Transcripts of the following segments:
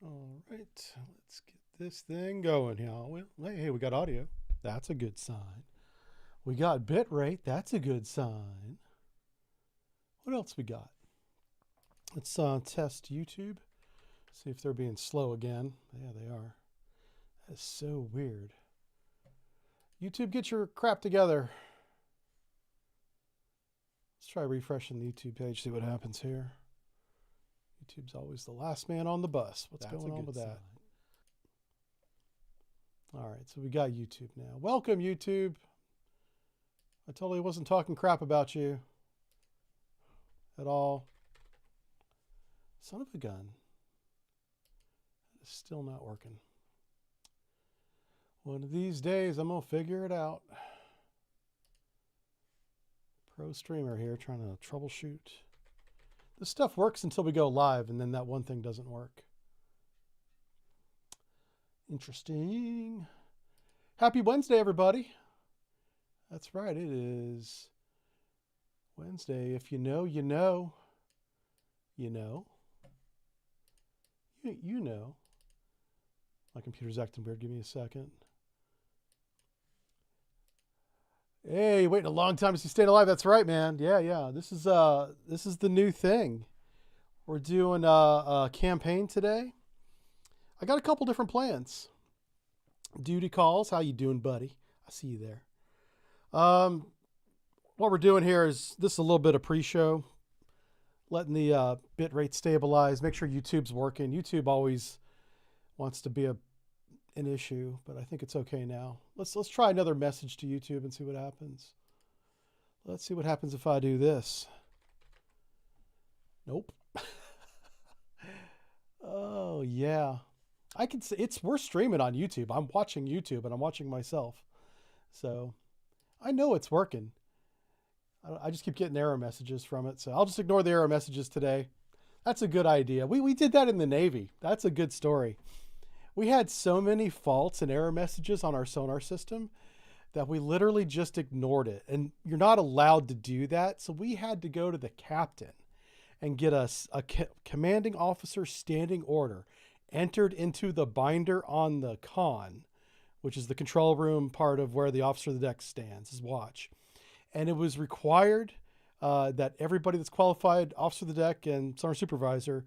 All right, let's get this thing going here. Well, hey, we got audio. That's a good sign. We got bit rate. That's a good sign. What else we got? Let's test YouTube. See if they're being slow again. Yeah, they are. That's so weird. YouTube, get your crap together. Let's try refreshing the YouTube page, see what happens here. YouTube's always the last man on the bus. What's going on with that? All right, so we got YouTube now. Welcome, YouTube. I totally wasn't talking crap about you at all. Son of a gun. It's still not working. One of these days, I'm going to figure it out. Pro streamer here trying to troubleshoot. This stuff works until we go live, and then that one thing doesn't work. Interesting. Happy Wednesday, everybody. That's right, it is Wednesday. If you know, you know. You know. You know. My computer's acting weird. Give me a second. Hey, waiting a long time to see Staying Alive. That's right, man. Yeah. This is the new thing. We're doing a campaign today. I got a couple different plans. Duty calls. How you doing, buddy? I see you there. What we're doing here is this is a little bit of pre-show, letting the bit rate stabilize. Make sure YouTube's working. YouTube always wants to be an issue, but I think it's okay now. Let's try another message to YouTube and see what happens. Let's see what happens if I do this. Nope. Oh yeah, I can see we're streaming on YouTube. I'm watching YouTube and I'm watching myself, so I know it's working. I just keep getting error messages from it, so I'll just ignore the error messages today. That's a good idea. We did that in the Navy. That's a good story. We had so many faults and error messages on our sonar system that we literally just ignored it. And you're not allowed to do that. So we had to go to the captain and get a commanding officer standing order entered into the binder on the con, which is the control room part of where the officer of the deck stands, his watch. And it was required that everybody that's qualified, officer of the deck and sonar supervisor,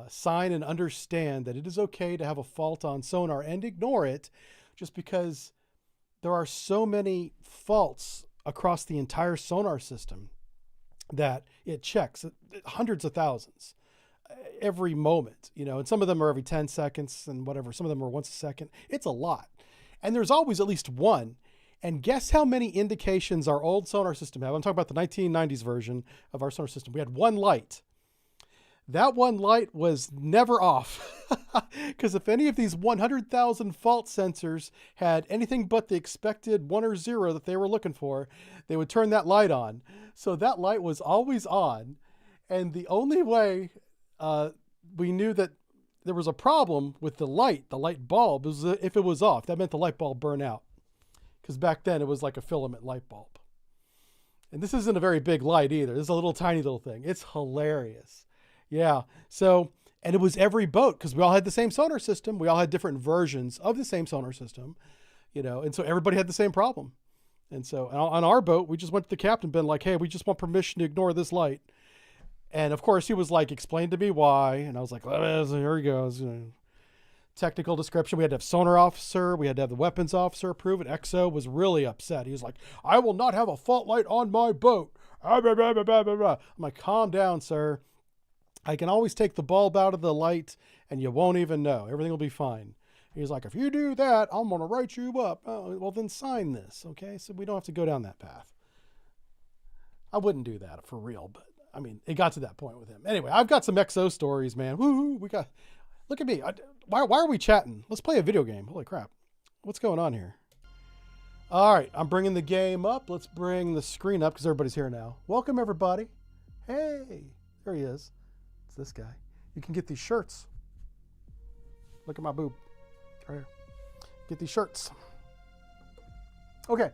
sign and understand that it is okay to have a fault on sonar and ignore it, just because there are so many faults across the entire sonar system that it checks hundreds of thousands every moment, and some of them are every 10 seconds and whatever. Some of them are once a second. It's a lot. And there's always at least one. And guess how many indications our old sonar system had? I'm talking about the 1990s version of our sonar system. We had one light. That one light was never off, because if any of these 100,000 fault sensors had anything but the expected 1 or 0 that they were looking for, they would turn that light on. So that light was always on. And the only way we knew that there was a problem with the light bulb, was if it was off. That meant the light bulb burned out, because back then it was like a filament light bulb. And this isn't a very big light either. This is a little tiny little thing. It's hilarious. Yeah. So, and it was every boat, because we all had the same sonar system. We all had different versions of the same sonar system, and so everybody had the same problem. And so on our boat, we just went to the captain, been like, hey, we just want permission to ignore this light. And of course he was like, explain to me why. And I was like, oh, here he goes. Technical description. We had to have sonar officer. We had to have the weapons officer approve it. XO was really upset. He was like, I will not have a fault light on my boat. I'm like, calm down, sir. I can always take the bulb out of the light and you won't even know. Everything will be fine. He's like, if you do that, I'm going to write you up. Oh, well, then sign this. Okay. So we don't have to go down that path. I wouldn't do that for real, but I mean, it got to that point with him. Anyway, I've got some XO stories, man. Woo-hoo, look at me. Why are we chatting? Let's play a video game. Holy crap. What's going on here? All right. I'm bringing the game up. Let's bring the screen up because everybody's here now. Welcome, everybody. Hey, there he is. It's this guy. You can get these shirts. Look at my boob. Right here. Get these shirts. Okay.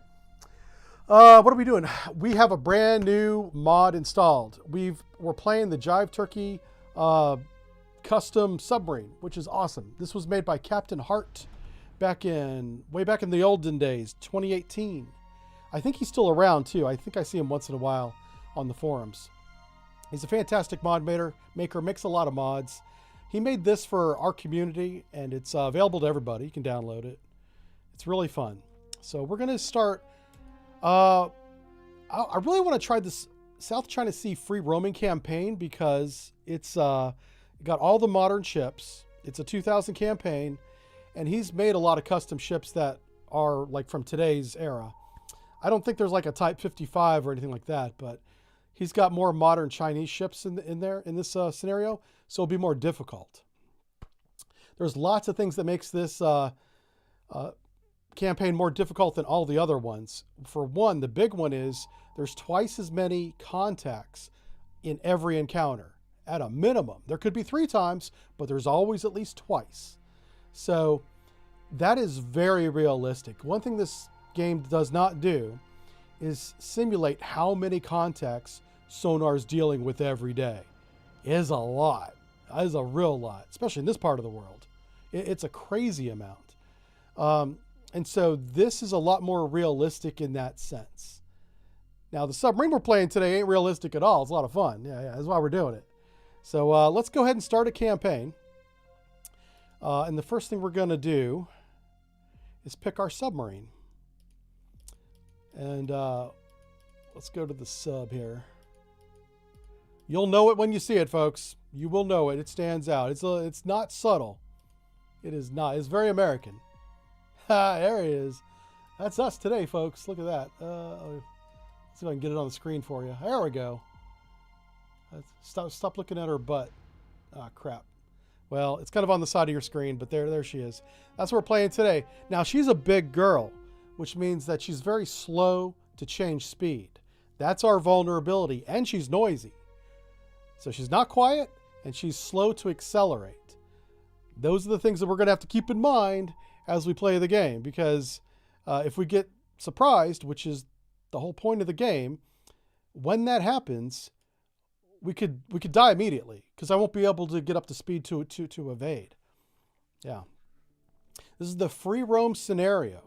What are we doing? We have a brand new mod installed. We're playing the Jive Turkey custom submarine, which is awesome. This was made by Captain Hart way back in the olden days, 2018. I think he's still around too. I think I see him once in a while on the forums. He's a fantastic mod maker, makes a lot of mods. He made this for our community, and it's available to everybody. You can download it. It's really fun. So we're going to start. I really want to try this South China Sea free roaming campaign because it's got all the modern ships. It's a 2000 campaign, and he's made a lot of custom ships that are like from today's era. I don't think there's like a Type 55 or anything like that, but he's got more modern Chinese ships in this scenario, so it'll be more difficult. There's lots of things that makes this campaign more difficult than all the other ones. For one, the big one is there's twice as many contacts in every encounter at a minimum. There could be 3 times, but there's always at least twice. So that is very realistic. One thing this game does not do is simulate how many contacts sonar's dealing with every day. It is a lot. It is a real lot, especially in this part of the world. It's a crazy amount. And so this is a lot more realistic in that sense. Now, the submarine we're playing today ain't realistic at all. It's a lot of fun. Yeah, that's why we're doing it. So let's go ahead and start a campaign. And the first thing we're going to do is pick our submarine. And let's go to the sub here. You'll know it when you see it, folks. You will know it. It stands out. It's not subtle. It is not. It's very American. Ha, there he is. That's us today, folks. Look at that. Let's see if I can get it on the screen for you. There we go. Stop looking at her butt. Ah, crap. Well, it's kind of on the side of your screen, but there she is. That's what we're playing today. Now, she's a big girl, which means that she's very slow to change speed. That's our vulnerability, and she's noisy. So she's not quiet, and she's slow to accelerate. Those are the things that we're going to have to keep in mind as we play the game, because if we get surprised, which is the whole point of the game, when that happens, we could die immediately because I won't be able to get up to speed to evade. Yeah. This is the free roam scenario.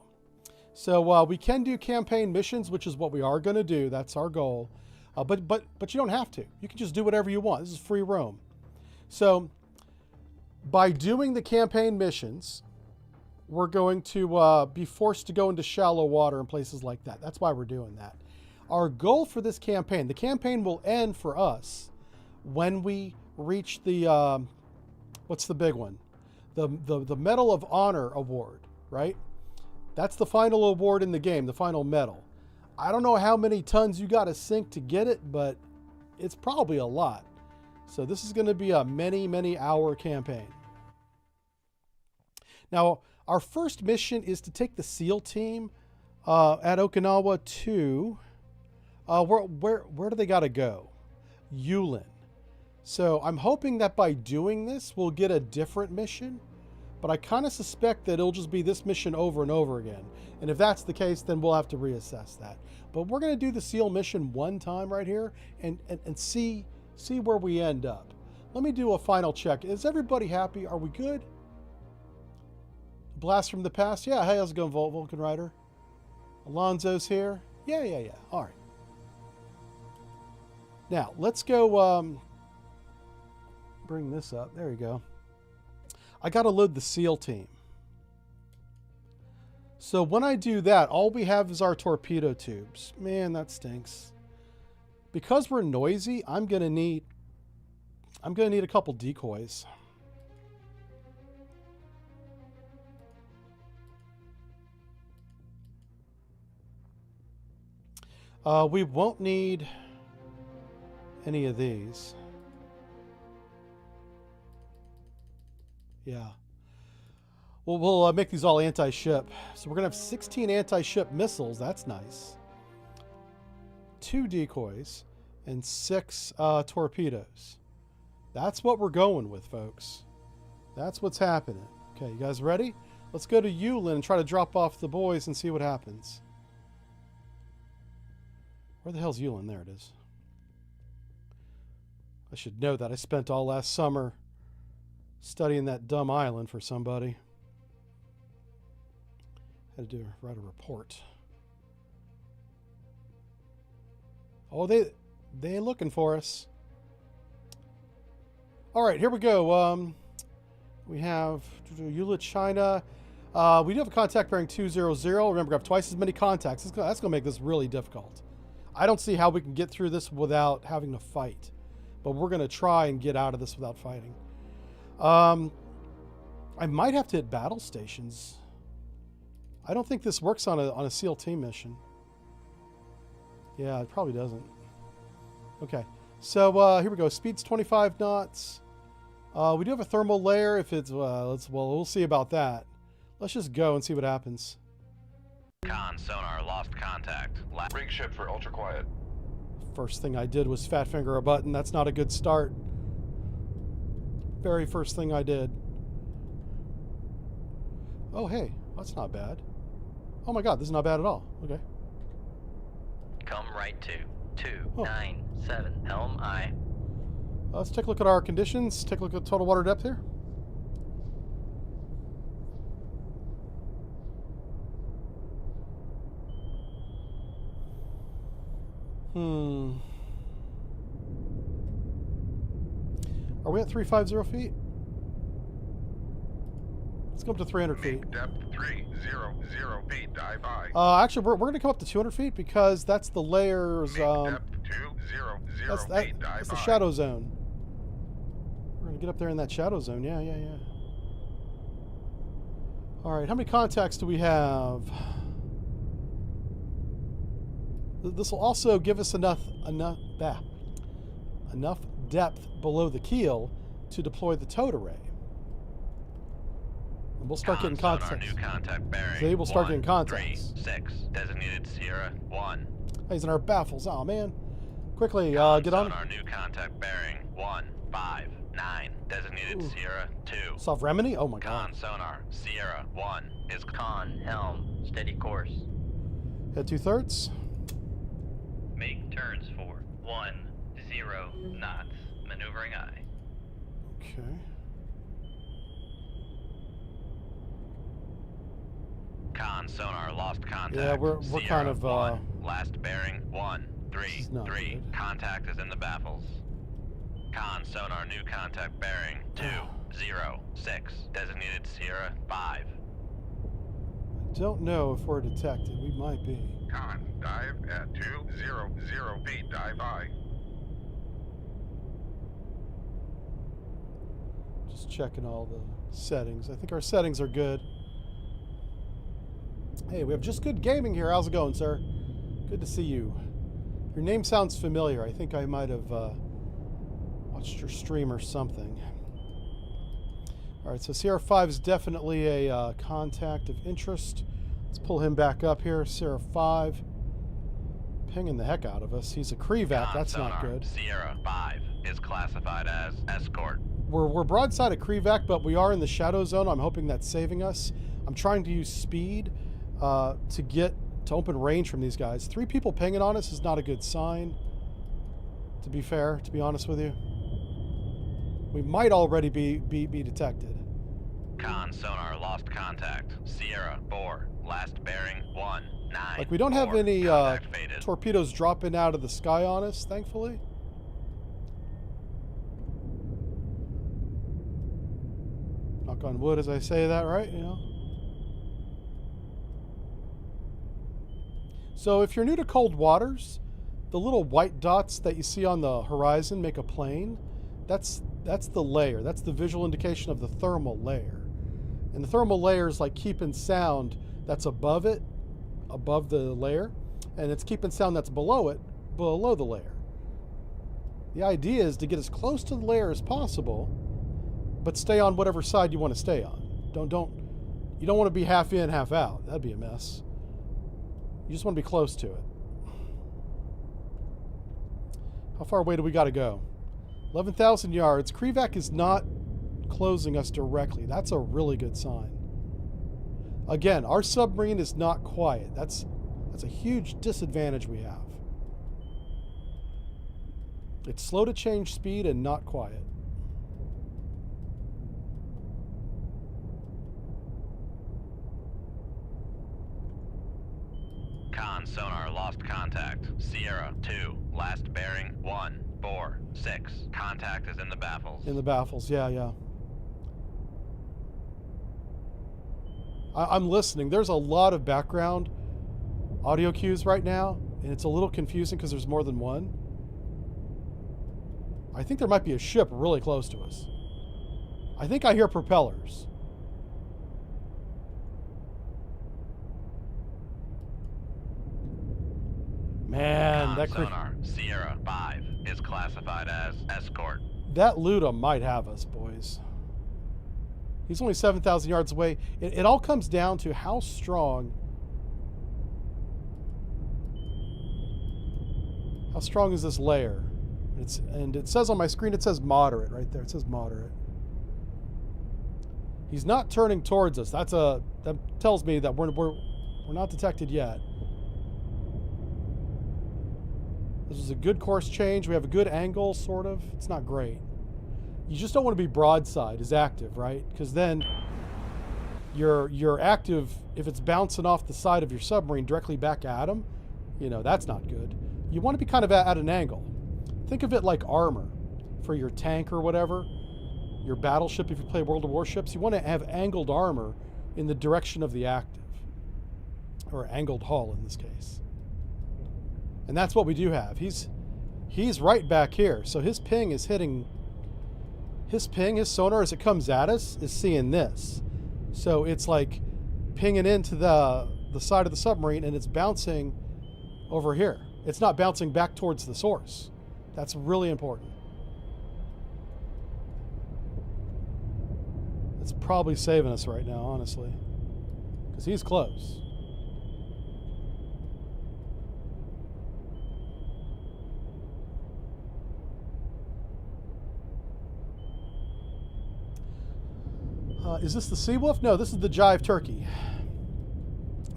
So we can do campaign missions, which is what we are going to do. That's our goal. But you don't have to. You can just do whatever you want. This is free roam. So by doing the campaign missions, we're going to be forced to go into shallow water and places like that. That's why we're doing that. Our goal for this campaign, the campaign will end for us when we reach the, what's the big one? The Medal of Honor award, right? That's the final award in the game, the final medal. I don't know how many tons you got to sink to get it, but it's probably a lot. So this is going to be a many hour campaign. Now, our first mission is to take the SEAL team at Okinawa to, where do they got to go? Yulin. So I'm hoping that by doing this, we'll get a different mission. But I kind of suspect that it'll just be this mission over and over again. And if that's the case, then we'll have to reassess that. But we're going to do the SEAL mission one time right here and see where we end up. Let me do a final check. Is everybody happy? Are we good? Blast from the past? Yeah, hey, how's it going, Vulcan Rider? Alonzo's here? Yeah. All right. Now, let's go bring this up. There you go. I got to load the SEAL team. So when I do that, all we have is our torpedo tubes. Man, that stinks. Because we're noisy, I'm going to need a couple decoys. We won't need any of these. Yeah. Well, we'll make these all anti-ship. So we're going to have 16 anti-ship missiles. That's nice. 2 decoys and 6 torpedoes. That's what we're going with, folks. That's what's happening. Okay, you guys ready? Let's go to Yulin and try to drop off the boys and see what happens. Where the hell's Yulin? There it is. I should know that. I spent all last summer studying that dumb island for somebody. Had to write a report. Oh, they looking for us. All right, here we go. We have Eula, China. We do have a contact bearing 200. Remember, we have twice as many contacts. That's going to make this really difficult. I don't see how we can get through this without having to fight. But we're going to try and get out of this without fighting. I might have to hit battle stations. I don't think this works on a SEAL team mission. Yeah, it probably doesn't. Okay. So here we go. Speed's 25 knots. We do have a thermal layer. If it's we'll see about that. Let's just go and see what happens. Con sonar lost contact. Rig ship for ultra quiet. First thing I did was fat finger a button. That's not a good start. Very first thing I did. Oh hey, that's not bad. Oh my God, this is not bad at all. Okay. Come right to 297 Helm I. Let's take a look at our conditions. Take a look at total water depth here. Are we at 350 feet? Let's go up to 300 feet. Depth 300 feet. Dive by. Actually, we're going to come up to 200 feet because that's the layers. Depth 200 feet. Dive that's the by. shadow zone. We're going to get up there in that shadow zone. Yeah. All right, how many contacts do we have? This will also give us enough depth below the keel to deploy the towed array. And we'll start getting contacts. New contact bearing. They will start getting contacts. 6 designated Sierra 1. He's in our baffles. Oh man! Quickly, get on. Our new contact bearing 159 designated Sierra 2. Solve remedy? Oh my God! Con sonar Sierra 1 is con helm steady course. Head 2/3. Make turns for 10 knots. Maneuvering eye. Okay. Con sonar lost contact. Yeah, we're Sierra kind of 1, last bearing 133. good. Contact is in the baffles. Con sonar new contact bearing 206 designated Sierra 5. I don't know if we're detected. We might be. Con dive at 200 feet. Dive by. Just checking all the settings. I think our settings are good. Hey, we have just good gaming here. How's it going, sir? Good to see you. Your name sounds familiar. I think I might have watched your stream or something. All right, so Sierra 5 is definitely a contact of interest. Let's pull him back up here. Sierra 5, pinging the heck out of us. He's a Crevac. That's not good. Sierra 5 is classified as escort. We're broadside of Crevac, but we are in the shadow zone. I'm hoping that's saving us. I'm trying to use speed to get to open range from these guys. 3 people pinging on us is not a good sign, to be fair, to be honest with you. We might already be detected. Con sonar lost contact. Sierra 4, last bearing 19. Like, we don't have any torpedoes dropping out of the sky on us, thankfully. Knock on wood as I say that, right? You know. So if you're new to cold waters, the little white dots that you see on the horizon make a plane. That's the layer. That's the visual indication of the thermal layer. And the thermal layer is like keeping sound that's above it, above the layer, and it's keeping sound that's below it, below the layer. The idea is to get as close to the layer as possible, but stay on whatever side you want to stay on. You don't want to be half in, half out. That'd be a mess. You just want to be close to it. How far away do we got to go? 11,000 yards. Crevac is not closing us directly. That's a really good sign. Again, our submarine is not quiet. That's a huge disadvantage we have. It's slow to change speed and not quiet. Con sonar lost contact. Sierra 2, last bearing 146. Contact is in the baffles. In the baffles, yeah. I'm listening. There's a lot of background audio cues right now, and it's a little confusing because there's more than one. I think there might be a ship really close to us. I think I hear propellers. Man, that sonar Sierra 5 is classified as escort. That Luda might have us, boys. He's only 7,000 yards away. It all comes down to how strong. How strong is this layer? And it says on my screen, it says moderate right there. It says moderate. He's not turning towards us. That tells me that we're not detected yet. This is a good course change. We have a good angle, sort of. It's not great. You just don't want to be broadside is active, right? Because then your active, if it's bouncing off the side of your submarine directly back at him, that's not good. You want to be kind of at an angle. Think of it like armor for your tank or whatever, your battleship if you play World of Warships. You want to have angled armor in the direction of the active, or angled hull in this case. And that's what we do have. He's right back here, so his ping is hitting. His sonar as it comes at us is seeing this. So it's like pinging into the side of the submarine and it's bouncing over here. It's not bouncing back towards the source. That's really important. It's probably saving us right now, honestly. Because he's close. Is this the Seawolf? No, this is the Jive Turkey.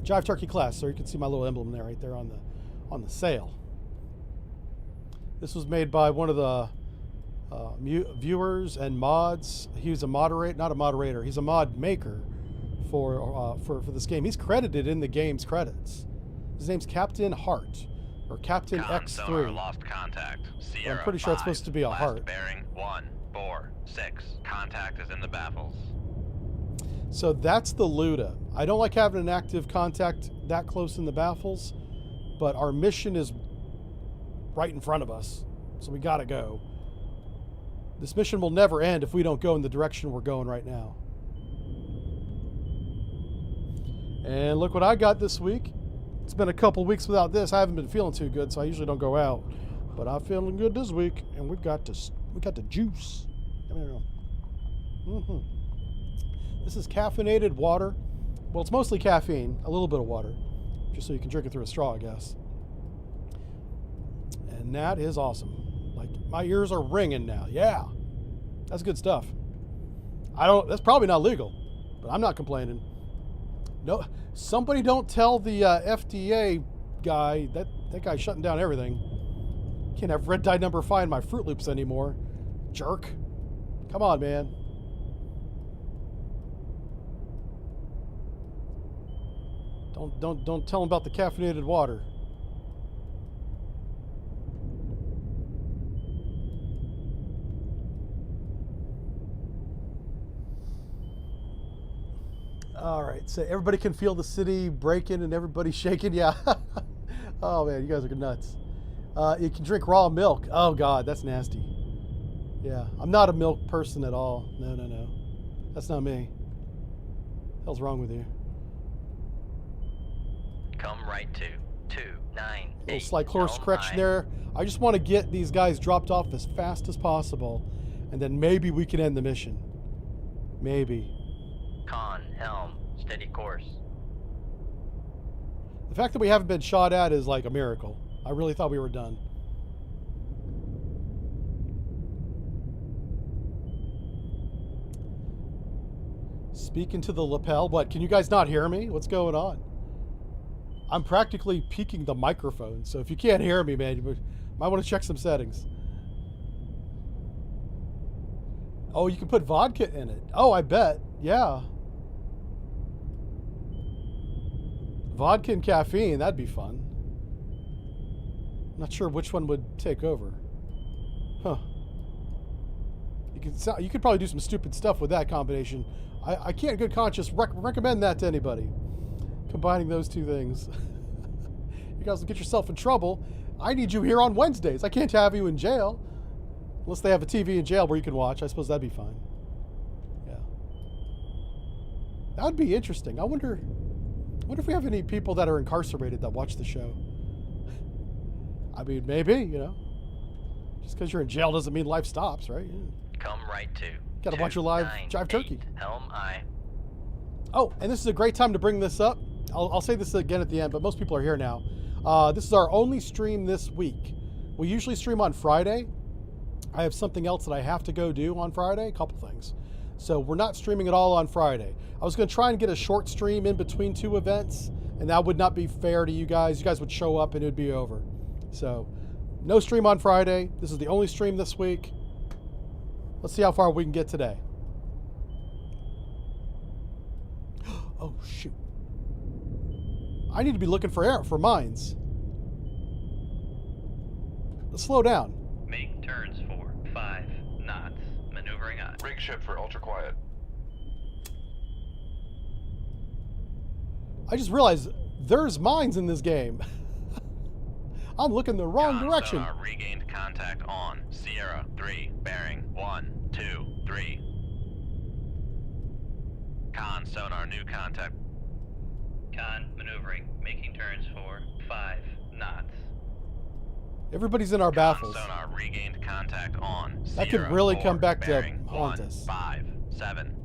Jive Turkey class. So you can see my little emblem there, right there on the sail. This was made by one of the viewers and mods. He's a not a moderator. He's a mod maker for this game. He's credited in the game's credits. His name's Captain Hart or Captain X3. Lost contact. Sierra I'm pretty sure it's 5, supposed to be a last heart. Bearing 146. Contact is in the baffles. So that's the Luda. I don't like having an active contact that close in the baffles, but our mission is right in front of us, so we gotta go. This mission will never end if we don't go in the direction we're going right now. And look what I got this week. It's been a couple weeks without this. I haven't been feeling too good, so I usually don't go out, but I'm feeling good this week, and we got the juice. This is caffeinated water. Well, it's mostly caffeine, a little bit of water, just so you can drink it through a straw, I guess. And that is awesome. Like, my ears are ringing now. Yeah, that's good stuff. That's probably not legal, but I'm not complaining. No, somebody don't tell the FDA guy that guy's shutting down everything. Can't have red dye number 5 in my Fruit Loops anymore. Jerk. Come on, man. Don't tell him about the caffeinated water. All right, so everybody can feel the city breaking and everybody shaking. Yeah. Oh man, you guys are nuts. You can drink raw milk. Oh God, that's nasty. Yeah, I'm not a milk person at all. No. That's not me. What the hell's wrong with you? Come right to 298. A little slight course correction there. I just want to get these guys dropped off as fast as possible, and then maybe we can end the mission. Maybe. Con, helm, steady course. The fact that we haven't been shot at is like a miracle. I really thought we were done. Speaking to the lapel. What? Can you guys not hear me? What's going on? I'm practically peaking the microphone, so if you can't hear me, man, you might want to check some settings. Oh, you can put vodka in it. Oh, I bet. Yeah. Vodka and caffeine, that'd be fun. Not sure which one would take over. Huh. You could probably do some stupid stuff with that combination. I can't in good conscience recommend that to anybody. Combining those two things. You guys will get yourself in trouble. I need you here on Wednesdays. I can't have you in jail. Unless they have a TV in jail where you can watch. I suppose that'd be fine. Yeah. That would be interesting. I wonder if we have any people that are incarcerated that watch the show. I mean, maybe, you know. Just because you're in jail doesn't mean life stops, right? Yeah. Come right to. Gotta watch your live Jive Turkey. Helm I. Oh, and this is a great time to bring this up. I'll say this again at the end, but most people are here now. This is our only stream this week. We usually stream on Friday. I have something else that I have to go do on Friday, a couple things. So we're not streaming at all on Friday. I was going to try and get a short stream in between two events, and that would not be fair to you guys. You guys would show up and it would be over. So no stream on Friday. This is the only stream this week. Let's see how far we can get today. Oh, shoot. I need to be looking for mines. Let's slow down. Make turns for 5 knots. Maneuvering on. Rig ship for ultra quiet. I just realized there's mines in this game. I'm looking the wrong direction. Sonar regained contact on Sierra 3, bearing 1, 2, 3. Con sonar new contact. Con maneuvering, making turns for 5 knots. Everybody's in our baffles. Sonar regained contact on Sierra That could really 4, come back to bearing haunt 1, us. 5, 7.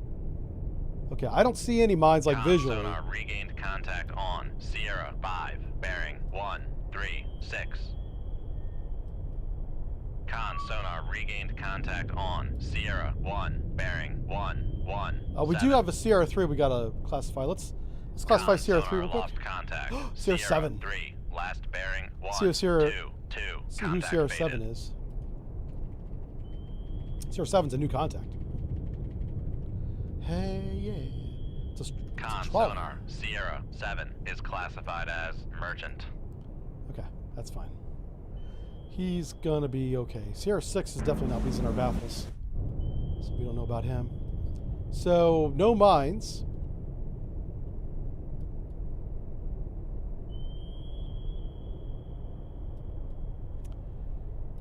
Okay, I don't see any mines like visually. Sonar regained contact on Sierra 5, bearing 1, 3, 6. Con sonar regained contact on Sierra 1, bearing 1, 1. We do have a Sierra 3 we gotta classify. Let's classify Sierra 3 real quick. Lost contact. Sierra 7. 3, last bearing 1, See if Sierra, 2, 2. see who Sierra 7 is. Sierra 7's a new contact. Hey, yeah. It's a Con trawler. sonar Sierra 7 is classified as merchant. Okay, that's fine. He's gonna be okay. Sierra 6 is definitely not. He's in our baffles, so we don't know about him. So no mines.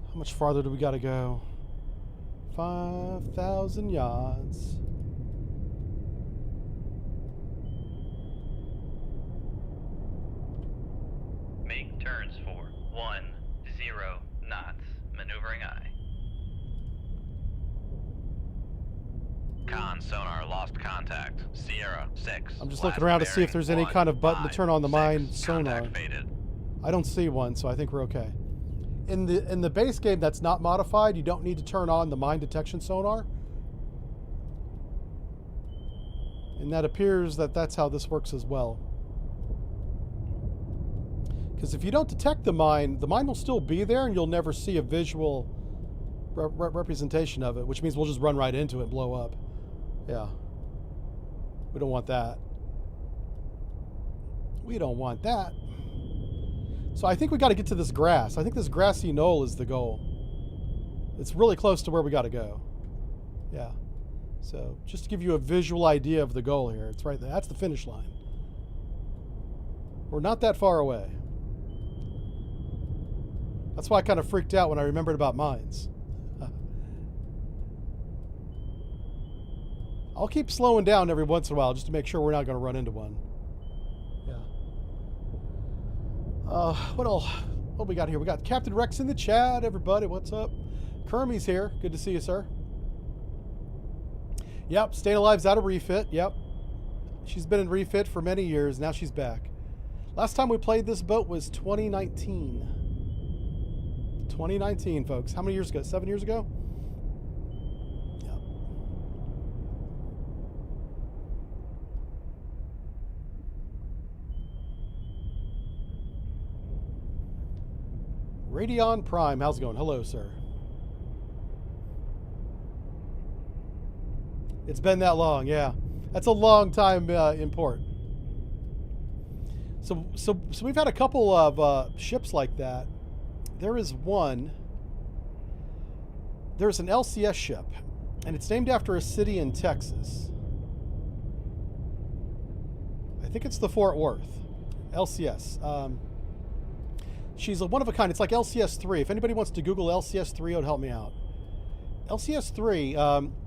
How much farther do we gotta go? 5,000 yards. Make turns for 1, 0 knots. Maneuvering I. Con sonar lost contact. Sierra 6. I'm just looking around to see if there's any kind of button to turn on the mine sonar. Faded. I don't see one, so I think we're okay. In the base game that's not modified, you don't need to turn on the mine detection sonar. And that appears that that's how this works as well. Because if you don't detect the mine will still be there and you'll never see a visual representation of it, which means we'll just run right into it and blow up. Yeah. We don't want that. We don't want that. So I think we got to get to this grass. I think this grassy knoll is the goal. It's really close to where we got to go. Yeah. So just to give you a visual idea of the goal here, it's right there. That's the finish line. We're not that far away. That's why I kind of freaked out when I remembered about mines. I'll keep slowing down every once in a while just to make sure we're not going to run into one. What else? What we got here? We got Captain Rex in the chat. Everybody, what's up? Kermie's here. Good to see you, sir. Yep, Staying Alive's out of refit. Yep. She's been in refit for many years. Now she's back. Last time we played this boat was 2019. 2019, folks. How many years ago? 7 years ago? Yep. Radion Prime, how's it going? Hello, sir. It's been that long, yeah. That's a long time in port. So we've had a couple of ships like that there is one. There's an LCS ship, and it's named after a city in Texas. I think it's the Fort Worth. LCS. She's a one of a kind. It's like LCS 3. If anybody wants to Google LCS 3, it would help me out. LCS 3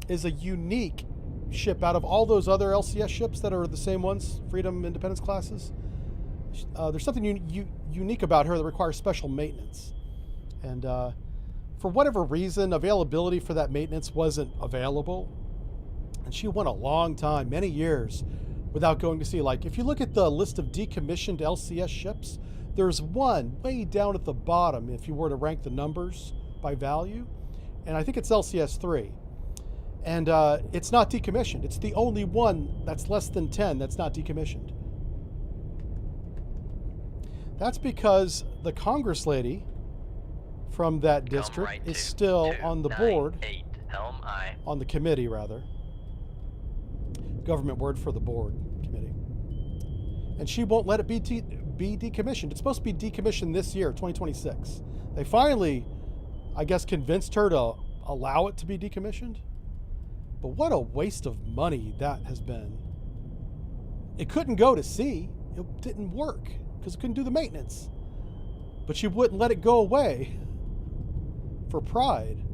is a unique ship out of all those other LCS ships that are the same ones, Freedom, Independence classes. There's something unique about her that requires special maintenance. And for whatever reason, availability for that maintenance wasn't available. And she went a long time, many years, without going to sea. Like, if you look at the list of decommissioned LCS ships, there's one way down at the bottom if you were to rank the numbers by value. And I think it's LCS 3. And it's not decommissioned. It's the only one that's less than 10 that's not decommissioned. That's because the Congress lady from that district is still on the board, Helm I. on the committee rather. Government word for the board committee. And she won't let it be decommissioned. It's supposed to be decommissioned this year, 2026. They finally, I guess, convinced her to allow it to be decommissioned. But what a waste of money that has been. It couldn't go to sea. It didn't work because it couldn't do the maintenance. But she wouldn't let it go away for pride.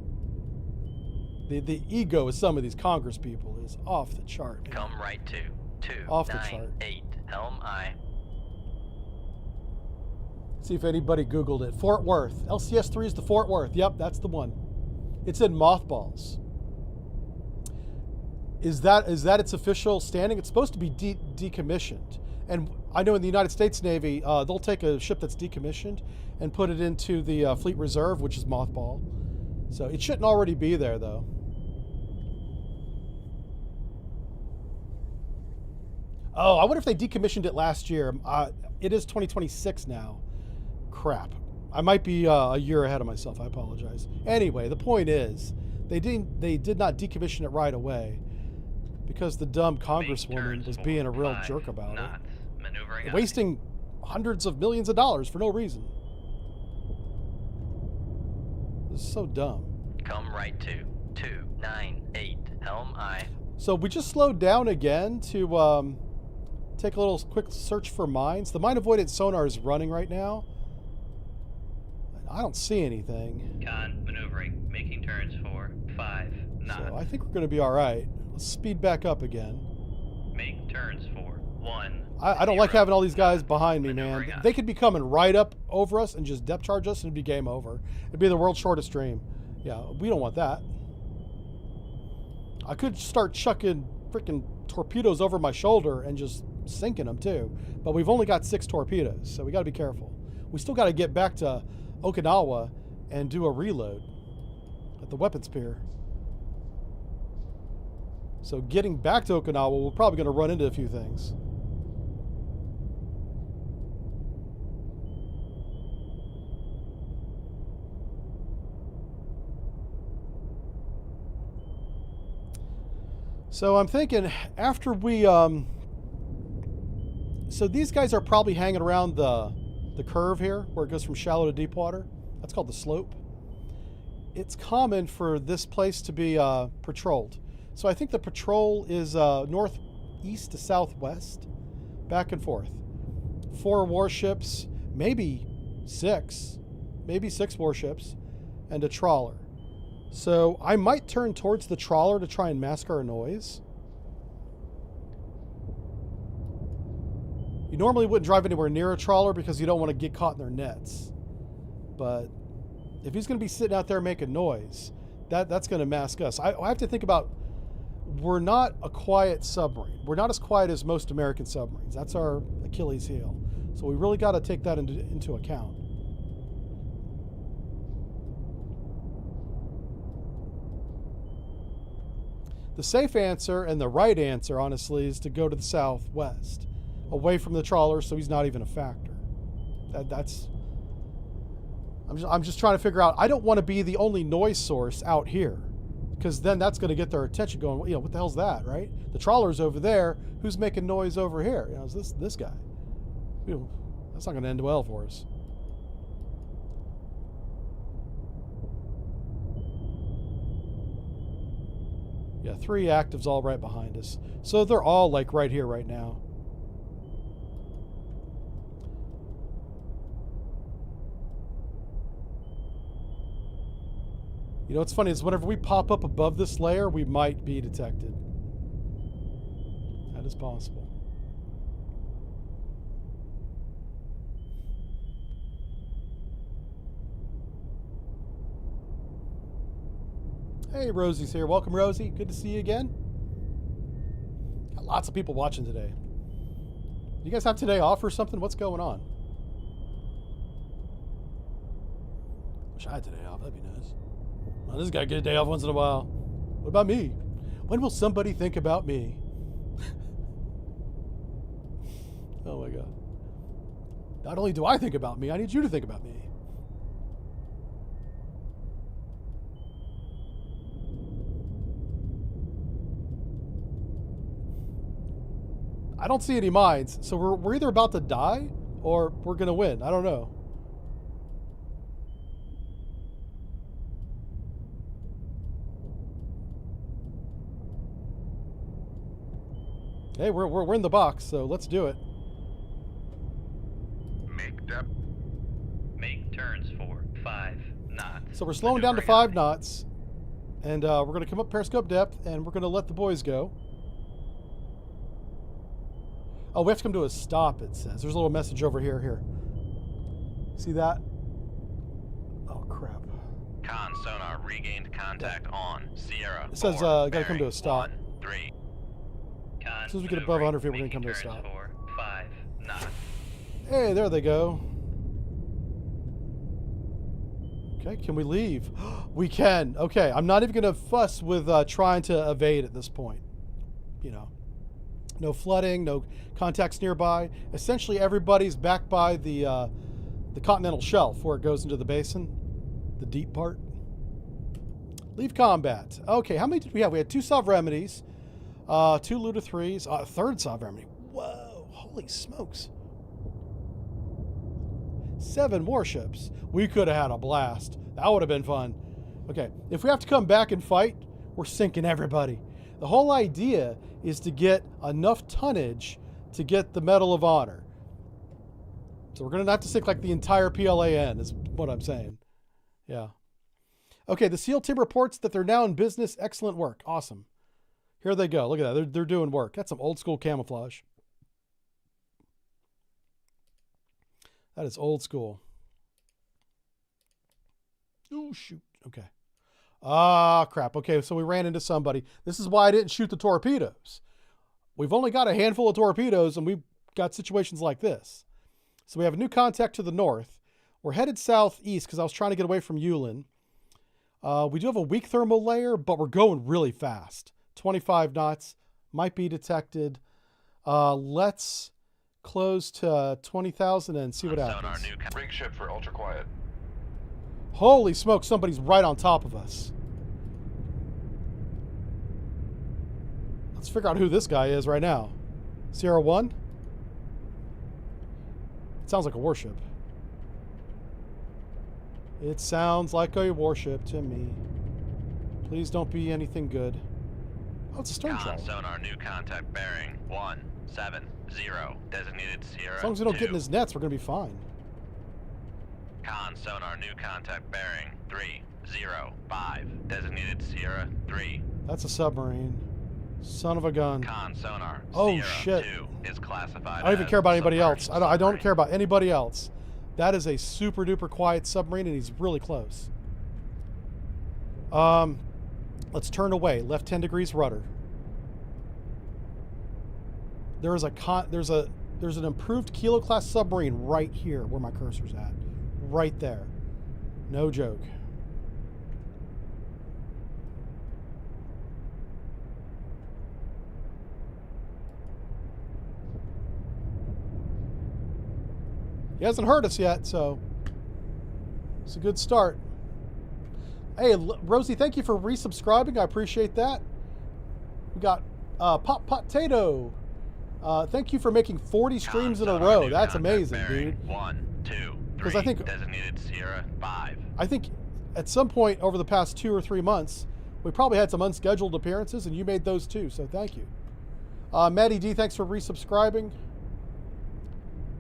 The ego of some of these Congress people is off the chart. Man. Come right to Off the chart. 298 Helm I. See if anybody Googled it. Fort Worth. LCS 3 is the Fort Worth. Yep, that's the one. It's in mothballs. Is that its official standing? It's supposed to be decommissioned. And I know in the United States Navy, they'll take a ship that's decommissioned and put it into the Fleet Reserve, which is mothball. So it shouldn't already be there, though. Oh, I wonder if they decommissioned it last year. It is 2026 now. Crap. I might be a year ahead of myself. I apologize. Anyway, the point is, they did not decommission it right away because the dumb congresswoman was being a real jerk about it, wasting hundreds of millions of dollars for no reason. This is so dumb. Come right to 298 Helm I. So we just slowed down again to take a little quick search for mines. The mine avoidance sonar is running right now. I don't see anything. Con maneuvering, making turns for 5 knots. So I think we're going to be all right. Let's speed back up again. Make turns for 1. I don't like having all these guys behind me, man. They could be coming right up over us and just depth charge us and it'd be game over. It'd be the world's shortest stream. Yeah, we don't want that. I could start chucking freaking torpedoes over my shoulder and just sinking them too. But we've only got 6 torpedoes, so we got to be careful. We still got to get back to Okinawa and do a reload at the weapons pier. So getting back to Okinawa, we're probably going to run into a few things. So I'm thinking after we, so these guys are probably hanging around the curve here where it goes from shallow to deep water. That's called the slope. It's common for this place to be patrolled. So I think the patrol is northeast to southwest, back and forth. 4 warships, maybe 6 warships, and a trawler. So I might turn towards the trawler to try and mask our noise. You normally wouldn't drive anywhere near a trawler because you don't want to get caught in their nets. But if he's going to be sitting out there making noise, that's going to mask us. I have to think about, we're not a quiet submarine. We're not as quiet as most American submarines. That's our Achilles heel. So we really got to take that into account. The safe answer and the right answer, honestly, is to go to the southwest, away from the trawler, so he's not even a factor. I'm just trying to figure out. I don't want to be the only noise source out here, because then that's going to get their attention going. Well, what the hell's that, right? The trawler's over there. Who's making noise over here? Is this guy? That's not going to end well for us. Yeah, 3 actives all right behind us. So they're all like right here right now. You know what's funny is whenever we pop up above this layer, we might be detected. That is possible. Hey, Rosie's here. Welcome, Rosie. Good to see you again. Got lots of people watching today. You guys have today off or something? What's going on? Wish I had today off. That'd be nice. Well, this guy get a day off once in a while. What about me? When will somebody think about me? Oh my God. Not only do I think about me, I need you to think about me. I don't see any mines, so we're either about to die or we're gonna win. I don't know. Hey, we're in the box, so let's do it. Make depth. Make turns for 5 knots. So we're slowing down to 5 knots, and we're gonna come up periscope depth, and we're gonna let the boys go. Oh, we have to come to a stop, it says. There's a little message over here. Here. See that? Oh, crap. Con sonar regained contact on Sierra. It says, 4, gotta come to a bearing stop. 1-3. Con As soon as we get above 100 feet, we're gonna making come to a turns stop. for 5 knots. Hey, there they go. Okay, can we leave? We can. Okay, I'm not even going to fuss with trying to evade at this point. You know, no flooding, no contacts nearby. Essentially, everybody's back by the continental shelf where it goes into the basin, the deep part. Leave combat. Okay, how many did we have? We had 2 Sov remedies, 2 Luda 3s, a 3rd Sov remedy. Whoa, holy smokes. 7 warships. We could have had a blast. That would have been fun. Okay, if we have to come back and fight, we're sinking everybody. The whole idea is to get enough tonnage to get the Medal of Honor. So we're going to have to sink like the entire PLAN is what I'm saying. Yeah. Okay, the SEAL team reports that they're now in business. Excellent work. Awesome. Here they go. Look at that. They're doing work. That's some old school camouflage. That is old school. Oh, shoot. Okay. Ah, crap. Okay, so we ran into somebody. This is why I didn't shoot the torpedoes. We've only got a handful of torpedoes, and we've got situations like this. So we have a new contact to the north. We're headed southeast because I was trying to get away from Yulin. We do have a weak thermal layer, but we're going really fast. 25 knots. Might be detected. Let's close to 20,000 and see what happens. Rig ship for ultra quiet. Holy smoke, somebody's right on top of us. Let's figure out who this guy is right now. Sierra 1? It sounds like a warship. It sounds like a warship to me. Please don't be anything good. Oh, it's a stern trawler. Sonar new contact bearing 170. Designated Sierra. As long as we don't 2. get in his nets, we're going to be fine. Con sonar new contact bearing 305. Designated Sierra 3. That's a submarine. Son of a gun. Con sonar. Oh, Sierra shit. 2 is classified. I don't even as care about anybody else. submerged I don't submarine. care about anybody else. That is a super duper quiet submarine, and he's really close. Let's turn away. Left 10 degrees rudder. There's an improved Kilo class submarine right here where my cursor's at. Right there. No joke. He hasn't hurt us yet, so it's a good start. Hey, Rosie, thank you for resubscribing. I appreciate that. We got Pop Potato. Thank you for making 40 streams in a row. That's amazing, dude. 1, 2, 'Cause 3. I think- Designated Sierra 5. I think at some point over the past 2 or 3 months, We probably had some unscheduled appearances, and you made those too, so thank you. Maddie D, thanks for resubscribing.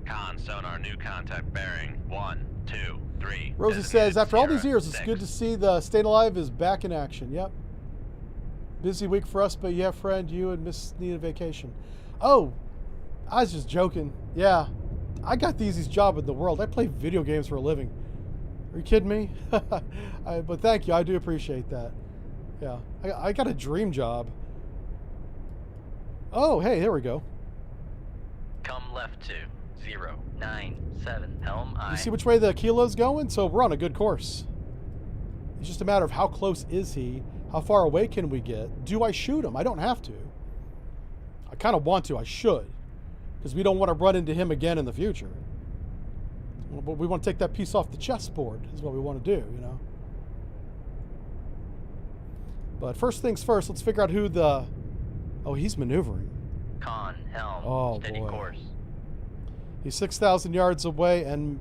Con sonar new contact bearing 1, 2, 3. Rosie says, after all these years, it's good to see the Staying Alive is back in action. Yep. Busy week for us, but yeah, friend, you and Miss need a vacation. Oh, I was just joking. Yeah, I got the easiest job in the world. I play video games for a living. Are you kidding me? But thank you. I do appreciate that. Yeah, I got a dream job. Oh, hey, there we go. Come left to 097 helm I. You see which way the kilo's going? So we're on a good course. It's just a matter of how close is he? How far away can we get? Do I shoot him? I don't have to. I kind of want to. I should. Because we don't want to run into him again in the future. But we want to take that piece off the chessboard is what we want to do, you know. But first things first, let's figure out who the... Oh, he's maneuvering. Con, helm, Oh, steady boy. course. He's 6,000 yards away and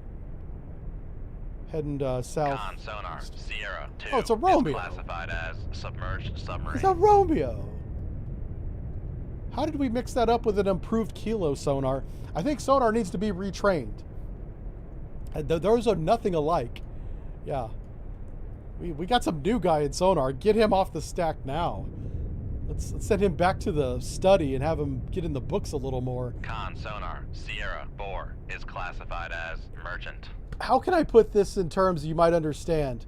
heading south. Con sonar Sierra 2. Oh, it's a Romeo. Is classified as submerged submarine. It's a Romeo. How did we mix that up with an improved kilo sonar? I think sonar needs to be retrained. Those are nothing alike. Yeah. We got some new guy in sonar. Get him off the stack now. Let's send him back to the study and have him get in the books a little more. Con sonar Sierra 4 is classified as merchant. How can I put this in terms you might understand?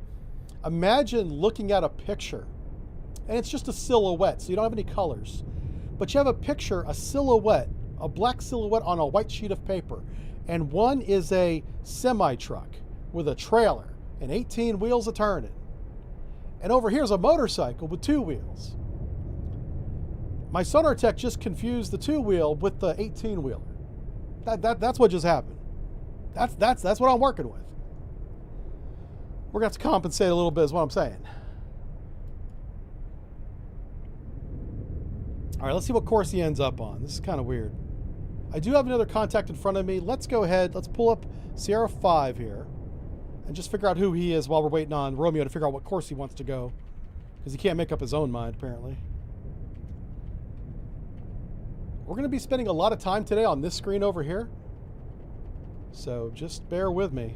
Imagine looking at a picture, and it's just a silhouette, so you don't have any colors. But you have a picture, a silhouette, a black silhouette on a white sheet of paper. And one is a semi-truck with a trailer and 18 wheels a turning. And over here's a motorcycle with 2 wheels. My sonar tech just confused the 2-wheel with the 18-wheeler. That's what just happened. That's what I'm working with. We're going to have to compensate a little bit is what I'm saying. All right, let's see what course he ends up on. This is kind of weird. I do have another contact in front of me. Let's go ahead. Let's pull up Sierra 5 here and just figure out who he is while we're waiting on Romeo to figure out what course he wants to go, because he can't make up his own mind, apparently. We're going to be spending a lot of time today on this screen over here, so just bear with me.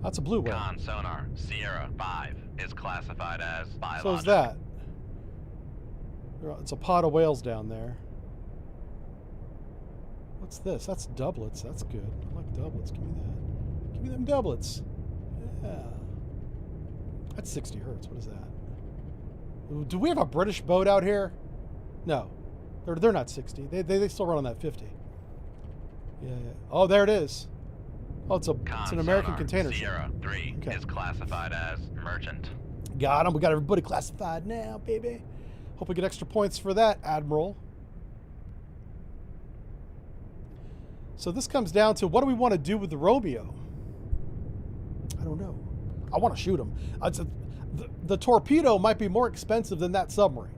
That's a blue whale. Con sonar Sierra 5 is classified as biologic. So is that. It's a pod of whales down there. What's this? That's doublets. That's good. I like doublets. Give me that. Give me them doublets. Yeah. That's 60 hertz. What is that? Do we have a British boat out here? No. They're not 60. They still run on that 50. Yeah. Oh, there it is. Oh, it's an American container ship. Sierra 3 is classified as merchant. Got him. We got everybody classified now, baby. Hope we get extra points for that, Admiral. So this comes down to, what do we want to do with the Romeo? I don't know. I want to shoot him. The torpedo might be more expensive than that submarine.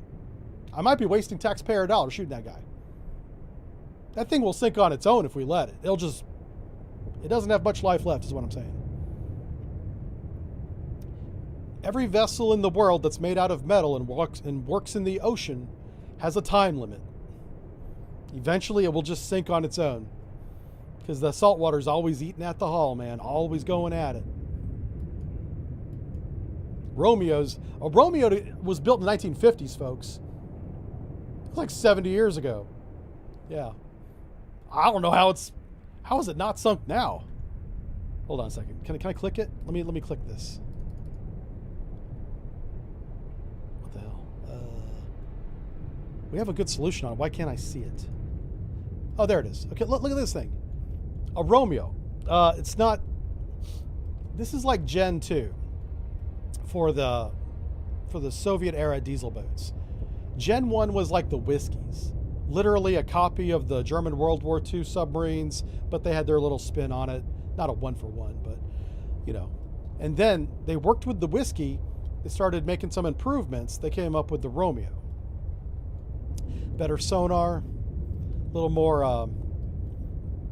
I might be wasting taxpayer dollars shooting that guy. That thing will sink on its own if we let it. It doesn't have much life left, is what I'm saying. Every vessel in the world that's made out of metal and works in the ocean has a time limit. Eventually, it will just sink on its own, because the salt water's always eating at the hull, man. Always going at it. A Romeo was built in the 1950s, folks. It was like 70 years ago. Yeah. I don't know how is it not sunk now? Hold on a second. Can I click it? Let me click this. What the hell? We have a good solution on it. Why can't I see it? Oh, there it is. Okay, look at this thing. A Romeo. It's not... This is like Gen 2 for the Soviet era diesel boats. Gen 1 was like the Whiskies. Literally a copy of the German World War II submarines, but they had their little spin on it. Not a one-for-one, but, you know. And then they worked with the Whiskey. They started making some improvements. They came up with the Romeo. Better sonar, a little more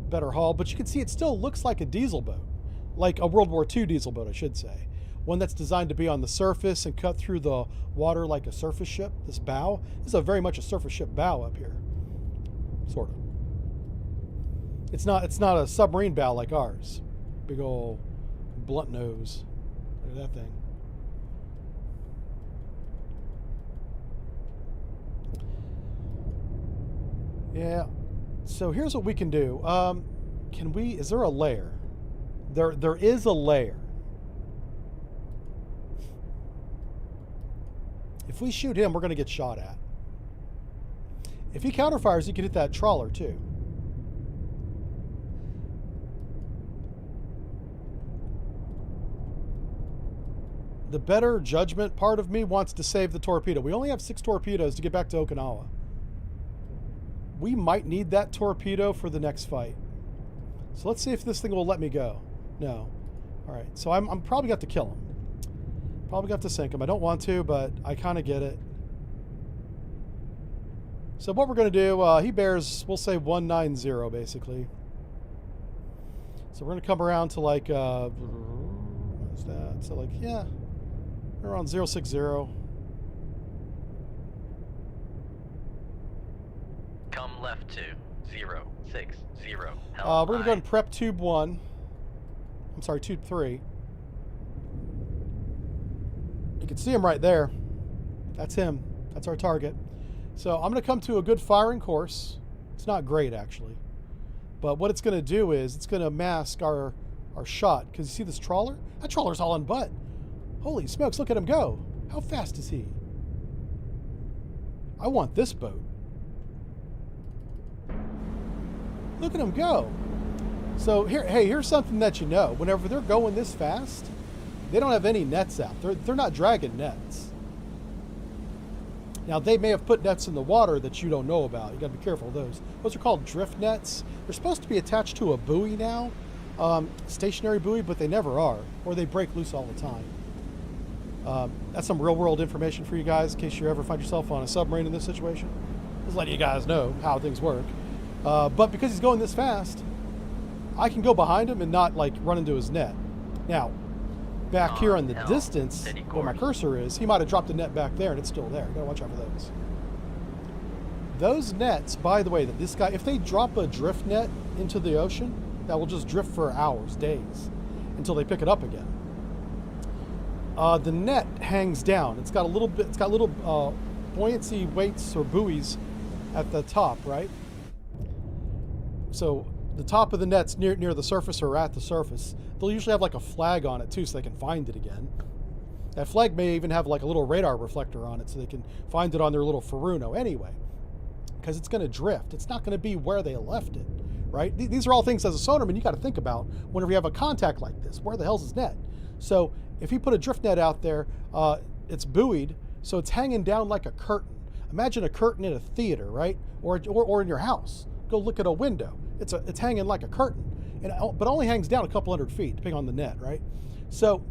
better hull, but you can see it still looks like a diesel boat, like a World War II diesel boat, I should say. one that's designed to be on the surface and cut through the water like a surface ship. This bow, this is a very much a surface ship bow up here, sort of. It's not a submarine bow like ours. Big old blunt nose. Look at that thing. Yeah. So here's what we can do. Can we? Is there a layer? There is a layer. If we shoot him, we're going to get shot at. If he counterfires, he can hit that trawler too. The better judgment part of me wants to save the torpedo. We only have 6 torpedoes to get back to Okinawa. We might need that torpedo for the next fight. So let's see if this thing will let me go. No. All right. So I'm probably got to kill him. Probably got to sink him. I don't want to, but I kind of get it. So what we're going to do, he bears, we'll say 190 basically. So we're going to come around to like, what's that? So like, yeah, around 060. Come left to 060. We're going to go ahead and prep tube 1. I'm sorry, tube 3. You can see him right there. That's him. That's our target. So I'm going to come to a good firing course. It's not great, actually. But what it's going to do is it's going to mask our shot. Because you see this trawler? That trawler's all on butt. Holy smokes, look at him go. How fast is he? I want this boat. Look at him go. So here's something that you know. Whenever they're going this fast, they don't have any nets out. They're not dragging nets. Now, they may have put nets in the water that you don't know about. You got to be careful of those. Those are called drift nets. They're supposed to be attached to a buoy now, stationary buoy, but they never are, or they break loose all the time. That's some real-world information for you guys in case you ever find yourself on a submarine in this situation. Just letting you guys know how things work. But because he's going this fast, I can go behind him and not like run into his net. Now, back here in the distance where my cursor is, he might have dropped a net back there and it's still there. You gotta watch out for those. Those nets, by the way, that this guy, if they drop a drift net into the ocean, that will just drift for hours, days, until they pick it up again. The net hangs down. It's got little buoyancy weights or buoys at the top, right? So the top of the net's near the surface or at the surface. They'll usually have like a flag on it too so they can find it again. That flag may even have like a little radar reflector on it so they can find it on their little Furuno anyway. Because it's going to drift. It's not going to be where they left it, right? These are all things as a sonarman you got to think about whenever you have a contact like this. Where the hell's his net? So if he put a drift net out there, it's buoyed, so it's hanging down like a curtain. Imagine a curtain in a theater, right? Or in your house. Go look at a window. It's hanging like a curtain, but only hangs down a couple hundred feet, depending on the net, right? So,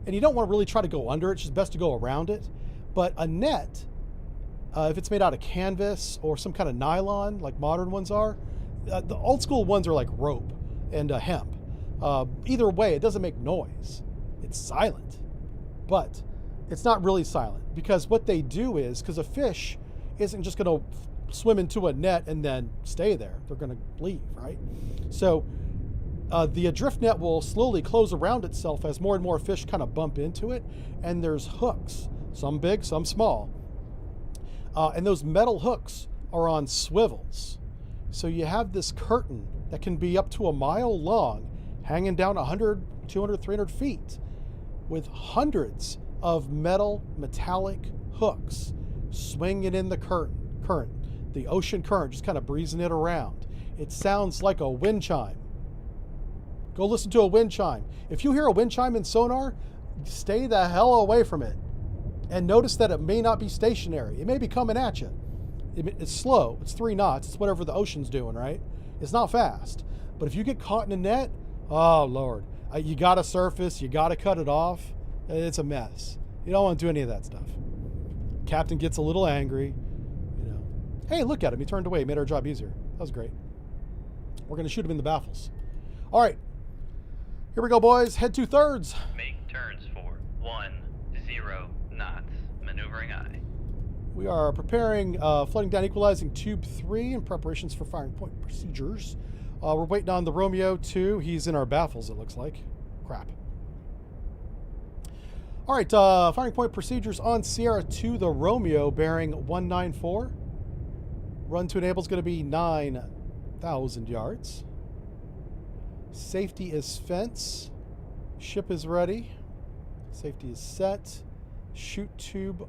and you don't want to really try to go under it. It's just best to go around it. But a net, if it's made out of canvas or some kind of nylon, like modern ones are, the old school ones are like rope and hemp. Either way, it doesn't make noise. It's silent, but it's not really silent because what they do is, because a fish isn't just going to swim into a net and then stay there. They're going to leave, right? So the adrift net will slowly close around itself as more and more fish kind of bump into it, and there's hooks, some big, some small. And those metal hooks are on swivels. So you have this curtain that can be up to a mile long, hanging down 100, 200, 300 feet with hundreds of metallic hooks swinging in the current. The ocean current just kind of breezing it around. It sounds like a wind chime. Go listen to a wind chime. If you hear a wind chime in sonar, stay the hell away from it. And notice that it may not be stationary. It may be coming at you. It's slow. It's 3 knots. It's whatever the ocean's doing, right? It's not fast. But if you get caught in a net, oh, Lord. You got to surface. You got to cut it off. It's a mess. You don't want to do any of that stuff. Captain gets a little angry. Hey, look at him. He turned away. He made our job easier. That was great. We're going to shoot him in the baffles. All right. Here we go, boys. Head 2/3. Make turns for knots. Maneuvering aye. We are preparing, flooding down equalizing tube 3 in preparations for firing point procedures. We're waiting on the Romeo 2. He's in our baffles, it looks like. Crap. All right, firing point procedures on Sierra 2, the Romeo, bearing 194. Run to enable is going to be 9,000 yards. Safety is fence. Ship is ready. Safety is set. Shoot tube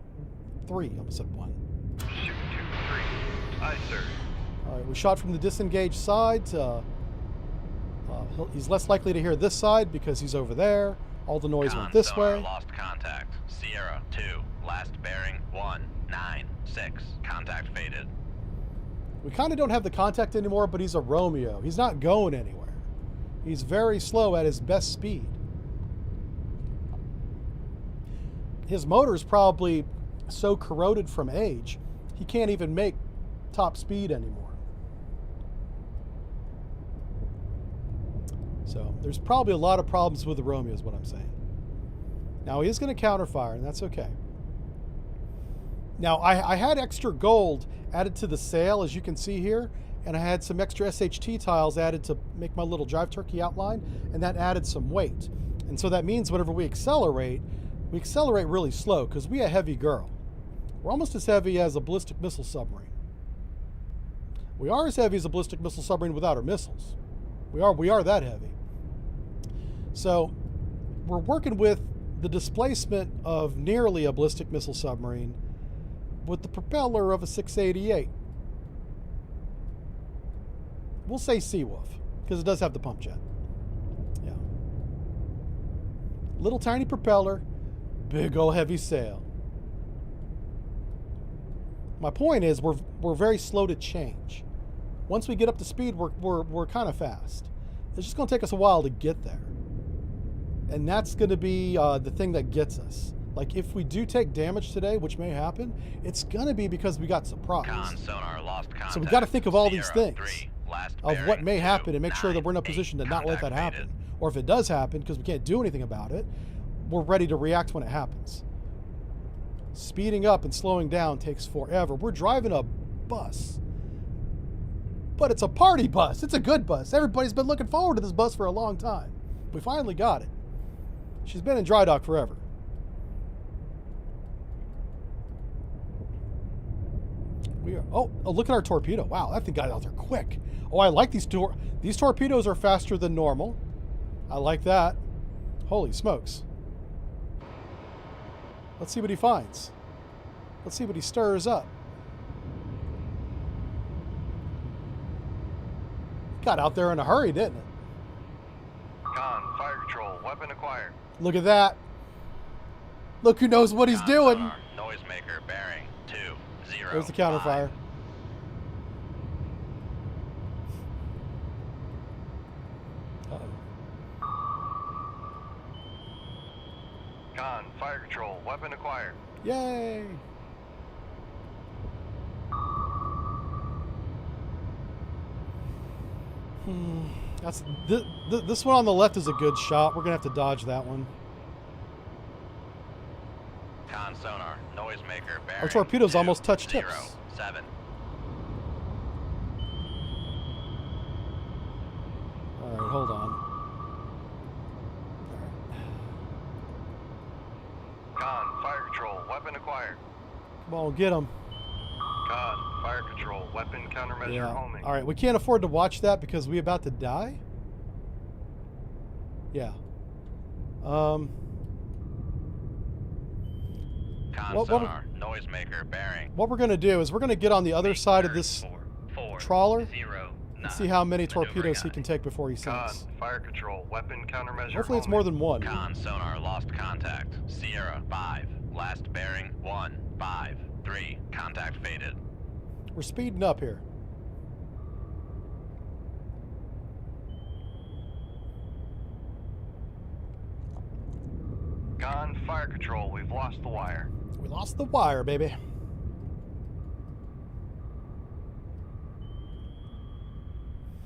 3. I almost said 1. Shoot tube 3. Aye, sir. All right, we shot from the disengaged side. He's less likely to hear this side because he's over there. All the noise went this sonar way. Lost contact. Sierra 2. Last bearing 196. Contact faded. We kind of don't have the contact anymore, but he's a Romeo. He's not going anywhere. He's very slow at his best speed. His motor's probably so corroded from age, he can't even make top speed anymore. So there's probably a lot of problems with the Romeo is what I'm saying. Now he is going to counterfire, and that's okay. Now I had extra gold added to the sail, as you can see here, and I had some extra SHT tiles added to make my little Jive Turkey outline, and that added some weight. And so that means whenever we accelerate really slow because we a heavy girl. We're almost as heavy as a ballistic missile submarine. We are as heavy as a ballistic missile submarine without our missiles. We are that heavy. So we're working with the displacement of nearly a ballistic missile submarine with the propeller of a 688. We'll say Seawolf because it does have the pump jet. Yeah. Little tiny propeller, big old heavy sail. My point is we're very slow to change. Once we get up to speed, we're kind of fast. It's just going to take us a while to get there. And that's going to be the thing that gets us. Like if we do take damage today, which may happen, it's going to be because we got surprised. Sonar lost contact. So we got to think of all these Sierra things 3, last of what bearing may happen and make sure that we're in a 298. position to not let that Contact happen. faded. Or if it does happen, because we can't do anything about it, we're ready to react when it happens. Speeding up and slowing down takes forever. We're driving a bus. But it's a party bus. It's a good bus. Everybody's been looking forward to this bus for a long time. We finally got it. She's been in dry dock forever. We are, oh, look at our torpedo. Wow, that thing got out there quick. Oh, I like these these torpedoes are faster than normal. I like that. Holy smokes. Let's see what he finds. Let's see what he stirs up. Got out there in a hurry, didn't it? Con, fire control, weapon acquired. Look at that. Look who knows what he's doing. Sonar, noisemaker bearing 20. There's the counterfire. Con, fire control, weapon acquired. Yay. That's this one on the left is a good shot. We're gonna have to dodge that one. Con sonar, noisemaker bearing. Our torpedoes almost touch tips. 07. All right, hold on. Con, fire control, weapon acquired. Come on, get him. Con, fire control, weapon countermeasure Yeah. homing. All right, we can't afford to watch that because we about to die. Yeah. Con What- sonar, noisemaker bearing. What we're gonna do is we're gonna get on the other side of this trawler and see how many torpedoes he can take before he Con, sinks. fire control, weapon countermeasure Hopefully it's homing. more than one. Con sonar lost contact. Sierra 5. Last bearing 153. Contact faded. We're speeding up here. Con, fire control, we've lost the wire. We lost the wire, baby.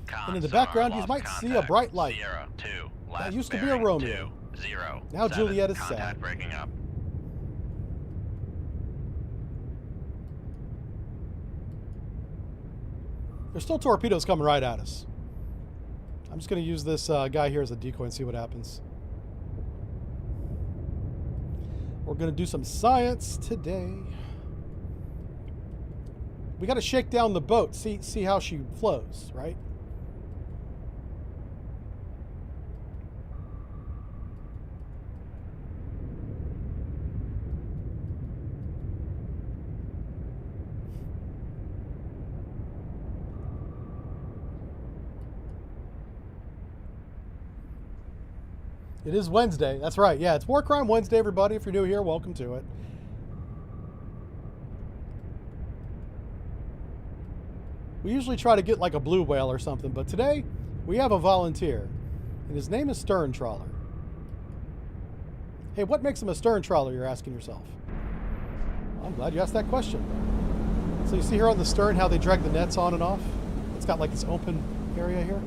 Con And in the sonar background, you lost might see a contact. bright light. Sierra 2. Last That used to be a bearing Romeo. 0. Now 7. Juliet is Contact sad. breaking up. There's still torpedoes coming right at us. I'm just going to use this guy here as a decoy and see what happens. We're going to do some science today. We got to shake down the boat. See how she flows, right? It is Wednesday. That's right. Yeah, it's War Crime Wednesday, everybody. If you're new here, welcome to it. We usually try to get like a blue whale or something, but today we have a volunteer, and his name is Stern Trawler. Hey, what makes him a stern trawler, you're asking yourself? Well, I'm glad you asked that question. So you see here on the stern how they drag the nets on and off? It's got like this open area here.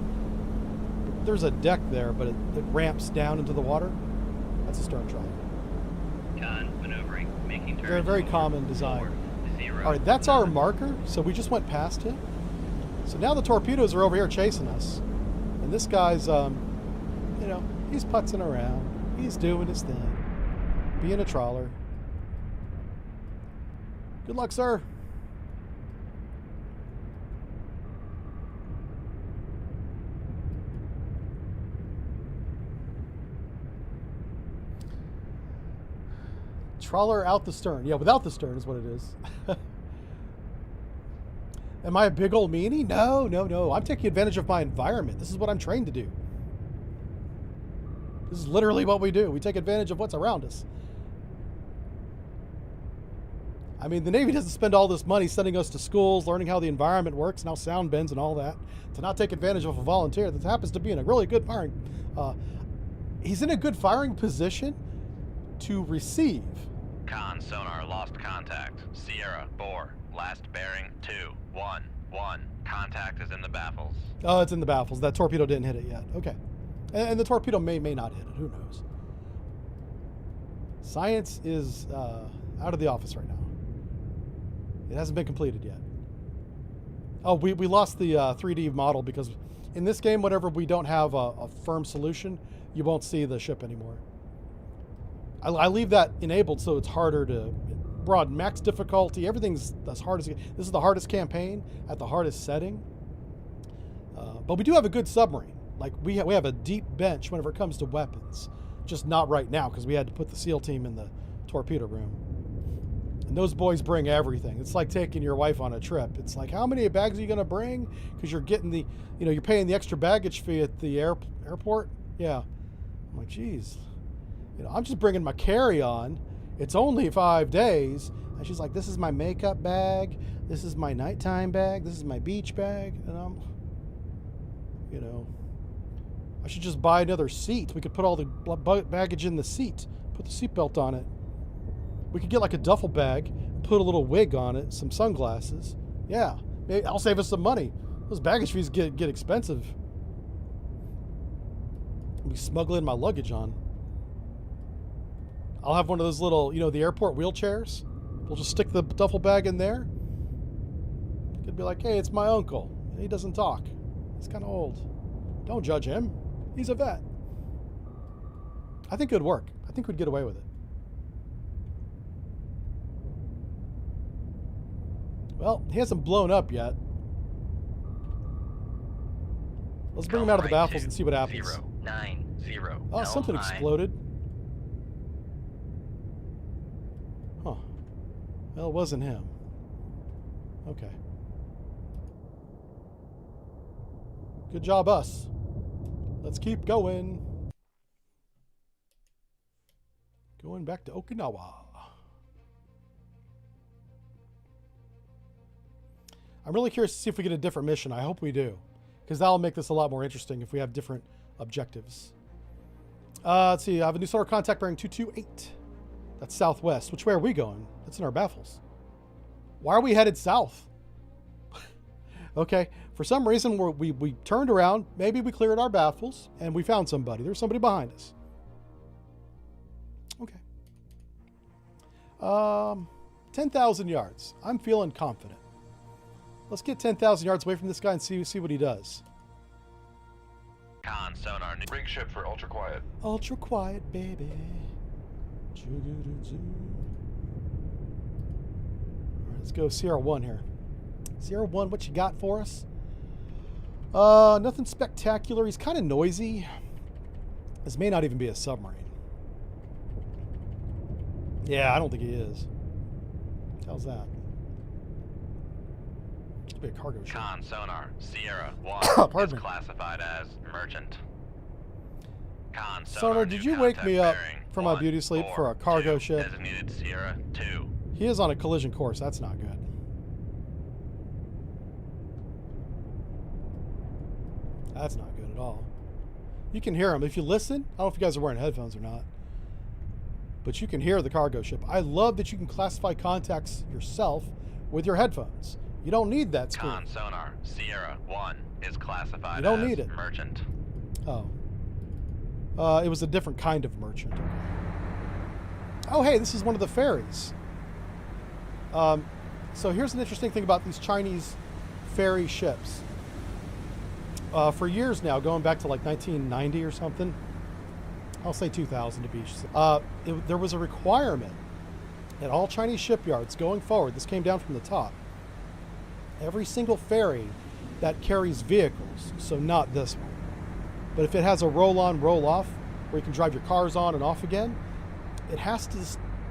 There's a deck there, but it ramps down into the water. That's a stern trawler. Con maneuvering, making turns. They're a very common design. 4, 0. All right, that's our marker, so we just went past him. So now the torpedoes are over here chasing us. And this guy's, you know, he's putzing around. He's doing his thing. Being a trawler. Good luck, sir. Trawler out the stern. Yeah, without the stern is what it is. Am I a big old meanie? No, no, no. I'm taking advantage of my environment. This is what I'm trained to do. This is literally what we do. We take advantage of what's around us. I mean, the Navy doesn't spend all this money sending us to schools, learning how the environment works and how sound bends and all that, to not take advantage of a volunteer that happens to be in a really good firing. He's in a good firing position to receive. Con sonar lost contact. Sierra, bore. Last bearing 2, 1, 1. Contact is in the baffles. Oh, it's in the baffles. That torpedo didn't hit it yet. Okay. And the torpedo may not hit it. Who knows? Science is out of the office right now. It hasn't been completed yet. Oh, we lost the 3D model because in this game, whenever we don't have a firm solution, you won't see the ship anymore. I leave that enabled so it's harder to broad max difficulty. Everything's as hard as this is the hardest campaign at the hardest setting. But we do have a good submarine. Like we have a deep bench whenever it comes to weapons. Just not right now because we had to put the SEAL team in the torpedo room. And those boys bring everything. It's like taking your wife on a trip. It's like, how many bags are you going to bring? Because you're getting the, you're paying the extra baggage fee at the airport. Yeah. I'm like, geez. I'm just bringing my carry-on. It's only 5 days. And she's like, this is my makeup bag. This is my nighttime bag. This is my beach bag. And I'm, I should just buy another seat. We could put all the baggage in the seat. Put the seatbelt on it. We could get like a duffel bag, put a little wig on it, some sunglasses. Yeah, maybe I'll save us some money. Those baggage fees get expensive. I'll be smuggling my luggage on. I'll have one of those little, the airport wheelchairs. We'll just stick the duffel bag in there. You could be like, hey, it's my uncle. He doesn't talk. He's kind of old. Don't judge him. He's a vet. I think it would work. I think we'd get away with it. Well, he hasn't blown up yet. Let's bring him out of the baffles and see what happens. 0, 9, 0. Oh, something exploded. Huh. Well, it wasn't him. Okay. Good job, us. Let's keep going. Going back to Okinawa. I'm really curious to see if we get a different mission. I hope we do, because that'll make this a lot more interesting if we have different objectives. Let's see. I have a new sonar contact bearing 228. That's southwest. Which way are we going? That's in our baffles. Why are we headed south? Okay. For some reason, we turned around. Maybe we cleared our baffles and we found somebody. There's somebody behind us. 10,000 yards. I'm feeling confident. Let's get 10,000 yards away from this guy and see what he does. Con sonar new. Rig ship for ultra quiet. Ultra quiet, baby. All right, let's go Sierra 1 here. Sierra 1, what you got for us? Nothing spectacular. He's kind of noisy. This may not even be a submarine. Yeah, I don't think he is. How's that? Could be a cargo ship. Con sonar Sierra 1 Pardon is me. classified as merchant. Con Sonar, did you wake me up from my beauty sleep for a cargo ship? Designated Sierra 2. He is on a collision course. That's not good. That's not good at all. You can hear him. If you listen, I don't know if you guys are wearing headphones or not, but you can hear the cargo ship. I love that you can classify contacts yourself with your headphones. You don't need that screen. Con sonar Sierra 1 is classified You don't as need it. merchant. Oh. It was a different kind of merchant. Okay. Oh, hey, this is one of the ferries. So here's an interesting thing about these Chinese ferry ships. For years now, going back to like 1990 or something, I'll say 2000 to be, there was a requirement at all Chinese shipyards going forward. This came down from the top. Every single ferry that carries vehicles, so not this one, but if it has a roll-on, roll-off, where you can drive your cars on and off again, it has to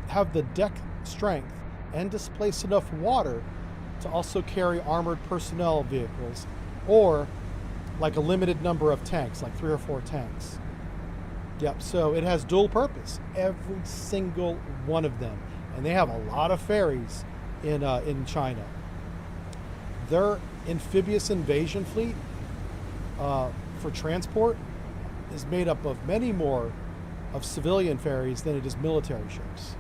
have the deck strength and displace enough water to also carry armored personnel vehicles, or like a limited number of tanks, like 3 or 4 tanks. Yep, so it has dual purpose, every single one of them. And they have a lot of ferries in China. Their amphibious invasion fleet for transport is made up of many more of civilian ferries than it is military ships.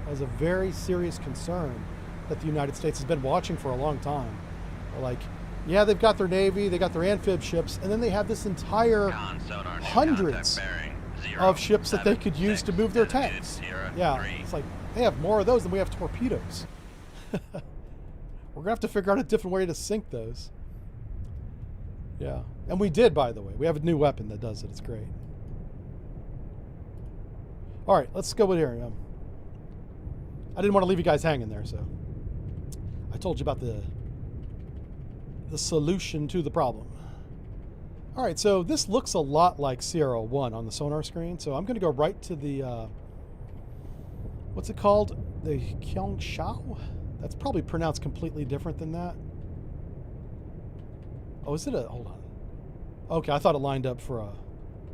That is a very serious concern that the United States has been watching for a long time. Like, yeah, they've got their Navy, they got their amphib ships, and then they have this entire Con sonar new hundreds contact bearing 0, of ships that they could use 6, to move their designated tanks. Sierra Yeah, 3. it's like they have more of those than we have torpedoes. We're gonna have to figure out a different way to sink those. Yeah, and we did, by the way. We have a new weapon that does it. It's great. All right, let's go with here. I didn't want to leave you guys hanging there, so I told you about the solution to the problem. All right, so this looks a lot like Sierra 1 on the sonar screen, so I'm going to go right to the, what's it called? The Qiangshao? That's probably pronounced completely different than that. Oh, is it a, hold on. Okay, I thought it lined up for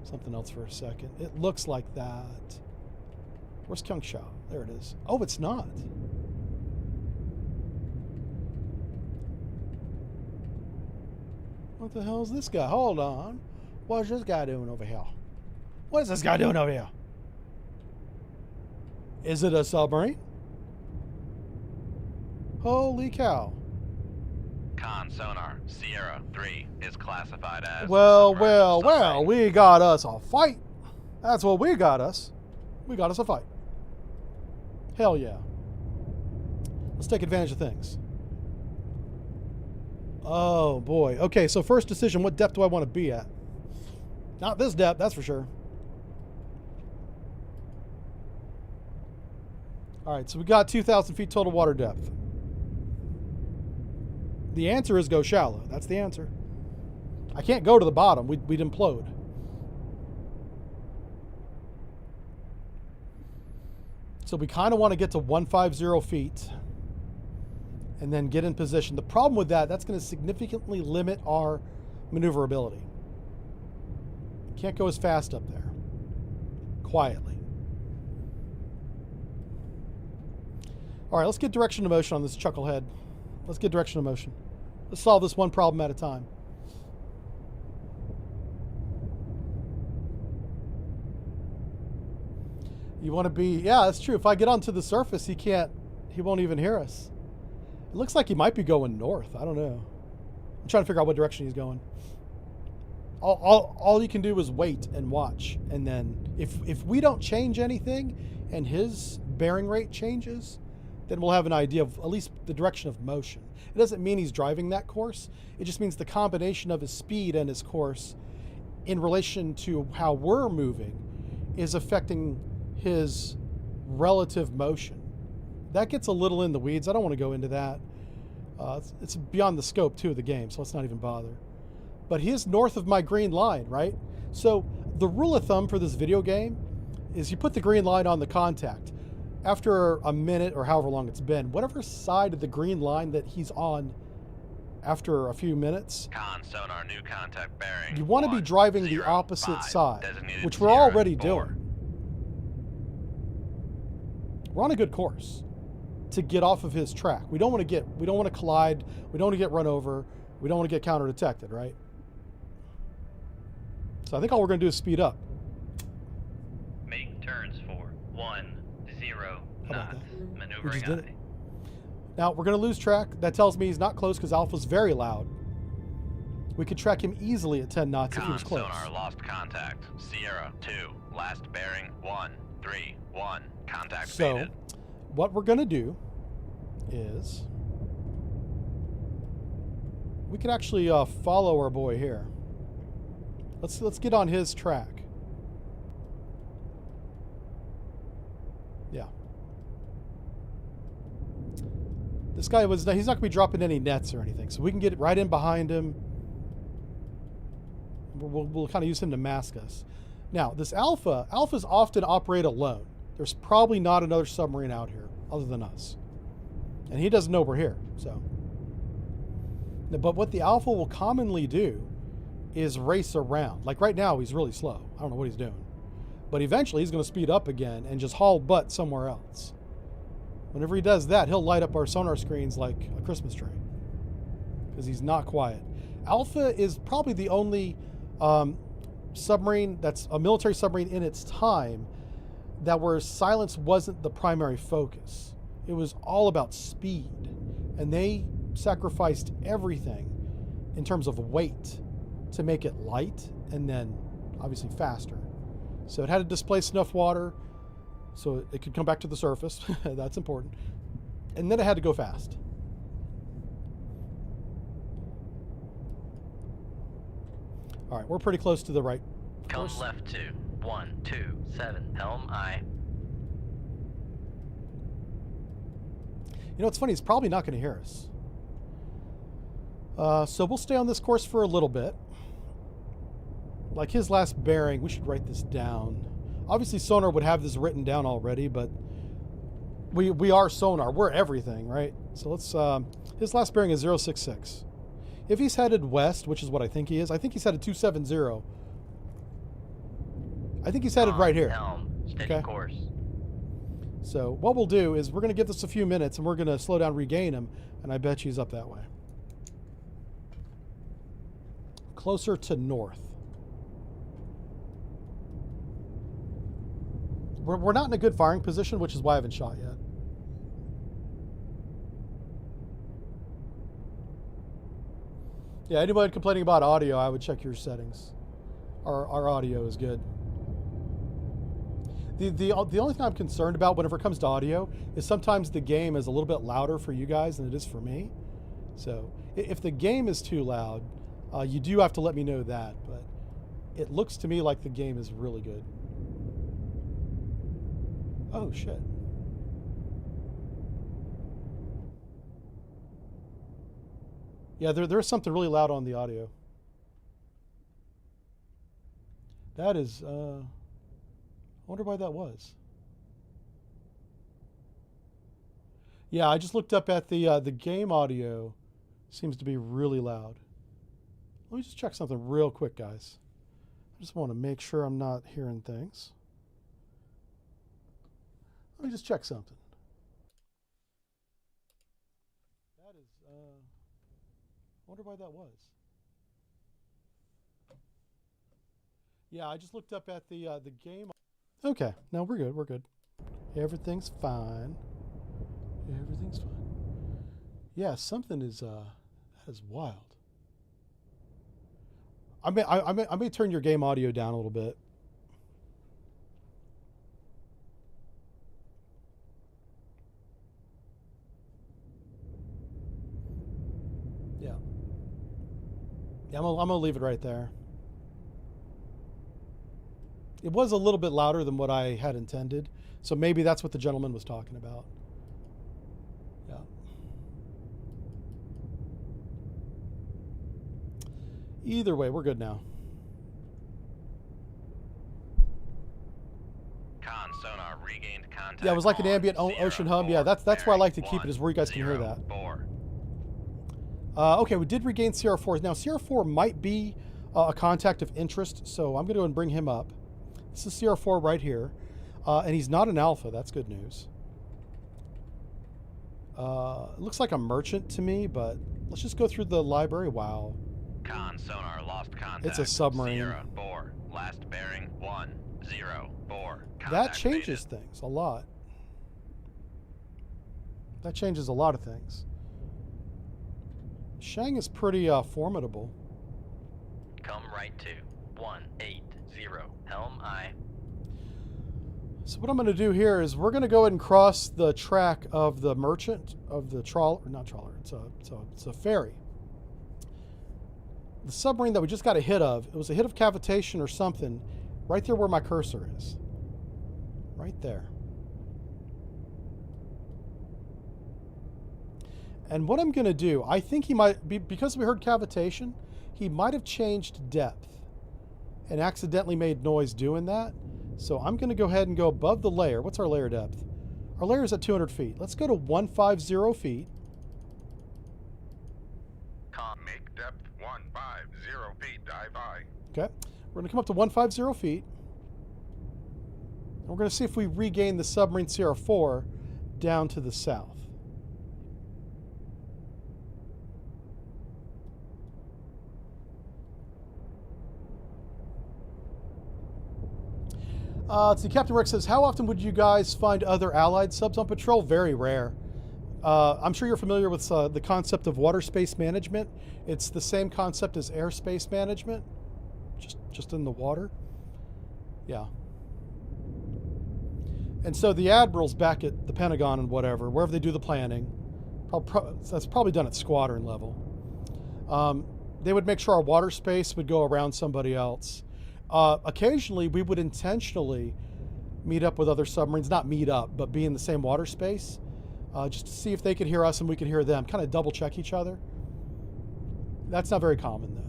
something else for a second. It looks like that. Where's Qiangshao? There it is. Oh, it's not. What the hell is this guy? Hold on. What is this guy doing over here? What is this guy doing over here? Is it a submarine? Holy cow. Con sonar Sierra 3 is classified as Well, submarine. we got us a fight. That's what we got us. We got us a fight. Hell yeah. Let's take advantage of things. Oh boy. Okay, so first decision, what depth do I want to be at? Not this depth, that's for sure. All right, so we got 2,000 feet total water depth. The answer is go shallow. That's the answer. I can't go to the bottom. We'd implode. So we kind of want to get to 150 feet and then get in position. The problem with that, that's going to significantly limit our maneuverability. Can't go as fast up there. Quietly. All right, let's get direction of motion on this chucklehead. Let's get direction of motion. Let's solve this one problem at a time. You want to be, yeah, that's true. If I get onto the surface, he won't even hear us. It looks like he might be going north. I don't know. I'm trying to figure out what direction he's going. All you can do is wait and watch. And then if we don't change anything and his bearing rate changes, then we'll have an idea of at least the direction of motion. It doesn't mean he's driving that course. It just means the combination of his speed and his course in relation to how we're moving is affecting his relative motion. That gets a little in the weeds. I don't want to go into that. It's beyond the scope, too, of the game, so let's not even bother. But he is north of my green line, right? So the rule of thumb for this video game is you put the green line on the contact. After a minute or however long it's been, whatever side of the green line that he's on after a few minutes, Con sonar new contact bearing. you want to be driving the 1, 0, opposite 5, side, designated which we're Sierra already 4. doing. We're on a good course to get off of his track. We don't want to collide, we don't want to get run over, we don't want to get counter detected, right? So I think all we're going to do is speed up. Make turns for 10 How about knots. that? We Maneuvering just did it. aye. Now we're going to lose track. That tells me he's not close because Alpha's very loud. We could track him easily at 10 knots if he Con was close. sonar lost contact. Sierra 2, last bearing 1, 3, 1. Contact So faded. what we're going to do is we could actually follow our boy here. Let's get on his track. Yeah. This guy he's not going to be dropping any nets or anything, so we can get right in behind him. We'll kind of use him to mask us. Now, this Alphas often operate alone. There's probably not another submarine out here other than us. And he doesn't know we're here, so. But what the Alpha will commonly do is race around. Like right now, he's really slow. I don't know what he's doing. But eventually, he's going to speed up again and just haul butt somewhere else. Whenever he does that, he'll light up our sonar screens like a Christmas tree. Because he's not quiet. Alpha is probably the only submarine that's a military submarine in its time that where silence wasn't the primary focus. It was all about speed. And they sacrificed everything in terms of weight to make it light and then obviously faster. So it had to displace enough water so it could come back to the surface. That's important. And then it had to go fast. All right, we're pretty close to the right Come course. left 2, 1, 2, 7. Helm aye. You know, it's funny, he's probably not going to hear us. So we'll stay on this course for a little bit. Like his last bearing, we should write this down. Obviously, sonar would have this written down already, but we are sonar. We're everything, right? So let's, his last bearing is 066. If he's headed west, which is what I think he is, I think he's headed 270. I think he's headed right here. Helm, steady Okay. course. So what we'll do is we're going to give this a few minutes and we're going to slow down, regain him, and I bet he's up that way. Closer to north. We're not in a good firing position, which is why I haven't shot yet. Yeah, anybody complaining about audio, I would check your settings. Our audio is good. The only thing I'm concerned about whenever it comes to audio is sometimes the game is a little bit louder for you guys than it is for me. So if the game is too loud, you do have to let me know that. But it looks to me like the game is really good. Oh, shit. Yeah, there's something really loud on the audio. That is, I wonder why that was. Yeah, I just looked up at the game audio. Seems to be really loud. Let me just check something real quick, guys. I just want to make sure I'm not hearing things. Let me just check something. That is, I wonder why that was. Yeah, I just looked up at the game. Okay, no, we're good. We're good. Everything's fine. Everything's fine. Yeah, something is that is wild. I may turn your game audio down a little bit. Yeah, I'm gonna leave it right there. It was a little bit louder than what I had intended, so maybe that's what the gentleman was talking about. Yeah. Either way, we're good now. Con sonar regained contact. Yeah, it was like an on ambient ocean hum. Yeah, that's where I like to keep it, is where you guys can hear that. 4. Okay, we did regain CR4. Now, CR4 might be a contact of interest, so I'm going to go and bring him up. This is CR4 right here, and he's not an alpha. That's good news. It looks like a merchant to me, but let's just go through the library. Wow. Con sonar lost contact. It's a submarine. Sierra 4. Last bearing 104. That changes things a lot. That changes a lot of things. Shang is pretty formidable. Come right to 180. Helm I. So what I'm going to do here is we're going to go ahead and cross the track of the merchant, of the trawler, not trawler, it's a ferry. The submarine that we just got a hit of, it was a hit of cavitation or something, right there where my cursor is. Right there. And what I'm going to do, I think he might be, because we heard cavitation, he might have changed depth and accidentally made noise doing that. So I'm going to go ahead and go above the layer. What's our layer depth? Our layer is at 200 feet. Let's go to 150 feet. Make depth 150 feet. Dive I. Okay. We're going to come up to 150 feet. And we're going to see if we regain the submarine CR4 down to the south. Let's see, Captain Rick says, how often would you guys find other allied subs on patrol? Very rare. I'm sure you're familiar with the concept of water space management. It's the same concept as airspace management, just in the water. Yeah. And so the admirals back at the Pentagon and whatever, wherever they do the planning, that's probably done at squadron level. They would make sure our water space would go around somebody else. Occasionally, we would intentionally meet up with other submarines, not meet up, but be in the same water space, just to see if they could hear us and we could hear them, kind of double check each other. That's not very common, though.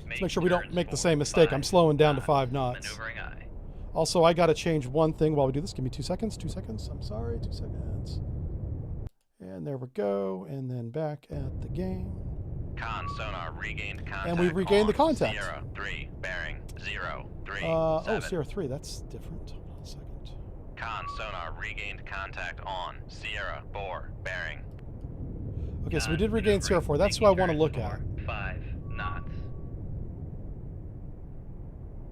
Let's make sure we don't make the same mistake. I'm slowing down to 5 knots. Maneuvering I. Also, I got to change one thing while we do this. Give me 2 seconds. 2 seconds. I'm sorry. 2 seconds. And there we go. And then back at the game. Con sonar regained contact. And we regained the contact. Sierra 3, bearing 03. Oh, Sierra 3. That's different. Hold on a second. Con sonar regained contact on Sierra 4, bearing. Okay, so we did regain Sierra 4. That's what I want to look at. 5 knots.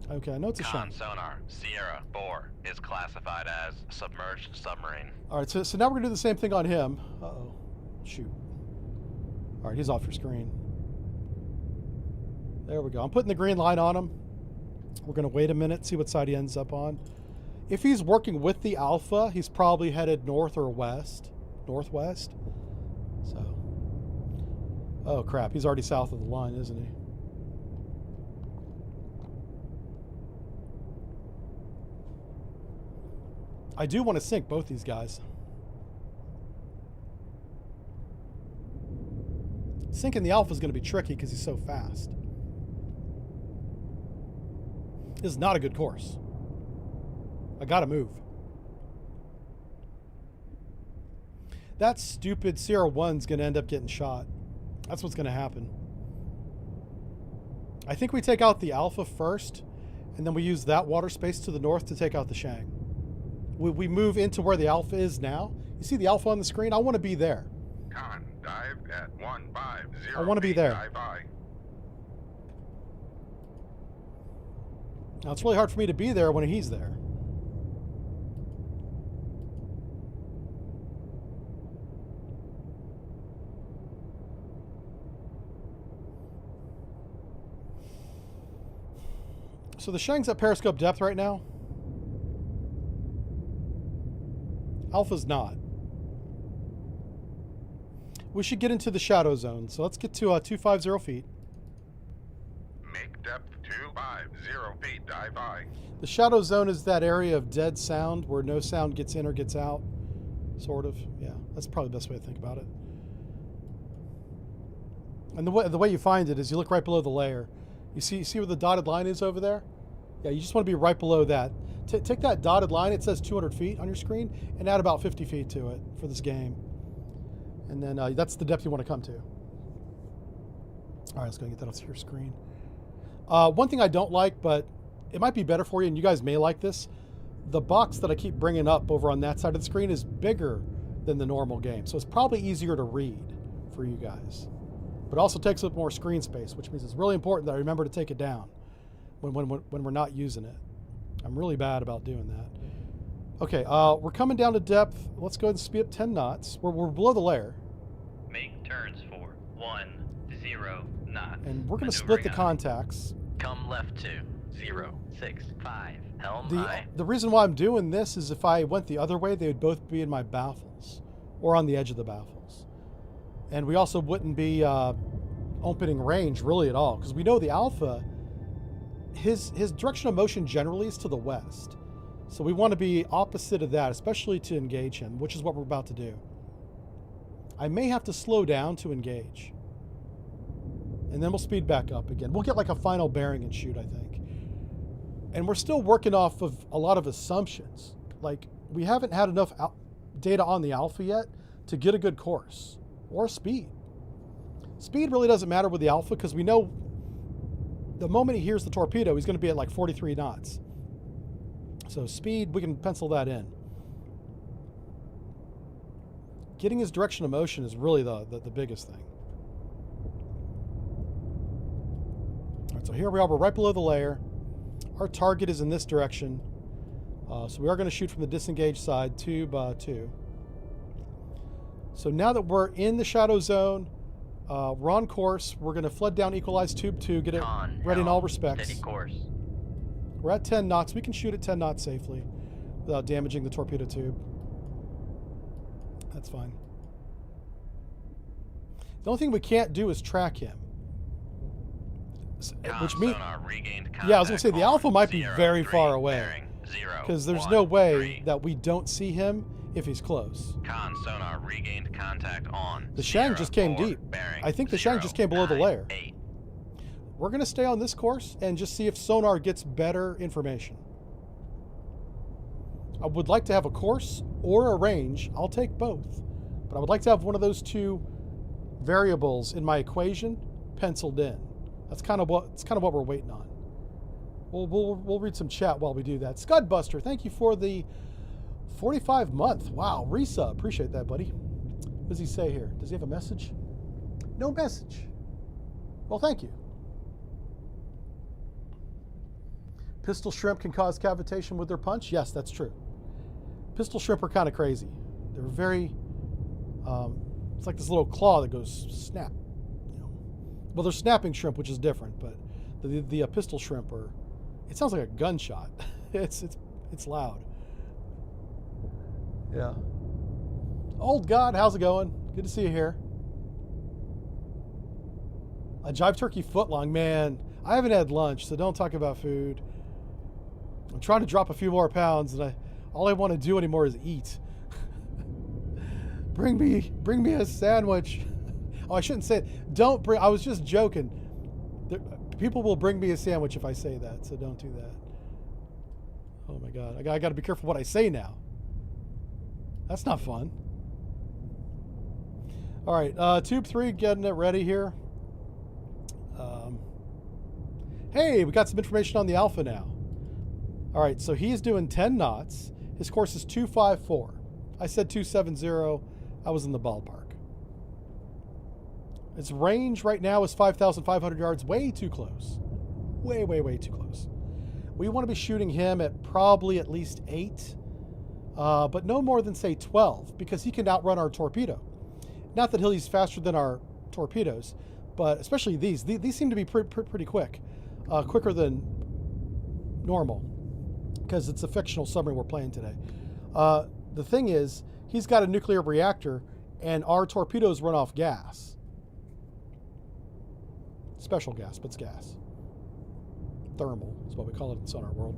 Okay, I know it's a Con shame. sonar Sierra 4 is classified as submerged submarine. All right, so now we're going to do the same thing on him. Uh-oh. Shoot. All right, he's off your screen. There we go. I'm putting the green light on him. We're going to wait a minute, see what side he ends up on. If he's working with the Alpha, he's probably headed north or west. Northwest. So. Oh, crap. He's already south of the line, isn't he? I do want to sink both these guys. Sinking the Alpha is going to be tricky because he's so fast. This is not a good course. I got to move. That stupid Sierra 1's going to end up getting shot. That's what's going to happen. I think we take out the Alpha first, and then we use that water space to the north to take out the Shang. We move into where the Alpha is now. You see the Alpha on the screen? I want to be there. Con, dive at 150. I want to be there. Dive I. Now, it's really hard for me to be there when he's there. So the Shang's at periscope depth right now. Alpha's not. We should get into the shadow zone. So let's get to 250 feet. Make depth 250 feet. Dive high. The shadow zone is that area of dead sound where no sound gets in or gets out. Sort of. Yeah, that's probably the best way to think about it. And the way you find it is you look right below the layer. You see where the dotted line is over there? Yeah, you just want to be right below that. Take that dotted line, it says 200 feet on your screen, and add about 50 feet to it for this game. And then that's the depth you want to come to. All right, let's go get that off your screen. One thing I don't like, but it might be better for you, and you guys may like this, the box that I keep bringing up over on that side of the screen is bigger than the normal game. So it's probably easier to read for you guys. But it also takes up more screen space, which means it's really important that I remember to take it down when we're not using it. I'm really bad about doing that. Okay, we're coming down to depth. Let's go ahead and speed up 10 knots. We're below the layer. Make turns for 10 knots. And we're going to split the Maneuvering on. contacts. Come left to 065. Helm high. The reason why I'm doing this is if I went the other way, they would both be in my baffles or on the edge of the baffles. And we also wouldn't be opening range really at all because we know the Alpha, his direction of motion generally is to the west. So we want to be opposite of that, especially to engage him, which is what we're about to do. I may have to slow down to engage. And then we'll speed back up again. We'll get like a final bearing and shoot, I think. And we're still working off of a lot of assumptions. Like, we haven't had enough data on the Alpha yet to get a good course or speed. Speed really doesn't matter with the Alpha because we know the moment he hears the torpedo, he's going to be at like 43 knots. So speed, we can pencil that in. Getting his direction of motion is really the biggest thing. All right, so here we are. We're right below the layer. Our target is in this direction. So we are going to shoot from the disengaged side, tube 2. So now that we're in the shadow zone, we're on course. We're going to flood down equalize tube 2, get it ready in all respects. Steady course. We're at 10 knots. We can shoot at 10 knots safely without damaging the torpedo tube. That's fine. The only thing we can't do is track him. Which means, yeah, I was going to say the Alpha might be very far away because there's no way that we don't see him if he's close. Con sonar regained contact on. The Shang just came deep. I think the Shang just came below the layer. 8. We're going to stay on this course and just see if sonar gets better information. I would like to have a course or a range. I'll take both. But I would like to have one of those two variables in my equation penciled in. That's kind of what we're waiting on. We'll read some chat while we do that. Scudbuster, thank you for the 45 month. Wow, resub. Appreciate that, buddy. What does he say here? Does he have a message? No message. Well, thank you. Pistol shrimp can cause cavitation with their punch? Yes, that's true. Pistol shrimp are kind of crazy. They're very, it's like this little claw that goes snap. You know. Well, they're snapping shrimp, which is different, but the pistol shrimp are, it sounds like a gunshot. it's loud. Yeah. Old God, how's it going? Good to see you here. A Jive Turkey footlong, man. I haven't had lunch, so don't talk about food. I'm trying to drop a few more pounds, and all I want to do anymore is eat. Bring me a sandwich. Oh, I shouldn't say it. Don't bring. I was just joking. People will bring me a sandwich if I say that, so don't do that. Oh my God, I got to be careful what I say now. That's not fun. All right, tube 3, getting it ready here. Hey, we got some information on the Alpha now. All right, so he's doing 10 knots. His course is 254. I said 270. I was in the ballpark. Its range right now is 5,500 yards. Way too close. Way, way, way too close. We want to be shooting him at probably at least 8, but no more than, say, 12, because he can outrun our torpedo. Not that he's faster than our torpedoes, but especially these. These seem to be pretty quick. Quicker than normal, because it's a fictional submarine we're playing today. The thing is, he's got a nuclear reactor and our torpedoes run off gas. Special gas, but it's gas. Thermal is what we call it in Sonar World.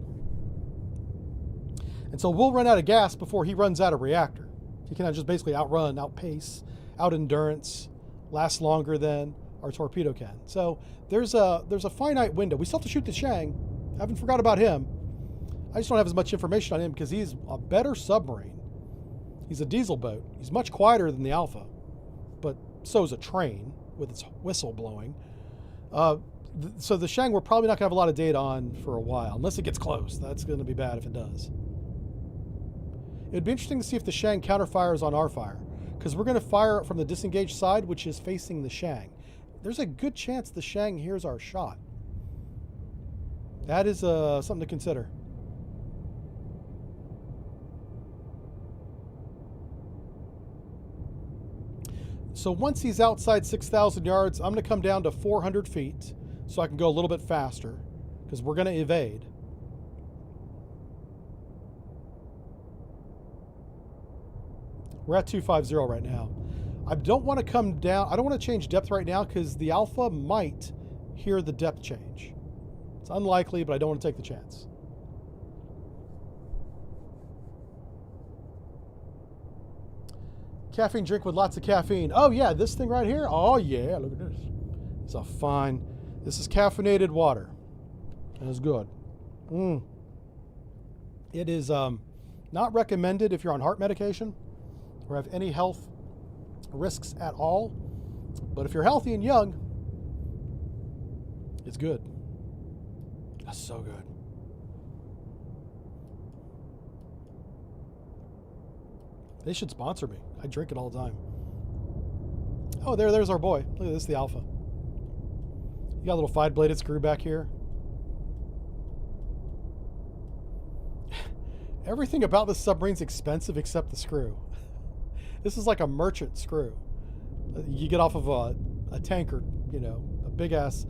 And so we'll run out of gas before he runs out of reactor. He can just basically outrun, outpace, out-endurance, last longer than our torpedo can. So there's a finite window. We still have to shoot the Shang. I haven't forgot about him. I just don't have as much information on him because he's a better submarine. He's a diesel boat. He's much quieter than the Alpha, but so is a train with its whistle blowing. So the Shang we're probably not going to have a lot of data on for a while, unless it gets close. That's going to be bad if it does. It would be interesting to see if the Shang counterfires on our fire, because we're going to fire from the disengaged side, which is facing the Shang. There's a good chance the Shang hears our shot. That is something to consider. So once he's outside 6,000 yards, I'm going to come down to 400 feet so I can go a little bit faster, because we're going to evade. We're at 250 right now. I don't want to come down. I don't want to change depth right now because the Alpha might hear the depth change. It's unlikely, but I don't want to take the chance. Caffeine drink with lots of caffeine. Oh yeah, this thing right here. Oh yeah, look at this. It's a fine. This is caffeinated water. And it's good. It is not recommended if you're on heart medication or have any health risks at all. But if you're healthy and young, it's good. That's so good. They should sponsor me. I drink it all the time. Oh, there's our boy. Look at this, the Alpha. You got a little 5-bladed screw back here. Everything about this submarine's expensive except the screw. This is like a merchant screw. You get off of a tanker, you know, a big ass.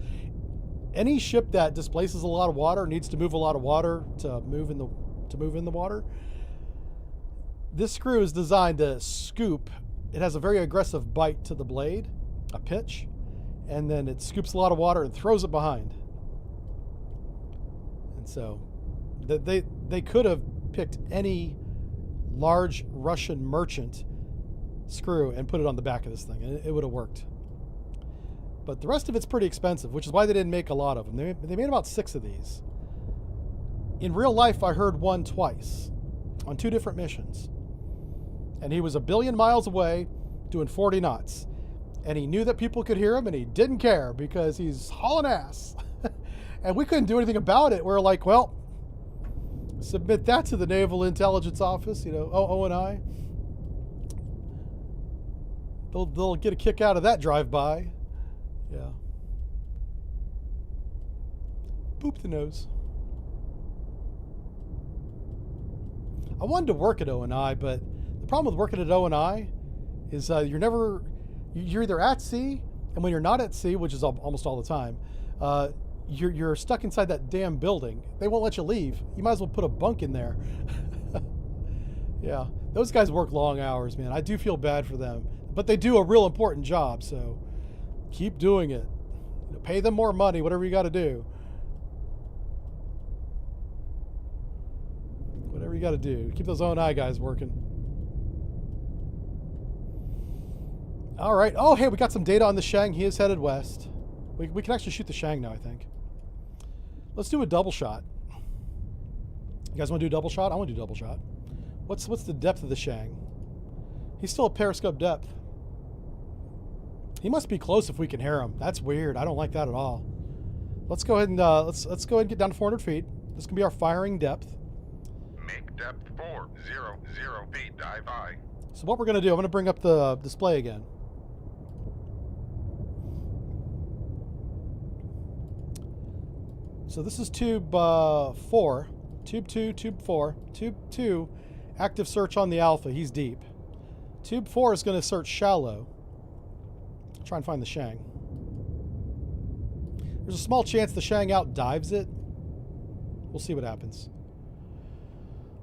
Any ship that displaces a lot of water needs to move a lot of water to move in the water. This screw is designed to scoop. It has a very aggressive bite to the blade, a pitch, and then it scoops a lot of water and throws it behind. And so they could have picked any large Russian merchant screw and put it on the back of this thing, and it would have worked. But the rest of it's pretty expensive, which is why they didn't make a lot of them. They made about 6 of these. In real life, I heard one twice on 2 different missions. And he was 1 billion miles away doing 40 knots. And he knew that people could hear him, and he didn't care because he's hauling ass. And we couldn't do anything about it. We're like, well, submit that to the Naval Intelligence Office, you know, O&I. They'll get a kick out of that drive-by. Yeah. Boop the nose. I wanted to work at O&I, but the problem with working at O&I is you're either at sea, and when you're not at sea, which is almost all the time, you're stuck inside that damn building. They won't let you leave. You might as well put a bunk in there. Yeah, those guys work long hours, man. I do feel bad for them, but they do a real important job, so keep doing it. You know, pay them more money, whatever you got to do. Whatever you got to do. Keep those O&I guys working. All right. Oh, hey, we got some data on the Shang. He is headed west. We can actually shoot the Shang now, I think. Let's do a double shot. You guys want to do a double shot? I want to do a double shot. What's the depth of the Shang? He's still at periscope depth. He must be close if we can hear him. That's weird. I don't like that at all. Let's go ahead and let's go ahead and get down to 400 feet. This can be our firing depth. Make depth 400 feet. Dive I. So what we're going to do, I'm going to bring up the display again. So this is tube 4, tube 2, tube 4, tube 2, active search on the Alpha. He's deep. Tube 4 is going to search shallow. Try and find the Shang. There's a small chance the Shang out dives it. We'll see what happens.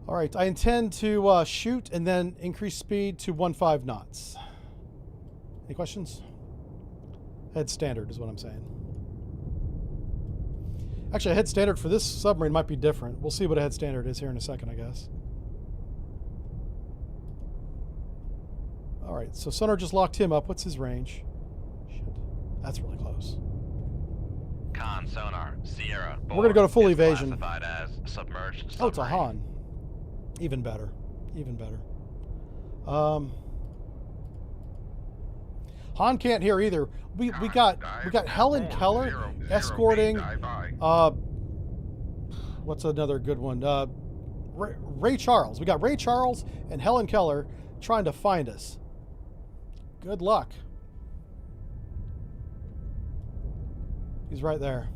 All right, I intend to shoot and then increase speed to 15 knots. Any questions? Head standard is what I'm saying. Actually, a head standard for this submarine might be different. We'll see what a head standard is here in a second, I guess. All right, so sonar just locked him up. What's his range? Shit, that's really close. Con sonar, Sierra. We're gonna go to full evasion. Classified as submerged submarine. Oh, it's a Han. Even better. Even better. Han can't hear either. We got Helen Keller escorting. What's another good one? Ray Charles. We got Ray Charles and Helen Keller trying to find us. Good luck. He's right there.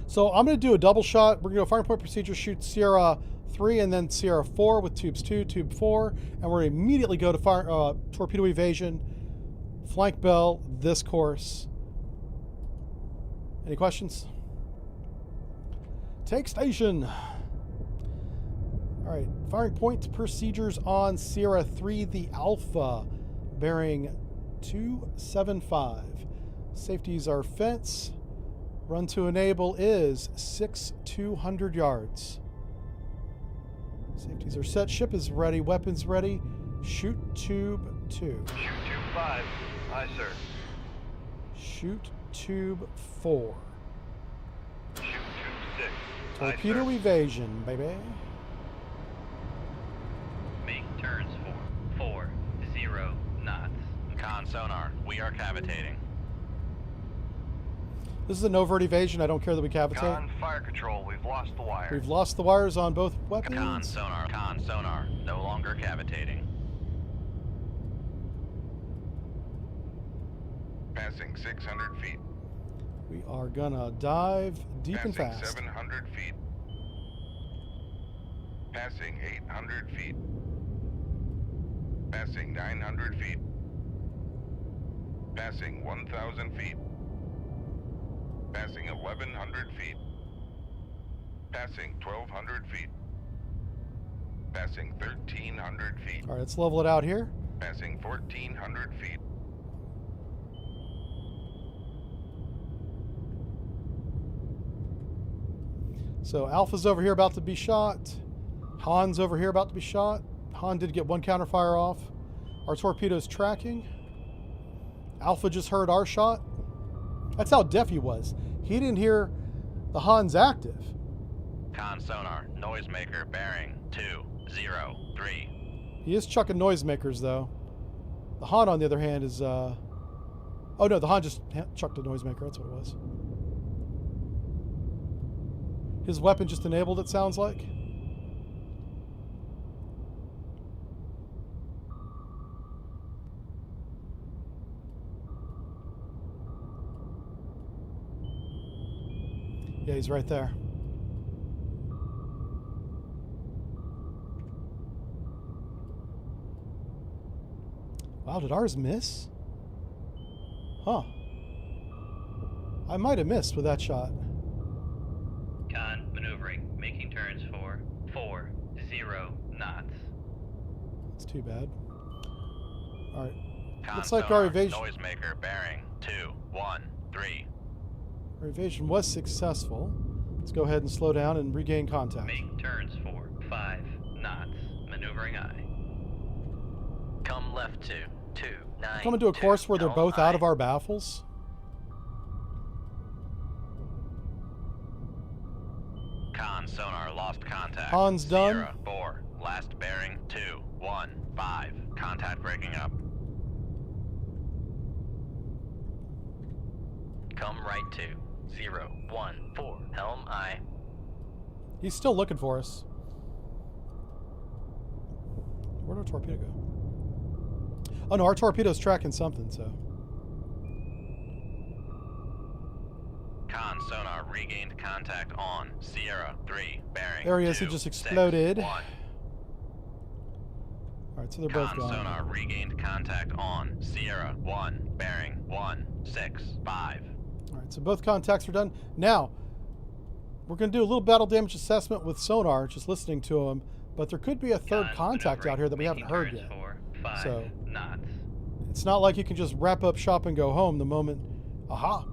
So I'm going to do a double shot. We're going to go firing point procedure, shoot Sierra 3 and then Sierra 4 with tubes 2, tube 4, and we're going to immediately go to fire torpedo evasion, flank bell, this course. Any questions? Take station. All right, firing point procedures on Sierra 3, the Alpha, bearing 275. Safeties are fence. Run to enable is 200 yards. Safeties are set. Ship is ready. Weapons ready. Shoot tube 2. Shoot tube 5. Aye, sir. Shoot tube 4. Shoot tube 6. Torpedo evasion, baby. Make turns for 40 knots. Con sonar, we are cavitating. This is a no-vert evasion. I don't care that we cavitate. Con fire control. We've lost the wire. We've lost the wires on both weapons. Con sonar, no longer cavitating. Passing 600 feet. We are gonna dive deep and Passing fast. 700 feet. Passing 800 feet. Passing 900 feet. Passing 1,000 feet. Passing 1,100 feet. Passing 1,200 feet. Passing 1,300 feet. All right, let's level it out here. Passing 1,400 feet. So Alpha's over here about to be shot. Han's over here about to be shot. Han did get one counterfire off. Our torpedo's tracking. Alpha just heard our shot. That's how deaf he was. He didn't hear the Han's active. Con sonar, noisemaker bearing 203. He is chucking noisemakers, though. The Han, on the other hand, is... Oh, no, the Han just chucked a noisemaker. That's what it was. His weapon just enabled, it sounds like. Yeah, he's right there. Wow, did ours miss? Huh. I might have missed with that shot. Con maneuvering, making turns for 40 knots. That's too bad. All right. Con Looks like sonar, our evasion... noisemaker bearing 213. Our evasion was successful. Let's go ahead and slow down and regain contact. Make turns for 5 knots. Maneuvering aye. Come left to 29. Coming to a course where they're helm both out aye. of our baffles. Con sonar lost contact. Han's done. Sierra 4, last bearing 215. Contact breaking up. Come right to 014. Helm aye. He's still looking for us. Where'd our torpedo go? Oh no, our torpedo's tracking something, so. Con sonar regained contact on Sierra 3, bearing There he is, he just exploded. 261. Alright, so they're both Con gone. sonar regained contact on Sierra 1, bearing 165. Alright, so both contacts are done. Now, we're going to do a little battle damage assessment with sonar, just listening to him, but there could be a third Con contact out here that we maneuvering, haven't heard making yet. turns for 5 So- knots. It's not like you can just wrap up shop and go home the moment. Aha.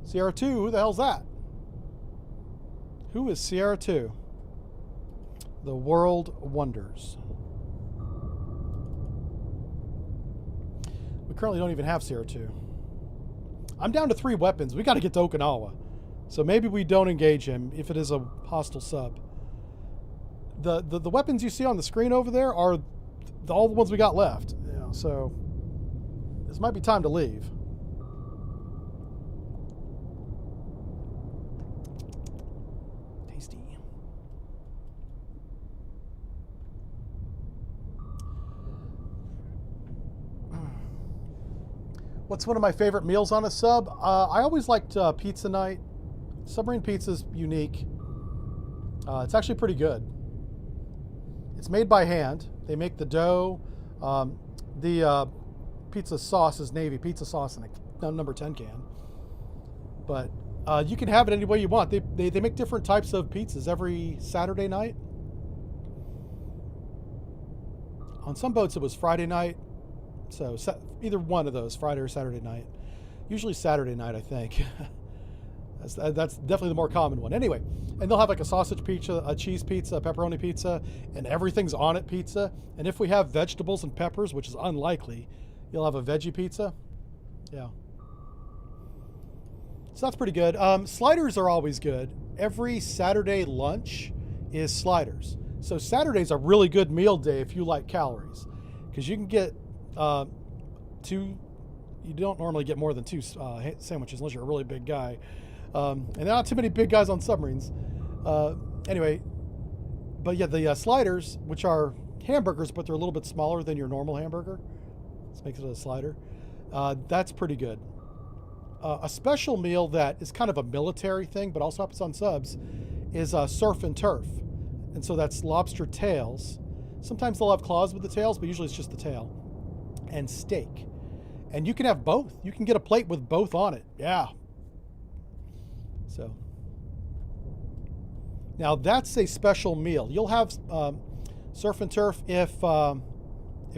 Sierra 2, who the hell's that? Who is Sierra 2? The world wonders. We currently don't even have Sierra 2. I'm down to 3 weapons. We got to get to Okinawa. So maybe we don't engage him if it is a hostile sub. The weapons you see on the screen over there are all the ones we got left. Yeah, so this might be time to leave. Tasty. What's one of my favorite meals on a sub? I always liked pizza night. Submarine pizza's unique. It's actually pretty good. It's made by hand. They make the dough. The pizza sauce is Navy pizza sauce in a number 10 can. But you can have it any way you want. They make different types of pizzas every Saturday night. On some boats it was Friday night. So either one of those, Friday or Saturday night. Usually Saturday night, I think. That's definitely the more common one. Anyway, and they'll have like a sausage pizza, a cheese pizza, a pepperoni pizza, and everything's on it pizza. And if we have vegetables and peppers, which is unlikely, you'll have a veggie pizza. Yeah. So that's pretty good. Sliders are always good. Every Saturday lunch is sliders. So Saturday's a really good meal day if you like calories. Because you can get you don't normally get more than 2 sandwiches unless you're a really big guy. And there are not too many big guys on submarines. Anyway, but yeah, the sliders, which are hamburgers, but they're a little bit smaller than your normal hamburger. This makes it a slider. That's pretty good. A special meal that is kind of a military thing, but also happens on subs, is surf and turf. And so that's lobster tails. Sometimes they'll have claws with the tails, but usually it's just the tail. And steak. And you can have both. You can get a plate with both on it. Yeah. So now that's a special meal. You'll have surf and turf if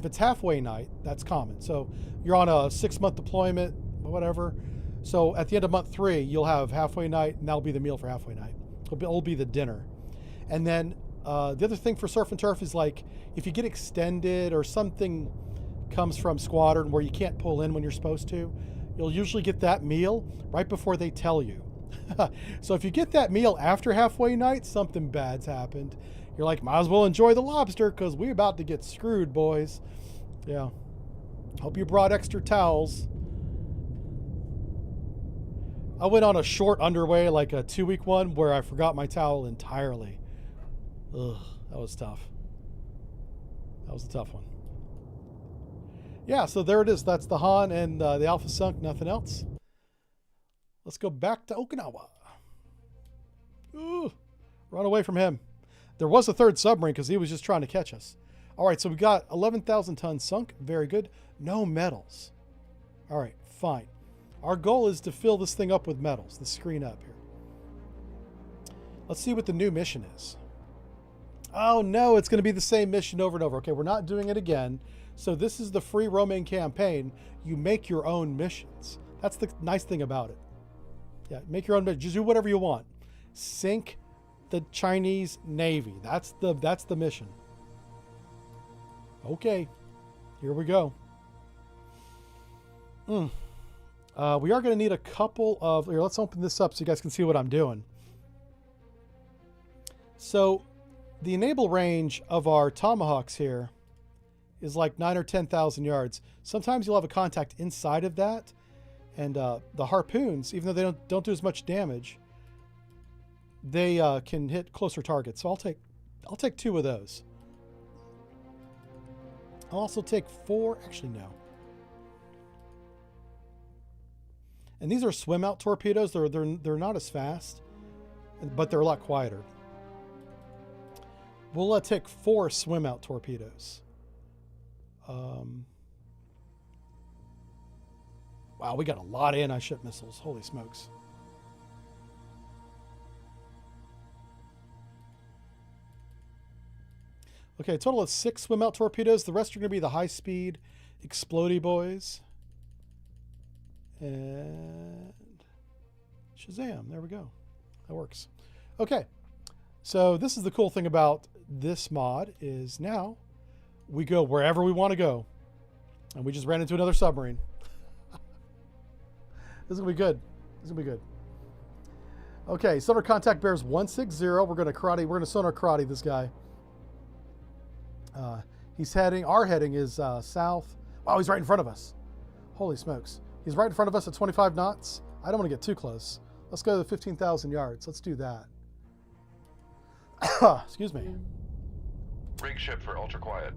it's halfway night. That's common. So you're on a 6-month deployment, whatever. So at the end of month 3, you'll have halfway night, and that'll be the meal for halfway night. It'll be the dinner. And then the other thing for surf and turf is like if you get extended or something comes from squadron where you can't pull in when you're supposed to, you'll usually get that meal right before they tell you. So if you get that meal after halfway night, something bad's happened. You're like, might as well enjoy the lobster because we're about to get screwed, boys. Yeah. Hope you brought extra towels. I went on a short underway, like a 2-week one, where I forgot my towel entirely. Ugh, that was tough. That was a tough one. Yeah, so there it is. That's the Han and the Alpha sunk, nothing else. Let's go back to Okinawa. Ooh, run away from him. There was a 3rd submarine because he was just trying to catch us. All right, so we got 11,000 tons sunk. Very good. No metals. All right, fine. Our goal is to fill this thing up with metals. The screen up here. Let's see what the new mission is. Oh no, it's going to be the same mission over and over. Okay, we're not doing it again. So this is the free roaming campaign. You make your own missions. That's the nice thing about it. Yeah, make your own mission. Just do whatever you want. Sink the Chinese Navy. That's the mission. Okay, here we go. We are going to need a couple of... Here, let's open this up so you guys can see what I'm doing. So the enable range of our Tomahawks here is like 9,000 or 10,000 yards. Sometimes you'll have a contact inside of that. And the harpoons, even though they don't do as much damage, they can hit closer targets. So I'll take 2 of those. I'll also take 4. Actually, no. And these are swim out torpedoes. They're not as fast, but they're a lot quieter. We'll take 4 swim out torpedoes. Wow, we got a lot of anti-ship missiles. Holy smokes. Okay, a total of 6 swim out torpedoes. The rest are going to be the high speed Explodey boys. And Shazam. There we go. That works. Okay. So this is the cool thing about this mod is now we go wherever we want to go. And we just ran into another submarine. This is going to be good. This is going to be good. Okay, sonar contact bears 160. We're going to sonar karate this guy. Our heading is south. Wow, he's right in front of us. Holy smokes. He's right in front of us at 25 knots. I don't want to get too close. Let's go to 15,000 yards. Let's do that. Excuse me. Rig ship for ultra quiet.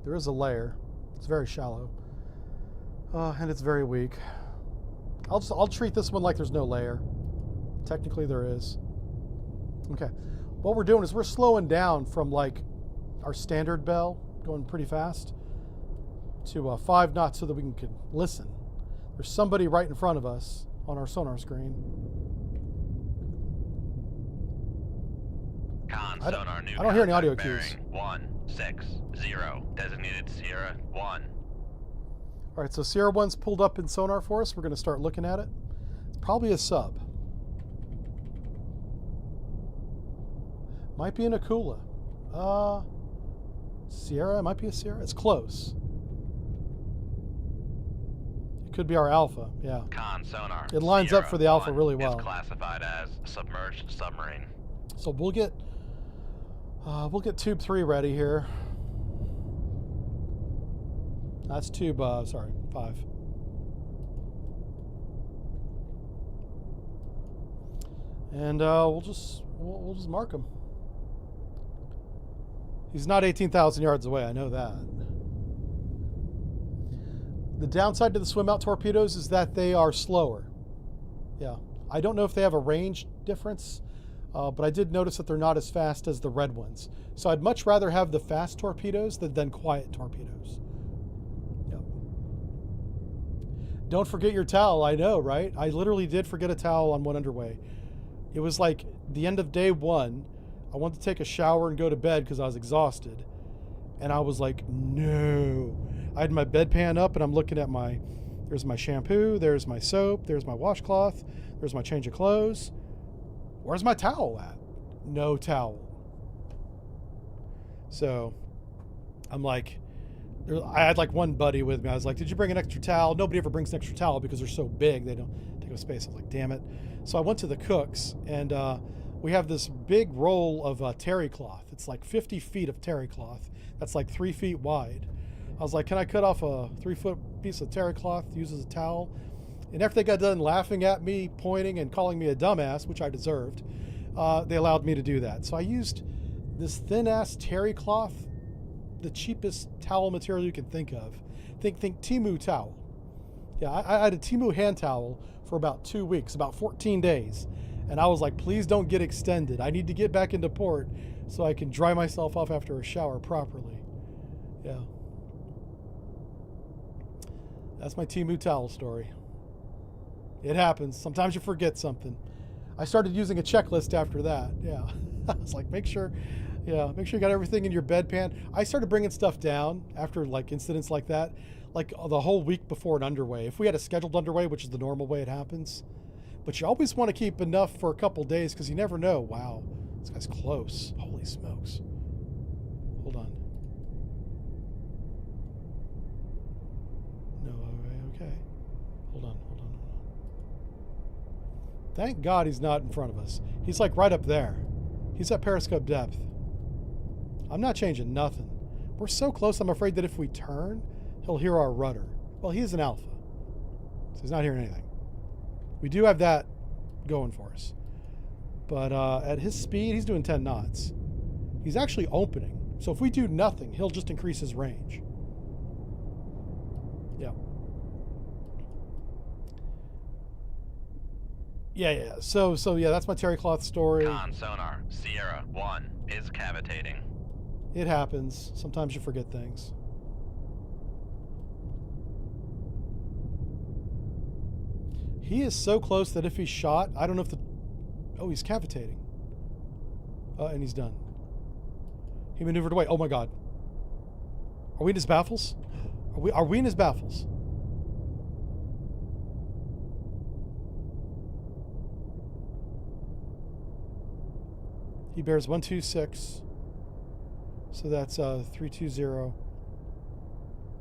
There is a layer. It's very shallow. And it's very weak. I'll treat this one like there's no layer. Technically there is. Okay. What we're doing is we're slowing down from like our standard bell, going pretty fast, to 5 knots so that we can listen. There's somebody right in front of us on our sonar screen. I don't hear any audio cues. 160, designated Sierra 1. All right, so Sierra 1's pulled up in sonar for us. We're going to start looking at it. It's probably a sub. Might be an Akula. Sierra, it might be a Sierra. It's close. It could be our Alpha, yeah. Con sonar. It lines Sierra up for the Alpha 1 really well. Is classified as submerged submarine. So we'll get tube 3 ready here. That's tube, 5. And we'll just mark him. He's not 18,000 yards away, I know that. The downside to the swim out torpedoes is that they are slower. Yeah, I don't know if they have a range difference, but I did notice that they're not as fast as the red ones. So I'd much rather have the fast torpedoes than quiet torpedoes. Yep. Don't forget your towel, I know, right? I literally did forget a towel on one underway. It was like the end of day 1. I wanted to take a shower and go to bed because I was exhausted. And I was like, no. I had my bedpan up and I'm looking at there's my shampoo, there's my soap, there's my washcloth, there's my change of clothes. Where's my towel at? No towel. So I'm like, I had like one buddy with me. I was like, did you bring an extra towel? Nobody ever brings an extra towel because they're so big, they don't take up space. I was like, damn it. So I went to the cooks and we have this big roll of terry cloth. It's like 50 feet of terry cloth. That's like 3 feet wide. I was like, can I cut off a 3-foot piece of terry cloth to use as a towel? And after they got done laughing at me, pointing and calling me a dumbass, which I deserved, they allowed me to do that. So I used this thin-ass terry cloth, the cheapest towel material you can think of. Think Temu towel. Yeah, I had a Temu hand towel for about 2 weeks, about 14 days. And I was like, please don't get extended. I need to get back into port so I can dry myself off after a shower properly. Yeah. That's my Temu towel story. It happens. Sometimes you forget something. I started using a checklist after that. Yeah. I was like, make sure you got everything in your bedpan. I started bringing stuff down after like incidents like that, like the whole week before an underway. If we had a scheduled underway, which is the normal way it happens, but you always want to keep enough for a couple days because you never know. Wow, this guy's close. Holy smokes. Hold on. No, okay. Hold on. Thank God he's not in front of us. He's like right up there. He's at periscope depth. I'm not changing nothing. We're so close, I'm afraid that if we turn, he'll hear our rudder. Well, he is an alpha, so he's not hearing anything. We do have that going for us. But at his speed, he's doing 10 knots. He's actually opening. So if we do nothing, he'll just increase his range. Yeah. Yeah. So yeah, that's my terry cloth story. Con sonar, Sierra 1 is cavitating. It happens. Sometimes you forget things. He is so close that if he's shot, I don't know if the... Oh, he's cavitating. And he's done. He maneuvered away. Oh my god. Are we in his baffles? Are we in his baffles? He bears 126. So that's 320.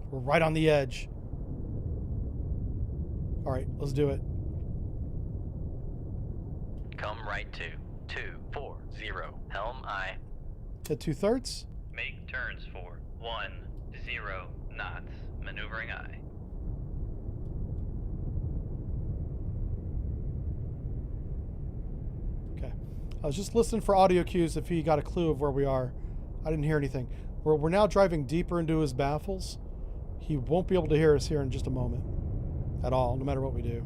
We're right on the edge. All right, let's do it. Come right to 240. Helm I. Hit 2/3. Make turns for 10 knots. Maneuvering I. Okay. I was just listening for audio cues if he got a clue of where we are. I didn't hear anything. We're now driving deeper into his baffles. He won't be able to hear us here in just a moment. At all, no matter what we do.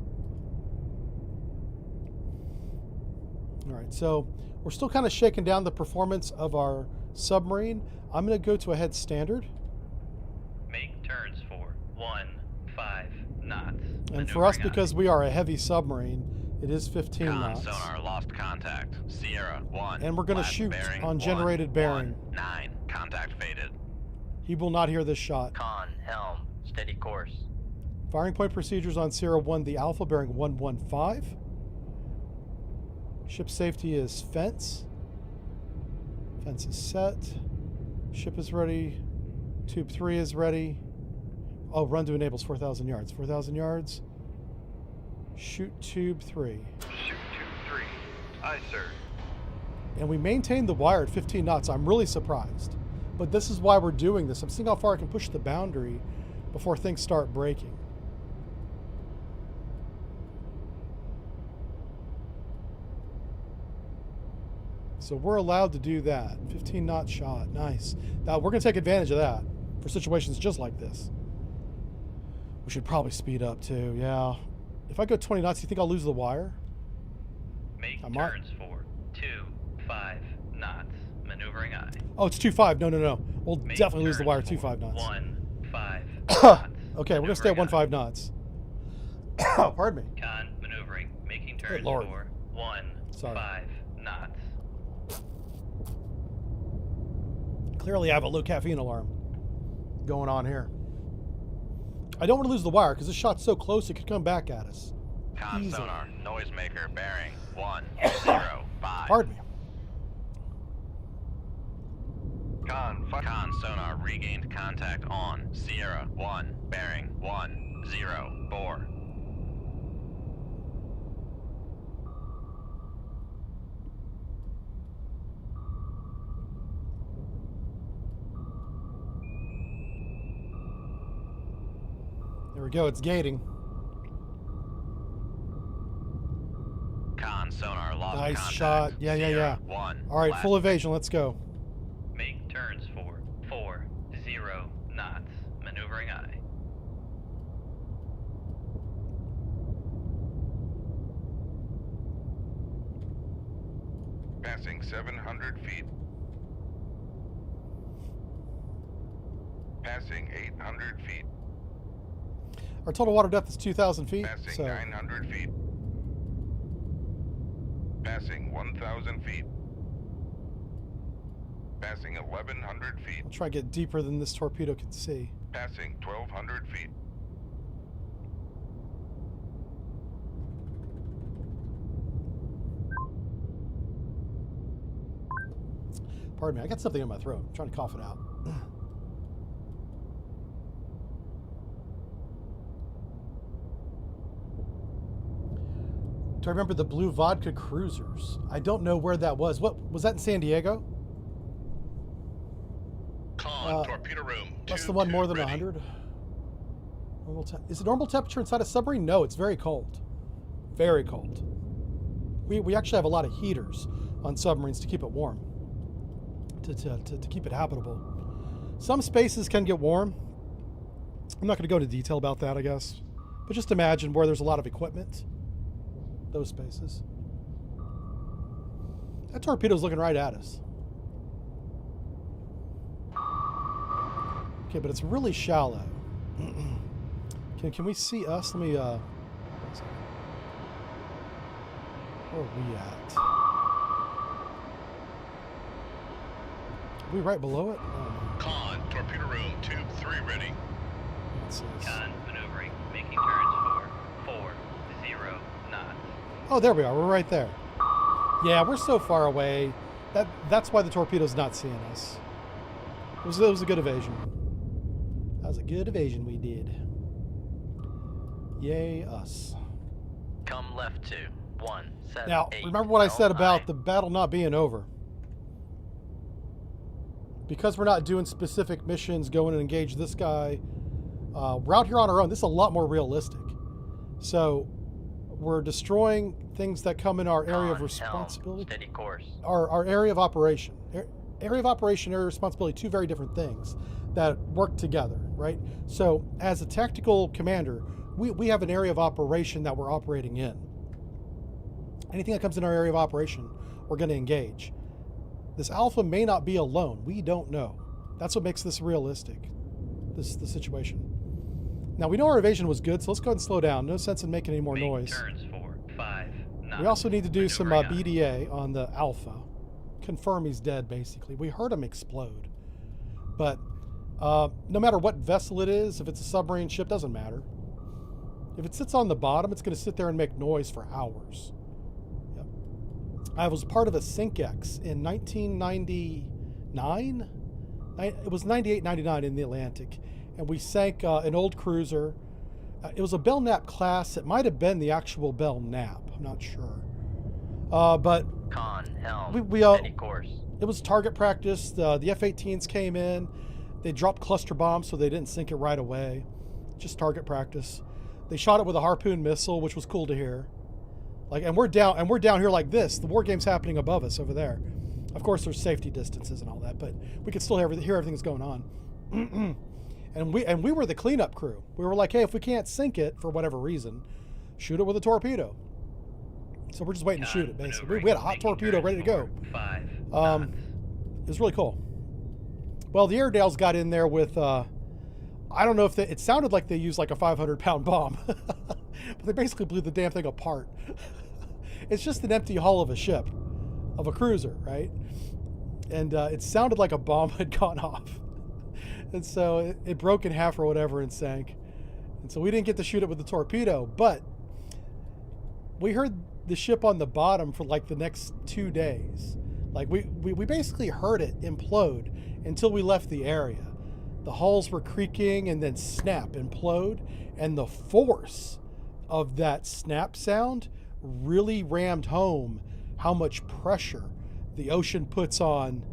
All right, so we're still kind of shaking down the performance of our submarine. I'm going to go to a head standard. Make turns for 15 knots. And for us, Maneuvering because we are a heavy submarine, it is 15 Con knots. sonar lost contact. Sierra 1. And we're gonna last shoot bearing, on generated bearing. 9. Contact faded. He will not hear this shot. Con, helm, steady course. Firing point procedures on Sierra 1, the Alpha bearing 115. Ship safety is fence. Fence is set. Ship is ready. Tube 3 is ready. Oh, run to enables 4,000 yards. 4,000 yards. Shoot tube 3. Shoot tube 3. Aye, sir. And we maintain the wire at 15 knots. I'm really surprised. But this is why we're doing this. I'm seeing how far I can push the boundary before things start breaking. So we're allowed to do that. 15 knot shot. Nice. Now we're going to take advantage of that for situations just like this. We should probably speed up too. Yeah. If I go 20 knots, do you think I'll lose the wire? Make I might. turns for 25 knots. Maneuvering I. Oh, it's 2.5. No. We'll Make definitely lose the turns wire. for 2.5 knots. 15 knots. Okay, we're going to stay at Maneuvering 1.5 knots. Pardon me. I. Con maneuvering. Making turns Lord. for 15 knots. Clearly, I have a low caffeine alarm going on here. I don't want to lose the wire because this shot's so close it could come back at us. Con Easily. sonar noisemaker bearing 105. Pardon me. Con sonar regained contact on Sierra 1 bearing 104. There we go. It's gating. Con sonar lost Nice contact. shot. Yeah. Sierra 1. All right, last full evasion. Let's go. Make turns for 40 knots. Maneuvering I. Passing 700 feet. Passing 800 feet. Our total water depth is 2,000 feet. Passing So 900 feet. Passing 1,000 feet. Passing 1,100 feet. I'll try to get deeper than this torpedo can see. Passing 1,200 feet. Pardon me. I got something in my throat. I'm trying to cough it out. Do I remember the blue vodka cruisers? I don't know where that was. What was that in San Diego? Con, torpedo room. That's the one more than 100. Is it normal temperature inside a submarine? No, it's very cold. Very cold. We actually have a lot of heaters on submarines to keep it warm. To keep it habitable. Some spaces can get warm. I'm not going to go into detail about that, I guess. But just imagine where there's a lot of equipment. Those spaces. That torpedo's looking right at us. Okay, but it's really shallow. Can we see us? Let me Where are we at? Are we right below it? Oh, Con, torpedo room, tube 3 ready. no. It says- Con, maneuvering, making turns for 40 knots. Oh, there we are. We're right there. Yeah, we're so far away. That's why the torpedo's not seeing us. It was a good evasion. That was a good evasion we did. Yay, us. Come left to 178. Now, remember what I said about the battle not being over. Because we're not doing specific missions, going and engage this guy, we're out here on our own. This is a lot more realistic. So, we're destroying things that come in our area of responsibility. Steady course. Our area of operation. Area of operation, area of responsibility, two very different things that work together, right? So, as a tactical commander, we have an area of operation that we're operating in. Anything that comes in our area of operation, we're going to engage. This alpha may not be alone. We don't know. That's what makes this realistic, the situation. Now, we know our evasion was good, so let's go ahead and slow down. No sense in making any more Make noise. turns for 5 knots. We also need to do some Maneuvering on. BDA on the alpha. Confirm he's dead, basically. We heard him explode. But no matter what vessel it is, if it's a submarine ship, doesn't matter. If it sits on the bottom, it's going to sit there and make noise for hours. Yep. I was part of a SyncX in 1999. It was 98, 99 in the Atlantic. And we sank an old cruiser. It was a Belknap class. It might have been the actual Belknap. I'm not sure. But Con, helm, we steady course. it was target practice. The F-18s came in. They dropped cluster bombs, so they didn't sink it right away. Just target practice. They shot it with a Harpoon missile, which was cool to hear. And we're down here like this. The war game's happening above us over there. Of course, there's safety distances and all that, but we could still hear everything that's going on. and we were the cleanup crew. We were like, hey, if we can't sink it for whatever reason, shoot it with a torpedo. So we're just waiting to shoot it, basically. We had a hot torpedo ready to go. 5 It knots. was really cool. Well, the Airedales got in there with, I don't know if it sounded like they used like a 500-pound bomb. But they basically blew the damn thing apart. It's just an empty hull of a ship, of a cruiser, right? And it sounded like a bomb had gone off. And so it broke in half or whatever and sank. And so we didn't get to shoot it with the torpedo, but we heard the ship on the bottom for like the next 2 days. Like we basically heard it implode until we left the area. The hulls were creaking and then snap, implode, and the force of that snap sound really rammed home how much pressure the ocean puts on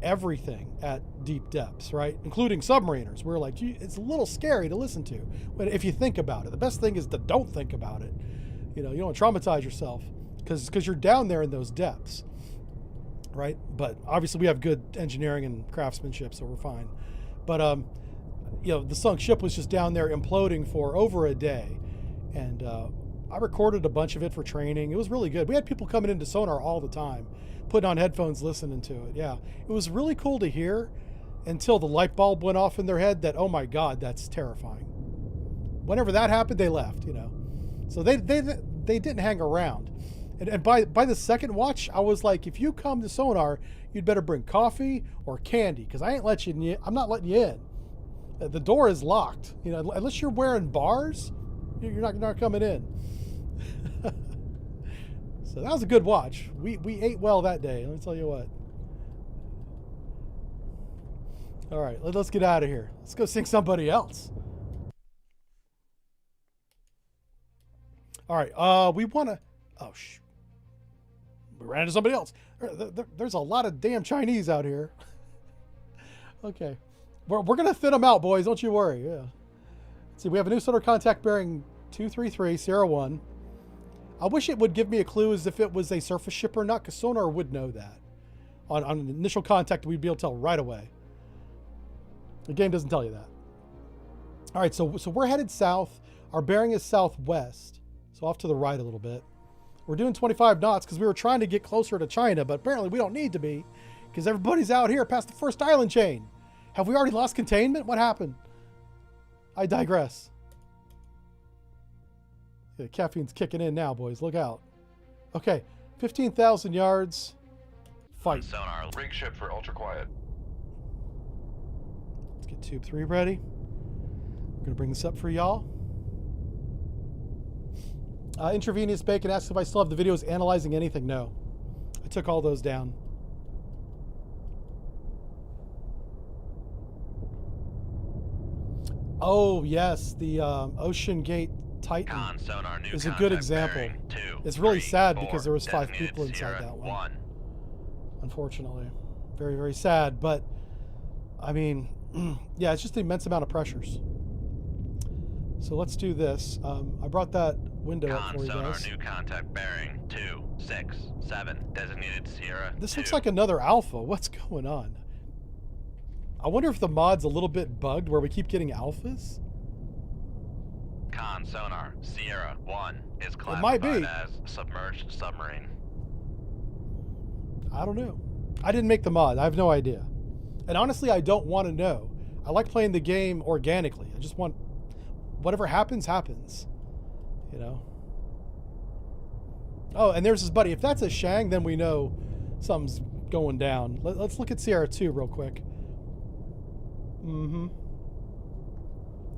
everything at deep depths, right? Including submariners. We're like, it's a little scary to listen to. But if you think about it, the best thing is to don't think about it. You know, you don't traumatize yourself because you're down there in those depths, right? But obviously we have good engineering and craftsmanship, so we're fine. But, you know, the sunk ship was just down there imploding for over a day. And I recorded a bunch of it for training. It was really good. We had people coming into sonar all the time, putting on headphones, listening to it. Yeah, it was really cool to hear until the light bulb went off in their head that, oh my God, that's terrifying. Whenever that happened, they left, you know. So they didn't hang around. And by the second watch, I was like, if you come to sonar, you'd better bring coffee or candy, because I'm not letting you in. The door is locked. You know, unless you're wearing bars, you're not coming in. So that was a good watch. We ate well that day, let me tell you what. All right, let's get out of here. Let's go sing somebody else. All right, we want to... Oh, we ran into somebody else. There's a lot of damn Chinese out here. Okay. We're going to thin them out, boys. Don't you worry. Yeah. Let's see, we have a new sonar contact bearing 233, Sierra 1. I wish it would give me a clue as if it was a surface ship or not, because sonar would know that. On initial contact, we'd be able to tell right away. The game doesn't tell you that. All right, so we're headed south. Our bearing is southwest, so off to the right a little bit. We're doing 25 knots because we were trying to get closer to China, but apparently we don't need to be because everybody's out here past the first island chain. Have we already lost containment? What happened? I digress. Yeah, caffeine's kicking in now, boys. Look out. Okay, 15,000 yards. Fight. Sonar. Rig ship for ultra quiet. Let's get tube 3 ready. We're going to bring this up for y'all. Intravenous Bacon asks if I still have the videos analyzing anything. No. I took all those down. Oh, yes. The Ocean Gate Titan Con sonar new is a good contact example. bearing. 2, It's really 3, sad 4, because there was 5 designated people inside Sierra that one. 1. Unfortunately. Very, very sad. But, I mean, yeah, it's just an immense amount of pressures. So let's do this. I brought that window up Con for you sonar guys. new contact bearing. 2, 6, 7, designated Sierra This 2. looks like another alpha. What's going on? I wonder if the mod's a little bit bugged where we keep getting alphas. Con sonar Sierra 1 is classified might be. as submerged submarine. I don't know. I didn't make the mod. I have no idea. And honestly, I don't want to know. I like playing the game organically. I just want whatever happens, happens. You know? Oh, and there's his buddy. If that's a Shang, then we know something's going down. Let's look at Sierra 2 real quick. Mm-hmm.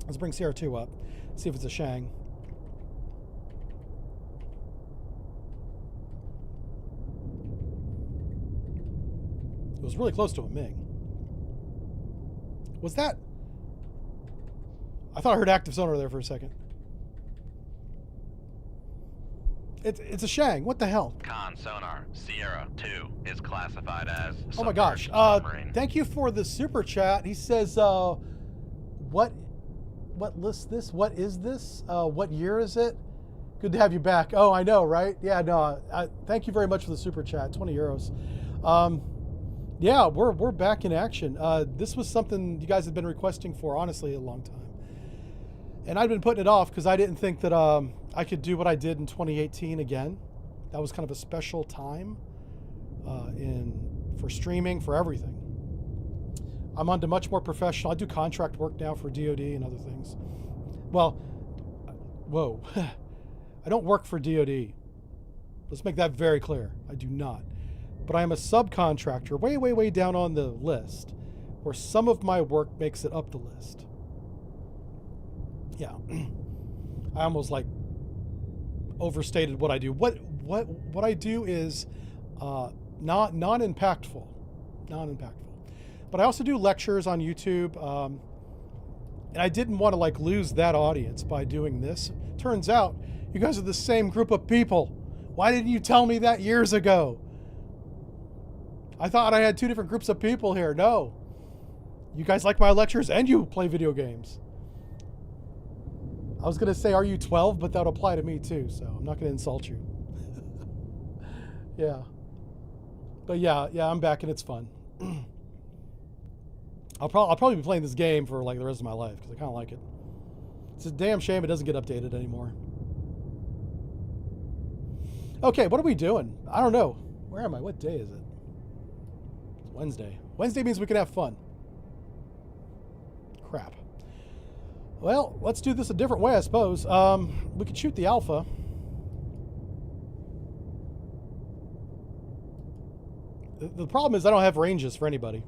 Let's bring Sierra 2 up. See if it's a Shang. It was really close to a Ming. Was that? I thought I heard active sonar there for a second. It's a Shang. What the hell? Con sonar Sierra 2 is classified as Oh my gosh. submerged submarine. Thank you for the super chat. He says, what lists this? What is this? What year is it? Good to have you back. Oh, I know, right? Yeah, no. Thank you very much for the super chat. 20 euros. Yeah, we're back in action. This was something you guys have been requesting for, honestly, a long time. And I've been putting it off because I didn't think that I could do what I did in 2018 again. That was kind of a special time for streaming, for everything. I'm on to much more professional. I do contract work now for DoD and other things. Well, whoa. I don't work for DoD. Let's make that very clear. I do not. But I am a subcontractor way, way, way down on the list where some of my work makes it up the list. Yeah. I almost like overstated what I do. What I do is non-impactful. Non-impactful. But I also do lectures on YouTube. And I didn't want to like lose that audience by doing this. Turns out you guys are the same group of people. Why didn't you tell me that years ago? I thought I had two different groups of people here. No. You guys like my lectures and you play video games. I was going to say, are you 12? But that would apply to me too, so I'm not going to insult you. Yeah. But yeah, I'm back and it's fun. I'll probably be playing this game for like the rest of my life because I kind of like it. It's a damn shame it doesn't get updated anymore. Okay, what are we doing? I don't know. Where am I? What day is it? It's Wednesday. Wednesday means we can have fun. Crap. Well, let's do this a different way, I suppose. We could shoot the Alpha. The problem is I don't have ranges for anybody.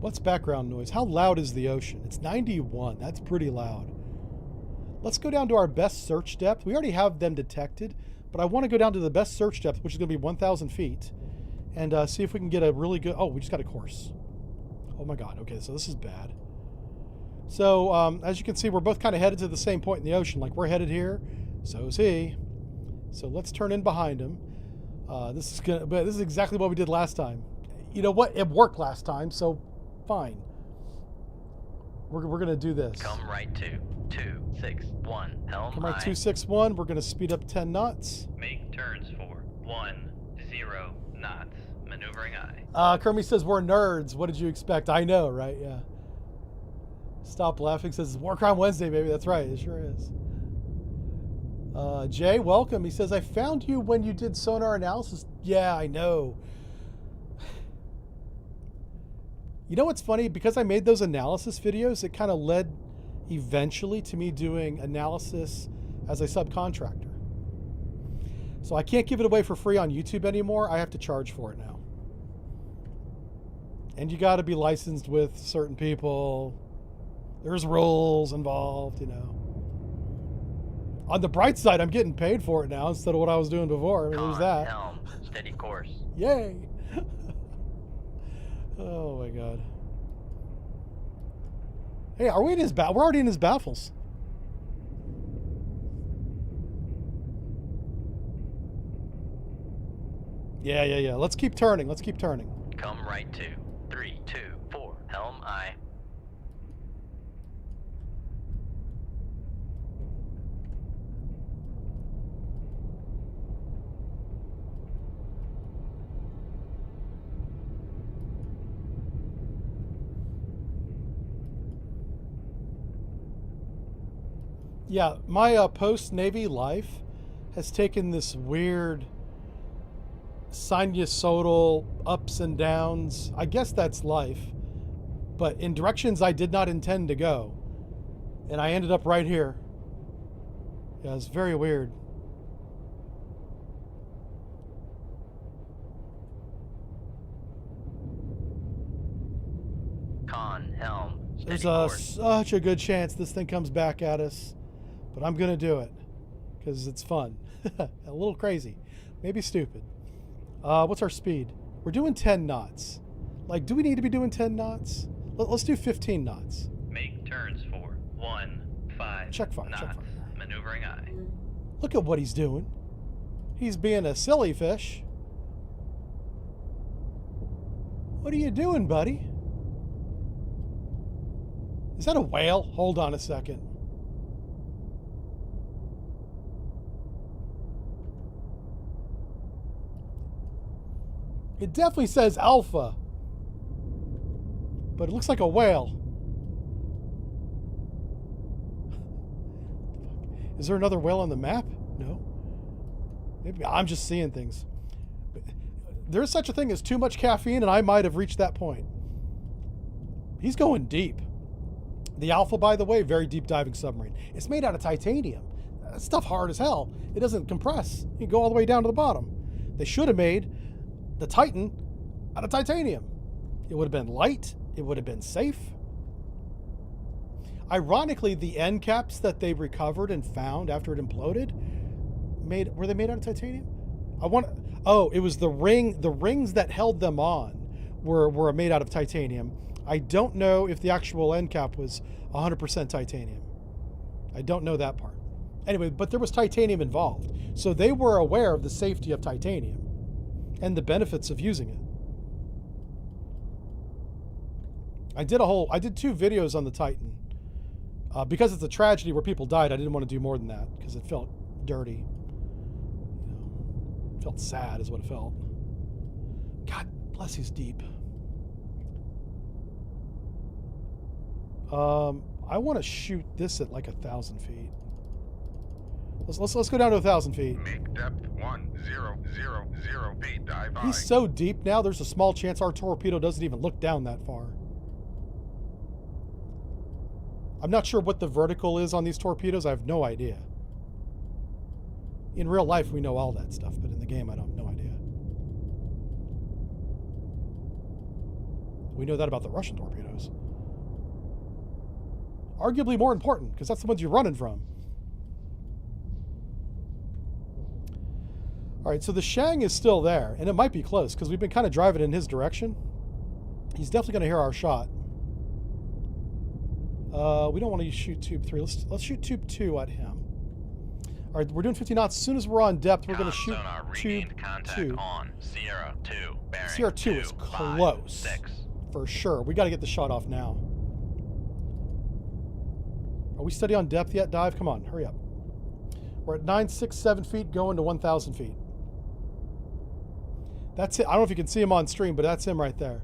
What's background noise? How loud is the ocean? It's 91. That's pretty loud. Let's go down to our best search depth. We already have them detected, but I want to go down to the best search depth, which is going to be 1,000 feet, and see if we can get a really good... Oh, we just got a course. Oh my God. Okay, so this is bad. So, as you can see, we're both kind of headed to the same point in the ocean. Like, we're headed here. So is he. So let's turn in behind him. This is exactly what we did last time. You know what? It worked last time, so fine. We're going to do this. Come right to 261 Helm Come right High. 261. We're going to speed up 10 knots. Make turns for 10 knots. Maneuvering aye. Kermie says we're nerds. What did you expect? I know, right? Yeah. Stop laughing says it's War Crime Wednesday, baby. That's right. It sure is. Jay, welcome. He says, I found you when you did sonar analysis. Yeah, I know. You know what's funny? Because I made those analysis videos, it kind of led eventually to me doing analysis as a subcontractor. So I can't give it away for free on YouTube anymore. I have to charge for it now. And you got to be licensed with certain people. There's rules involved, you know. On the bright side, I'm getting paid for it now instead of what I was doing before. I mean, there's Con, that. helm, steady course. Yay! Oh my god. Hey, are we in his we're already in his baffles. Yeah. Let's keep turning. Let's keep turning. Come right to 3, 2, 4. Helm aye. Yeah, my post-Navy life has taken this weird sinusoidal ups and downs. I guess that's life, but in directions I did not intend to go. And I ended up right here. Yeah, it's very weird. Con, helm, steady There's course. such a good chance this thing comes back at us, but I'm gonna do it because it's fun. A little crazy, maybe stupid. What's our speed? We're doing 10 knots. Like, do we need to be doing 10 knots? Let's do 15 knots. Make turns for 15 Check fire, knots. check fire. Maneuvering aye. Look at what he's doing. He's being a silly fish. What are you doing, buddy? Is that a whale? Hold on a second. It definitely says alpha, but it looks like a whale. Is there another whale on the map? No. Maybe I'm just seeing things. There's such a thing as too much caffeine, and I might have reached that point. He's going deep. The Alpha, by the way, very deep diving submarine. It's made out of titanium. That stuff hard as hell. It doesn't compress. You can go all the way down to the bottom. They should have made the Titan out of titanium. It would have been light. It would have been safe. Ironically, the end caps that they recovered and found after it imploded, were they made out of titanium? It was the rings that held them on were made out of titanium. I don't know if the actual end cap was 100% titanium. I don't know that part. Anyway, but there was titanium involved. So they were aware of the safety of titanium and the benefits of using it. I did 2 videos on the Titan. Because it's a tragedy where people died, I didn't want to do more than that because it felt dirty. It felt sad is what it felt. God bless, he's deep. I want to shoot this at like 1,000 feet. Let's go down to 1,000 feet. Make depth 1000 feet. Dive high. He's so deep now, there's a small chance our torpedo doesn't even look down that far. I'm not sure what the vertical is on these torpedoes. I have no idea. In real life, we know all that stuff, but in the game, I don't no idea. We know that about the Russian torpedoes. Arguably more important, because that's the ones you're running from. All right, so the Shang is still there, and it might be close, because we've been kind of driving in his direction. He's definitely going to hear our shot. We don't want to shoot tube 3. Let's shoot tube 2 at him. All right, we're doing 50 knots. As soon as we're on depth, we're going to shoot tube 2. On Sierra 2, bearing Sierra 2 is 25, close. 6. For sure. We got to get the shot off now. Are we steady on depth yet, Dive? Come on, hurry up. We're at 967 feet, going to 1,000 feet. That's it. I don't know if you can see him on stream, but that's him right there.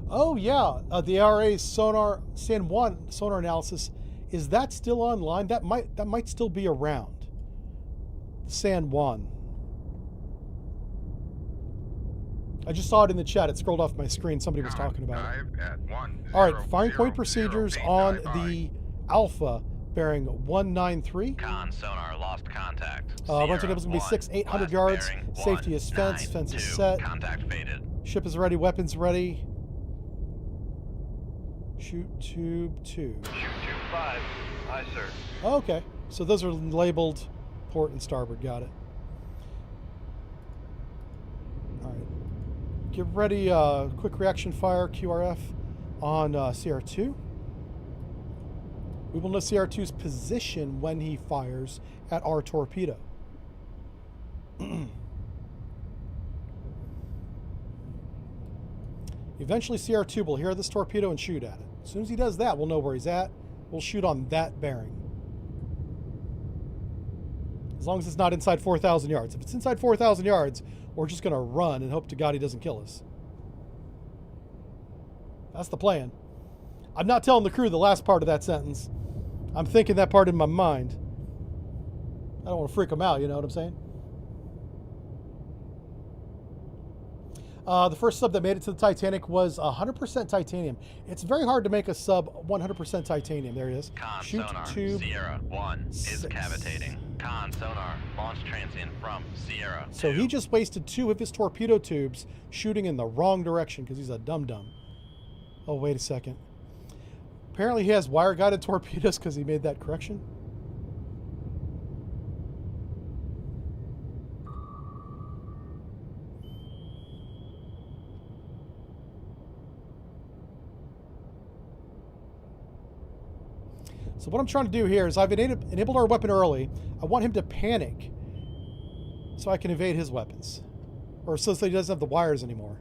Oh yeah, the ARA's sonar San Juan sonar analysis, is that still online? That might still be around. San Juan. I just saw it in the chat. It scrolled off my screen. Somebody was talking about it. Dive at 1, All right, 0, firing 0, point 0 procedures feet, on dive by. the Alpha bearing 193. Con sonar lost contact. Run to tables going to be 800 last yards. bearing, Safety is fence. 9, Fence is 2, set. Contact faded. Ship is ready. Weapons ready. Shoot tube 2. Shoot tube 5. Aye, sir. Okay, so those are labeled port and starboard. Got it. All right. Get ready. Quick reaction fire QRF on CR2. We will know CR2's position when he fires at our torpedo. Eventually, CR2 will hear this torpedo and shoot at it. As soon as he does that, we'll know where he's at. We'll shoot on that bearing. As long as it's not inside 4,000 yards. If it's inside 4,000 yards, we're just going to run and hope to God he doesn't kill us. That's the plan. I'm not telling the crew the last part of that sentence. I'm thinking that part in my mind. I don't want to freak them out, you know what I'm saying? The first sub that made it to the Titanic was 100% titanium. It's very hard to make a sub 100% titanium. There it is. Con Shoot sonar tube Sierra 1 is 6. cavitating. Con sonar launch transient from Sierra 2. So he just wasted 2 of his torpedo tubes shooting in the wrong direction because he's a dum-dum. Oh, wait a second. Apparently he has wire-guided torpedoes because he made that correction. So what I'm trying to do here is I've enabled our weapon early. I want him to panic so I can evade his weapons. Or so he doesn't have the wires anymore.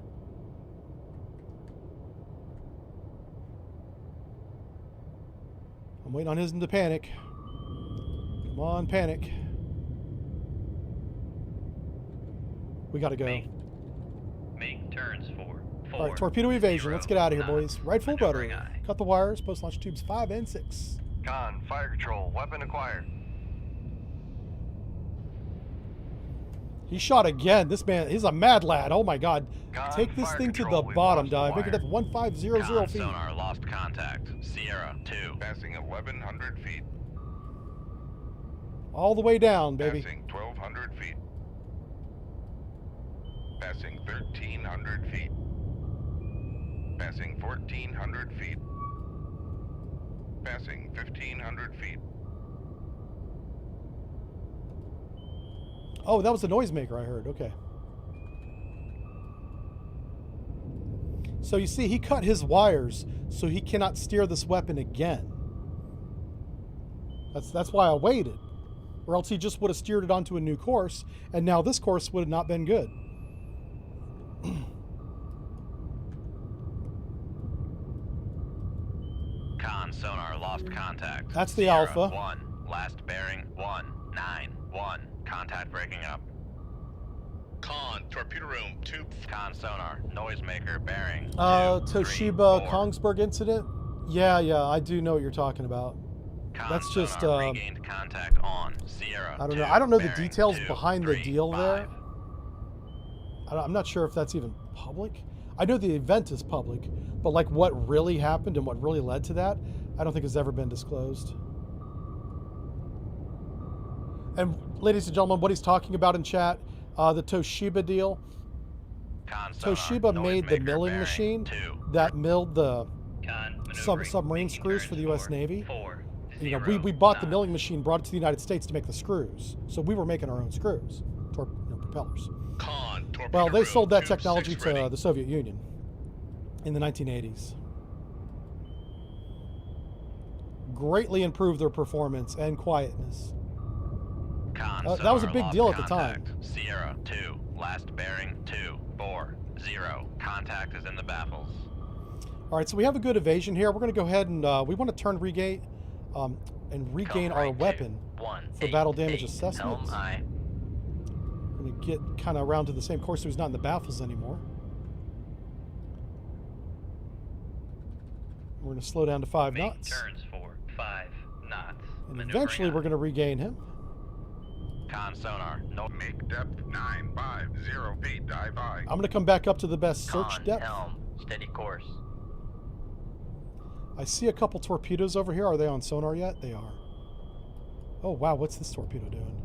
I'm waiting on him to panic. Come on, panic. We gotta go. Make turns for 4. All right, torpedo evasion. 0, Let's get out of here, 9. boys. Right full Maneuvering rudder. aye. Cut the wires. Post launch tubes 5 and 6. Con, fire control, weapon acquired. He shot again. This man, he's a mad lad. Oh my God. Con, Take this fire thing to control, the we've bottom, lost the dive. Make it wire. at 1500 Con feet. sonar lost contact. Sierra 2. Passing 1,100 feet. All the way down, baby. Passing 1,200 feet. Passing 1,300 feet. Passing 1,400 feet. Passing 1,500 feet. Oh, that was the noisemaker I heard. Okay. So you see, he cut his wires so he cannot steer this weapon again. That's why I waited. Or else he just would have steered it onto a new course, and now this course would have not been good. Con sonar lost contact. That's the Sierra Alpha. 1. Last bearing 191. Contact breaking up. Con, torpedo room, tube. Con sonar noisemaker bearing. 2, Toshiba 3, 4. Kongsberg incident? Yeah, I do know what you're talking about. Con That's just, sonar regained contact on Sierra. I don't 2, know. I don't know the bearing details 2, behind 3, the deal 5. there. I'm not sure if that's even public. I know the event is public, but like what really happened and what really led to that, I don't think has ever been disclosed. And ladies and gentlemen, what he's talking about in chat, the Toshiba deal. Con sonar Toshiba made the noisemaker milling bearing machine 2. that milled the Con maneuvering. submarine Making screws for the turns U.S. for Navy. 4, You know, 0, we bought the 9. milling machine, brought it to the United States to make the screws. So we were making our own screws, propellers. Con, torpedo Well, they room, sold that tube technology 6 to ready. the Soviet Union in the 1980s. Greatly improved their performance and quietness. Con that was a sonar big lost deal at the time. contact. Sierra 2. Last bearing 240. Contact is in the baffles. All right, so we have a good evasion here. We're going to go ahead and we want to turn regate and regain Come our right weapon. 1, for 8, battle damage 8. assessment. Helm aye. We're going to get kind of around to the same course so he's not in the baffles anymore. We're going to slow down to 5 Make knots. turns for 5 knots. And Maneuvering eventually we're aye. going to regain him. Con sonar. No. Make depth 950 feet. Dive by. I'm gonna come back up to the best search Con, depth. helm, steady course. I see a couple torpedoes over here. Are they on sonar yet? They are. Oh wow, what's this torpedo doing?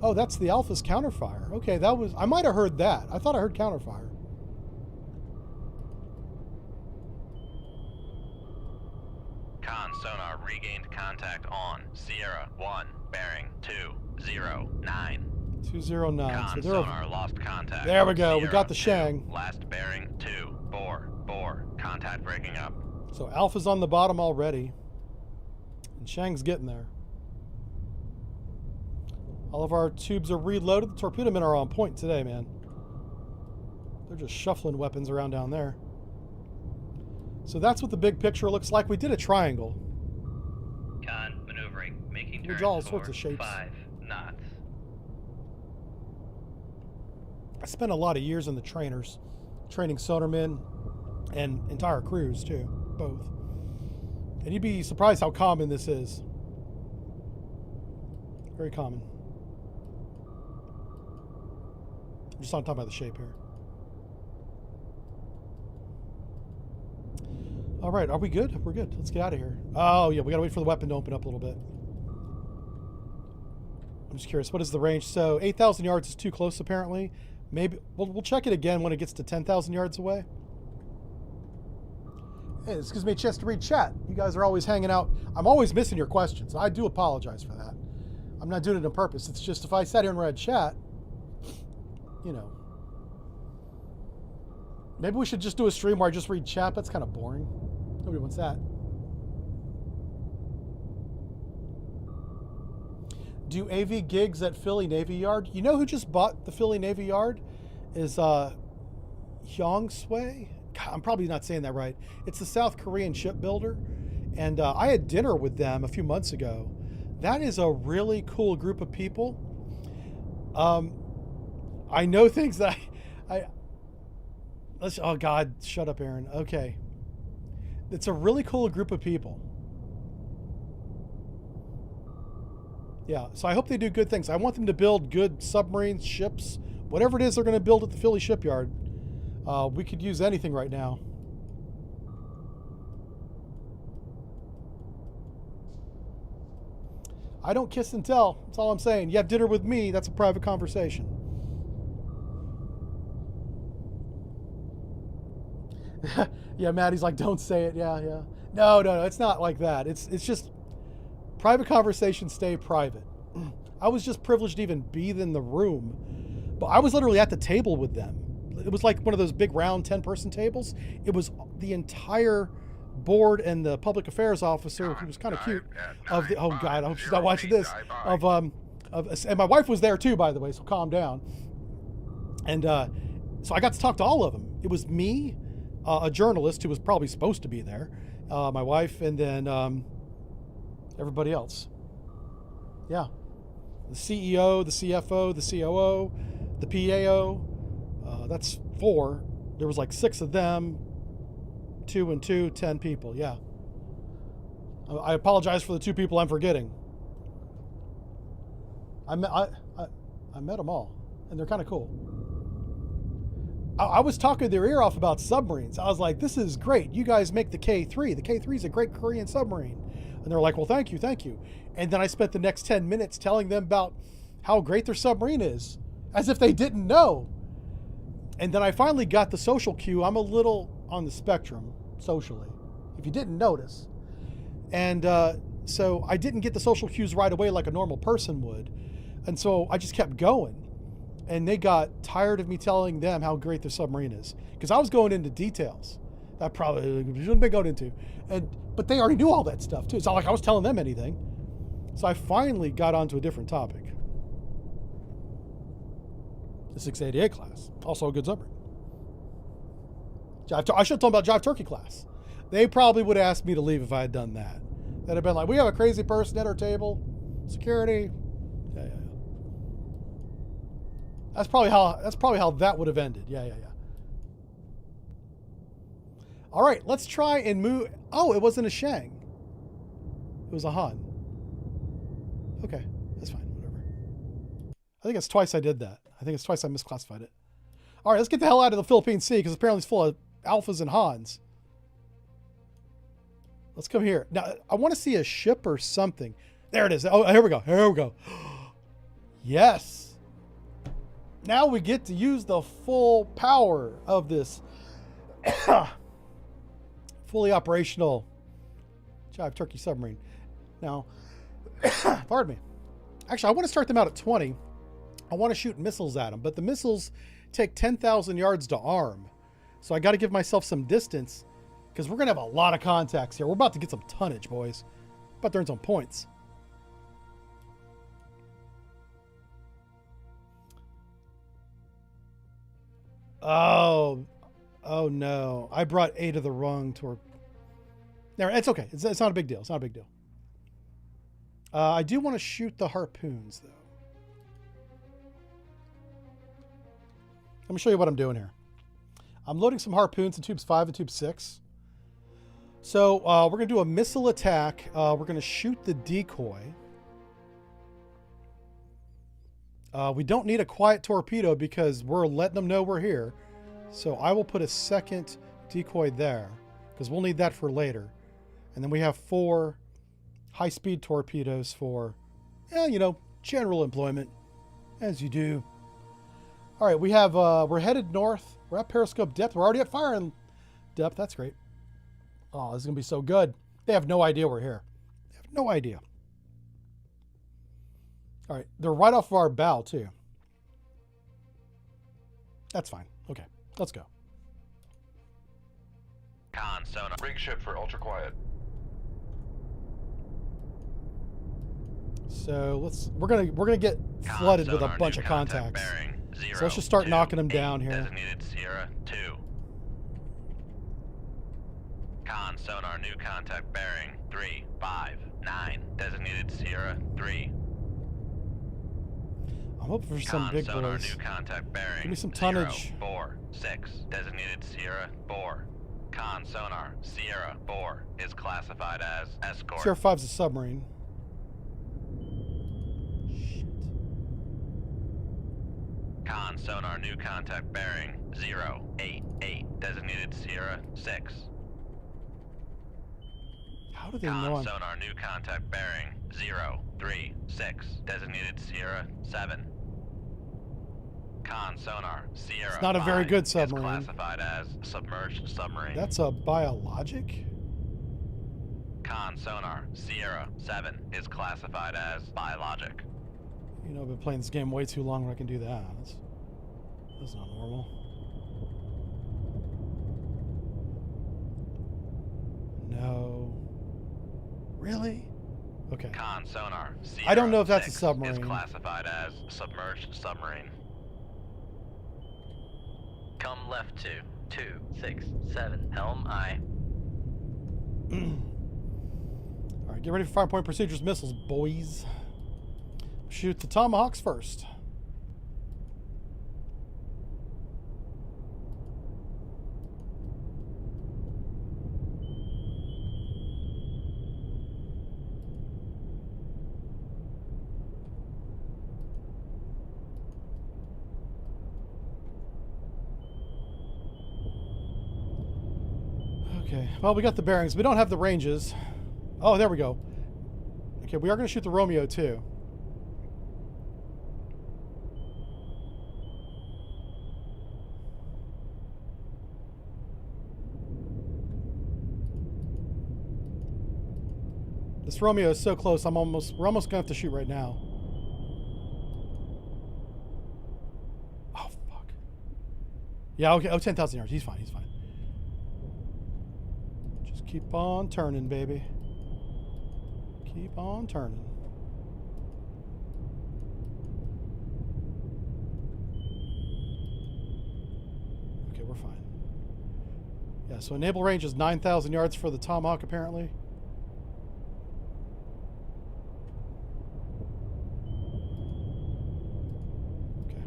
Oh, that's the Alpha's counterfire. Okay, that was. I might have heard that. I thought I heard counterfire. Con sonar regained contact on Sierra 1, bearing 209. 209. Con So they're over. sonar lost contact. There we go. We Sierra got the 2, Shang. Last bearing 244. Contact breaking up. So Alpha's on the bottom already. And Shang's getting there. All of our tubes are reloaded. The torpedo men are on point today, man. They're just shuffling weapons around down there. So that's what the big picture looks like. We did a triangle. Con, maneuvering, making We turns draw all for sorts of shapes. 5 knots. I spent a lot of years in the trainers, training sonarmen and entire crews too, both. And you'd be surprised how common this is. Very common. I'm just not talking about the shape here. All right, are we good? We're good. Let's get out of here. Oh yeah, we gotta wait for the weapon to open up a little bit. I'm just curious, what is the range? So 8,000 yards is too close apparently. Maybe we'll check it again when it gets to 10,000 yards away. Hey, this gives me a chance to read chat. You guys are always hanging out. I'm always missing your questions. I do apologize for that. I'm not doing it on purpose. It's just if I sat here and read chat, you know. Maybe we should just do a stream where I just read chat. That's kind of boring. Nobody wants that. Do AV gigs at Philly Navy Yard? You know who just bought the Philly Navy Yard? Is Hyongsway? God, I'm probably not saying that right. It's the South Korean shipbuilder. And I had dinner with them a few months ago. That is a really cool group of people. I know things that oh God, shut up, Aaron. Okay. It's a really cool group of people. Yeah, so I hope they do good things. I want them to build good submarines, ships, whatever it is they're going to build at the Philly shipyard. We could use anything right now. I don't kiss and tell. That's all I'm saying. You have dinner with me. That's a private conversation. Yeah, Maddie's like, don't say it. Yeah, yeah. No, it's not like that. It's just private conversations stay private. I was just privileged to even be in the room, but I was literally at the table with them. It was like one of those big round 10-person tables. It was the entire board and the public affairs officer, who was kind of cute, of the, oh God, I hope she's not watching this, and my wife was there too, by the way, so calm down. And so I got to talk to all of them. It was me, a journalist who was probably supposed to be there, my wife, and then everybody else. Yeah. The CEO, the CFO, the COO, the PAO. That's 4. There was like 6 of them. 2 and 2, 10 people. Yeah. I apologize for the 2 people I'm forgetting. I met them all, and they're kind of cool. I was talking their ear off about submarines. I was like, this is great. You guys make the K3. The K3 is a great Korean submarine. And they're like, well, thank you, thank you. And then I spent the next 10 minutes telling them about how great their submarine is, as if they didn't know. And then I finally got the social cue. I'm a little on the spectrum socially, if you didn't notice. And so I didn't get the social cues right away like a normal person would. And so I just kept going. And they got tired of me telling them how great their submarine is, because I was going into details that probably shouldn't be going into. But they already knew all that stuff too. It's not like I was telling them anything. So I finally got onto a different topic. The 688 class, also a good submarine. I should have told them about Jive Turkey class. They probably would have asked me to leave if I had done that. They'd have been like, we have a crazy person at our table. Security. Yeah. That's probably how that would have ended. Yeah. All right, let's try and move. Oh, it wasn't a Shang. It was a Han. Okay, that's fine, whatever. think it's twice I did that. I think it's twice I misclassified it. All right, let's get the hell out of the Philippine Sea because apparently it's full of alphas and Hans. Let's come here. Now, I want to see a ship or something. There it is. Oh, here we go. Here we go. Yes. Now we get to use the full power of this fully operational Jive Turkey submarine. Now, pardon me. Actually, I want to start them out at 20. I want to shoot missiles at them, but the missiles take 10,000 yards to arm. So I got to give myself some distance because we're going to have a lot of contacts here. We're about to get some tonnage, boys. About to earn some points. Oh no. I brought 8 of the wrong toward. There, it's okay. It's not a big deal. It's not a big deal. I do want to shoot the harpoons, though. Let me show you what I'm doing here. I'm loading some harpoons in tubes 5 and tube 6. So we're going to do a missile attack. We're going to shoot the decoy. We don't need a quiet torpedo because we're letting them know we're here. So I will put a second decoy there because we'll need that for later. And then we have 4 high-speed torpedoes for, you know, general employment, as you do. All right, we have, we're headed north. We're at periscope depth. We're already at firing depth. That's great. Oh, this is going to be so good. They have no idea we're here. They have no idea. All right, they're right off of our bow, too. That's fine. Okay, let's go. Con sonar. Rig ship for ultra quiet. So we're gonna get flooded with a bunch of contacts. Bearing, 0, So let's just start 2, knocking them 8, down here. Designated Sierra 2. Con sonar new contact bearing 3, 5, 9. Designated Sierra 3. I'm hoping for some big sonar boys. new contact bearing. Give me some 0, tonnage. 4, 6. Designated Sierra 4. Con sonar Sierra 4 is classified as escort. Sierra 5's a submarine. Shit. Con sonar new contact bearing 0, 8, 8. Designated Sierra 6. How do they know Con I'm... sonar new contact bearing 0, 3, 6. Designated Sierra 7. Con sonar Sierra It's not a very 5 good is submarine. classified as submerged submarine. That's a biologic? Con sonar Sierra 7 is classified as biologic. You know, I've been playing this game way too long when I can do that. That's not normal. No. Really? Okay. Con sonar Sierra I don't know if that's a 6 submarine. is classified as submerged submarine. Come left 2, 2, 6, 7, helm I. All right, get ready for fire point procedures missiles, boys. Shoot the Tomahawks first. Okay, well, we got the bearings. We don't have the ranges. Oh, there we go. Okay, we are going to shoot the Romeo, too. This Romeo is so close. We're almost going to have to shoot right now. Oh, fuck. Yeah, okay. Oh, 10,000 yards. He's fine. He's fine. Just keep on turning, baby. Keep on turning. Okay, we're fine. Yeah, so enable range is 9,000 yards for the Tomahawk, apparently. Okay.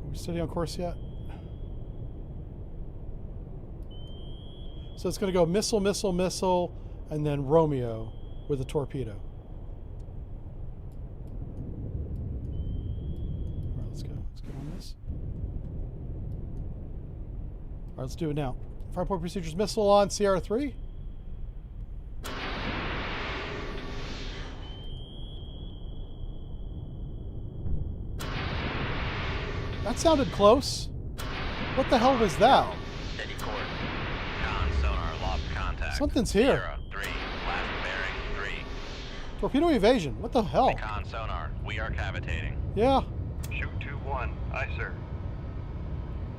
Are we steady on course yet? So it's going to go missile, missile, missile, and then Romeo with a torpedo. let's do it now. Fireport procedures missile on Sierra 3. That sounded close. What the hell was that? Steady course. Con sonar lost contact. Something's here. Sierra 3, last bearing 3. Torpedo evasion. What the hell? Con sonar, we are cavitating. Yeah. Shoot 2-1. Aye, sir.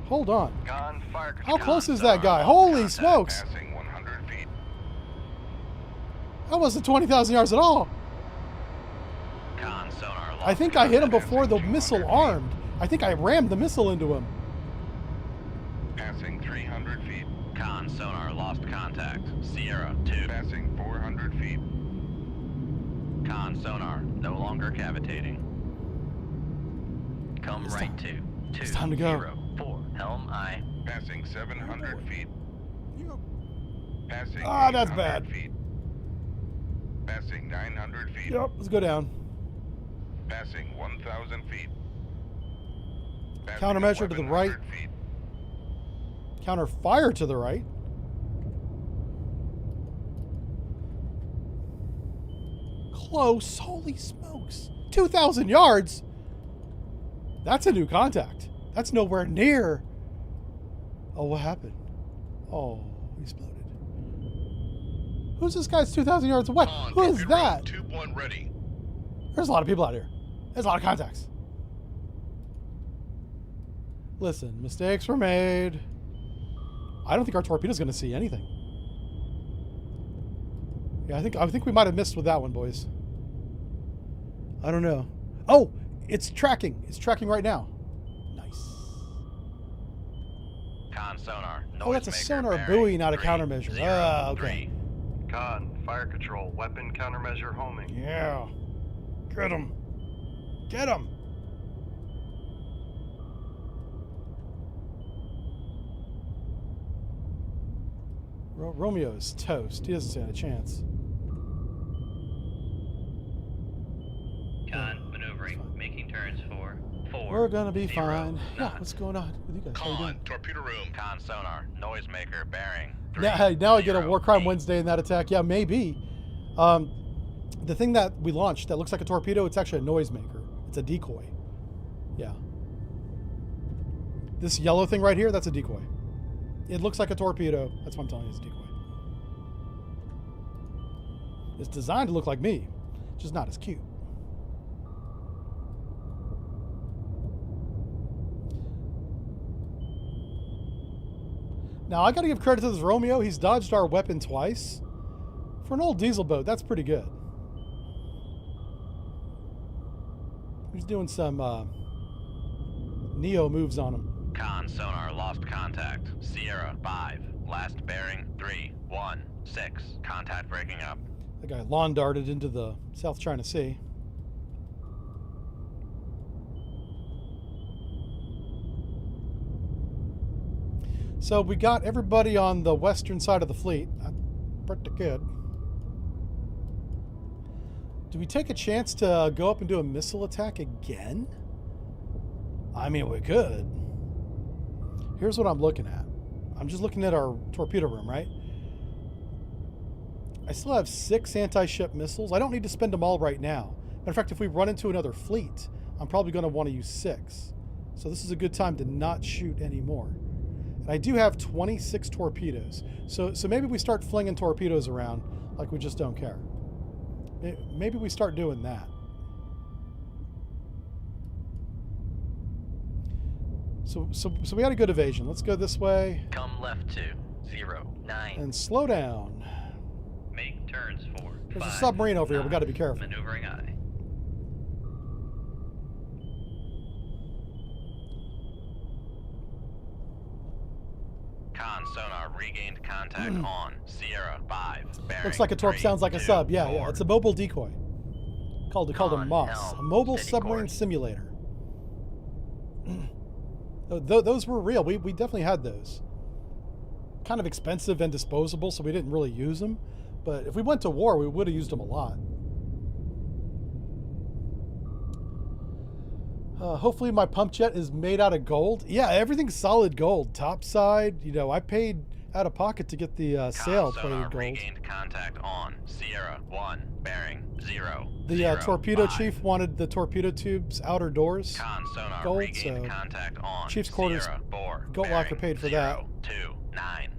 Hold on. Con fire control. How close is that guy? Holy smokes. Passing 100 feet. That wasn't 20,000 yards at all. Con sonar lost I think I hit him contact. before the missile armed. I think I rammed the missile into him. Passing 300 feet. Con sonar lost contact. Sierra 2. Passing 400 feet. Con sonar no longer cavitating. Come It's right time. to It's time to go. 204. Helm aye. Passing 700 feet. Passing Ah, that's 800 bad. feet. Passing 900 feet. Yep, let's go down. Passing 1,000 feet. Passing Countermeasure to the right. 1,100 feet. Counter fire to the right. Close. Holy smokes. 2,000 yards. That's a new contact. That's nowhere near. Oh, what happened? Oh, he exploded. Who's this guy's 2,000 yards away? Who is that? 2-1 ready. There's a lot of people out here. There's a lot of contacts. Listen, mistakes were made. I don't think our torpedo's going to see anything. Yeah, I think we might have missed with that one, boys. I don't know. Oh, it's tracking. It's tracking right now. Nice. Con sonar. Oh, that's a noisemaker sonar bearing buoy, not a 3, countermeasure. 0, Ah, okay. 3. Con fire control. Weapon countermeasure homing. Yeah. Get him. Get him. Romeo is toast. He doesn't stand a chance. Con maneuvering, making turns for 4. We're gonna be 0 fine. Yeah, knots. what's going on with you guys? How you doing? torpedo room. Con sonar. Noisemaker bearing 3. Now I get a 0, War Crime 8. Wednesday in that attack. Yeah, maybe. The thing that we launched that looks like a torpedo, it's actually a noisemaker. It's a decoy. Yeah. This yellow thing right here, that's a decoy. It looks like a torpedo. That's what I'm telling you, it's a decoy. It's designed to look like me, just not as cute. Now, I got to give credit to this Romeo. He's dodged our weapon twice. For an old diesel boat, that's pretty good. He's doing some Neo moves on him. Con sonar lost contact. Sierra 5. Last bearing 3, 1, 6. Contact breaking up. The guy lawn darted into the South China Sea. So we got everybody on the western side of the fleet. That's pretty good. Do we take a chance to go up and do a missile attack again? I mean, we could. Here's what I'm looking at. I'm just looking at our torpedo room, right? I still have 6 anti-ship missiles. I don't need to spend them all right now. Matter of fact, if we run into another fleet, I'm probably going to want to use 6. So this is a good time to not shoot anymore. And I do have 26 torpedoes. So maybe we start flinging torpedoes around like we just don't care. Maybe we start doing that. So we had a good evasion. Let's go this way. Come left to 09. And slow down. Make turns for There's a 5 submarine over here. We got to be knots. careful. Maneuvering aye. Con sonar regained contact on Sierra 5. Bearing Looks like a torp 3, sounds like a 2, sub. Yeah, 4. it's a mobile decoy. Called a On MOS. helm, A mobile steady submarine course. simulator. Those were real. We definitely had those. Kind of expensive and disposable, so we didn't really use them. But if we went to war, we would have used them a lot. Hopefully my pump jet is made out of gold. Yeah, everything's solid gold. Top side, you know, I paid out of pocket to get the sail Sonar plated gold. regained contact on Sierra 1, bearing 0. The torpedo chief wanted the torpedo tubes outer doors. Con sonar Gold, regained so contact on Chief's quarters, Sierra 4, Goat Locker bearing paid for that. 029.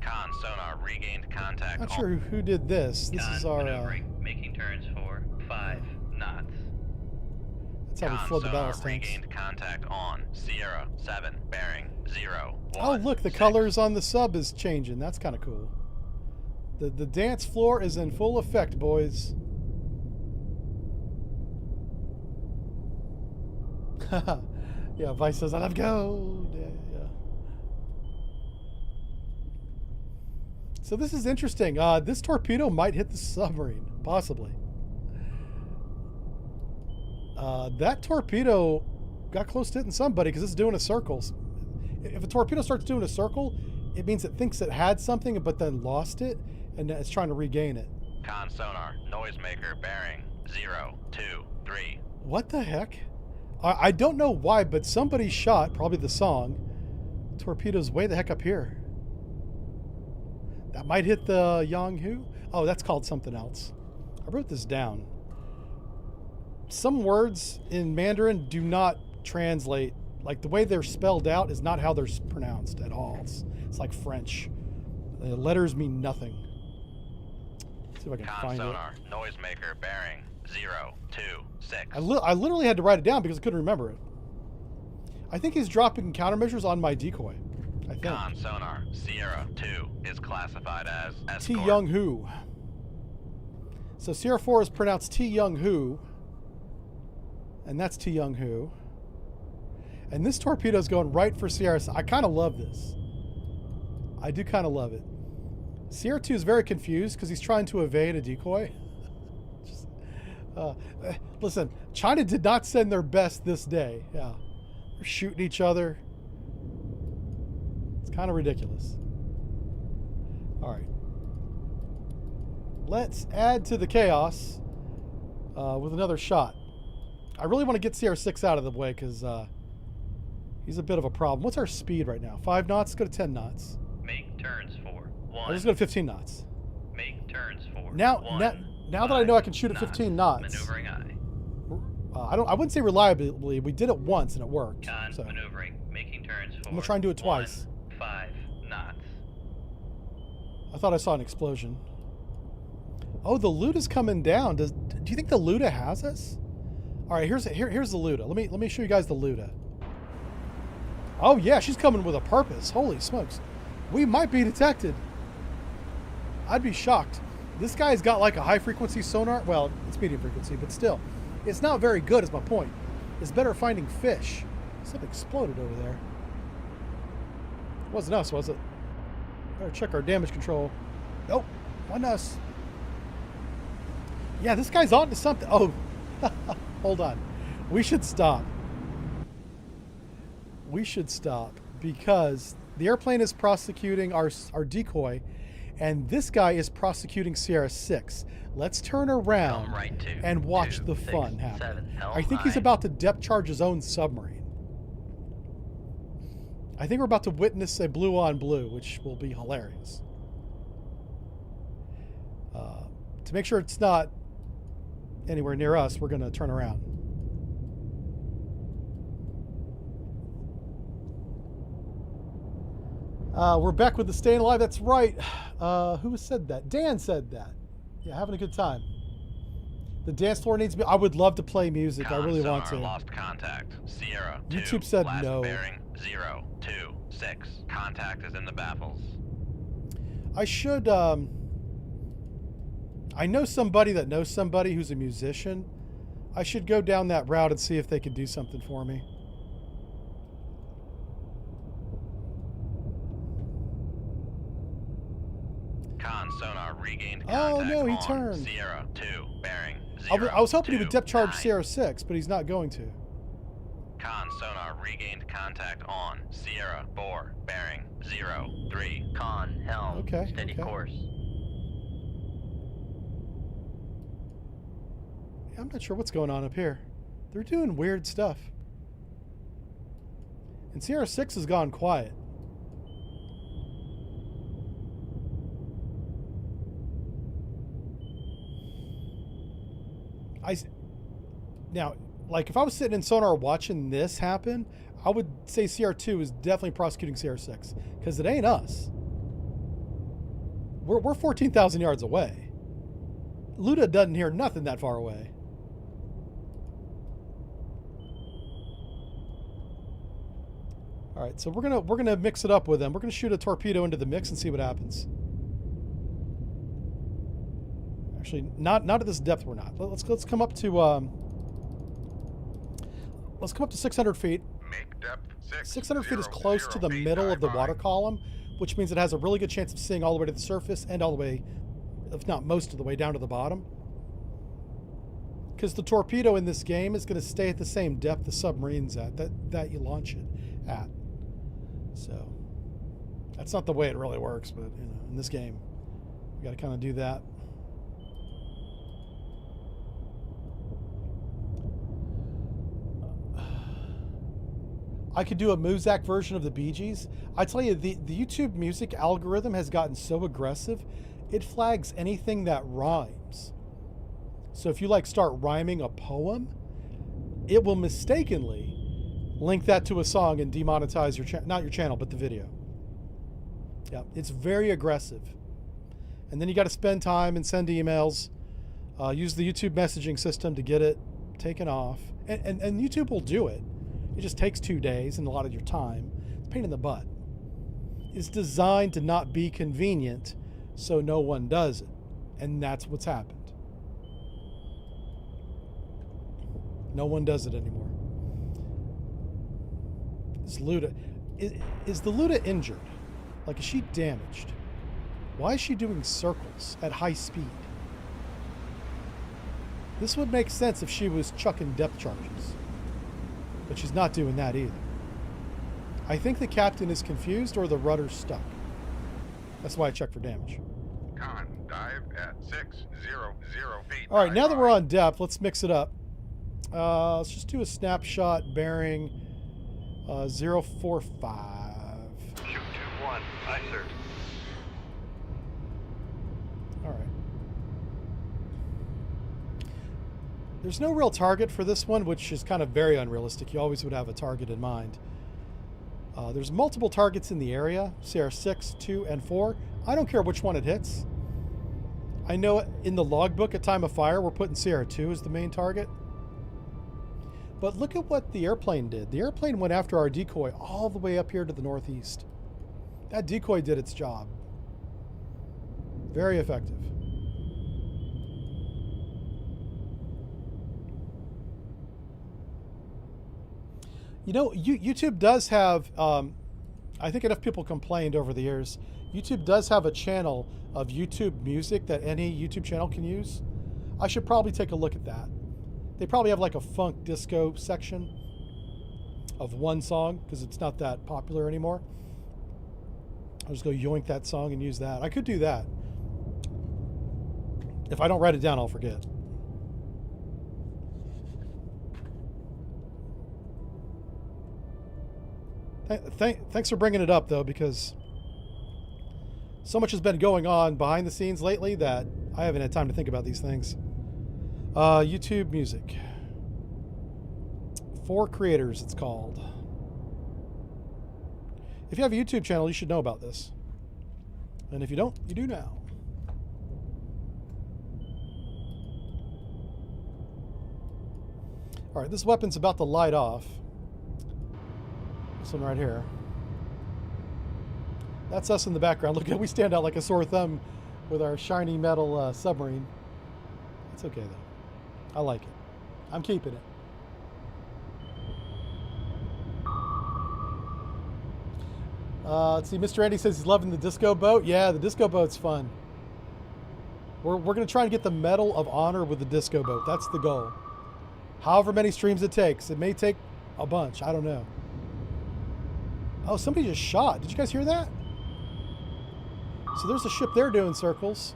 Con sonar regained contact Not on sure who did this. This is our. Maneuvering, making turns for 5 knots. That's how we Con flood the sonar ballast tanks. regained contact on Sierra 7, bearing 0. Oh, look, the 6. colors on the sub is changing. That's kind of cool. The dance floor is in full effect, boys. Yeah, Vice says, I love gold. Yeah. So this is interesting. This torpedo might hit the submarine, possibly. That torpedo got close to hitting somebody because it's doing a circle. If a torpedo starts doing a circle, it means it thinks it had something but then lost it, and it's trying to regain it. Con sonar noisemaker bearing 023. What the heck? I don't know why, but somebody shot, probably the song, torpedoes way the heck up here. That might hit the Yanghu. Oh, that's called something else. I wrote this down. Some words in Mandarin do not translate. Like the way they're spelled out is not how they're pronounced at all. It's like French. The letters mean nothing. Let's see if I can Con find sonar noisemaker bearing 026. it. I literally had to write it down because I couldn't remember it. I think he's dropping countermeasures on my decoy. I think. Con sonar Sierra 2 is classified as T escort. Young Hu. So Sierra 4 is pronounced T Young Hu. And that's T Young Hu. And this torpedo is going right for Sierra. I kind of love this. I do kind of love it. Sierra 2 is very confused because he's trying to evade a decoy. Listen, China did not send their best this day. Yeah. They're shooting each other. It's kind of ridiculous. All right. Let's add to the chaos with another shot. I really want to get CR6 out of the way because he's a bit of a problem. What's our speed right now? 5 knots? Let's go to 10 knots. Make turns for 1. I'll just go to 15 knots. Make turns for Now 1. that I know I can shoot at 15 knots. Maneuvering eye. I wouldn't say reliably. We did it once and it worked. Con So maneuvering, making turns for I'm gonna try and do it twice. 5 knots. I thought I saw an explosion. Oh, the Luda's coming down. Do you think the Luda has us? All right, here's the Luda. Let me show you guys the Luda. Oh yeah, she's coming with a purpose. Holy smokes, we might be detected. I'd be shocked. This guy's got like a high frequency sonar. Well, it's medium frequency, but still, it's not very good. Is my point. It's better finding fish. Something exploded over there. It wasn't us, was it? Better check our damage control. Nope, wasn't us. Yeah, this guy's on to something. Oh, hold on. We should stop. We should stop because the airplane is prosecuting our decoy, and this guy is prosecuting Sierra 6. Let's turn around right to and watch 2, the 6, fun happen. 7, I think he's L9. about to depth charge his own submarine. I think we're about to witness a blue on blue, which will be hilarious. To make sure it's not anywhere near us, we're going to turn around. We're back with the staying alive. That's right. Who said that? Dan said that. Yeah, having a good time. The dance floor needs me. I would love to play music. I really want to. Lost contact. Sierra 2. YouTube said last no. Bearing 026. Contact is in the baffles. I should. I know somebody that knows somebody who's a musician. I should go down that route and see if they could do something for me. Con sonar regained Oh, contact no, he on turned. Sierra 2, bearing I was hoping he would depth charge 029. Sierra 6, but he's not going to. Con sonar regained contact on Sierra 4, bearing 03. Con, helm, Okay, steady okay. course. I'm not sure what's going on up here. They're doing weird stuff. And CR6 has gone quiet. Now, like if I was sitting in sonar watching this happen, I would say CR2 is definitely prosecuting CR6 because it ain't us. We're 14,000 yards away. Luda doesn't hear nothing that far away. All right, so we're gonna mix it up with them. We're gonna shoot a torpedo into the mix and see what happens. Actually, not at this depth. We're not. Let's come up to 600 feet. Make depth 600 feet is close to the middle of the water column, which means it has a really good chance of seeing all the way to the surface and all the way, if not most of the way, down to the bottom. Because the torpedo in this game is going to stay at the same depth the submarine's at, that you launch it at. So, that's not the way it really works, but, you know, in this game, we got to kind of do that. I could do a Muzak version of the Bee Gees. I tell you, the YouTube music algorithm has gotten so aggressive, it flags anything that rhymes. So if you like start rhyming a poem, it will mistakenly link that to a song and demonetize your not your channel, but the video. Yeah, it's very aggressive. And then you got to spend time and send emails, use the YouTube messaging system to get it taken off. And YouTube will do it. It just takes 2 days and a lot of your time. It's a pain in the butt. It's designed to not be convenient, so no one does it. And that's what's happened. No one does it anymore. Is Luda... Is the Luda injured? Like, is she damaged? Why is she doing circles at high speed? This would make sense if she was chucking depth charges. But she's not doing that either. I think the captain is confused or the rudder's stuck. That's why I check for damage. Con, dive at 600 feet. All right, now that we're on depth, let's mix it up. Let's just do a snapshot bearing 045. Shoot 2-1. Aye, sir. All right. There's no real target for this one, which is kind of very unrealistic. You always would have a target in mind. There's multiple targets in the area, CR6, 2, and 4. I don't care which one it hits. I know in the logbook at time of fire, we're putting CR2 as the main target. But look at what the airplane did. The airplane went after our decoy all the way up here to the northeast. That decoy did its job. Very effective. You know, YouTube does have, I think enough people complained over the years, YouTube does have a channel of YouTube music that any YouTube channel can use. I should probably take a look at that. They probably have like a funk disco section of one song because it's not that popular anymore. I'll just go yoink that song and use that. I could do that. If I don't write it down, I'll forget. Thanks for bringing it up, though, because so much has been going on behind the scenes lately that I haven't had time to think about these things. YouTube music. For creators, it's called. If you have a YouTube channel, you should know about this. And if you don't, you do now. All right, this weapon's about to light off. This one right here. That's us in the background. Look, we stand out like a sore thumb with our shiny metal submarine. It's okay, though. I like it. I'm keeping it. Let's see, Mr. Andy says he's loving the disco boat. Yeah, the disco boat's fun. We're going to try and get the Medal of Honor with the disco boat. That's the goal. However many streams it takes. It may take a bunch. I don't know. Oh, somebody just shot. Did you guys hear that? So there's a ship there doing circles.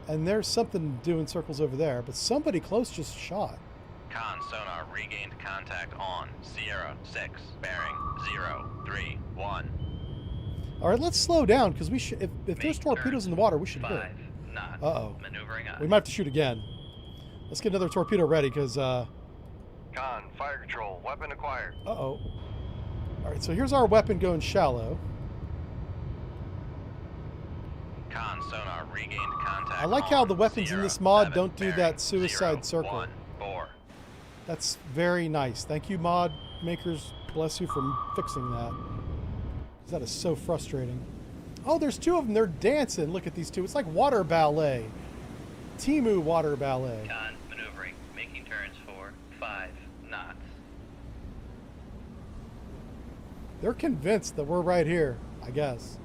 And there's something doing circles over there. But somebody close just shot. Con sonar regained contact on Sierra 6, bearing 031. All right, let's slow down because we should. If there's Make torpedoes in the turns water, we should hit. 5 knots. Uh-oh. Maneuvering aye. We might have to shoot again. Let's get another torpedo ready because. Con, fire control, weapon acquired. Uh-oh. All right, so here's our weapon going shallow. Con sonar regained contact. I like how on the weapons in Sierra this mod 7, don't do bearing that suicide circle. 014. That's very nice. Thank you, mod makers. Bless you for fixing that. 'Cause that is so frustrating. Oh, there's two of them. They're dancing. Look at these two. It's like water ballet. Timu water ballet. Con maneuvering. Making turns for 5 knots. They're convinced that we're right here, I guess.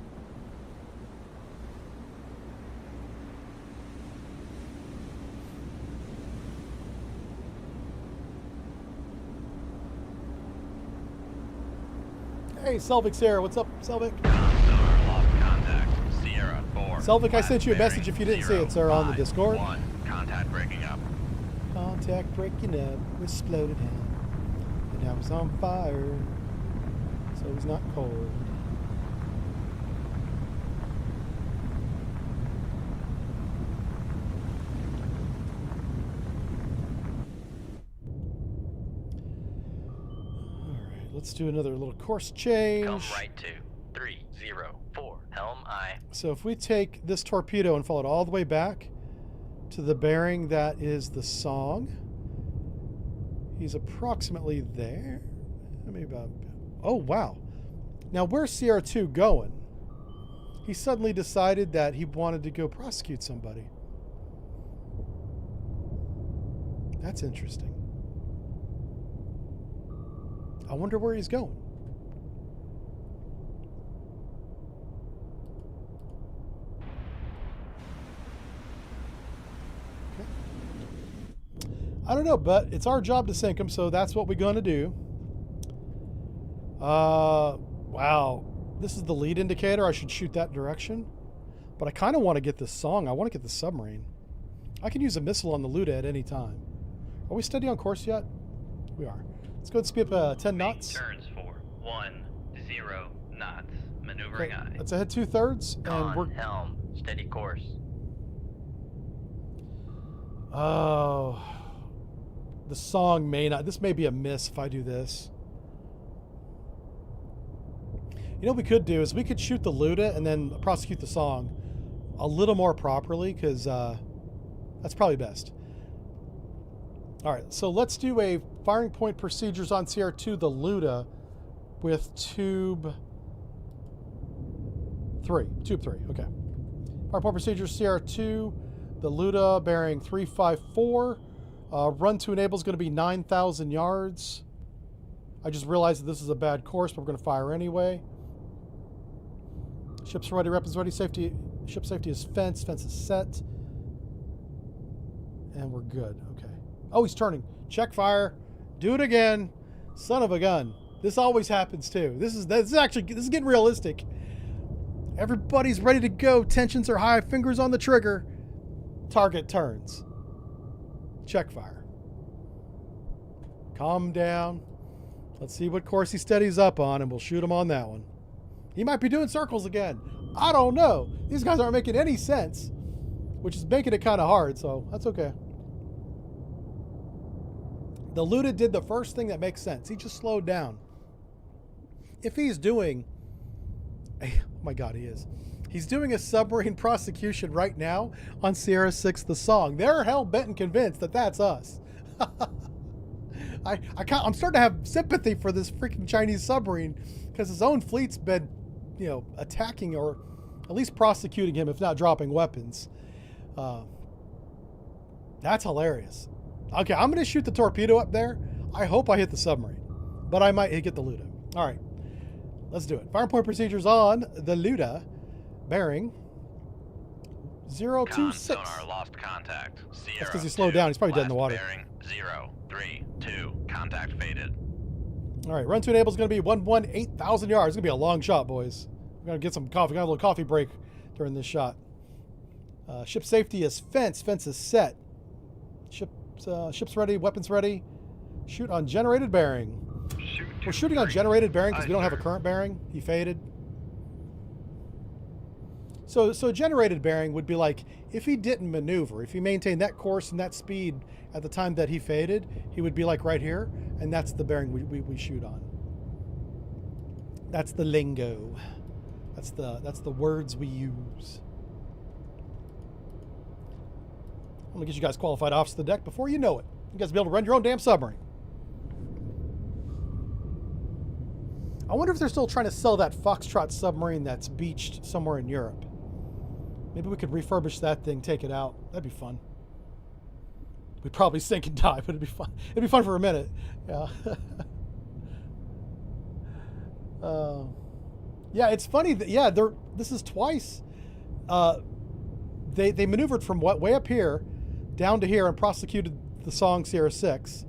Hey, Selvik Sarah, what's up, Selvik? Con sonar lost contact. Sierra 4. Selvik, I sent you a bearing message if you didn't see it, sir, on the Discord. 051. Contact breaking up. Contact breaking up, we exploded him. And now he's on fire, so he's not cold. Alright, let's do another little course change. Come right to 304. Helm aye. So if we take this torpedo and follow it all the way back to the bearing that is the song, he's approximately there. Maybe about. Oh, wow. Now, where's Sierra 2 going? He suddenly decided that he wanted to go prosecute somebody. That's interesting. I wonder where he's going. I don't know, but it's our job to sink them, so that's what we're going to do. Wow. This is the lead indicator. I should shoot that direction. But I kind of want to get this song. I want to get the submarine. I can use a missile on the Luda at any time. Are we steady on course yet? We are. Let's go and speed up 10 knots. Turns for 10 knots. Maneuvering Okay, aye. let's head 2/3, and Con, we're. helm, steady course. Oh, the song may not. This may be a miss if I do this. You know what we could do is we could shoot the Luda and then prosecute the song a little more properly because that's probably best. All right, so let's do a firing point procedures on CR2, the Luda, with tube 3. Tube 3, okay. Firing point procedures CR2, the Luda bearing 354. Run to enable is going to be 9,000 yards. I just realized that this is a bad course, but we're going to fire anyway. Ship's ready, weapons ready, safety. Ship safety is fence. Fence is set. And we're good. Okay. Oh, he's turning. Check fire. Do it again. Son of a gun. This always happens too. This is getting realistic. Everybody's ready to go. Tensions are high. Fingers on the trigger. Target turns. Check fire. Calm down. Let's see what course he steadies up on, and we'll shoot him on that one. He might be doing circles again. I don't know. These guys aren't making any sense, which is making it kind of hard, so that's okay. The Luda did the first thing that makes sense. He just slowed down. If he's doing... Oh my God, he is. He's doing a submarine prosecution right now on Sierra 6, the song. They're hell-bent and convinced that that's us. I'm starting to have sympathy for this freaking Chinese submarine because his own fleet's been, attacking or at least prosecuting him, if not dropping weapons. That's hilarious. Okay, I'm going to shoot the torpedo up there. I hope I hit the submarine, but I might get the Luda. All right, let's do it. Fire point procedures on the Luda, bearing 026. Sonar lost contact. Sierra That's because he slowed down. He's probably dead in the water. Bearing 032. Contact faded. All right, run to enable is going to be 118,000 yards. It's going to be a long shot, boys. We're going to get some coffee. Got a little coffee break during this shot. Ship safety is fence. Fence is set. Ship's ready. Weapons ready. Shoot on generated bearing. Shoot We're shooting on generated bearing because we don't have a sir. current bearing. He faded. So generated bearing would be like if he didn't maneuver, if he maintained that course and that speed at the time that he faded, he would be like right here, and that's the bearing we shoot on. That's the lingo. That's the words we use. I'm gonna get you guys qualified off the deck before you know it. You guys will be able to run your own damn submarine. I wonder if they're still trying to sell that Foxtrot submarine that's beached somewhere in Europe. Maybe we could refurbish that thing, take it out. That'd be fun. We'd probably sink and die, but it'd be fun. It'd be fun for a minute. Yeah. Yeah, it's funny that this is twice. They maneuvered from way up here down to here and prosecuted the song Sierra 6.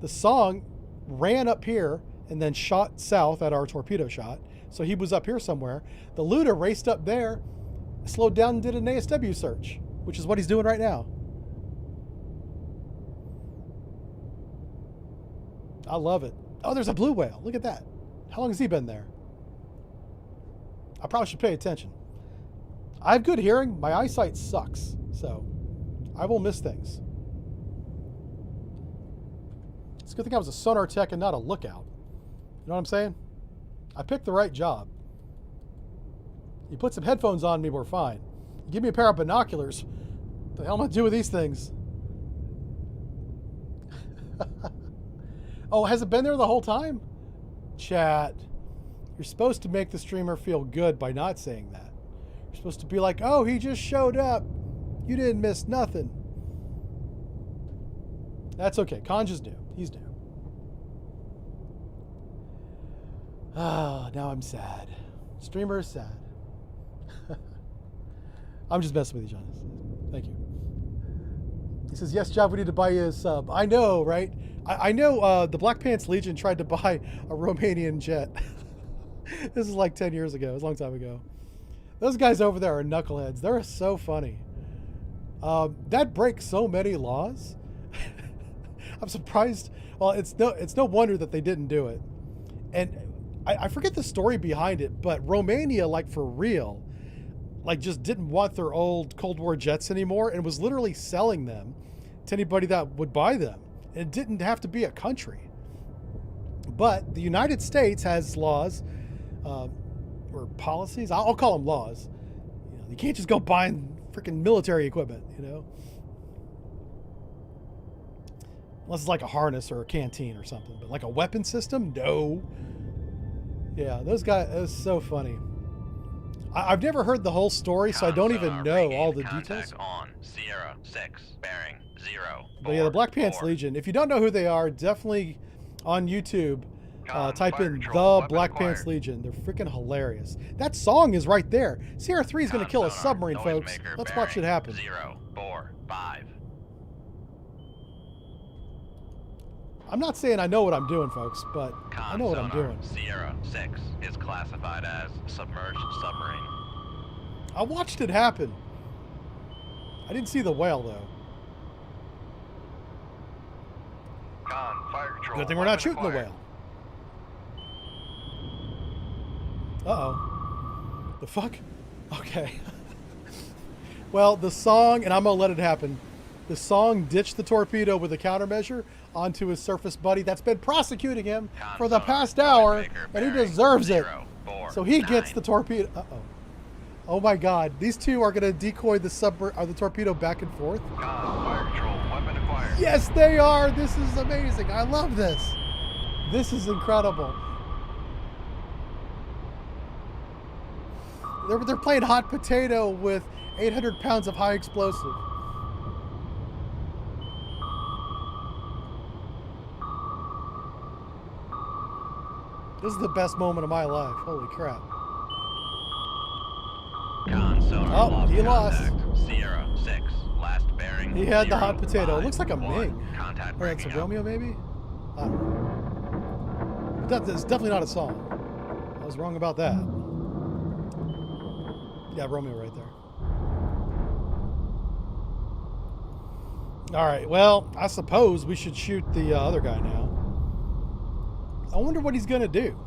The song ran up here and then shot south at our torpedo shot. So he was up here somewhere. The Luda raced up there, slowed down and did an ASW search, which is what he's doing right now. I love it. Oh, there's a blue whale. Look at that. How long has he been there? I probably should pay attention. I have good hearing. My eyesight sucks, so I will miss things. It's a good thing I was a sonar tech and not a lookout. You know what I'm saying? I picked the right job. You put some headphones on me, we're fine. You give me a pair of binoculars. What the hell am I going to do with these things? Oh, has it been there the whole time? Chat. You're supposed to make the streamer feel good by not saying that. You're supposed to be like, oh, he just showed up. You didn't miss nothing. That's okay. Conj is new. He's new. Ah, now I'm sad. Streamer is sad. I'm just messing with you, John. Thank you. He says, yes, Jive, we need to buy you a sub. I know, right? I know the Black Pants Legion tried to buy a Romanian jet. This is like 10 years ago. It was a long time ago. Those guys over there are knuckleheads. They're so funny. That breaks so many laws. I'm surprised. Well, it's no wonder that they didn't do it. And I forget the story behind it, but Romania, like for real, like just didn't want their old Cold War jets anymore and was literally selling them to anybody that would buy them. And it didn't have to be a country. But the United States has laws or policies. I'll call them laws. You know, you can't just go buying freaking military equipment, you know? Unless it's like a harness or a canteen or something. But like a weapon system? No. Yeah, those guys, it was so funny. I've never heard the whole story, so I don't even know all the details. On Sierra 6, bearing 0. But yeah, the Black Pants Legion. If you don't know who they are, definitely on YouTube, type in the Black Pants Legion. They're freaking hilarious. That song is right there. Sierra 3 is going to kill a submarine, folks. Let's watch it happen. 045. I'm not saying I know what I'm doing, folks, but I know what I'm doing. Sierra 6 is classified as submerged submarine. I watched it happen. I didn't see the whale, though. Fire control. Good thing we're not shooting the whale. Uh-oh. The fuck? Okay. Well, the song, and I'm going to let it happen. The song ditched the torpedo with a countermeasure onto his surface buddy that's been prosecuting him for the past hour, and he deserves it. So he gets the torpedo. Uh-oh. Oh my God. These two are going to decoy the torpedo back and forth. Fire control. Weapon acquired. Yes, they are. This is amazing. I love this. This is incredible. They're playing hot potato with 800 pounds of high explosive. This is the best moment of my life. Holy crap. Oh, he lost. Sierra 6, last bearing. He had the hot potato. It looks like a Ming. Contact Or that's a breaking up. Romeo, maybe? I don't know. But that's definitely not a song. I was wrong about that. Yeah, Romeo right there. All right, well, I suppose we should shoot the other guy now. I wonder what he's going to do.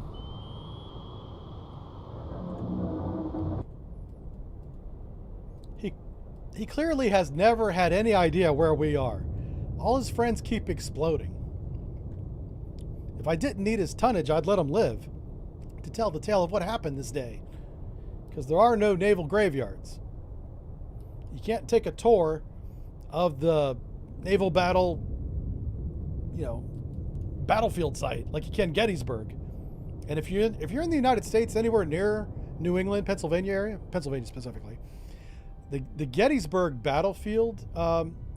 He clearly has never had any idea where we are. All his friends keep exploding. If I didn't need his tonnage, I'd let him live to tell the tale of what happened this day. Because there are no naval graveyards. You can't take a tour of the naval battle, battlefield site like you can Gettysburg. And if you're in the United States, anywhere near New England, Pennsylvania area, Pennsylvania specifically, the Gettysburg battlefield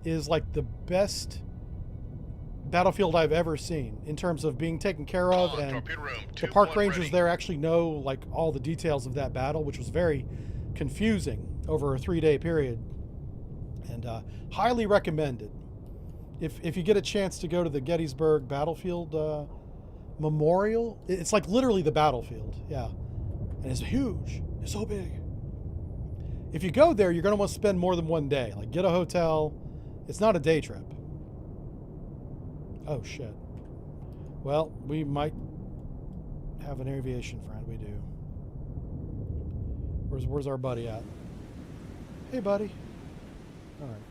is like the best battlefield I've ever seen in terms of being taken care of, and the park rangers there actually know like all the details of that battle, which was very confusing over a 3-day period, and highly recommended. If you get a chance to go to the Gettysburg battlefield memorial, it's like literally the battlefield, yeah, and it's huge, it's so big. If you go there, you're going to want to spend more than one day. Like, get a hotel. It's not a day trip. Oh, shit. Well, we might have an aviation friend. We do. Where's our buddy at? Hey, buddy. All right.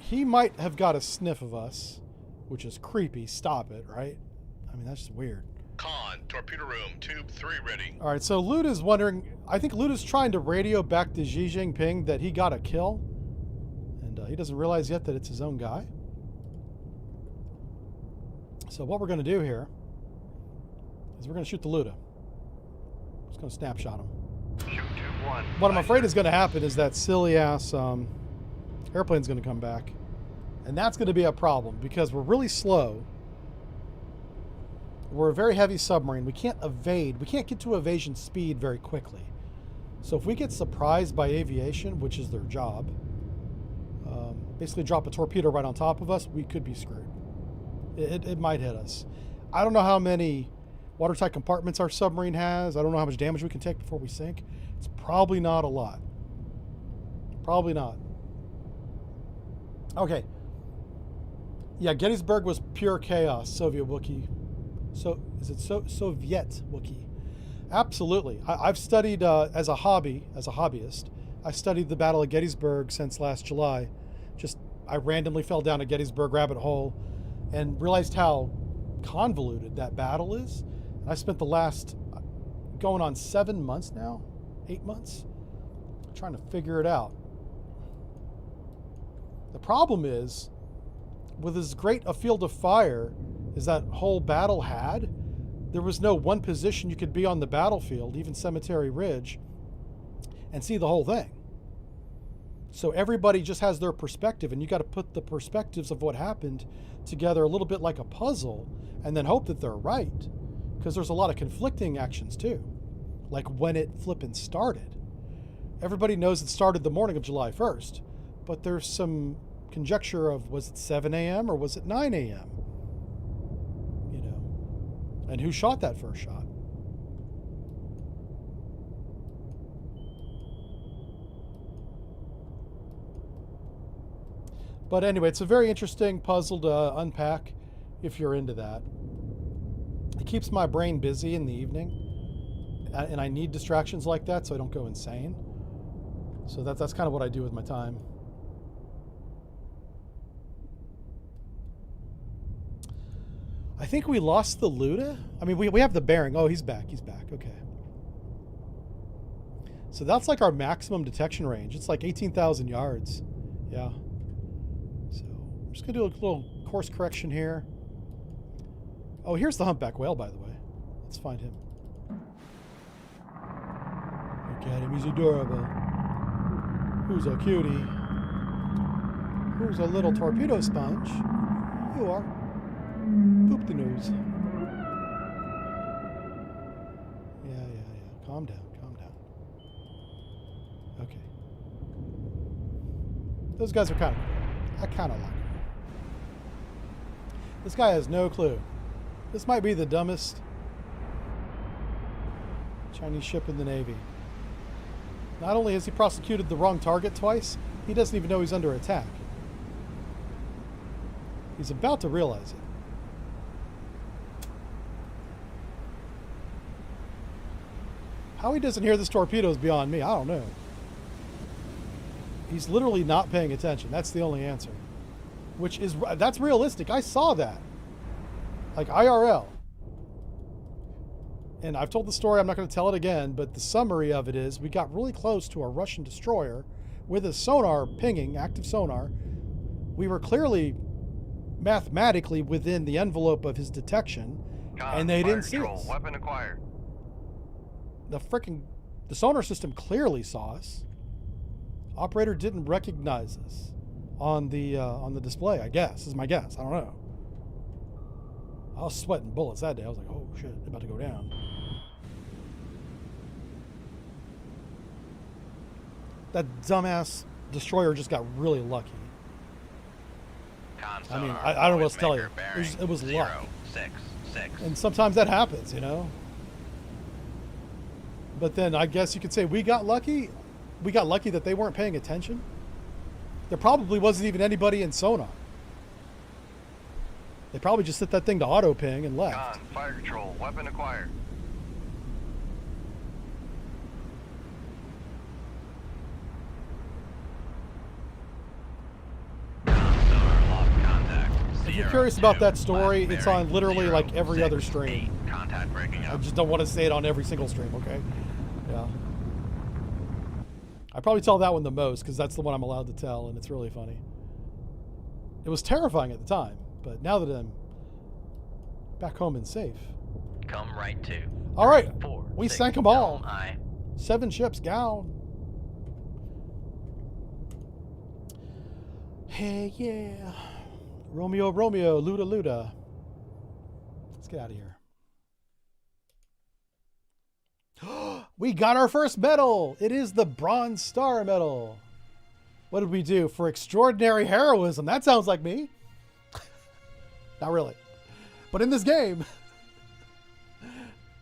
He might have got a sniff of us, which is creepy. Stop it, right? I mean, that's just weird. Con, torpedo room, tube 3 ready. All right, so Luda's wondering, I think Luda's trying to radio back to Xi Jinping that he got a kill, and he doesn't realize yet that it's his own guy. So what we're going to do here is we're going to shoot the Luda. Just going to snapshot him. Shoot tube 1. What I'm afraid is going to happen is that silly-ass airplane's going to come back, and that's going to be a problem because we're really slow. We're a very heavy submarine. We can't evade. We can't get to evasion speed very quickly. So if we get surprised by aviation, which is their job, basically drop a torpedo right on top of us, we could be screwed. It might hit us. I don't know how many watertight compartments our submarine has. I don't know how much damage we can take before we sink. It's probably not a lot. Probably not. Okay. Yeah, Gettysburg was pure chaos, Soviet Wookiee. So is it Soviet Wookiee? Absolutely. I've studied as a hobbyist. I studied the Battle of Gettysburg since last July. I randomly fell down a Gettysburg rabbit hole and realized how convoluted that battle is. And I spent the last going on 7 months now, 8 months, trying to figure it out. The problem is, with as great a field of fire as that whole battle had, there was no one position you could be on the battlefield, even Cemetery Ridge, and see the whole thing. So everybody just has their perspective, and you got to put the perspectives of what happened together a little bit like a puzzle, and then hope that they're right, because there's a lot of conflicting actions too, like when it flippin' started. Everybody knows it started the morning of July 1st, but there's some conjecture of, was it 7 a.m. or was it 9 a.m.? And who shot that first shot? But anyway, it's a very interesting puzzle to unpack if you're into that. It keeps my brain busy in the evening, and I need distractions like that so I don't go insane. So that's kind of what I do with my time. I think we lost the Luda. I mean, we have the bearing. Oh, he's back. He's back. Okay. So that's like our maximum detection range. It's like 18,000 yards. Yeah. So I'm just going to do a little course correction here. Oh, here's the humpback whale, by the way. Let's find him. Look at him. He's adorable. Who's a cutie? Who's a little torpedo sponge? You are. Poop the nose. Yeah. Calm down. Okay. Those guys are kind of cool. I kind of like them. This guy has no clue. This might be the dumbest Chinese ship in the Navy. Not only has he prosecuted the wrong target twice, he doesn't even know he's under attack. He's about to realize it. How he doesn't hear this torpedo is beyond me. I don't know. He's literally not paying attention. That's the only answer. That's realistic. I saw that. Like IRL. And I've told the story, I'm not going to tell it again, but the summary of it is we got really close to a Russian destroyer with a sonar pinging, active sonar. We were clearly mathematically within the envelope of his detection, and they didn't see us. Weapon acquired. The sonar system clearly saw us. Operator didn't recognize us on the display, I guess, is my guess. I don't know. I was sweating bullets that day. I was like, oh shit, they're about to go down. That dumbass destroyer just got really lucky. I mean, I don't know what to tell you. It was luck. 066. And sometimes that happens, you know? But then I guess you could say we got lucky. We got lucky that they weren't paying attention. There probably wasn't even anybody in sonar. They probably just set that thing to auto ping and left. Fire control. Weapon acquired. If you're curious about that story, it's on literally like every other stream. Contact breaking I up. just don't want to say it on every single stream, okay? Yeah. I probably tell that one the most because that's the one I'm allowed to tell, and it's really funny. It was terrifying at the time, but now that I'm back home and safe. Come right to. All right, 4, we 6, sank them all. down, aye. 7 ships down. Hey, yeah. Romeo, Romeo, Luda, Luda. Let's get out of here. We got our first medal. It is the Bronze Star medal. What did we do? For extraordinary heroism. That sounds like me. Not really. But in this game.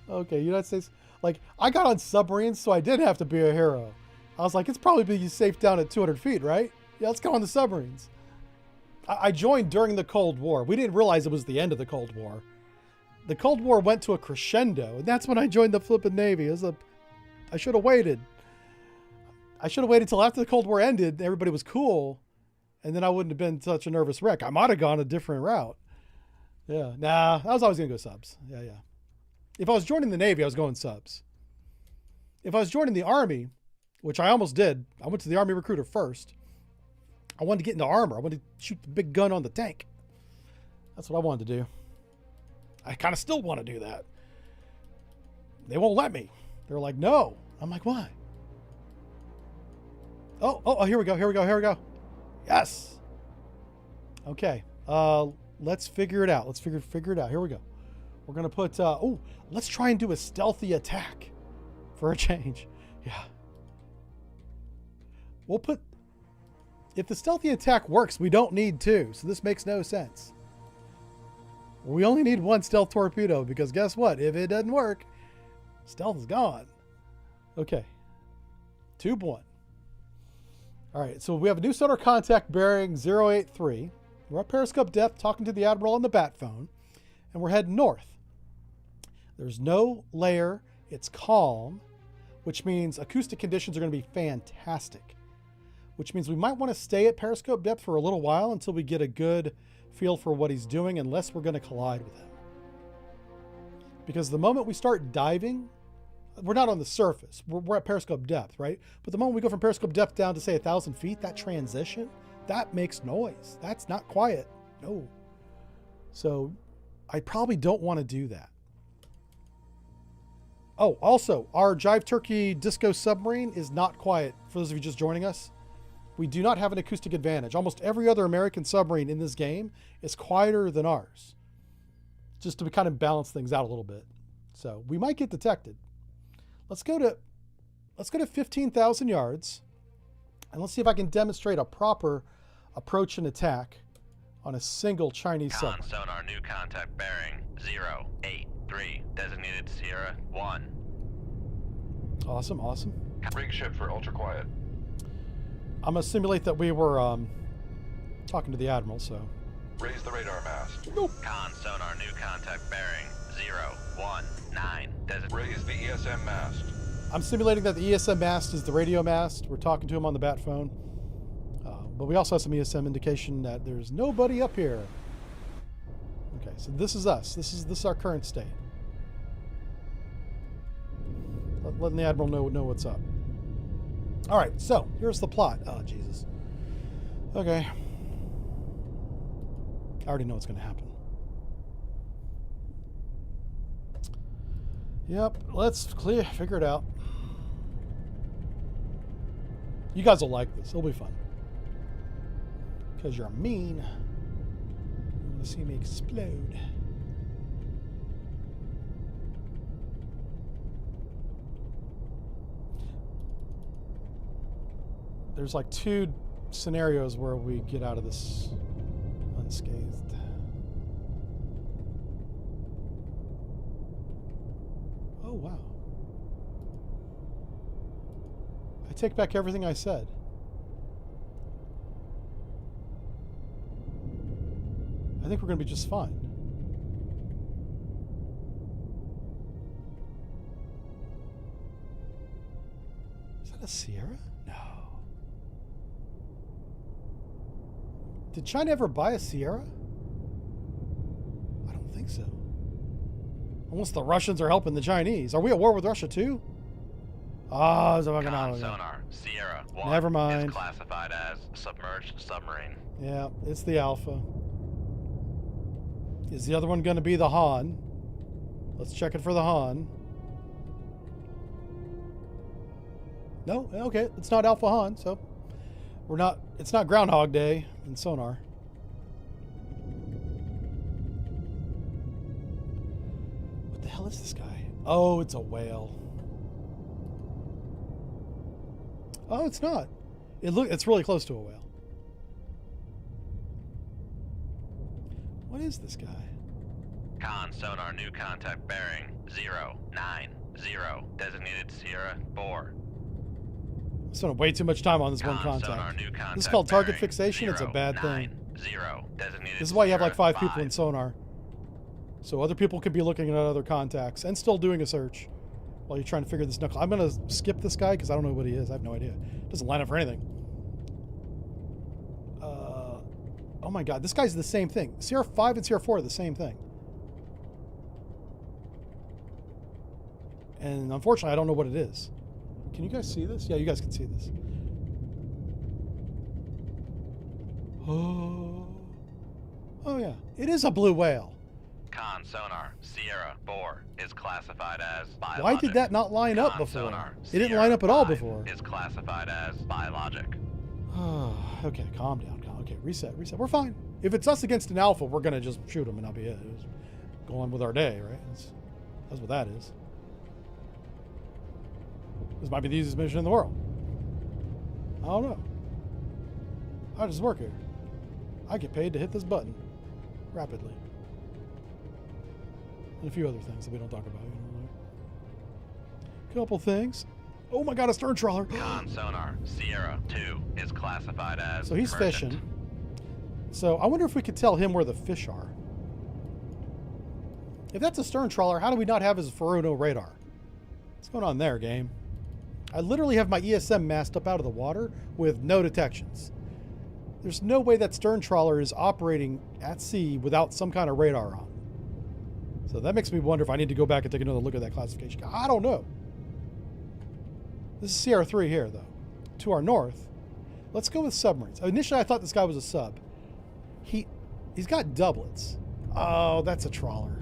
Okay, United States. Like, I got on submarines, so I did have to be a hero. I was like, it's probably be safe down at 200 feet, right? Yeah, let's go on the submarines. I joined during the Cold War. We didn't realize it was the end of the Cold War. The Cold War went to a crescendo, and that's when I joined the flippin' Navy. I should have waited. I should have waited till after the Cold War ended, and everybody was cool, and then I wouldn't have been such a nervous wreck. I might have gone a different route. Yeah, nah, I was always going to go subs. Yeah. If I was joining the Navy, I was going subs. If I was joining the Army, which I almost did, I went to the Army recruiter first. I wanted to get into armor. I wanted to shoot the big gun on the tank. That's what I wanted to do. I kind of still want to do that. They won't let me. They're like, no. I'm like, why? Oh, here we go. Yes. Okay. Let's figure it out. Let's figure it out. Here we go. We're going to put, let's try and do a stealthy attack for a change. Yeah. We'll put, if the stealthy attack works, we don't need 2. So this makes no sense. We only need 1 stealth torpedo because guess what? If it doesn't work, stealth is gone. Okay. Tube 1. All right. So we have a new sonar contact bearing 083. We're at periscope depth talking to the Admiral on the bat phone, and we're heading north. There's no layer. It's calm, which means acoustic conditions are going to be fantastic, which means we might want to stay at periscope depth for a little while until we get a good feel for what he's doing, unless we're going to collide with him. Because the moment we start diving, we're not on the surface. We're at periscope depth, right? But the moment we go from periscope depth down to say 1,000 feet, that transition, that makes noise. That's not quiet. No. So I probably don't want to do that. Oh, also, our Jive Turkey Disco submarine is not quiet. For those of you just joining us, we do not have an acoustic advantage. Almost every other American submarine in this game is quieter than ours, just to kind of balance things out a little bit. So we might get detected. Let's go to 15,000 yards, and let's see if I can demonstrate a proper approach and attack on a single Chinese submarine. Sonar, new contact bearing 083, designated Sierra 1. Awesome. Rig ship for ultra quiet. I'm going to simulate that we were talking to the Admiral, so. Raise the radar mast. Nope. Con sonar, new contact bearing 019, Raise the ESM mast. I'm simulating that the ESM mast is the radio mast. We're talking to him on the bat phone. But we also have some ESM indication that there's nobody up here. Okay, so this is us. This is our current state. Letting the Admiral know what's up. All right, so here's the plot. Oh, Jesus. Okay. I already know what's going to happen. Yep, let's figure it out. You guys will like this. It'll be fun. Because you're mean. You want to see me explode. There's like 2 scenarios where we get out of this unscathed. Oh, wow. I take back everything I said. I think we're going to be just fine. Is that a Sierra? No. Did China ever buy a Sierra? I don't think so. Unless the Russians are helping the Chinese. Are we at war with Russia too? Ah, it's a fucking sonar Sierra 1 Never mind. is classified as submerged submarine. Yeah, it's the Alpha. Is the other one going to be the Han? Let's check it for the Han. No, okay, it's not Alpha Han, so we're not. It's not Groundhog Day in sonar. What the hell is this guy? Oh, it's a whale. Oh, it's not. It's really close to a whale. What is this guy? Con sonar new contact bearing 090. Designated Sierra 4. I spent way too much time on this one Con sonar contact. new contact This is called target bearing fixation. It's a bad thing. 090. Designated This is why you have like Sierra 5 people in sonar. So other people could be looking at other contacts and still doing a search while you're trying to figure this knuckle. I'm going to skip this guy because I don't know what he is. I have no idea. Doesn't line up for anything. Oh my god, this guy's the same thing. Sierra 5 and Sierra 4 are the same thing. And unfortunately, I don't know what it is. Can you guys see this? Yeah, you guys can see this. Oh yeah, it is a blue whale. Con sonar Sierra 4 is classified as biologic. Why did that not line up Con before? sonar It didn't Sierra line up at all 5 before. Is classified as biologic. Okay, calm down. Okay, reset. We're fine. If it's us against an Alpha, we're gonna just shoot him and that'll be it. Just go on with our day, right? That's what that is. This might be the easiest mission in the world. I don't know. How does this work here? I get paid to hit this button rapidly. And a few other things that we don't talk about. Couple things. Oh my god, a stern trawler. Con sonar Sierra 2 is classified as So he's emergent. fishing. So I wonder if we could tell him where the fish are. If that's a stern trawler, how do we not have his Furuno radar? What's going on there, game? I literally have my ESM mast up out of the water with no detections. There's no way that stern trawler is operating at sea without some kind of radar on. So that makes me wonder if I need to go back and take another look at that classification. I don't know. This is Sierra 3 here, though. To our north. Let's go with submarines. Initially, I thought this guy was a sub. He's got doublets. Oh, that's a trawler.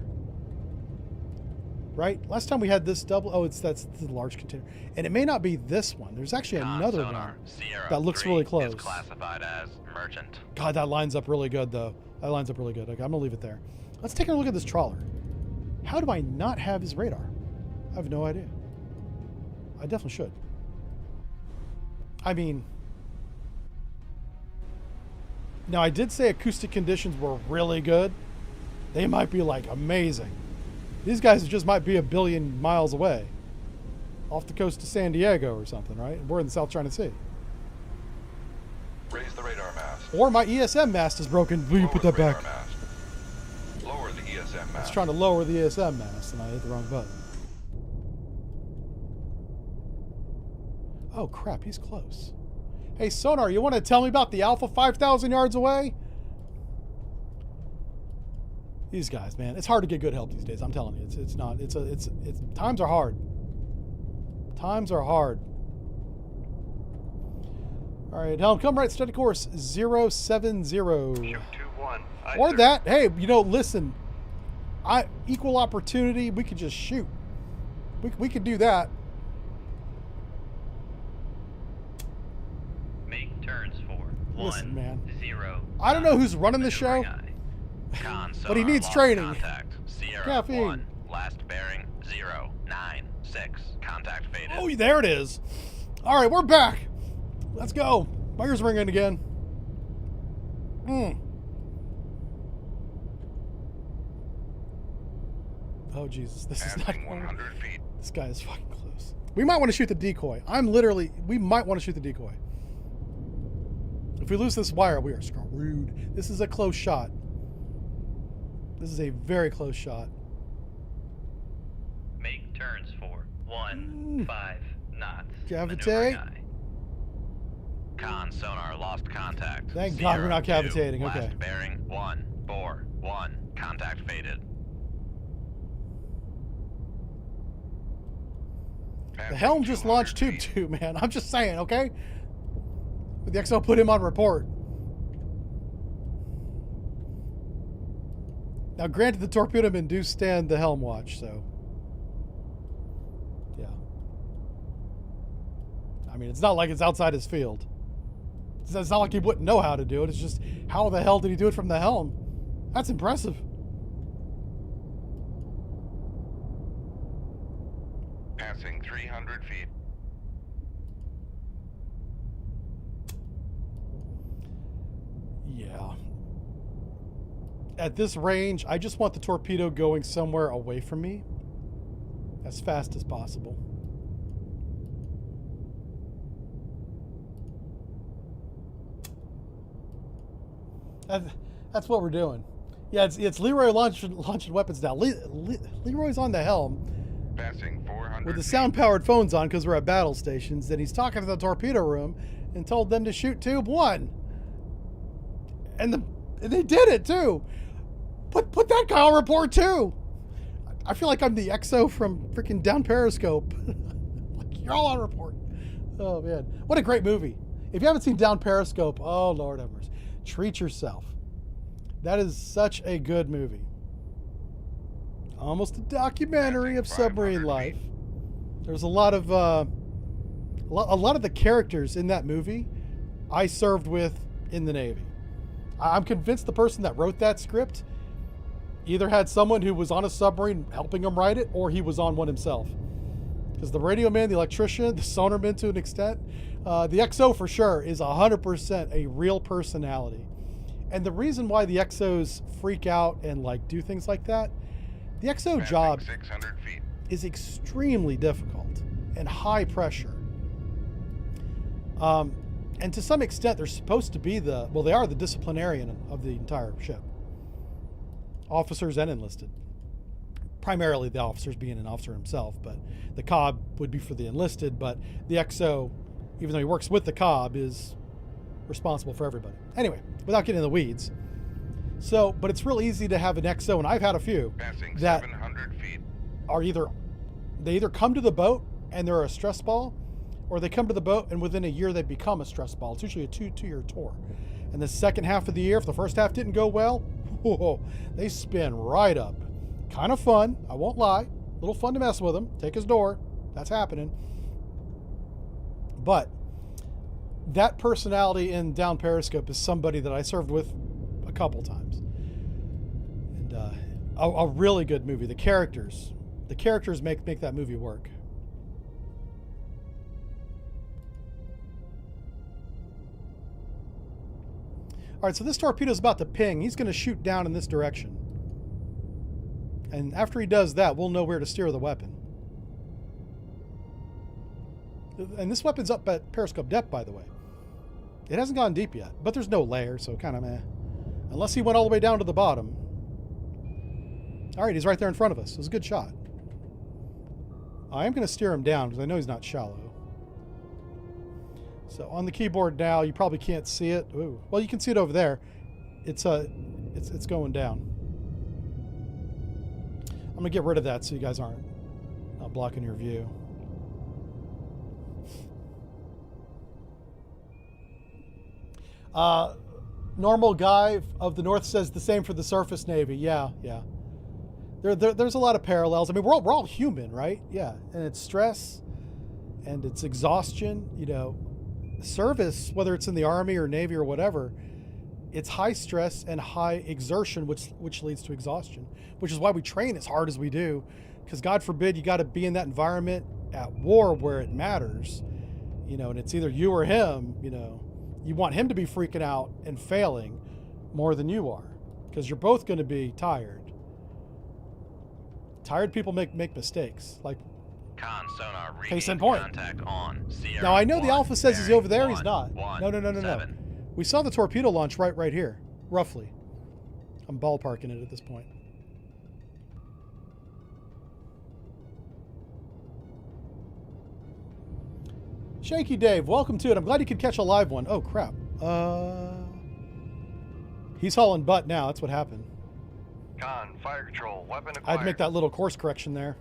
Right? Last time we had this double. Oh, that's the large container. And it may not be this one. There's actually Con another sonar one Sierra that looks 3 really close. Is classified as emergent. God, that lines up really good, though. That lines up really good. Okay, I'm going to leave it there. Let's take a look at this trawler. How do I not have his radar? I have no idea. I definitely should. I mean, now I did say acoustic conditions were really good. They might be like amazing. These guys just might be 1 billion miles away. Off the coast of San Diego or something, right? We're in the South China Sea. Raise the radar mast. Or my ESM mast is broken. Will you Lower put the that radar back? mast. Lower the ESM mast. I was trying to lower the ESM mast and I hit the wrong button. Oh, crap. He's close. Hey, sonar, you want to tell me about the Alpha 5,000 yards away? These guys, man. It's hard to get good help these days. I'm telling you. It's not. It's times are hard. Times are hard. All right, helm, come right, steady course, 070. Shoot 2-1. Or that. Hey, you know, listen. Equal opportunity. We could just shoot. We could do that. Make turns for Listen, 1, man. 0. I don't know who's running the show, Con but he sonar needs lost training. Contact. Sierra Caffeine. 1. Last bearing 096. Contact faded. Oh, there it is. All right, we're back. Let's go. My ears ringing again. Oh, Jesus. This is not Passing going. 100 feet. This guy is fucking close. We might want to shoot the decoy. We might want to shoot the decoy. If we lose this wire, we are screwed. This is a close shot. This is a very close shot. Make turns for 1, 5 knots. Cavitate. Maneuvering eye. Con sonar lost contact. Thank God we're not Sierra 2. cavitating. Okay. Last bearing 141. Contact faded. The helm just launched tube 2, man. I'm just saying, okay? But the XO put him on report. Now, granted, the torpedo men do stand the helm watch, so. Yeah. I mean, it's not like it's outside his field. It's not like he wouldn't know how to do it. It's just, how the hell did he do it from the helm? That's impressive. Passing 300 feet. Yeah. At this range, I just want the torpedo going somewhere away from me as fast as possible. That's what we're doing. Yeah, it's Leroy launching weapons now. Leroy's on the helm Passing 400 with the feet. sound-powered phones on because we're at battle stations, and he's talking to the torpedo room and told them to shoot tube 1. And they did it too. Put that guy on report too. I feel like I'm the XO from freaking Down Periscope. Like, you're all on report. Oh man, what a great movie! If you haven't seen Down Periscope, oh Lord have mercy, treat yourself. That is such a good movie. Almost a documentary of submarine life. There's a lot of the characters in that movie I served with in the Navy. I'm convinced the person that wrote that script either had someone who was on a submarine helping him write it, or he was on one himself. Because the radio man, the electrician, the sonarman to an extent, the XO for sure is 100% a real personality. And the reason why the XOs freak out and like do things like that, the XO job 600 feet. is extremely difficult and high pressure. And to some extent, they're supposed to be they are the disciplinarian of the entire ship. Officers and enlisted. Primarily the officers being an officer himself, but the COB would be for the enlisted, but the XO, even though he works with the COB, is responsible for everybody. Anyway, without getting in the weeds. So, but it's real easy to have an XO, and I've had a few, Passing that 700 feet. are they either come to the boat and they're a stress ball, or they come to the boat and within a year they become a stress ball. It's usually a two-year tour. And the second half of the year, if the first half didn't go well, they spin right up. Kind of fun, I won't lie. A little fun to mess with him. Take his door. That's happening. But that personality in Down Periscope is somebody that I served with a couple times. And a really good movie. The characters make that movie work. All right, so this torpedo's about to ping. He's going to shoot down in this direction. And after he does that, we'll know where to steer the weapon. And this weapon's up at periscope depth, by the way. It hasn't gone deep yet, but there's no layer, so kind of meh. Unless he went all the way down to the bottom. All right, he's right there in front of us. It was a good shot. I am going to steer him down because I know he's not shallow. So on the keyboard now, you probably can't see it. Ooh. Well, you can see it over there. It's going down. I'm gonna get rid of that so you guys aren't blocking your view. Normal guy of the North says the same for the surface Navy. Yeah. There's a lot of parallels. I mean, we're all human, right? Yeah, and it's stress, and it's exhaustion. You know, service, whether it's in the Army or Navy or whatever, it's high stress and high exertion, which leads to exhaustion. Which is why we train as hard as we do, because God forbid you got to be in that environment at war where it matters. You know, and it's either you or him. You know, you want him to be freaking out and failing more than you are, because you're both going to be tired. Tired people make mistakes. Like, Con sonar reading. Case in point. Contact on. Sierra now I know the 1, Alpha says he's bearing over there. 1, He's not. 1, No. 7. We saw the torpedo launch right here, roughly. I'm ballparking it at this point. Shaky Dave, welcome to it. I'm glad you could catch a live one. Oh crap. He's hauling butt now. That's what happened. Con, fire control, weapon acquired. I'd make that little course correction there.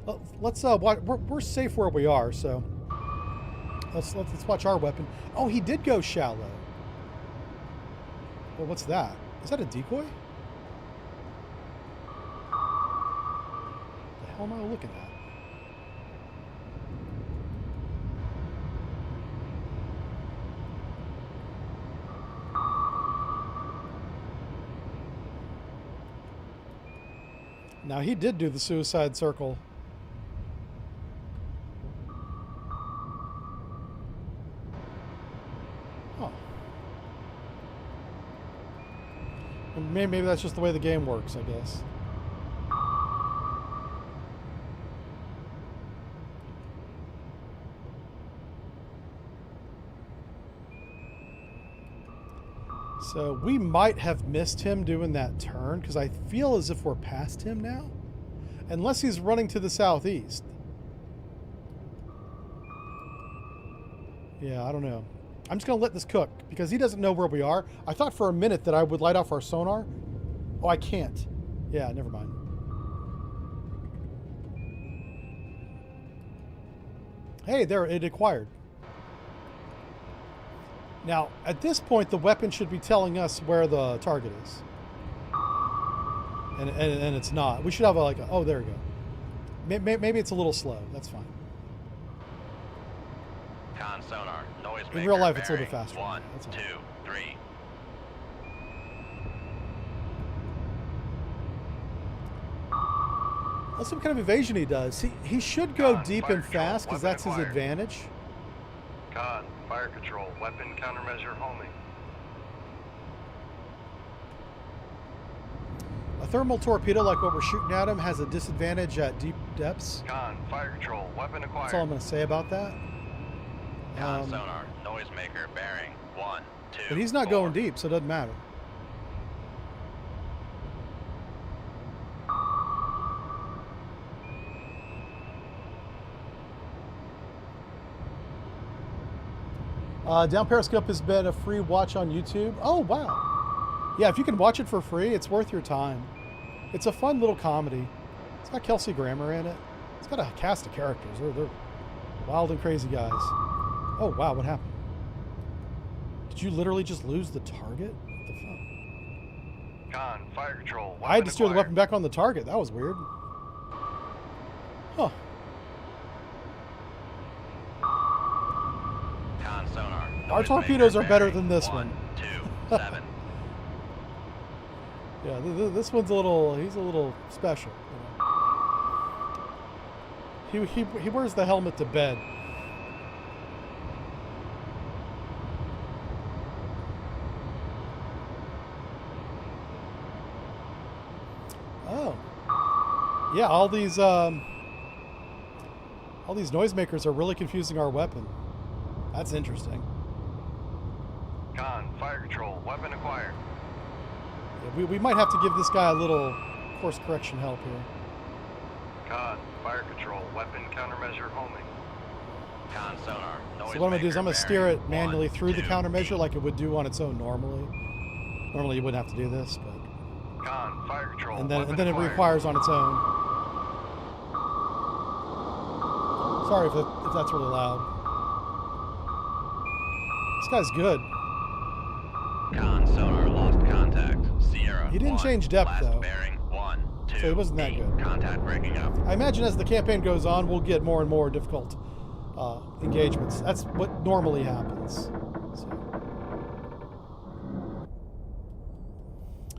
Well, let's we're safe where we are, so let's watch our weapon. Oh, he did go shallow. Well, what's that? Is that a decoy? The hell am I looking at? Now, he did do the suicide circle. Oh. Maybe that's just the way the game works, I guess. So we might have missed him doing that turn, because I feel as if we're past him now. Unless he's running to the southeast. Yeah, I don't know. I'm just going to let this cook, because he doesn't know where we are. I thought for a minute that I would light off our sonar. Oh, I can't. Yeah, never mind. Hey, there, it acquired. Now, at this point, the weapon should be telling us where the target is. And it's not. We should have oh, there we go. Maybe it's a little slow. That's fine. Con sonar, noise maker. In real life, it's a little bit bearing faster. 1, That's all. 2, 3. That's some kind of evasion he does. He should go Con, deep fire and control, fast, because weapon that's his acquired. advantage. Con, fire control, weapon countermeasure homing. A thermal torpedo, like what we're shooting at him, has a disadvantage at deep depths. Con, fire control, weapon acquired. That's all I'm going to say about that. Con sonar, noise maker bearing 1, 2. But he's not 4. going deep, so it doesn't matter. Down Periscope has been a free watch on YouTube. Oh, wow. Yeah, if you can watch it for free, it's worth your time. It's a fun little comedy. It's got Kelsey Grammer in it. It's got a cast of characters. They're wild and crazy guys. Oh, wow, what happened? Did you literally just lose the target? What the fuck? Con, fire control, weapon I had to steer the acquired. weapon back on the target. That was weird. Huh. Con sonar, Our noise torpedoes maker are better bearing than this 1, one. 2, 7. Yeah, this one's he's a little special. You know? He wears the helmet to bed. Oh. Yeah, all these noisemakers are really confusing our weapon. That's interesting. Con, fire control, weapon acquired. Yeah, we might have to give this guy a little course correction help here. Con, fire control, weapon countermeasure homing. Con sonar. So what I'm gonna do is I'm gonna steer it bearing manually 1, through the 2, countermeasure 8. like it would do on its own normally. Normally you wouldn't have to do this, but Con, fire control. and then weapon it acquired. requires on its own. Sorry if that's really loud. This guy's good. Con sonar lost contact. Sierra. He didn't 1, change depth, last though. bearing 1, 2. So he wasn't that 8. good. Contact breaking up. I imagine as the campaign goes on, we'll get more and more difficult engagements. That's what normally happens. So.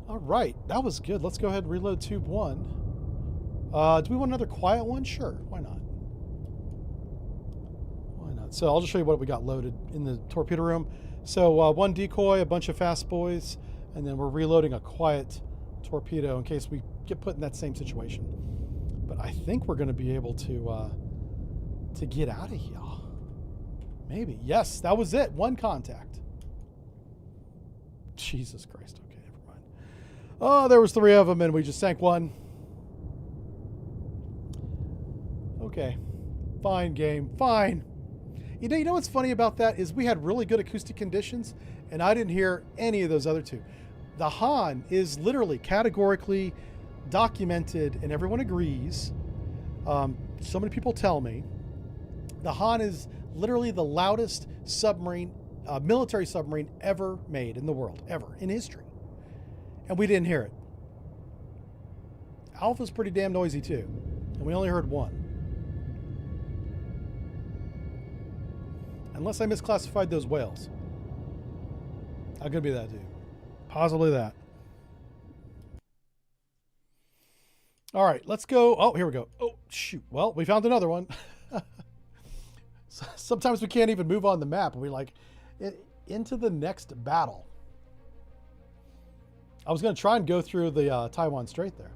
All right, that was good. Let's go ahead and reload tube 1. Do we want another quiet one? Sure, why not? Why not? So I'll just show you what we got loaded in the torpedo room. So one decoy, a bunch of fast boys, and then we're reloading a quiet torpedo in case we get put in that same situation. But I think we're going to be able to get out of here. Maybe. Yes, that was it. One contact. Jesus Christ. Okay, never mind. Oh, there was 3 of them, and we just sank one. Okay. Fine, game. Fine. You know what's funny about that is we had really good acoustic conditions, and I didn't hear any of those other 2. The Han is literally categorically documented, and everyone agrees. So many people tell me the Han is literally the loudest submarine, military submarine ever made in the world, ever in history, and we didn't hear it. Alpha's pretty damn noisy too, and we only heard 1. Unless I misclassified those whales. How could be that, dude? Possibly that. All right, let's go. Oh, here we go. Oh, shoot. Well, we found another one. Sometimes we can't even move on the map. We're like, into the next battle. I was going to try and go through the Taiwan Strait there.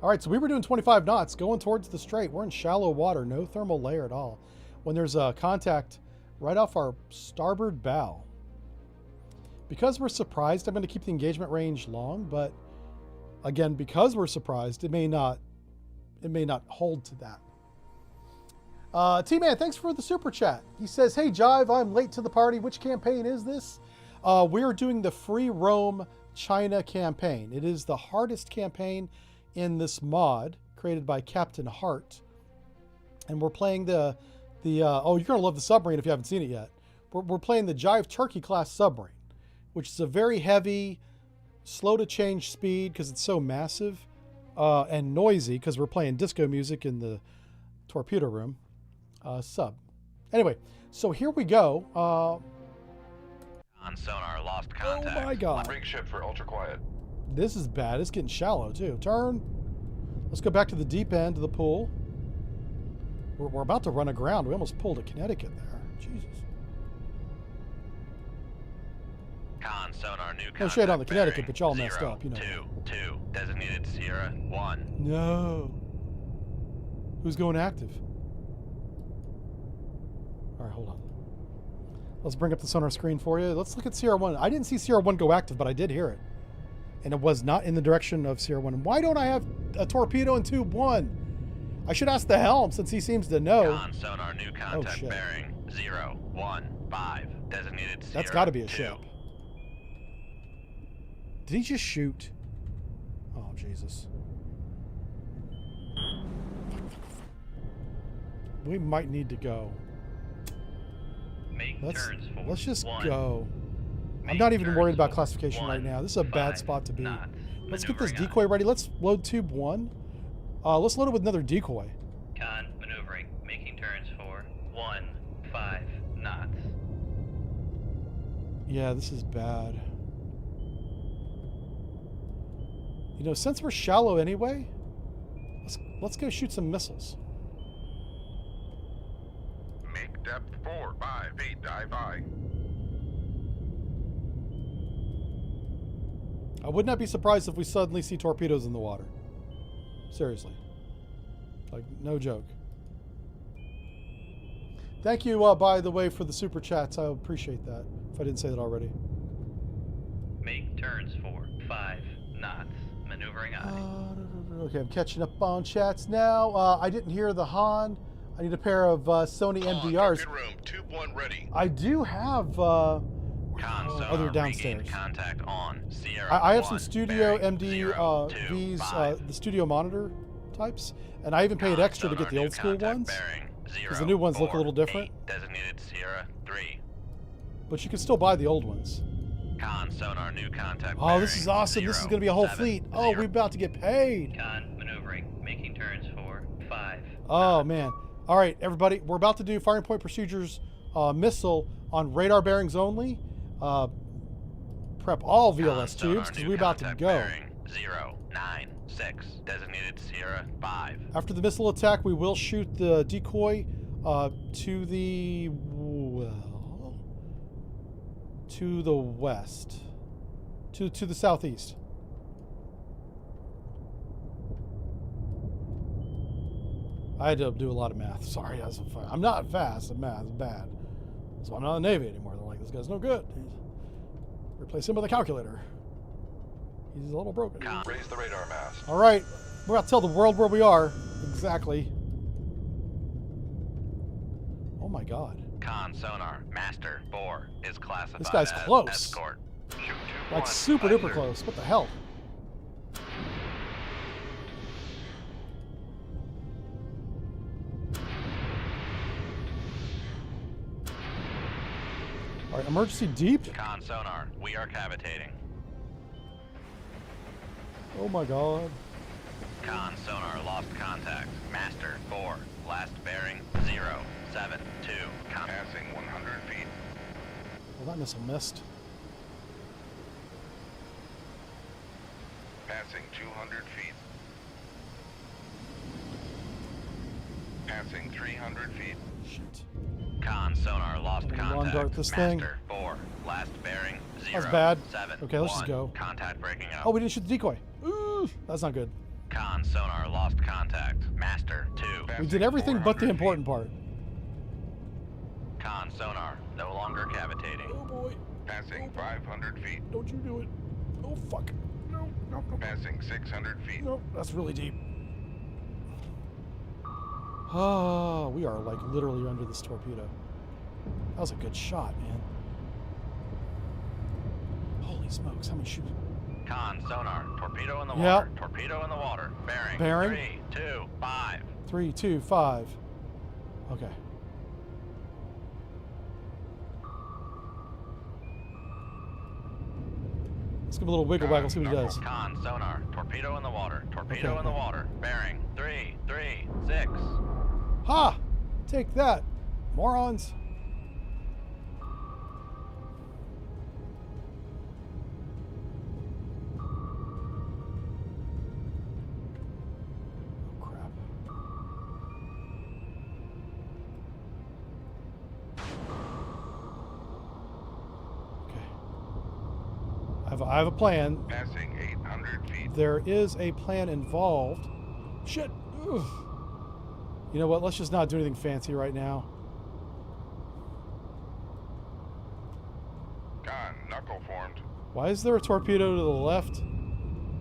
All right, so we were doing 25 knots going towards the strait. We're in shallow water, no thermal layer at all. When there's a contact right off our starboard bow. Because we're surprised, I'm going to keep the engagement range long, but again, because we're surprised, it may not hold to that. T-Man, thanks for the super chat. He says, hey, Jive, I'm late to the party. Which campaign is this? We're doing the Free Roam China campaign. It is the hardest campaign in this mod created by Captain Hart. And we're playing oh, you're going to love the submarine if you haven't seen it yet. We're playing the Jive Turkey class submarine, which is a very heavy, slow to change speed because it's so massive, and noisy because we're playing disco music in the torpedo room sub. Anyway, so here we go. On sonar, lost contact. Oh my God. Rig ship for ultra quiet. This is bad. It's getting shallow too. Turn. Let's go back to the deep end of the pool. We're about to run aground. We almost pulled a Connecticut there. Jesus. Con sonar, new contact. No shade on the Connecticut, bearing but y'all messed 0, up, you know. 2, 2, designated Sierra 1. No. Who's going active? All right, hold on. Let's bring up the sonar screen for you. Let's look at Sierra 1. I didn't see Sierra 1 go active, but I did hear it. And it was not in the direction of Sierra 1. Why don't I have a torpedo in tube 1? I should ask the helm since he seems to know. Con sonar, new contact shit. bearing 0, 1, 5, designated Sierra That's got to be a 2. ship. Did he just shoot? Oh, Jesus. We might need to go. Make turns for Let's just 1. go. I'm Make not even turns worried about for classification 1, right now. This is a bad 5 spot to be. knots, Let's get this maneuvering decoy ready. Let's load tube 1. Let's load it with another decoy. Con maneuvering, making turns for 1, 5 knots. Yeah, this is bad. You know, since we're shallow anyway, let's go shoot some missiles. Make depth 4, 5, 8, dive high. I would not be surprised if we suddenly see torpedoes in the water. Seriously. Like, no joke. Thank you, by the way, for the super chats. I appreciate that, if I didn't say that already. Make turns for 5 knots, maneuvering aye. Okay, I'm catching up on chats now. I didn't hear the Han. I need a pair of Sony MDRs. Room, tube 1 ready. I do have. Con sonar Other regained downstairs. contact on Sierra I have 1, some Studio bearing MD 0, 2, V's, 5. the Studio monitor types, and I even paid Con extra to get sonar the new old school contact ones. bearing Because the new ones look a 0, little 4, different. 8, designated Sierra 3. But you can still buy the old ones. Con sonar new contact Oh, this bearing is awesome. This is 0, going to be a whole 7, fleet. Oh, 0. we're about to get paid. Con maneuvering, making turns for 5. Oh, man. All right, everybody. We're about to do firing point procedures missile on radar bearings only. Prep all Con VLS sonar tubes because new we're about to contact go. bearing 0, 9, 6, designated Sierra 5. After the missile attack, we will shoot the decoy to the to the west, to the southeast. I had to do a lot of math. Sorry, I'm not fast at math. It's bad. That's why I'm not in the Navy anymore. They're like, this guy's no good. Replace him with a calculator. He's a little broken. Raise the radar mast. All right, we're about to tell the world where we are exactly. Oh my God! Con sonar master 4 is classified This guy's as close. escort. Shoot tube Like 1, super duper under. close. What the hell? All right, emergency deep. Con sonar, we are cavitating. Oh my God! Con sonar lost contact. Master 4, last bearing 0, 7, 2. Passing 100 feet. Well, that missile missed. Passing 200 feet. Passing 300 feet. Shit. Con sonar lost I'm gonna contact. lawn dart this thing. Master 4, last bearing 0, That's bad. 7, Okay, let's just 1. go. Contact breaking up. Oh, we didn't shoot the decoy. Ooh, that's not good. Con sonar lost contact. Master 2. We did everything but the 400 important part. Con sonar, no longer cavitating. Oh boy! Passing 500 feet. Don't you do it! Oh fuck! No! No! No! Passing 600 feet. No! That's really deep. Oh, we are like literally under this torpedo. That was a good shot, man. Holy smokes! How many shoots? Con sonar, torpedo in the Yep. water. Torpedo in the water. Bearing. Bearing. 3, 2, 5. 3, 2, 5. Okay. Let's give him a little wiggle waggle, see what he does. Con sonar, torpedo in the water. Torpedo Okay, in the okay. water. Bearing. 3, 3, 6. Ha! Take that, morons. Oh, crap. Okay. I have a plan. Passing 800 feet. There is a plan involved. Shit. Ugh. You know what? Let's just not do anything fancy right now. Con, knuckle formed. Why is there a torpedo to the left?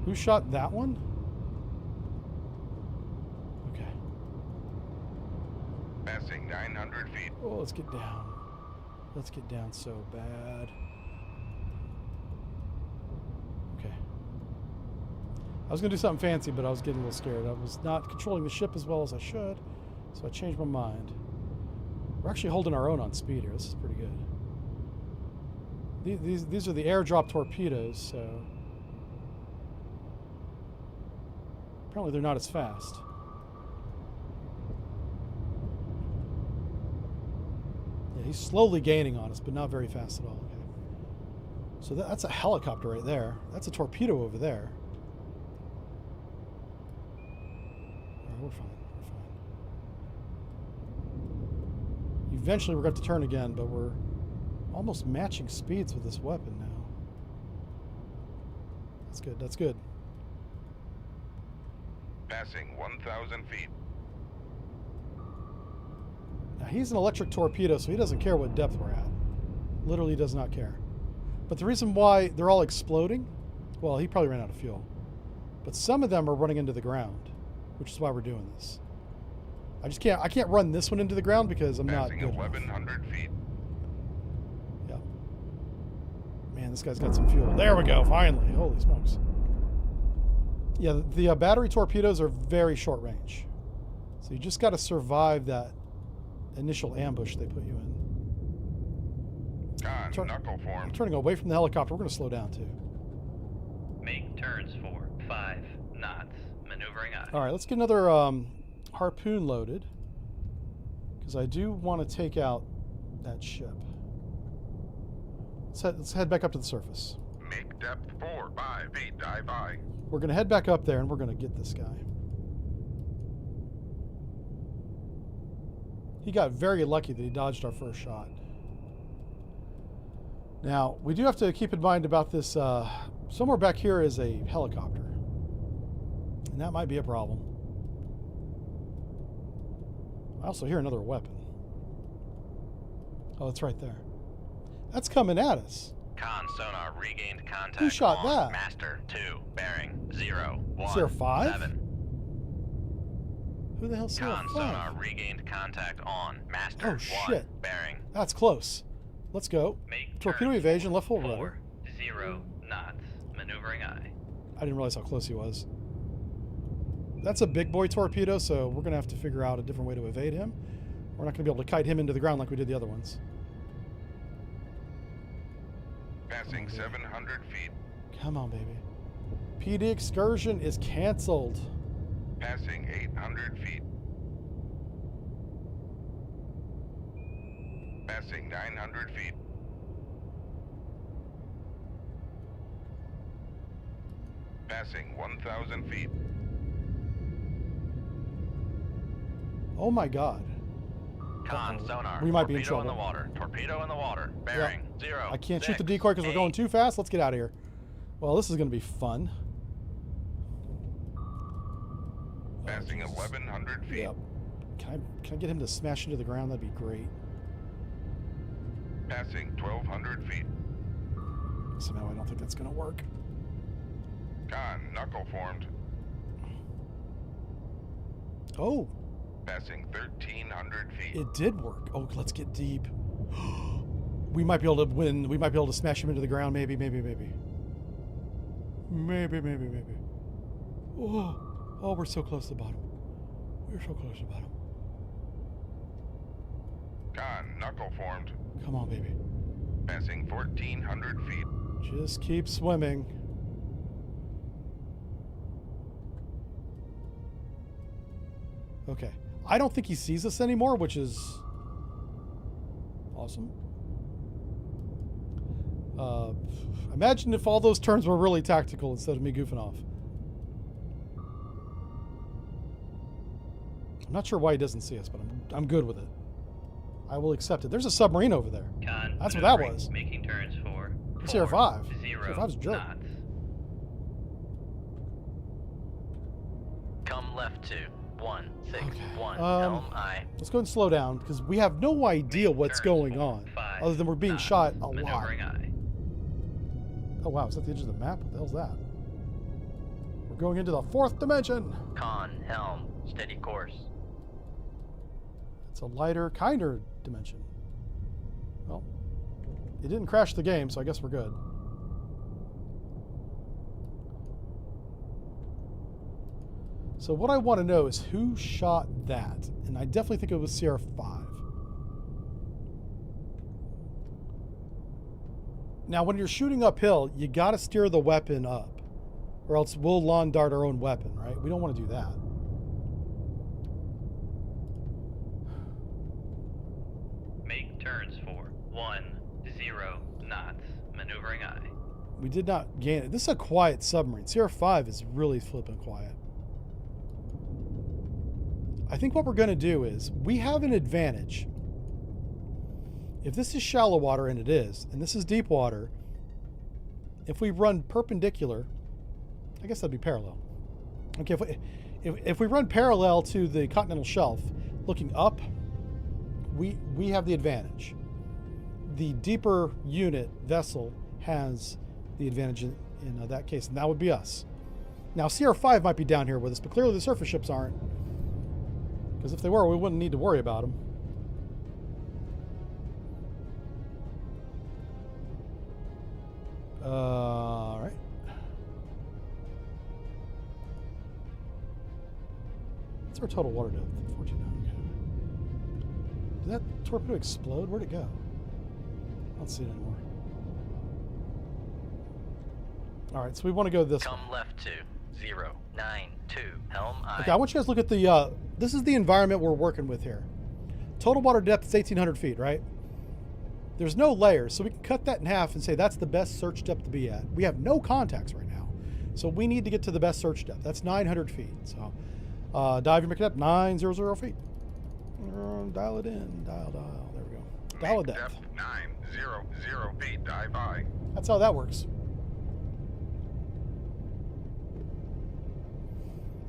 Who shot that one? Okay. Passing 900 feet. Oh, let's get down. Let's get down so bad. Okay. I was going to do something fancy, but I was getting a little scared. I was not controlling the ship as well as I should, so I changed my mind. We're actually holding our own on speed here. This is pretty good. These are the airdrop torpedoes, so apparently they're not as fast. Yeah, he's slowly gaining on us, but not very fast at all. Okay. So that's a helicopter right there. That's a torpedo over there. All right, we're fine. We're fine. Eventually, we're going to have to turn again, but we're almost matching speeds with this weapon now. That's good. That's good. Passing 1,000 feet. Now, he's an electric torpedo, so he doesn't care what depth we're at. Literally does not care. But the reason why they're all exploding, well, he probably ran out of fuel. But some of them are running into the ground, which is why we're doing this. I can't run this one into the ground because I'm not Passing good enough. 1,100 feet. Yeah. Man, this guy's got some fuel. There we go, finally. Holy smokes. Yeah, the battery torpedoes are very short range. So you just got to survive that initial ambush they put you in. Con, knuckle I'm formed. turning away from the helicopter. We're going to slow down, too. Make turns for 5 knots. Maneuvering aye. All right, let's get another harpoon loaded. Because I do want to take out that ship. Let's head back up to the surface. Make depth 4, 5 feet. Dive aye. We're going to head back up there, and we're going to get this guy. He got very lucky that he dodged our first shot. Now, we do have to keep in mind about this. Somewhere back here is a helicopter. And that might be a problem. I also hear another weapon. Oh, it's right there. That's coming at us. Con sonar regained contact. Who shot on that? Master 2, bearing 0, 1, Sierra 5? 7. Who the hell's Sierra Con 5? sonar regained contact on Master Oh, 1, shit. bearing. That's close. Let's go. Make Torpedo turns evasion, for left full 4, rudder. 0 knots. Maneuvering aye. I didn't realize how close he was. That's a big boy torpedo, so we're going to have to figure out a different way to evade him. We're not going to be able to kite him into the ground like we did the other ones. Passing 700 feet. Come on, baby. PD excursion is canceled. Passing 800 feet. Passing 900 feet. Passing 1,000 feet. Oh my god. Con Uh-oh. sonar. We might be in Torpedo in the trouble. water. Torpedo in the water. Bearing 0. I can't shoot the 6, decoy because we're going 8. too fast. Let's get out of here. Well, this is going to be fun. Passing 1,100 feet. Yep. Can I get him to smash into the ground? That'd be great. Passing 1,200 feet. Somehow I don't think that's going to work. Con, knuckle formed. Oh, Passing 1,300 feet. it did work. Oh, let's get deep. We might be able to win. We might be able to smash him into the ground. Maybe. Maybe. Oh, we're so close to the bottom. We're so close to the bottom. Con, knuckle formed. Come on, baby. Passing 1,400 feet. Just keep swimming. Okay. I don't think he sees us anymore, which is awesome. Imagine if all those turns were really tactical instead of me goofing off. I'm not sure why he doesn't see us, but I'm good with it. I will accept it. There's a submarine over there. Con, That's what that maneuvering, was. Making turns for Sierra 4, 5. 0 Sierra 5's a jerk. knots. Come left 2, 1, 6, Okay. 1, Um, helm aye. Let's go and slow down because we have no idea Make what's turns going for on 5 other than we're being knots. shot a lot. Maneuvering aye. Oh wow, is that the edge of the map? What the hell's that? We're going into the 4th dimension. Con, helm, steady course. It's a lighter, kinder dimension. Well, it didn't crash the game, so I guess we're good. So what I want to know is who shot that? And I definitely think it was Sierra 5. Now, when you're shooting uphill, you got to steer the weapon up, or else we'll lawn dart our own weapon, right? We don't want to do that. Make turns for 1, 0 knots. Maneuvering aye. We did not gain it. This is a quiet submarine. Sierra 5 is really flipping quiet. I think what we're going to do is we have an advantage. If this is shallow water, and it is, and this is deep water, if we run perpendicular, I guess that'd be parallel. Okay, if we run parallel to the continental shelf, looking up, we have the advantage. The deeper unit vessel has the advantage in that case, and that would be us. Now, Sierra 5 might be down here with us, but clearly the surface ships aren't. Because if they were, we wouldn't need to worry about them. All right. What's our total water depth? 14. Okay. Did that torpedo explode? Where'd it go? I don't see it anymore. All right, so we want to go this way. Come left to 092 helm I. Okay, I want you guys to look at the, this is the environment we're working with here. Total water depth is 1,800 feet, right? There's no layers, so we can cut that in half and say that's the best search depth to be at. We have no contacts right now, so we need to get to the best search depth. That's 900 feet. So dive your make it up, 900 feet. Dial it in, dial. There we go. Dial a Make depth. 900 feet. Dive by. That's how that works.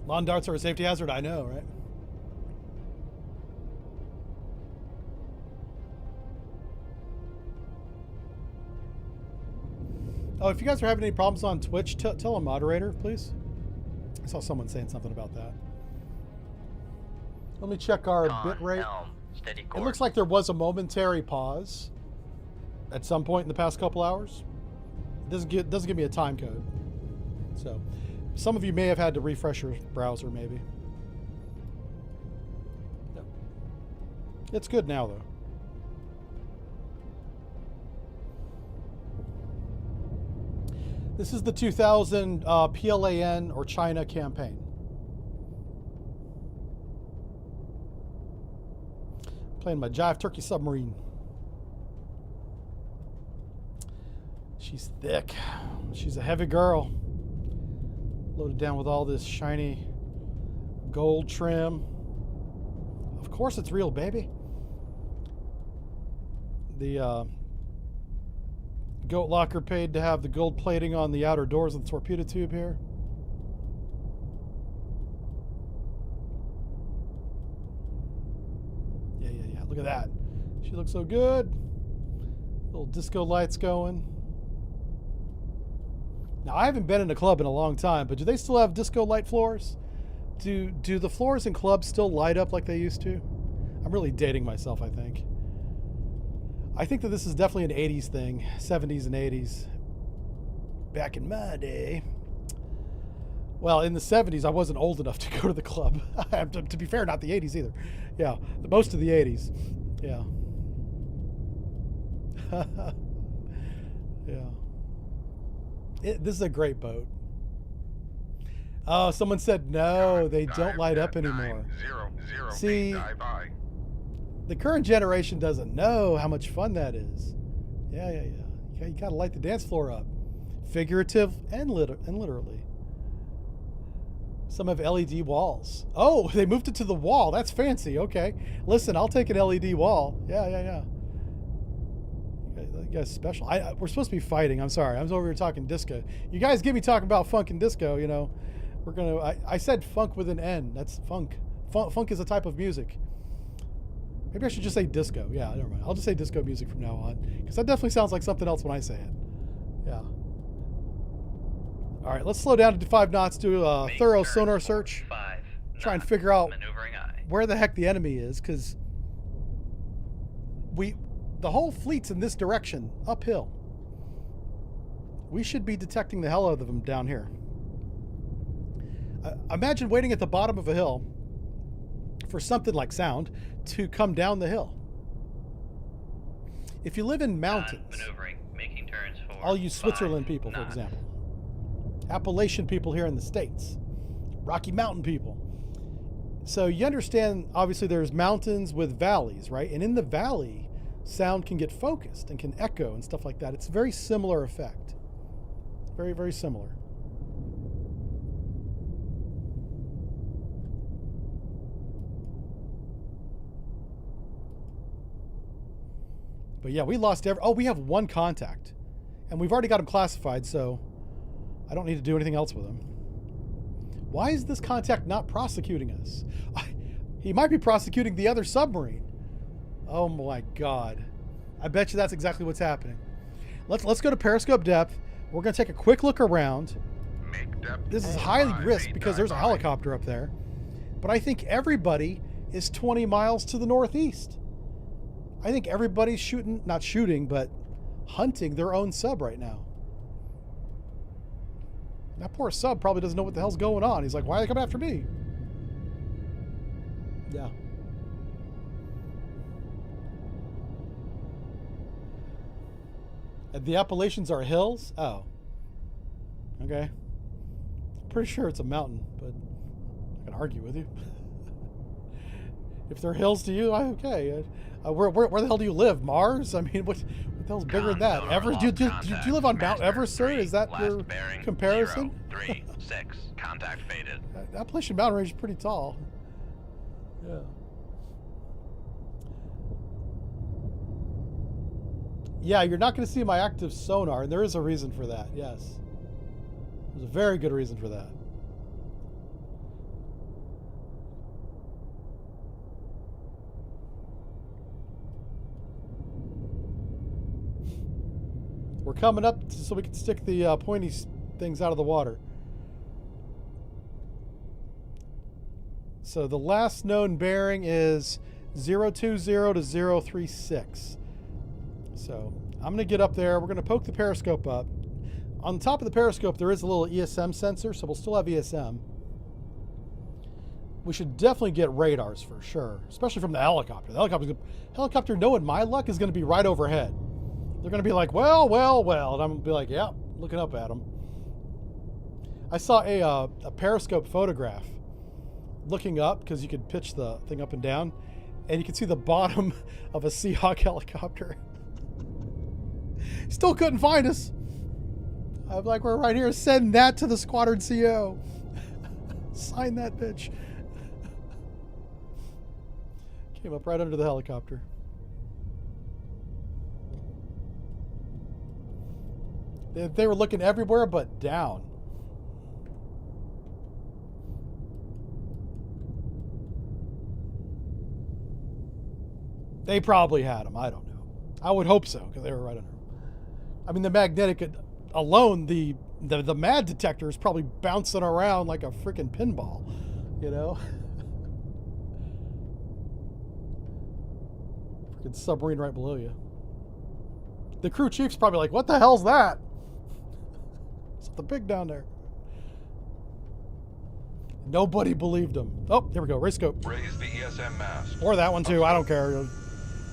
Lawn darts are a safety hazard, I know, right? Oh, if you guys are having any problems on Twitch, tell a moderator, please. I saw someone saying something about that. Let me check our bit rate. Helm, steady course. It looks like there was a momentary pause at some point in the past couple hours. It doesn't give me a time code. So some of you may have had to refresh your browser, maybe. Yep. It's good now, though. This is the 2000 PLAN or China campaign. Playing my Jive Turkey submarine. She's thick. She's a heavy girl. Loaded down with all this shiny gold trim. Of course it's real, baby. The goat locker paid to have the gold plating on the outer doors of the torpedo tube here. Yeah. Look at that. She looks so good. Little disco lights going. Now, I haven't been in a club in a long time, but do they still have disco light floors? Do the floors in clubs still light up like they used to? I'm really dating myself, I think. I think that this is definitely an 80s thing, 70s and 80s. Back in my day. Well, in the 70s, I wasn't old enough to go to the club. To be fair, not the 80s either. Yeah, most of the 80s. Yeah. Yeah. This is a great boat. Oh, someone said no, they don't light up anymore. 900 See, feet. Dive by. the current generation doesn't know how much fun that is. Yeah. You got to light the dance floor up. Figurative and literally. Some have LED walls. Oh, they moved it to the wall. That's fancy. Okay. Listen, I'll take an LED wall. Yeah. You guys special. We're supposed to be fighting. I'm sorry. I was over here talking disco. You guys get me talking about funk and disco, you know. We're going to... I said funk with an N. That's funk. Funk is a type of music. Maybe I should just say disco. Yeah, never mind. I'll just say disco music from now on. Because that definitely sounds like something else when I say it. Yeah. All right, let's slow down to 5 knots, do a thorough sonar search. 5 Try and knots, figure out maneuvering eye. where the heck the enemy is, because the whole fleet's in this direction, uphill. We should be detecting the hell out of them down here. Imagine waiting at the bottom of a hill for something like sound to come down the hill. If you live in mountains, Maneuvering, making turns for all you Switzerland 5 people, for knots. example, Appalachian people here in the States, Rocky Mountain people. So you understand, obviously there's mountains with valleys, right? And in the valley, sound can get focused and can echo and stuff like that. It's a very similar effect. Very, very similar. But yeah, we lost we have one contact. And we've already got him classified, so I don't need to do anything else with him. Why is this contact not prosecuting us? He might be prosecuting the other submarine. Oh my God. I bet you that's exactly what's happening. Let's go to periscope depth. We're going to take a quick look around. Make depth This is 5 highly risked feet. because Dive there's a by. helicopter up there. But I think everybody is 20 miles to the northeast. I think everybody's shooting, not shooting, but hunting their own sub right now. That poor sub probably doesn't know what the hell's going on. He's like, why are they coming after me? Yeah. And the Appalachians are hills? Oh. Okay. Pretty sure it's a mountain, but I can argue with you. If they're hills to you, okay. Where the hell do you live? Mars? I mean, what the hell's bigger than that? Everest? Do you live on Mount Everest, sir? Is that your comparison? 036. Contact faded. That Appalachian mountain range is pretty tall. Yeah. Yeah, you're not going to see my active sonar, and there is a reason for that, yes. There's a very good reason for that. We're coming up so we can stick the pointy things out of the water. So the last known bearing is 020 to 036. So I'm going to get up there. We're going to poke the periscope up. On top of the periscope, there is a little ESM sensor, so we'll still have ESM. We should definitely get radars for sure, especially from the helicopter. The helicopter, knowing my luck, is going to be right overhead. They're going to be like, well, well, well. And I'm going to be like, yeah, looking up at them. I saw a periscope photograph looking up, because you could pitch the thing up and down, and you could see the bottom of a Seahawk helicopter. Still couldn't find us. I'm like, we're right here. Send that to the squadron CO. Sign that bitch. Came up right under the helicopter. They were looking everywhere but down. They probably had them. I don't know. I would hope so, because they were right under them. I mean, the magnetic alone, the MAD detector is probably bouncing around like a freaking pinball, you know? Freaking submarine right below you. The crew chief's probably like, what the hell's that? Something big down there. Nobody believed him. Oh, there we go. Race scope. Raise the ESM mast. Or that one too. I don't care.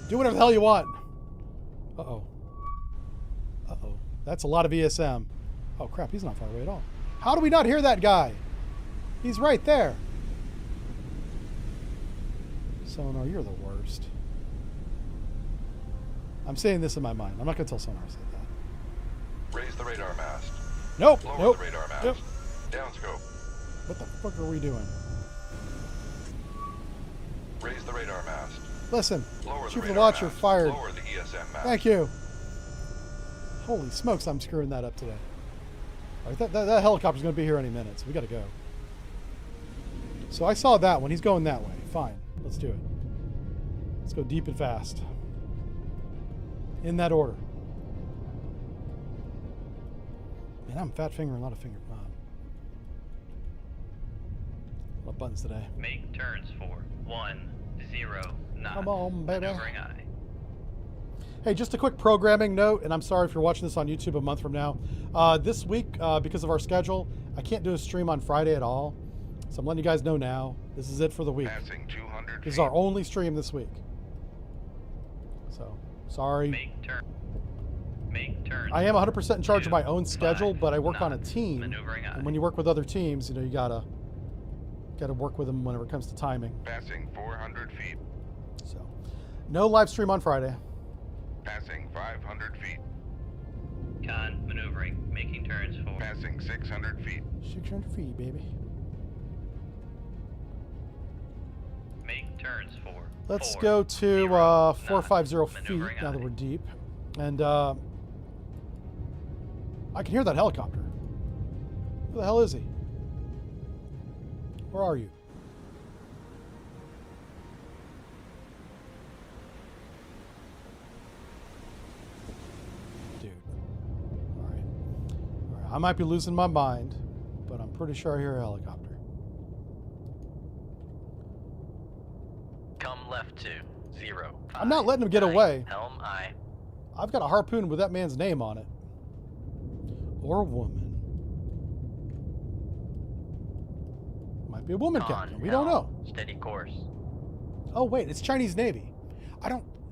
Do whatever the hell you want. Uh-oh. Uh-oh. That's a lot of ESM. Oh, crap. He's not far away at all. How do we not hear that guy? He's right there. Sonar, you're the worst. I'm saying this in my mind. I'm not going to tell Sonar I said that. Raise the radar mast. Nope. Lower Nope. the radar mast. Yep. Downscope. What the fuck are we doing? Raise the radar mast. Listen. Lower the Chief of the radar Watch, you're mast. fired. Lower the ESM mast. Thank you. Holy smokes, I'm screwing that up today. All right, that helicopter's going to be here any minute, so we got to go. So I saw that one. He's going that way. Fine. Let's do it. Let's go deep and fast. In that order. Man, I'm fat fingering a lot of finger. A lot of buttons today. Make turns for 10 knots. Come on, baby. Maneuvering eye. Hey, just a quick programming note, and I'm sorry if you're watching this on YouTube a month from now. This week, because of our schedule, I can't do a stream on Friday at all. So I'm letting you guys know now. This is it for the week. Passing 200 This is feet. our only stream this week. So, sorry. Make turns. I am 100% in charge of my own schedule, but I work on a knots. team. Maneuvering eye. And when you work with other teams, you know, you gotta work with them whenever it comes to timing. Passing 400 feet. So, no live stream on Friday. Passing 500 feet. Con maneuvering. Making turns for Passing 600 feet. 600 feet, baby. make turns for Let's 4, go to 0 450 knots. feet Maneuvering now that eye. we're deep. And I can hear that helicopter. Where the hell is he? Where are you? Dude. All right. All right. I might be losing my mind, but I'm pretty sure I hear a helicopter. I'm not letting him get away. Helm I. I've got a harpoon with that man's name on it. Or woman. Might be a woman captain. We don't know. Steady course. Oh, wait. It's Chinese Navy.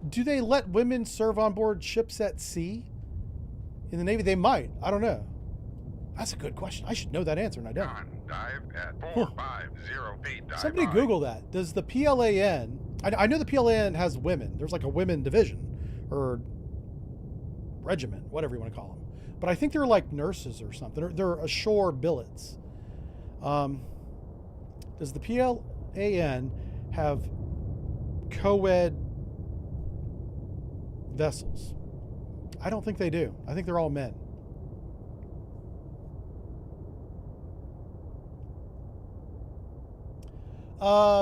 Do they let women serve on board ships at sea? In the Navy? They might. I don't know. That's a good question. I should know that answer, and I don't. Con, dive at 450 feet. Dive Somebody high. Google that. Does the PLAN... I know the PLAN has women. There's like a women division. Or regiment. Whatever you want to call them. But I think they're like nurses or something. They're ashore billets. Does the PLAN have co-ed vessels? I don't think they do. I think they're all men.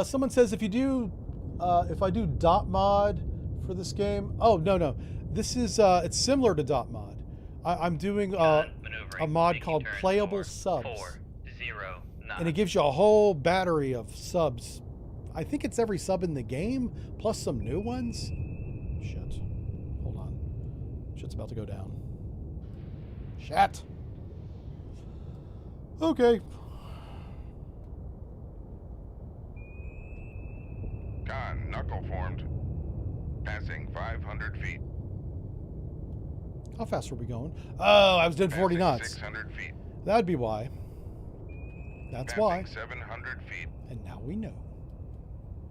Someone says if I do dot mod for this game. Oh, no. This is, it's similar to dot mod. I'm doing a mod called Playable Subs. 4-0 knots. And it gives you a whole battery of subs. I think it's every sub in the game, plus some new ones. Shit. Hold on. Shit's about to go down. Shit. Okay. Con, knuckle formed. Passing 500 feet. How fast were we going? Oh, I was doing 40 Passing knots. 600 feet. That would be why. That's Passing why. 700 feet. And now we know.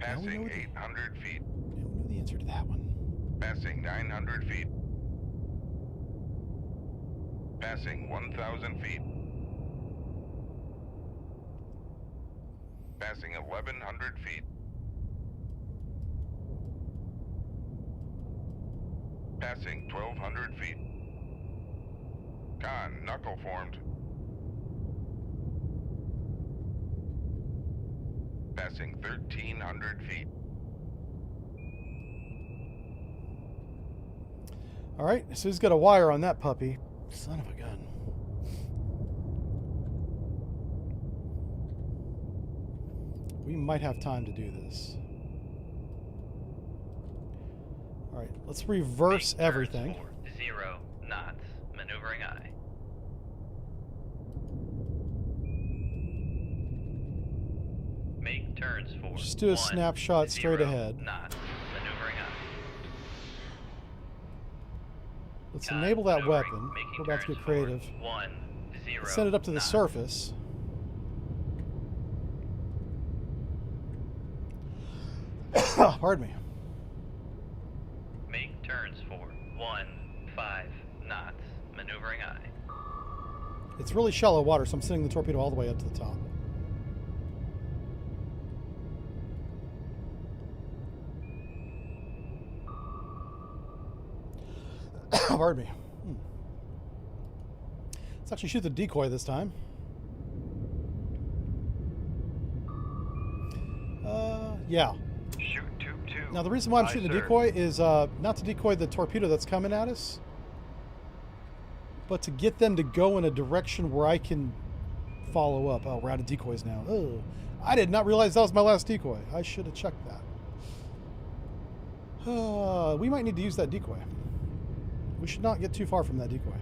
Now we know Passing 800 feet. Now we know the answer to that one. Passing 900 feet. Passing 1,000 feet. Passing 1,100 feet. Passing 1,200 feet. Con, knuckle formed. Passing 1,300 feet. All right, so he's got a wire on that puppy. Son of a gun. We might have time to do this. All right, let's reverse everything. 0 knots. Maneuvering I. Make turns for Just do a snapshot straight ahead. Knots. Maneuvering I. Let's Con, enable that maneuvering, weapon. making We're about to turns get creative. for 1-0 Let's send it up to the knots. surface. Pardon me. Make turns for 1-5 knots. Maneuvering I. It's really shallow water, so I'm sending the torpedo all the way up to the top. Pardon me. Let's actually shoot the decoy this time. Yeah. Shoot tube 2. Now the reason why I'm Aye, shooting the sir. decoy is not to decoy the torpedo that's coming at us, but to get them to go in a direction where I can follow up. Oh, we're out of decoys now. Oh, I did not realize that was my last decoy. I should have checked that. We might need to use that decoy. We should not get too far from that decoy.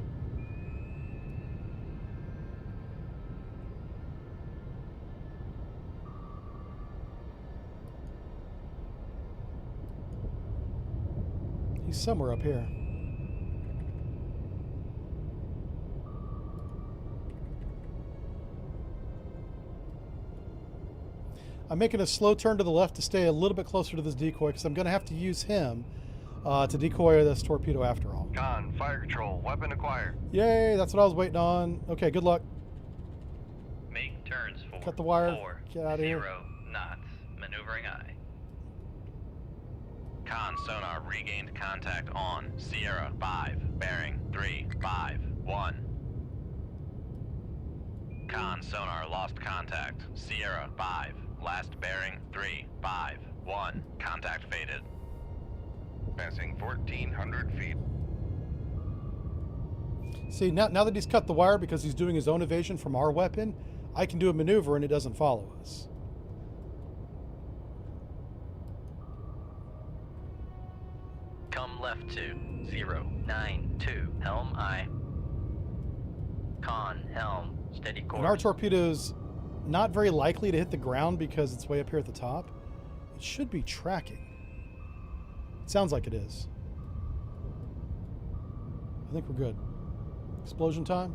He's somewhere up here. I'm making a slow turn to the left to stay a little bit closer to this decoy because I'm going to have to use him to decoy this torpedo after all. Con, fire control, weapon acquired. Yay, that's what I was waiting on. Okay, good luck. Make turns for Cut the wire. 4 Get out of here. 0 knots. Maneuvering I. Con sonar regained contact on Sierra 5, bearing 351. Con sonar lost contact. Sierra 5, last bearing 351. Contact faded. Passing 1,400 feet. See, now that he's cut the wire because he's doing his own evasion from our weapon, I can do a maneuver and it doesn't follow us. 1, helm, steady course. And our torpedo's not very likely to hit the ground because it's way up here at the top. It should be tracking. It sounds like it is. I think we're good. Explosion time?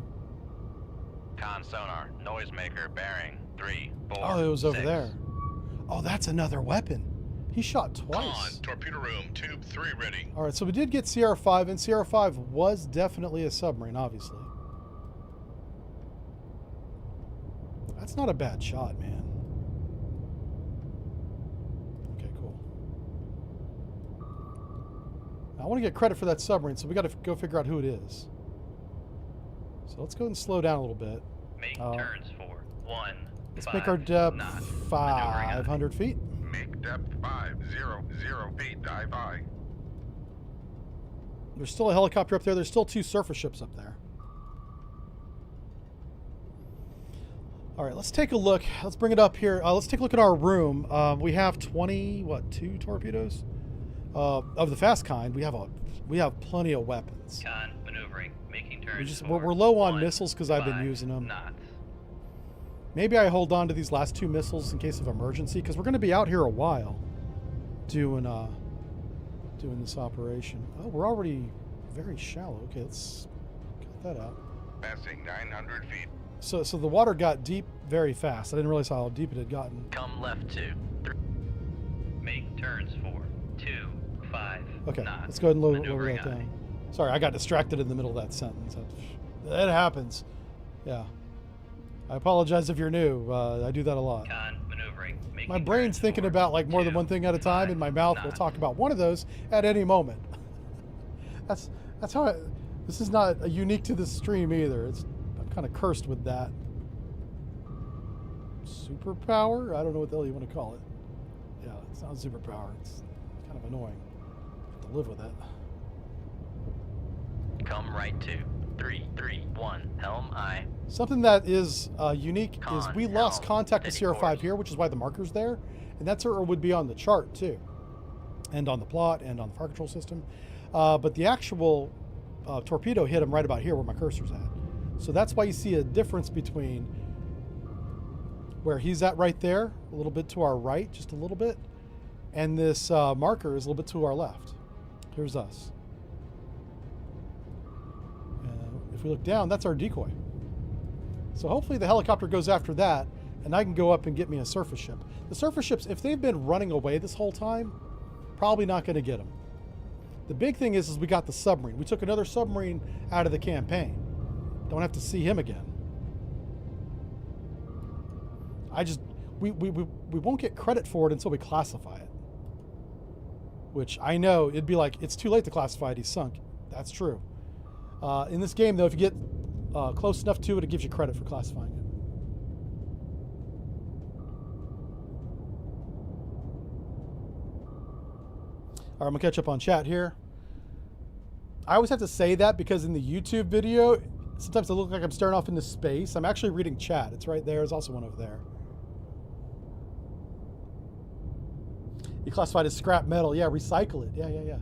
Con sonar, noisemaker, bearing 3, 4. Oh, it was over 6. there. Oh, that's another weapon. He shot twice. Con, torpedo room, tube 3 ready. All right, so we did get CR5, and CR5 was definitely a submarine, obviously. That's not a bad shot, man. Okay, cool. Now, I want to get credit for that submarine, so we got to go figure out who it is. So let's go ahead and slow down a little bit. Make turns for 1. Let's 5 make our depth knots. 500 feet. Make depth 500 feet, dive I. There's still a helicopter up there. There's still 2 surface ships up there. All right, let's take a look. Let's bring it up here. Let's take a look at our room. We have 2 torpedoes of the fast kind. We have plenty of weapons. Con, maneuvering, making turns for We're low on 1, missiles because I've been 5 using them. knots. Maybe I hold on to these last 2 missiles in case of emergency because we're going to be out here a while doing this operation. Oh, we're already very shallow. Okay, let's cut that out. Passing 900 feet. So the water got deep very fast. I didn't realize how deep it had gotten. Come left 2, 3. Make turns for 2, 5 Okay, knots. let's go ahead and lower Maneuvering that aye. down. Sorry, I got distracted in the middle of that sentence. That happens. Yeah. I apologize if you're new. I do that a lot. Con, maneuvering, making My brain's turns thinking for about like more than 2, one thing at a time, 5 and my mouth will knots. talk about one of those at any moment. That's how this is not unique to this stream either. I'm kind of cursed with that. Superpower? I don't know what the hell you want to call it. Yeah, it's not superpower. It's kind of annoying. Have to live with it. Come right 2, 3, 3, 1, helm I. Something that is unique is Con, we lost helm, contact with steady CR5 course. here, which is why the marker's there. And that's where it would be on the chart, too. And on the plot, and on the fire control system. But the actual torpedo hit him right about here where my cursor's at. So that's why you see a difference between where he's at right there, a little bit to our right, just a little bit, and this marker is a little bit to our left. Here's us. If we look down, that's our decoy. So hopefully the helicopter goes after that, and I can go up and get me a surface ship. The surface ships, if they've been running away this whole time, probably not going to get them. The big thing is we got the submarine. We took another submarine out of the campaign. Don't have to see him again. We won't get credit for it until we classify it. Which I know it'd be like, it's too late to classify it, he's sunk. That's true. In this game, though, if you get close enough to it, it gives you credit for classifying it. All right, I'm going to catch up on chat here. I always have to say that because in the YouTube video, sometimes I look like I'm staring off into space. I'm actually reading chat. It's right there. There's also one over there. You classified as scrap metal. Yeah, recycle it. Yeah.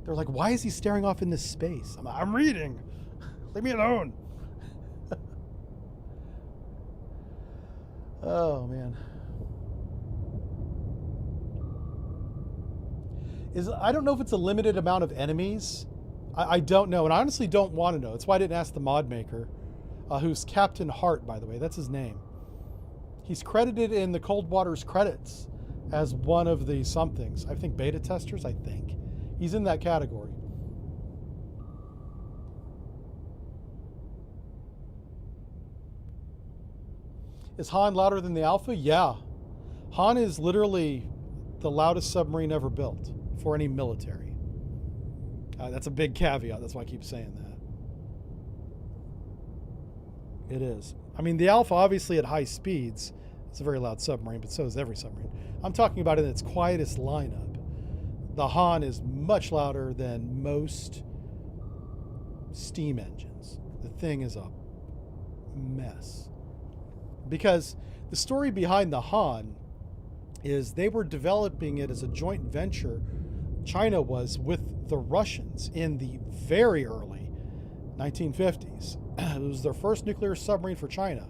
They're like, why is he staring off into space? I'm reading. Leave me alone. Oh, man. I don't know if it's a limited amount of enemies. I don't know, and I honestly don't want to know. That's why I didn't ask the mod maker, who's Captain Hart, by the way. That's his name. He's credited in the Cold Waters credits as one of the somethings. I think beta testers, I think. He's in that category. Is Han louder than the Alpha? Yeah. Han is literally the loudest submarine ever built for any military. That's a big caveat. That's why I keep saying that. It is. I mean, the Alpha, obviously at high speeds, it's a very loud submarine, but so is every submarine. I'm talking about in its quietest lineup. The Han is much louder than most steam engines. The thing is a mess. Because the story behind the Han is they were developing it as a joint venture, China was, with the Russians in the very early 1950s. It was their first nuclear submarine for China.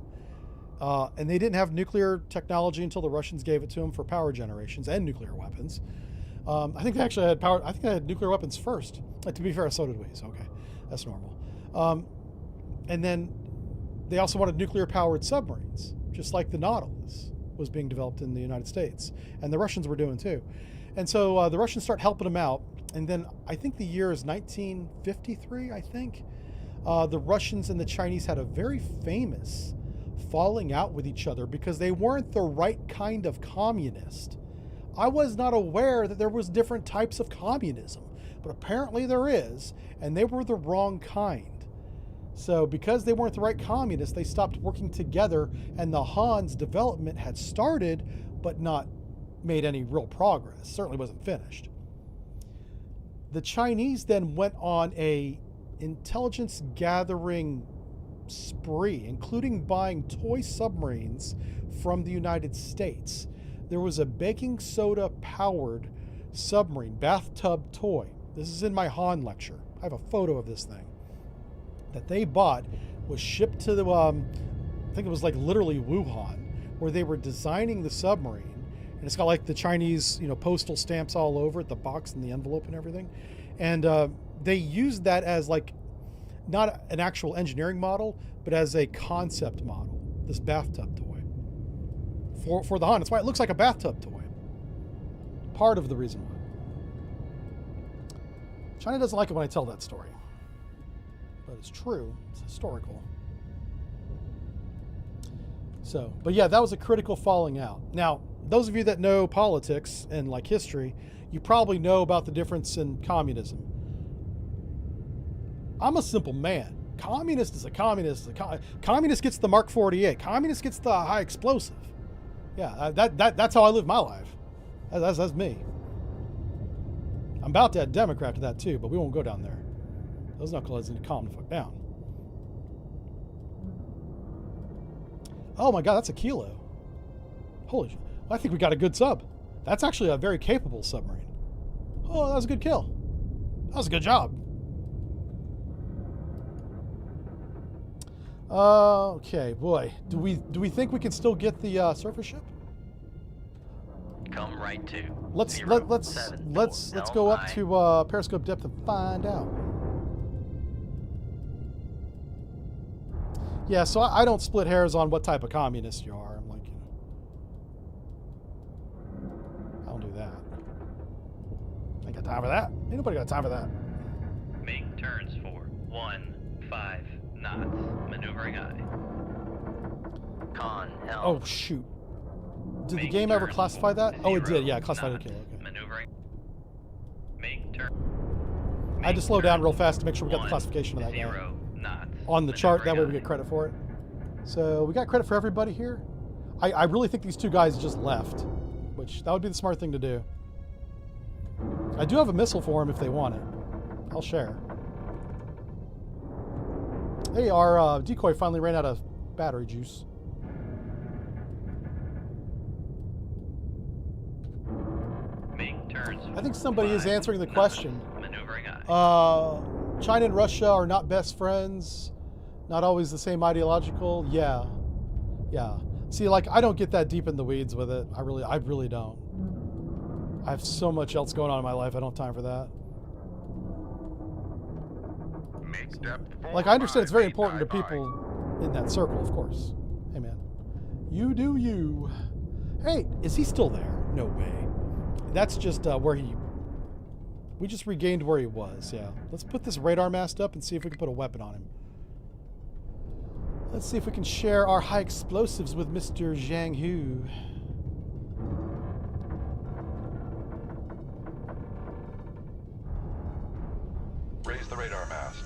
And they didn't have nuclear technology until the Russians gave it to them for power generations and nuclear weapons. I think they actually had power. I think they had nuclear weapons first. To be fair, so did we. So okay, that's normal. And then they also wanted nuclear-powered submarines, just like the Nautilus was being developed in the United States, and the Russians were doing too. And so the Russians start helping them out. And then I think the year is 1953. I think the Russians and the Chinese had a very famous falling out with each other because they weren't the right kind of communist. I was not aware that there was different types of communism, but apparently there is, and they were the wrong kind. So because they weren't the right communists, they stopped working together, and the Han's development had started, but not made any real progress. Certainly wasn't finished. The Chinese then went on a intelligence gathering spree, including buying toy submarines from the United States. There was a baking soda powered submarine, bathtub toy. This is in my Han lecture. I have a photo of this thing that they bought, was shipped to the, I think it was like literally Wuhan, where they were designing the submarine. And it's got like the Chinese, postal stamps all over it, the box and the envelope and everything. And they used that as like, not an actual engineering model, but as a concept model, this bathtub toy. For the Han. That's why it looks like a bathtub toy. Part of the reason why. China doesn't like it when I tell that story. But it's true. It's historical. So, but yeah, that was a critical falling out. Now, those of you that know politics and like history, you probably know about the difference in communism. I'm a simple man. Communist is a communist. Communist gets the Mark 48. Communist gets the high explosive. Yeah, that's how I live my life. That's me. I'm about to add Democrat to that too, but we won't go down there. Those knuckleheads need to calm the fuck down. Oh my god, that's a kilo. Holy shit. I think we got a good sub. That's actually a very capable submarine. Oh, that was a good kill. That was a good job. Okay, boy. Do we think we can still get the surface ship? Come right to. Let's go up to periscope depth and find out. Yeah, so I don't split hairs on what type of communist you are. I'm like, I don't do that. I ain't got time for that. Ain't nobody got time for that. Make turns for 15 knots. Maneuvering eye. Con helm. Oh shoot! Did the game ever classify that? Oh, it did. Yeah, it classified it. Okay. Maneuvering. Make turn. I had to slow down real fast to make sure we got the classification of that guy on the chart. That way we get credit for it. So we got credit for everybody here. I really think these two guys just left, which that would be the smart thing to do. I do have a missile for them if they want it. I'll share. Hey, our decoy finally ran out of battery juice. Make turns. I think somebody is answering the question. Maneuvering eye. China and Russia are not best friends, not always the same ideological. Yeah. See, like, I don't get that deep in the weeds with it. I really don't. I have so much else going on in my life. I don't have time for that. Make depth 4, Like, I understand it's very 5 feet, important to dive people in that circle, of course. Hey, man. You do you. Hey, is he still there? No way. That's just where he... We just regained where he was, yeah. Let's put this radar mast up and see if we can put a weapon on him. Let's see if we can share our high explosives with Mr. Zhang Hu. Raise the radar mast.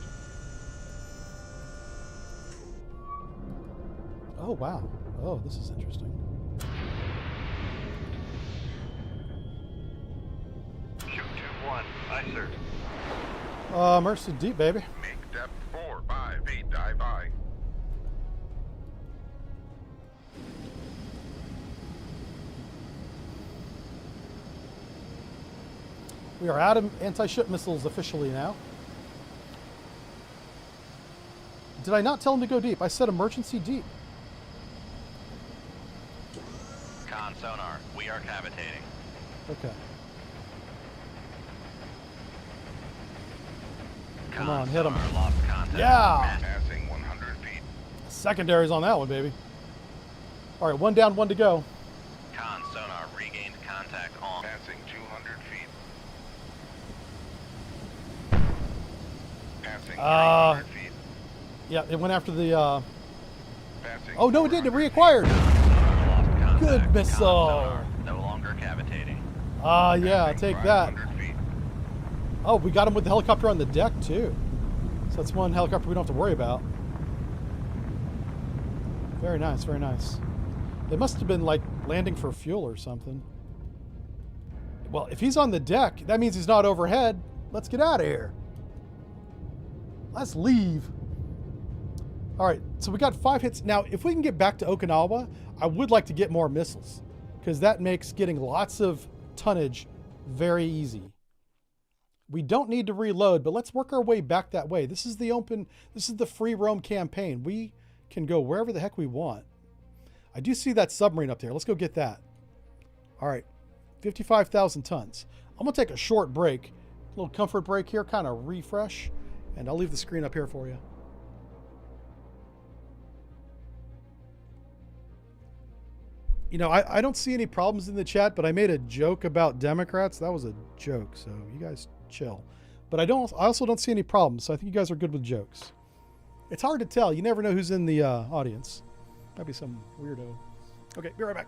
Oh, wow. Oh, this is interesting. Shoot 2-1. Aye, sir. Mercy deep, baby. Make depth 4, 5 feet. Dive aye. We are out of anti-ship missiles officially now. Did I not tell him to go deep? I said emergency deep. Con sonar, we are cavitating. Okay. Con Come on, hit him. sonar lost contact. Yeah! Passing 100 feet. Secondaries on that one, baby. All right, one down, one to go. Con sonar regained contact on. Passing 200 feet. Passing 300 feet. Yeah, it went after the... Passing Oh, no, it didn't. It 400 feet. reacquired. Lost contact. Good Con missile. sonar, no longer cavitating. Yeah, Passing take that. 500 feet. Oh, we got him with the helicopter on the deck, too. So that's one helicopter we don't have to worry about. Very nice, very nice. It must have been, like, landing for fuel or something. Well, if he's on the deck, that means he's not overhead. Let's get out of here. Let's leave. All right, so we got 5 hits. Now, if we can get back to Okinawa, I would like to get more missiles, because that makes getting lots of tonnage very easy. We don't need to reload, but let's work our way back that way. This is the free roam campaign. We can go wherever the heck we want. I do see that submarine up there. Let's go get that. All right, 55,000 tons. I'm gonna take a short break, a little comfort break here, kind of refresh, and I'll leave the screen up here for you. You know, I don't see any problems in the chat, but I made a joke about Democrats. That was a joke, so you guys chill. But I also don't see any problems, so I think you guys are good with jokes. It's hard to tell. You never know who's in the audience. Might be some weirdo. Okay, be right back.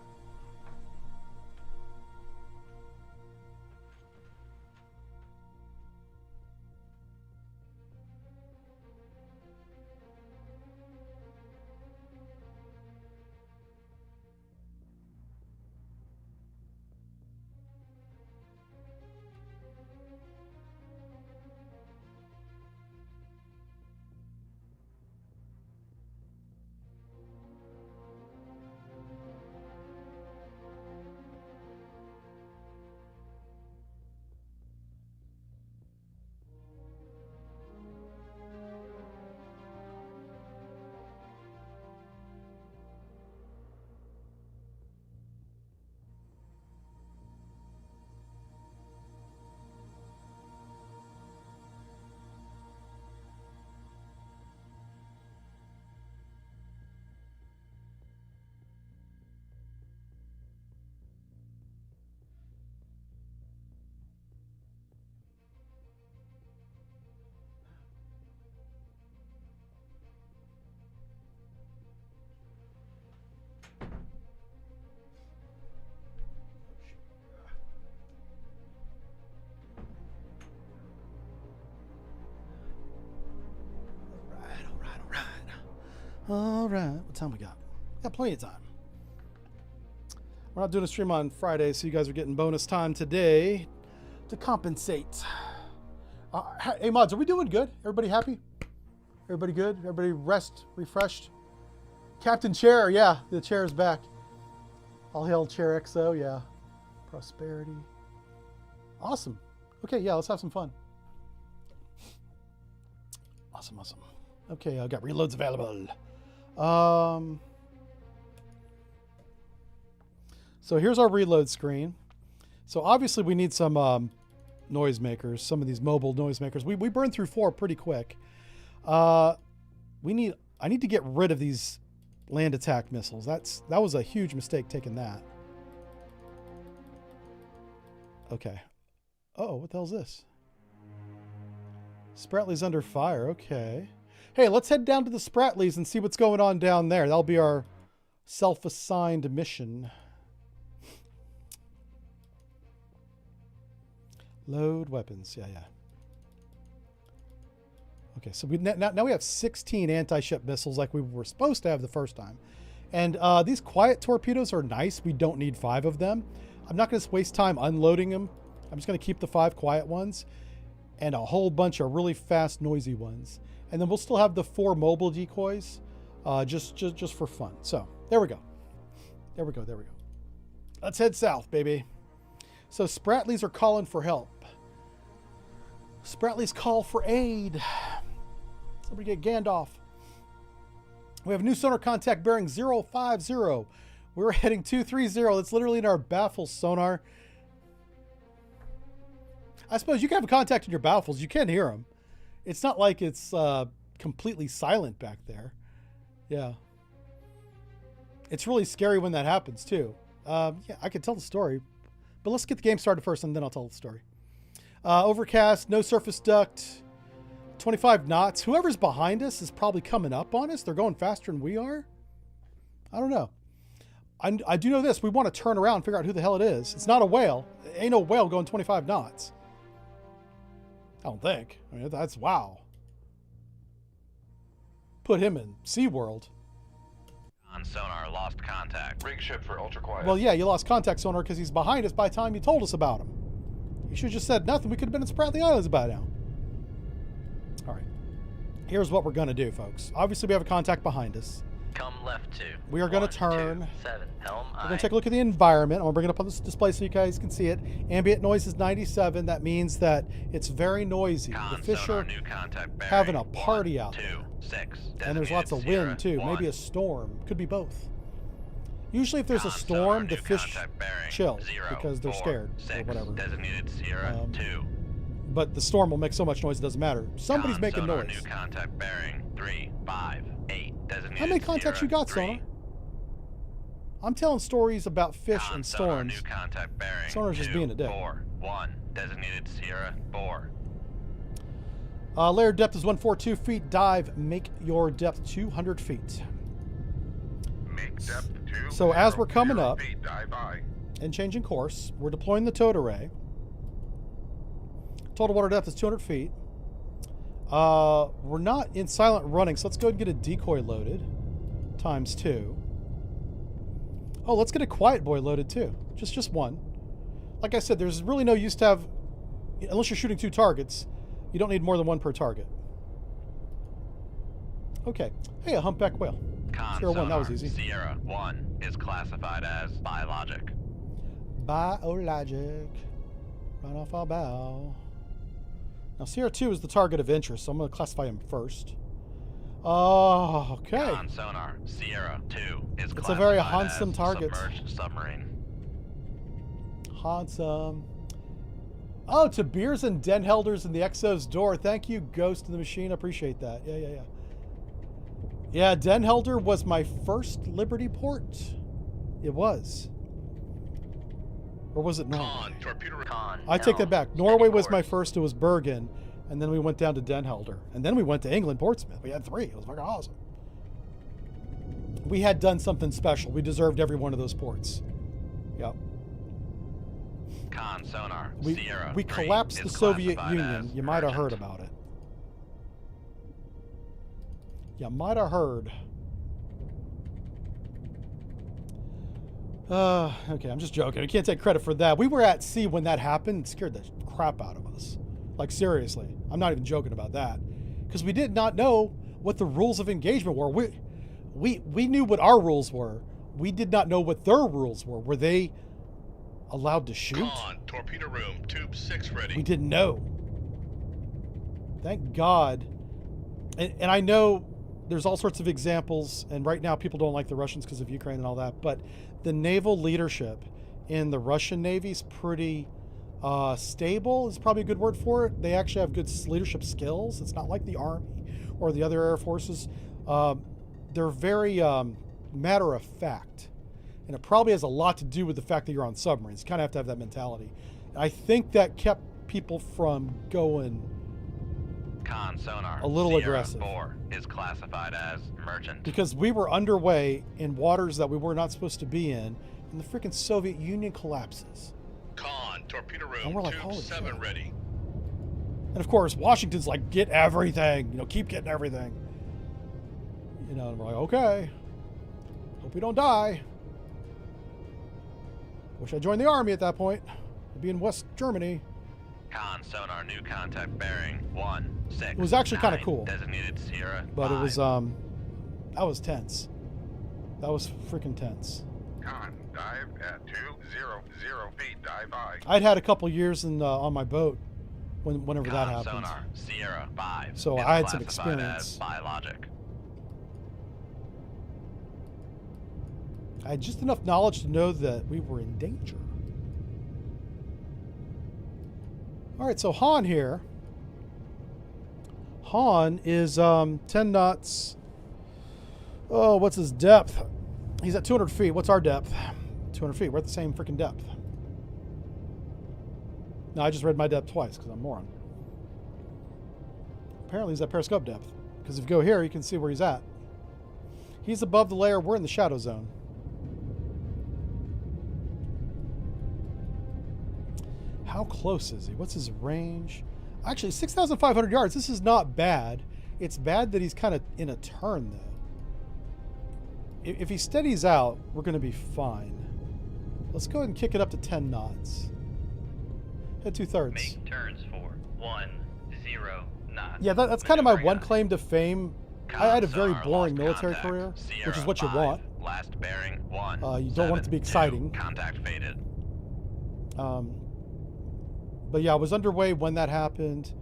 All right, what time we got? We got plenty of time. We're not doing a stream on Friday, so you guys are getting bonus time today to compensate. Hey, mods, are we doing good? Everybody happy? Everybody good? Everybody refreshed? Captain Chair, yeah, the chair is back. All hail Chair XO, yeah. Prosperity. Awesome. Okay, yeah, let's have some fun. Awesome. Okay, I got reloads available. So here's our reload screen. So obviously we need some noisemakers, some of these mobile noisemakers. We burned through 4 pretty quick. I need to get rid of these land attack missiles. That was a huge mistake taking that. Okay. Oh, what the hell's this? Spratleys under fire. Okay. Hey, let's head down to the Spratleys and see what's going on down there. That'll be our self-assigned mission. Load weapons. Yeah. Okay, so now we have 16 anti-ship missiles like we were supposed to have the first time. And these quiet torpedoes are nice. We don't need 5 of them. I'm not going to waste time unloading them. I'm just going to keep the 5 quiet ones and a whole bunch of really fast, noisy ones. And then we'll still have the 4 mobile decoys just for fun. So there we go. Let's head south, baby. So Spratleys are calling for help. Spratleys call for aid. Somebody get Gandalf. We have new sonar contact bearing 050. We're heading 230. That's literally in our baffle sonar. I suppose you can have a contact in your baffles. You can hear them. It's not like it's completely silent back there. Yeah. It's really scary when that happens, too. Yeah, I could tell the story. But let's get the game started first, and then I'll tell the story. Overcast, no surface duct, 25 knots. Whoever's behind us is probably coming up on us. They're going faster than we are. I don't know. I do know this. We want to turn around and figure out who the hell it is. It's not a whale. Ain't no whale going 25 knots. I don't think. I mean, that's wow. Put him in SeaWorld. On sonar, lost contact. Rig ship for ultra quiet. Well, yeah, you lost contact sonar because he's behind us by the time you told us about him. You should have just said nothing. We could have been in Spratleys Islands by now. All right. Here's what we're going to do, folks. Obviously, we have a contact behind us. Come left 2. We are going to turn. 7. Helm We're going to take a look at the environment. I'm going to bring it up on this display so you guys can see it. Ambient noise is 97. That means that it's very noisy. The fish are having a party out there. And there's lots of wind, too. Maybe a storm. Could be both. Usually if there's a storm, the fish chill because they're scared or whatever. Designated Sierra 2. But the storm will make so much noise it doesn't matter. Somebody's making Sonar, noise. New contact bearing 358. Designated How many contacts you Sierra got, 3. Sonar? I'm telling stories about fish and Sonar, storms. new contact bearing Sonar's just being a dick. 241. Designated Sierra 4. Layer depth is 142 feet. Dive. Make your depth 200 feet. Make depth 2. So as we're coming up feet, dive by. and changing course, we're deploying the towed array. Total water depth is 200 feet. We're not in silent running, so let's go ahead and get a decoy loaded. Times 2. Oh, let's get a quiet buoy loaded too. Just one. Like I said, there's really no use to have, unless you're shooting 2 targets, you don't need more than 1 per target. Okay. Hey, a humpback whale. Sierra 1, that was easy. Sierra 1 is classified as biologic. Biologic. Right off our bow. Now, Sierra 2 is the target of interest, so I'm going to classify him first. Oh, okay. On sonar, Sierra 2 is It's a very classified handsome as target. submerged submarine. Handsome. Oh, to Beers and Denhelders in the Exo's door. Thank you, Ghost in the Machine. I appreciate that. Yeah. Yeah, Denhelder was my first Liberty port. It was. Or was it Norway? I take that back. Norway was my first. It was Bergen. And then we went down to Denhelder. And then we went to England, Portsmouth. We had 3. It was fucking awesome. We had done something special. We deserved every one of those ports. Yep. Con sonar, We Sierra 3 collapsed the is Soviet classified Union. as You might have heard urgent. about it. You might have heard. Okay, I'm just joking. I can't take credit for that. We were at sea when that happened. It scared the crap out of us. Like, seriously. I'm not even joking about that. Because we did not know what the rules of engagement were. We knew what our rules were. We did not know what their rules were. Were they allowed to shoot? Con, torpedo room, tube 6 ready. We didn't know. Thank God. And I know there's all sorts of examples, and right now people don't like the Russians because of Ukraine and all that, but the naval leadership in the Russian Navy is pretty stable, is probably a good word for it. They actually have good leadership skills. It's not like the Army or the other air forces. They're very matter of fact. And it probably has a lot to do with the fact that you're on submarines. You kind of have to have that mentality. I think that kept people from going Con sonar, a little Sierra aggressive. 4 is classified as merchant. Because we were underway in waters that we were not supposed to be in, and the freaking Soviet Union collapses. Con, torpedo And room, we're like, tube holy 7 shit. ready. And of course, Washington's like, get everything, keep getting everything. And we're like, okay. Hope we don't die. Wish I joined the Army at that point. I'd be in West Germany. Con sonar, new contact bearing 16. It was actually kinda cool. Designated Sierra But it was, 5. that was tense. That was freaking tense. Con, dive at 200 feet, dive by. I'd had a couple years on my boat whenever that Con happened. sonar, Sierra 5 So is I had some classified experience. as biologic. I had just enough knowledge to know that we were in danger. All right, so Han here. Han is 10 knots. Oh, what's his depth? He's at 200 feet. What's our depth? 200 feet. We're at the same freaking depth. No, I just read my depth twice because I'm a moron. Apparently he's at periscope depth. Because if you go here, you can see where he's at. He's above the layer. We're in the shadow zone. How close is he? What's his range? Actually, 6,500 yards. This is not bad. It's bad that he's kind of in a turn, though. If he steadies out, we're going to be fine. Let's go ahead and kick it up to 10 knots. Head 2/3. Make turns for 10 knots. Yeah, that's kind of my one Maneuvering claim to fame. I had a very boring military career, which is what you want. Last bearing 1. You don't want it to be exciting. Contact faded. But yeah, I was underway when that happened.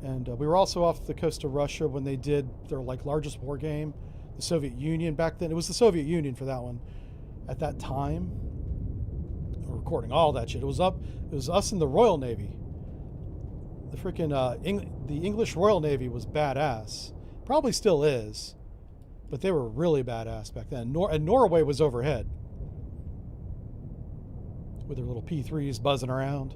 And we were also off the coast of Russia when they did their largest war game. The Soviet Union back then. It was the Soviet Union for that one. At that time. We're recording all that shit. It was us in the Royal Navy. The freaking the English Royal Navy was badass. Probably still is. But they were really badass back then. And Norway was overhead. With their little P3s buzzing around.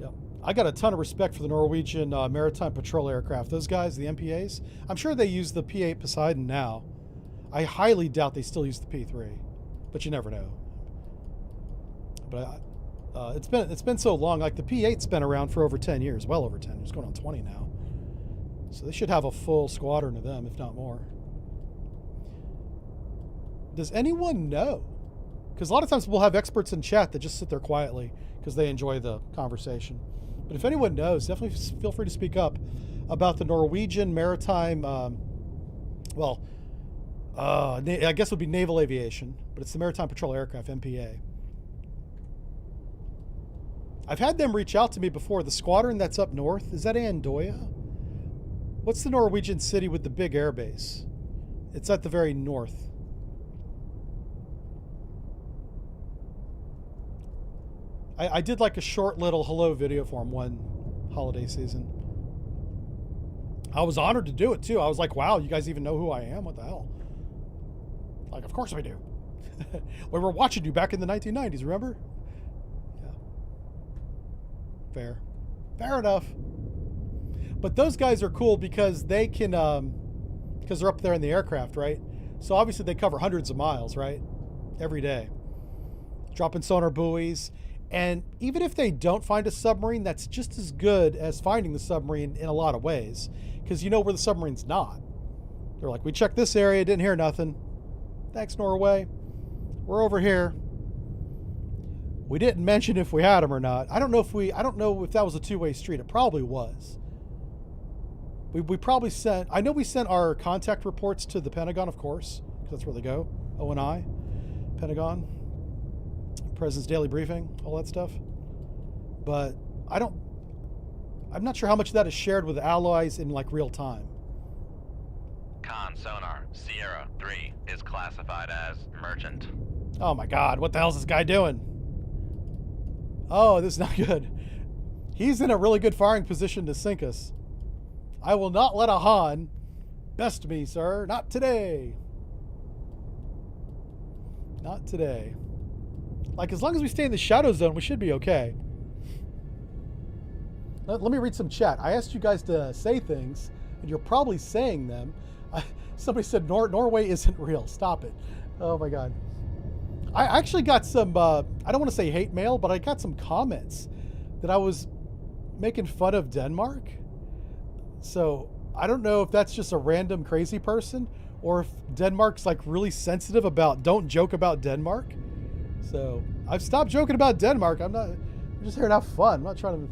Yep. I got a ton of respect for the Norwegian Maritime Patrol Aircraft. Those guys, the MPAs, I'm sure they use the P8 Poseidon now. I highly doubt they still use the P3. But you never know. But it's been so long. Like the P8's been around for over 10 years. Well over 10 years. Going on 20 now. So they should have a full squadron of them, if not more. Does anyone know? Because a lot of times we'll have experts in chat that just sit there quietly because they enjoy the conversation. But if anyone knows, definitely feel free to speak up about the Norwegian Maritime, I guess it would be Naval Aviation, but it's the Maritime Patrol Aircraft, MPA. I've had them reach out to me before. The squadron that's up north, is that Andoya? What's the Norwegian city with the big air base? It's at the very north. I did like a short little hello video for him one holiday season. I was honored to do it too. I was like, wow, you guys even know who I am? What the hell? Like, of course we do. We were watching you back in the 1990s, remember? Yeah. Fair. Fair enough. But those guys are cool because they can, because they're up there in the aircraft, right? So obviously they cover hundreds of miles, right? Every day. Dropping sonar buoys. And even if they don't find a submarine, that's just as good as finding the submarine in a lot of ways. Because you know where the submarine's not. They're like, we checked this area, didn't hear nothing. Thanks, Norway. We're over here. We didn't mention if we had them or not. I don't know if that was a two-way street. It probably was. We probably sent, I know we sent our contact reports to the Pentagon, of course, because that's where they go. O&I, Pentagon. President's daily briefing, all that stuff. But I'm not sure how much of that is shared with allies in real time. Con sonar Sierra 3 is classified as merchant. Oh my God, what the hell is this guy doing? Oh, this is not good. He's in a really good firing position to sink us. I will not let a Han best me, sir. Not today. Not today. As long as we stay in the shadow zone, we should be okay. Let me read some chat. I asked you guys to say things, and you're probably saying them. Somebody said Norway isn't real. Stop it. Oh my God. I actually got some, I don't want to say hate mail, but I got some comments that I was making fun of Denmark. So I don't know if that's just a random crazy person or if Denmark's really sensitive about don't joke about Denmark. So I've stopped joking about Denmark. I'm just here to have fun. I'm not trying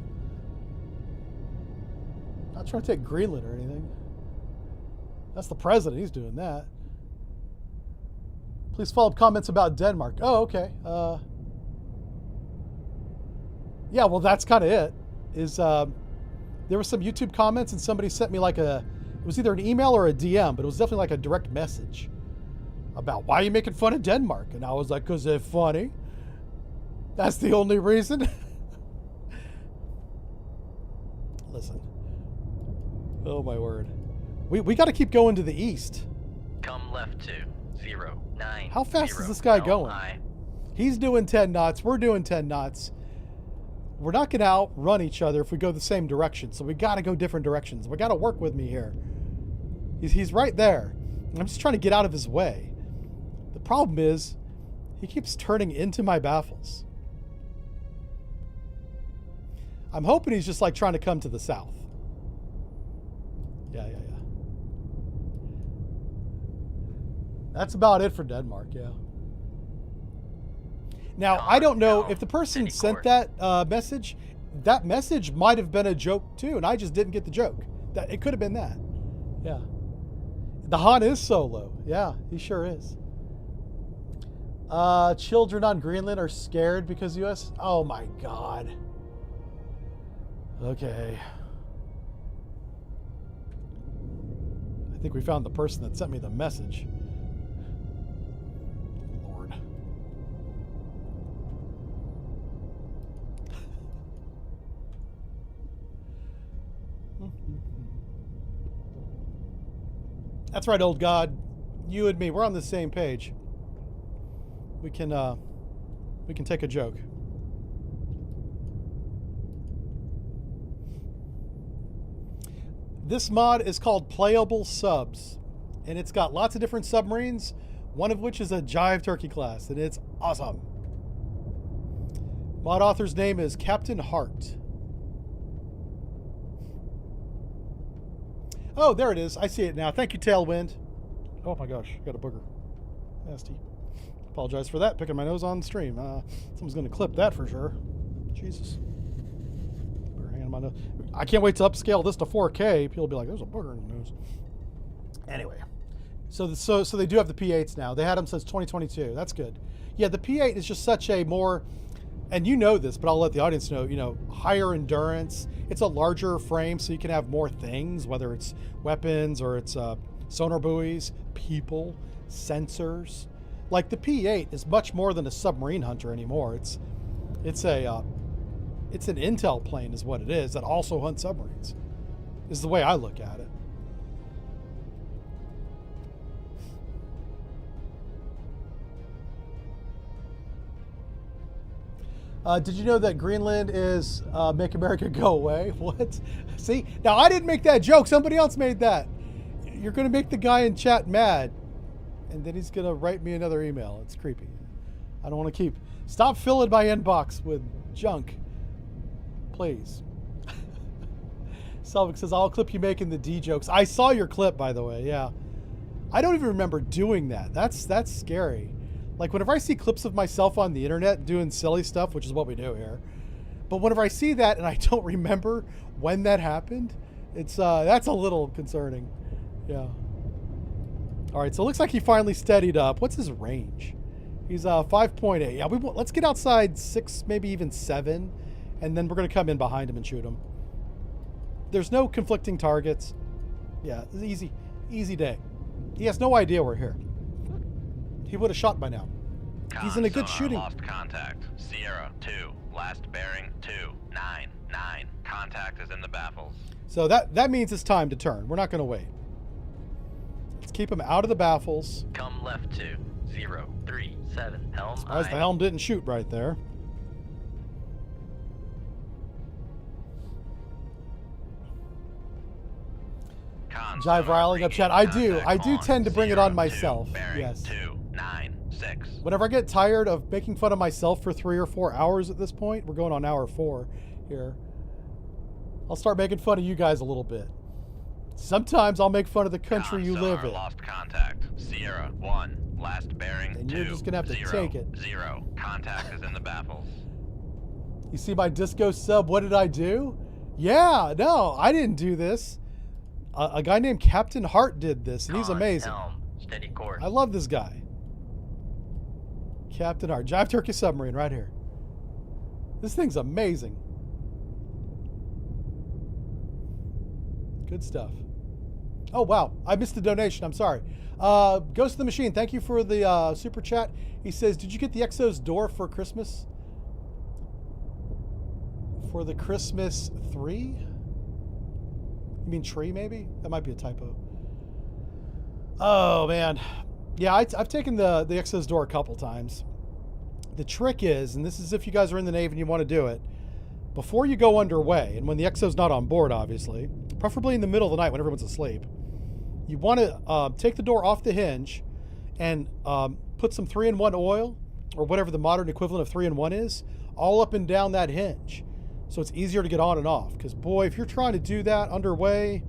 to take Greenland or anything. That's the president. He's doing that. Please follow up comments about Denmark. Oh, okay. Yeah, well, that's kind of it. There were some YouTube comments and somebody sent me a It was either an email or a DM, but it was definitely like a direct message about why are you making fun of Denmark? And I was like, because they're funny. That's the only reason. Listen. Oh my word. We got to keep going to the east. Come left to 09. How fast is this guy going? LI. He's doing 10 knots. We're doing 10 knots. We're not going to outrun each other if we go the same direction. So we got to go different directions. We got to work with me here. He's right there. I'm just trying to get out of his way. The problem is he keeps turning into my baffles. I'm hoping he's just like trying to come to the south. Yeah. That's about it for Denmark, yeah. Now, I don't know if the person sent that message, that message might have been a joke too, and I just didn't get the joke. That it could have been that. Yeah. The Han is solo. Yeah, he sure is. Children on Greenland are scared because US. Oh my God. Okay. I think we found the person that sent me the message. Lord. That's right, old God. You and me, we're on the same page. We can take a joke. This mod is called Playable Subs, and it's got lots of different submarines, one of which is a Jive Turkey class, and it's awesome. Mod author's name is Captain Hart. Oh, there it is. I see it now. Thank you, Tailwind. Oh my gosh, got a booger. Nasty. Apologize for that, picking my nose on the stream. Someone's going to clip that for sure. Jesus. Booger hanging on my nose. I can't wait to upscale this to 4K. People will be like, there's a booger in the nose. Anyway. So they do have the P8s now. They had them since 2022. That's good. Yeah, the P8 is just such a more, and you know this, but I'll let the audience know, higher endurance. It's a larger frame, so you can have more things, whether it's weapons or it's sonar buoys, people, sensors. Like the P8 is much more than a submarine hunter anymore. It's an intel plane is what it is that also hunts submarines. Is the way I look at it. Did you know that Greenland is Make America Go Away? What? See? Now, I didn't make that joke. Somebody else made that. You're going to make the guy in chat mad. And then he's going to write me another email. It's creepy. I don't want to keep... Stop filling my inbox with junk. Please. Selvig says, I'll clip you making the D jokes. I saw your clip, by the way. Yeah. I don't even remember doing that. That's scary. Like, whenever I see clips of myself on the internet doing silly stuff, which is what we do here, but whenever I see that and I don't remember when that happened, it's that's a little concerning. Yeah. All right, so it looks like he finally steadied up. What's his range? He's 5.8. Yeah, let's get outside 6, maybe even 7, and then we're going to come in behind him and shoot him. There's no conflicting targets. Yeah, easy day. He has no idea we're here. He would have shot by now. He's in a good shooting. Lost contact. Sierra 2. Last bearing 299. Contact is in the baffles. So that means it's time to turn. We're not going to wait. Let's keep him out of the baffles. Come left to 037. Helm. As the helm didn't shoot right there. Jive riling up chat. I do tend to bring it on myself. Yes. 296. Whenever I get tired of making fun of myself for 3 or 4 hours at this point, we're going on hour 4 here. I'll start making fun of you guys a little bit. Sometimes I'll make fun of the country you live in. Lost contact. Sierra 1. Last bearing and you're just gonna have to take it. 0. Contact is in the baffles. You see my disco sub? What did I do? Yeah, no, I didn't do this. A guy named Captain Hart did this, and he's amazing. Helm. Steady course. I love this guy. Captain Hart. Jive Turkey submarine right here. This thing's amazing. Good stuff. Oh, wow. I missed the donation. I'm sorry. Ghost of the Machine, thank you for the super chat. He says, did you get the Exo's door for Christmas? For the Christmas 3? You mean tree, maybe? That might be a typo. Oh, man. Yeah, I've taken the Exo's door a couple times. The trick is, and this is if you guys are in the Navy and you want to do it, before you go underway, and when the Exo's not on board, obviously, preferably in the middle of the night when everyone's asleep, you want to take the door off the hinge and put some 3-in-1 oil, or whatever the modern equivalent of 3-in-1 is, all up and down that hinge. So it's easier to get on and off. Because, boy, if you're trying to do that underway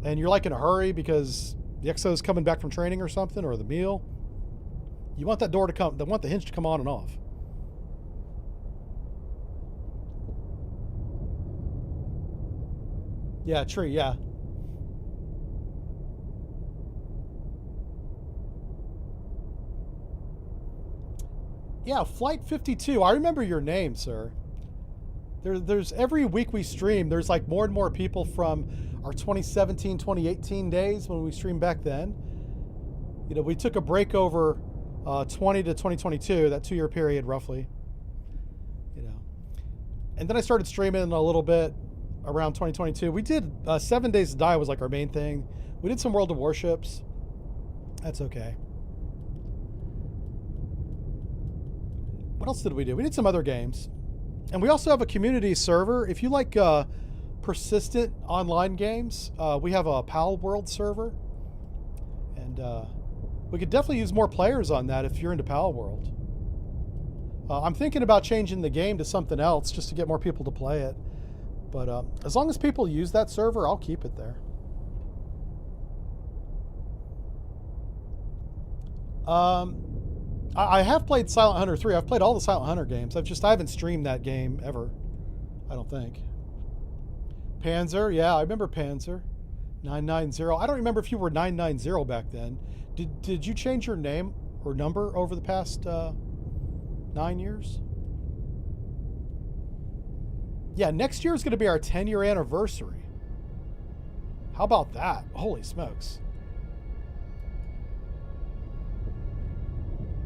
and you're like in a hurry because the Exo's coming back from training or something, or the meal, you want that door to come, want the hinge to come on and off. Yeah, tree, yeah. Yeah, Flight 52. I remember your name, sir. There's every week we stream, there's like more and more people from our 2017, 2018 days when we streamed back then. You know, we took a break over 20 to 2022, that 2-year period roughly. You know, and then I started streaming a little bit around 2022. We did 7 Days to Die was like our main thing. We did some World of Warships. That's okay. What else did we do? We did some other games. And we also have a community server. If you like persistent online games, we have a Pal World server. And we could definitely use more players on that if you're into Pal World. I'm thinking about changing the game to something else just to get more people to play it. But as long as people use that server, I'll keep it there. I have played Silent Hunter 3. I've played all the Silent Hunter games. I haven't streamed that game ever. I don't think. Panzer, yeah, I remember Panzer. 990. I don't remember if you were 990 back then. Did you change your name or number over the past 9 years? Yeah, next year is going to be our 10-year anniversary. How about that? Holy smokes.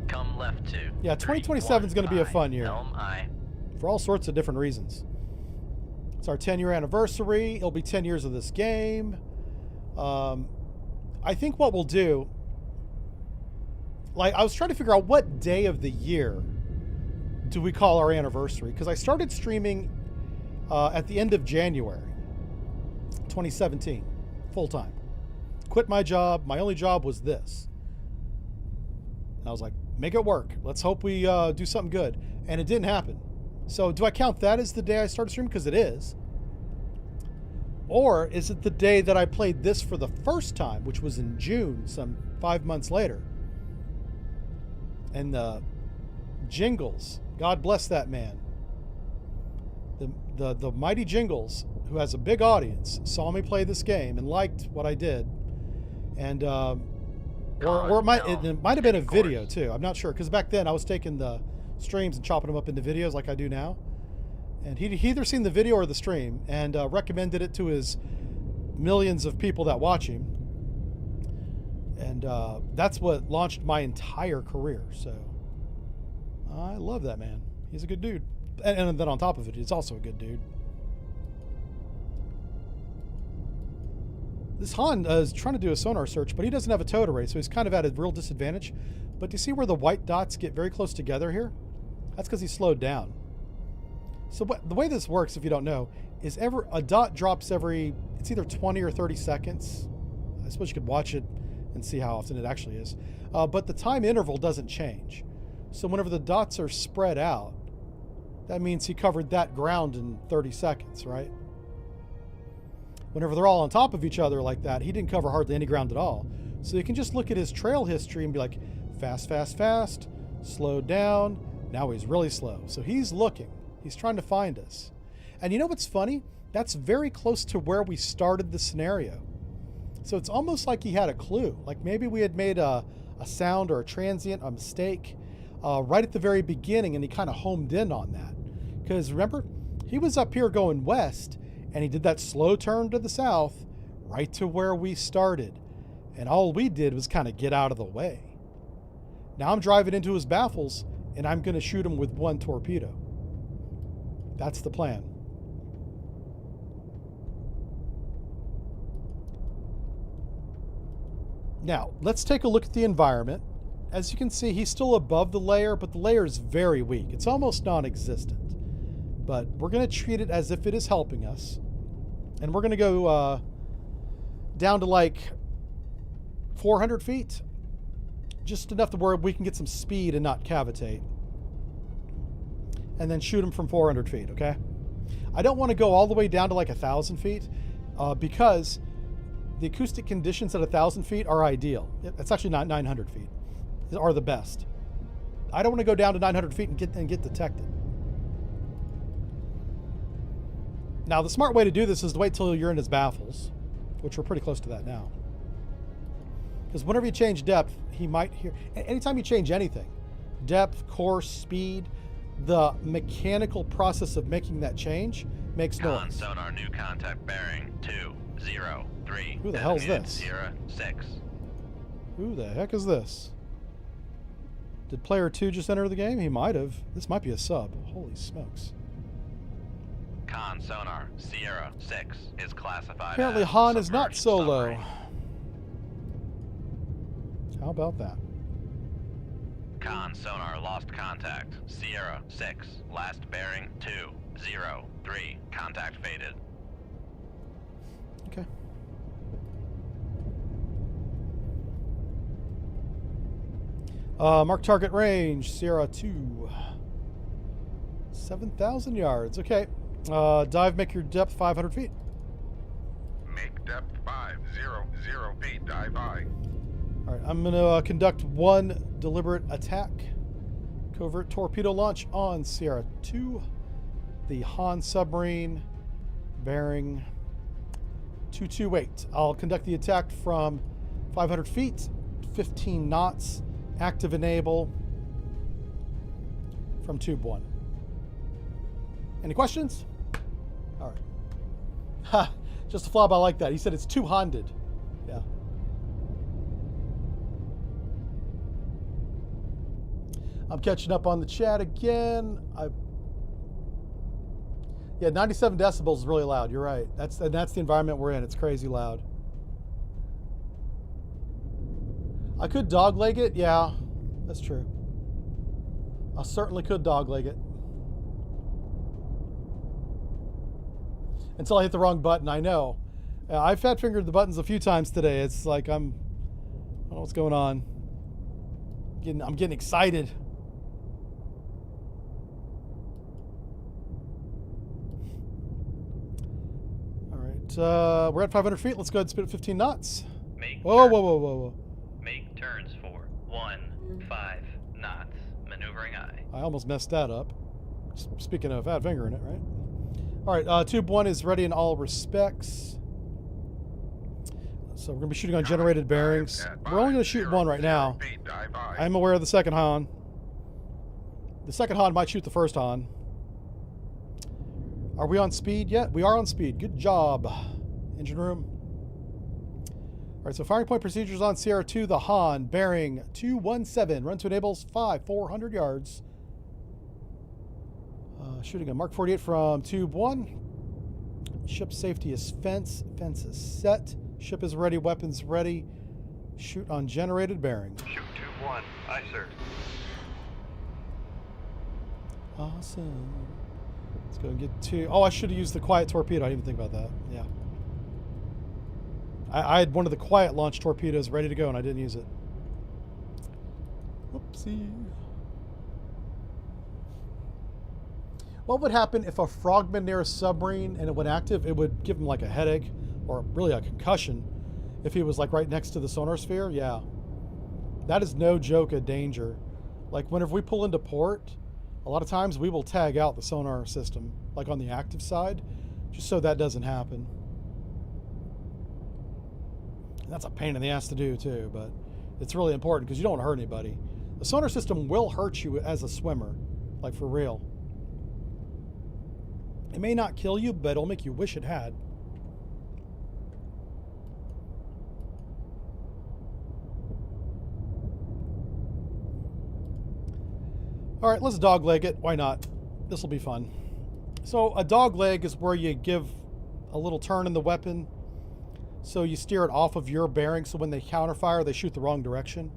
Come left 2. Yeah, 2027 is going to be a fun year. Helm I. For all sorts of different reasons. It's our 10-year anniversary. It'll be 10 years of this game. I think what we'll do, like, I was trying to figure out what day of the year do we call our anniversary, because I started streaming at the end of January 2017, full-time. Quit my job. My only job was this. And I was like, make it work. Let's hope we do something good. And it didn't happen. So do I count that as the day I started streaming? Because it is. Or is it the day that I played this for the first time, which was in June, some 5 months later? And the Jingles, God bless that man. The mighty Jingles, who has a big audience, saw me play this game and liked what I did. And or it might have been a video too. I'm not sure, because back then I was taking the streams and chopping them up into videos like I do now. And he either seen the video or the stream and recommended it to his millions of people that watch him. And that's what launched my entire career. So I love that man. He's a good dude. And then on top of it, he's also a good dude. This Han is trying to do a sonar search, but he doesn't have a towed array, so he's kind of at a real disadvantage. But do you see where the white dots get very close together here? That's because he slowed down. So the way this works, if you don't know, is a dot drops every, it's either 20 or 30 seconds. I suppose you could watch it and see how often it actually is. But the time interval doesn't change. So whenever the dots are spread out, that means he covered that ground in 30 seconds, right? Whenever they're all on top of each other like that, he didn't cover hardly any ground at all. So you can just look at his trail history and be like, fast, fast, fast, slowed down, now he's really slow. So he's looking. He's trying to find us. And you know what's funny? That's very close to where we started the scenario. So it's almost like he had a clue. Like maybe we had made a sound or a transient, a mistake, right at the very beginning, and he kind of homed in on that. Because remember, he was up here going west, and he did that slow turn to the south right to where we started. And all we did was kind of get out of the way. Now I'm driving into his baffles, and I'm going to shoot him with one torpedo. That's the plan. Now, let's take a look at the environment. As you can see, he's still above the layer, but the layer is very weak. It's almost non-existent. But we're going to treat it as if it is helping us. And we're going to go down to like 400 feet. Just enough to where we can get some speed and not cavitate. And then shoot him from 400 feet, okay? I don't want to go all the way down to like 1,000 feet because the acoustic conditions at 1,000 feet are ideal. It's actually not 900 feet. Are the best. I don't want to go down to 900 feet and get detected. Now, the smart way to do this is to wait till you're in his baffles, which we're pretty close to that now. Because whenever you change depth, he might hear... Anytime you change anything, depth, course, speed, the mechanical process of making that change makes noise. Sonar, new contact bearing 203. Who the hell's this? Sierra 6. Who the heck is this? Did player 2 just enter the game? He might have. This might be a sub. Holy smokes. Con sonar Sierra 6 is classified Apparently as Han is not submerged solo. submarine. How about that? Con sonar lost contact. Sierra 6, last bearing 203. Contact faded. Okay. Mark target range, Sierra 2. 7,000 yards. Okay. Dive, make your depth 500 feet. Make depth 500 feet. Dive high. All right, I'm going to conduct one deliberate attack. Covert torpedo launch on Sierra 2. The Han submarine bearing 228. I'll conduct the attack from 500 feet, 15 knots, active enable from tube 1. Any questions? All right. Ha! Just a flop, I like that. He said it's two-handed. Yeah. I'm catching up on the chat again. Yeah, 97 decibels is really loud. You're right. That's the environment we're in. It's crazy loud. I could dogleg it. Yeah, that's true. I certainly could dogleg it. Until I hit the wrong button, I know. I've fat fingered the buttons a few times today. It's like I don't know what's going on. I'm getting excited. All right, we're at 500 feet. Let's go ahead and spin at 15 knots. Whoa. Make turns for 15 knots. Maneuvering aye. I almost messed that up. Speaking of fat fingering it, right? All right, tube 1 is ready in all respects. So we're going to be shooting on generated bearings. We're only going to shoot one right now. I'm aware of the second Han. The second Han might shoot the first Han. Are we on speed yet? We are on speed. Good job. Engine room. All right, so firing point procedures on Sierra 2, the Han, bearing 217. Run to enables 400 yards. Shooting a Mark 48 from tube 1. Ship safety is fence. Fence is set. Ship is ready. Weapons ready. Shoot on generated bearings. Shoot tube 1. Aye, sir. Awesome. Let's go and get to... Oh, I should have used the quiet torpedo. I didn't even think about that. Yeah. I had one of the quiet launch torpedoes ready to go, and I didn't use it. Whoopsie. What would happen if a frogman near a submarine and it went active? It would give him like a headache or really a concussion if he was like right next to the sonar sphere. Yeah. That is no joke a danger. Like whenever we pull into port, a lot of times we will tag out the sonar system, like on the active side, just so that doesn't happen. And that's a pain in the ass to do too, but it's really important because you don't want to hurt anybody. The sonar system will hurt you as a swimmer, like for real. It may not kill you, but it'll make you wish it had. All right, let's dogleg it. Why not? This will be fun. So a dogleg is where you give a little turn in the weapon. So you steer it off of your bearing, so when they counterfire, they shoot the wrong direction.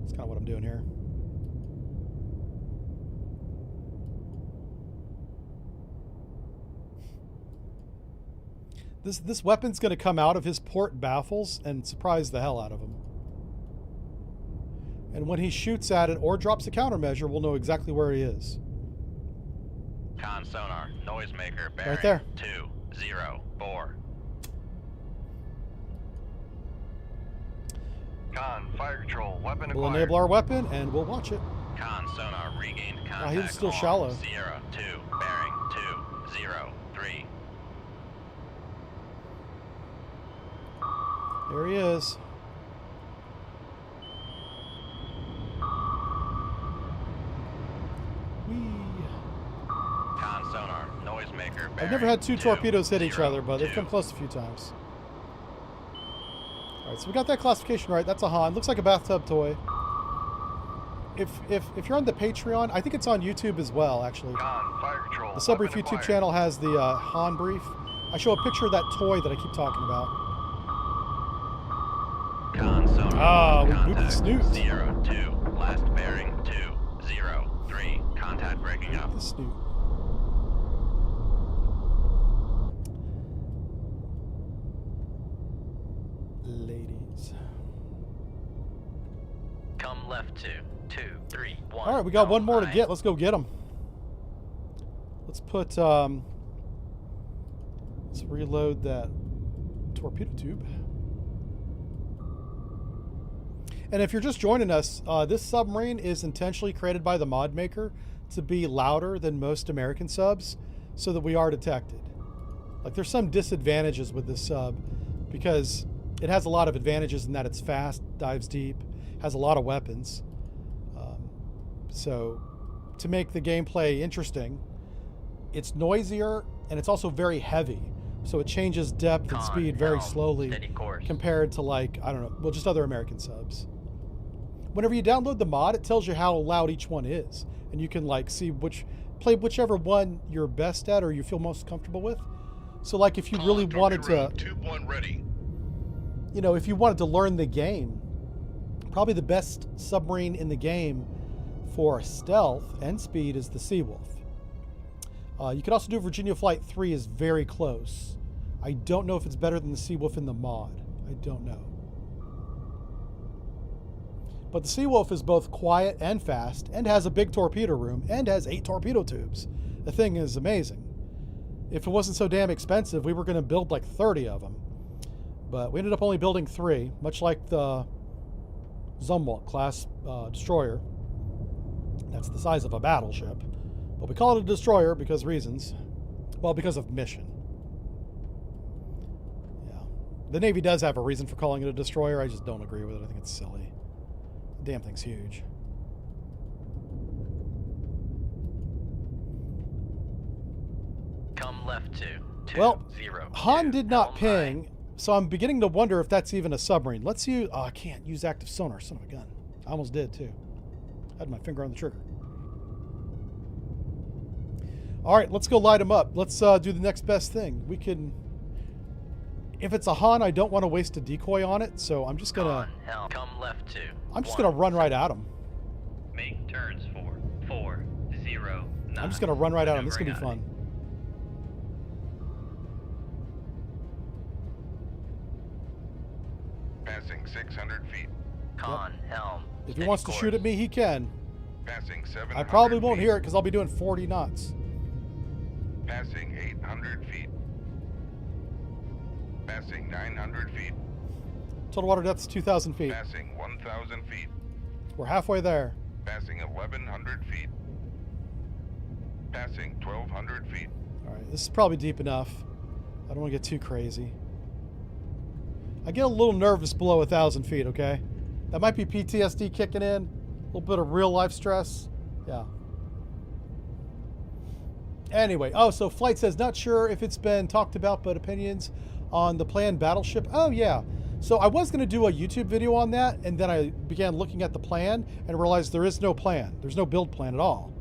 That's kind of what I'm doing here. This weapon's going to come out of his port baffles and surprise the hell out of him. And when he shoots at it or drops a countermeasure, we'll know exactly where he is. Con sonar, noisemaker, bearing Right there. 204. Con, fire control, weapon We'll acquired. enable our weapon and we'll watch it. Con sonar, regained contact. he was still on shallow. Sierra 2, bearing 203. There he is. Whee. Con sonar, noisemaker, bearing I've never had two torpedoes hit each other, but they've 202. come close a few times. All right, so we got that classification right. That's a Han. Looks like a bathtub toy. If you're on the Patreon, I think it's on YouTube as well, actually. Con, fire control, The Subbrief weapon YouTube acquired. channel has the Han brief. I show a picture of that toy that I keep talking about. Con sonar, Ah, we moved the contact, snoot. Sierra 2, last bearing 203. Contact breaking up. The snoot. Ladies. Come left 2, 2, 3, 1. All right, we got one more to nine. get. Let's go get them. Let's put, let's reload that torpedo tube. And if you're just joining us, this submarine is intentionally created by the mod maker to be louder than most American subs so that we are detected. Like, there's some disadvantages with this sub because it has a lot of advantages in that it's fast, dives deep, has a lot of weapons. So to make the gameplay interesting, it's noisier and it's also very heavy. So it changes depth and Con, speed very helm, slowly steady course. compared to, like, I don't know, well, just other American subs. Whenever you download the mod, it tells you how loud each one is. And you can, like, see play whichever one you're best at or you feel most comfortable with. So, like, if you Con, really wanted torpedo to, room, Tube 1 ready. you know, if you wanted to learn the game, probably the best submarine in the game for stealth and speed is the Seawolf. You could also do Virginia Flight 3 is very close. I don't know if it's better than the Seawolf in the mod. I don't know. But the Seawolf is both quiet and fast and has a big torpedo room and has 8 torpedo tubes. The thing is amazing. If it wasn't so damn expensive, we were going to build like 30 of them. But we ended up only building 3, much like the Zumwalt class destroyer. That's the size of a battleship. But we call it a destroyer because reasons. Well, because of mission. Yeah. The Navy does have a reason for calling it a destroyer. I just don't agree with it. I think it's silly. The damn thing's huge. Come left 2, 2, Well, 0, Han 2, did not helm nine. ping, so I'm beginning to wonder if that's even a submarine. Let's use... Oh, I can't use active sonar, son of a gun. I almost did, too. Had my finger on the trigger. All right, let's go light him up. Let's do the next best thing. We can... If it's a Han, I don't want to waste a decoy on it, so I'm just gonna... Con, helm, come left 2. I'm just gonna run right at him. Make turns for 4, 0, 9. I'm just gonna run right at him. This is gonna be Maneuvering fun. Passing 600 feet. Con, helm, If he steady wants to shoot at course. me, he can. Passing 700 I probably won't feet. hear it because I'll be doing 40 knots. Passing 800 feet. Passing 900 feet. Total water depth is 2,000 feet. Passing 1,000 feet. We're halfway there. Passing 1,100 feet. Passing 1,200 feet. All right, this is probably deep enough. I don't want to get too crazy. I get a little nervous below 1,000 feet, okay? That might be PTSD kicking in. A little bit of real life stress. Yeah. Anyway, oh, so Flight says, not sure if it's been talked about, but opinions on the planned battleship. Oh, yeah. So I was going to do a YouTube video on that, and then I began looking at the plan and realized there is no plan. There's no build plan at all.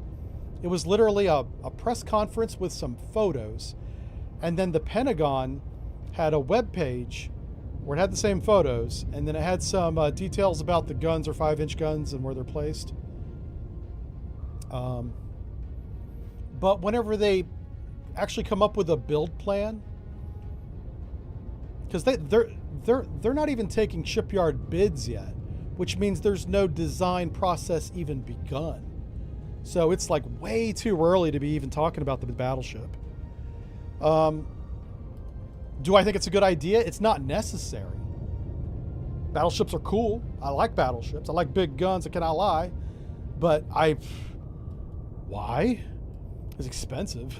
It was literally a press conference with some photos, and then the Pentagon had a web page where it had the same photos, and then it had some details about the guns or 5-inch guns and where they're placed. But whenever they actually come up with a build plan, because they're not even taking shipyard bids yet, which means there's no design process even begun. So it's like way too early to be even talking about the battleship. Do I think it's a good idea? It's not necessary. Battleships are cool. I like battleships. I like big guns, I cannot lie. But why? It's expensive.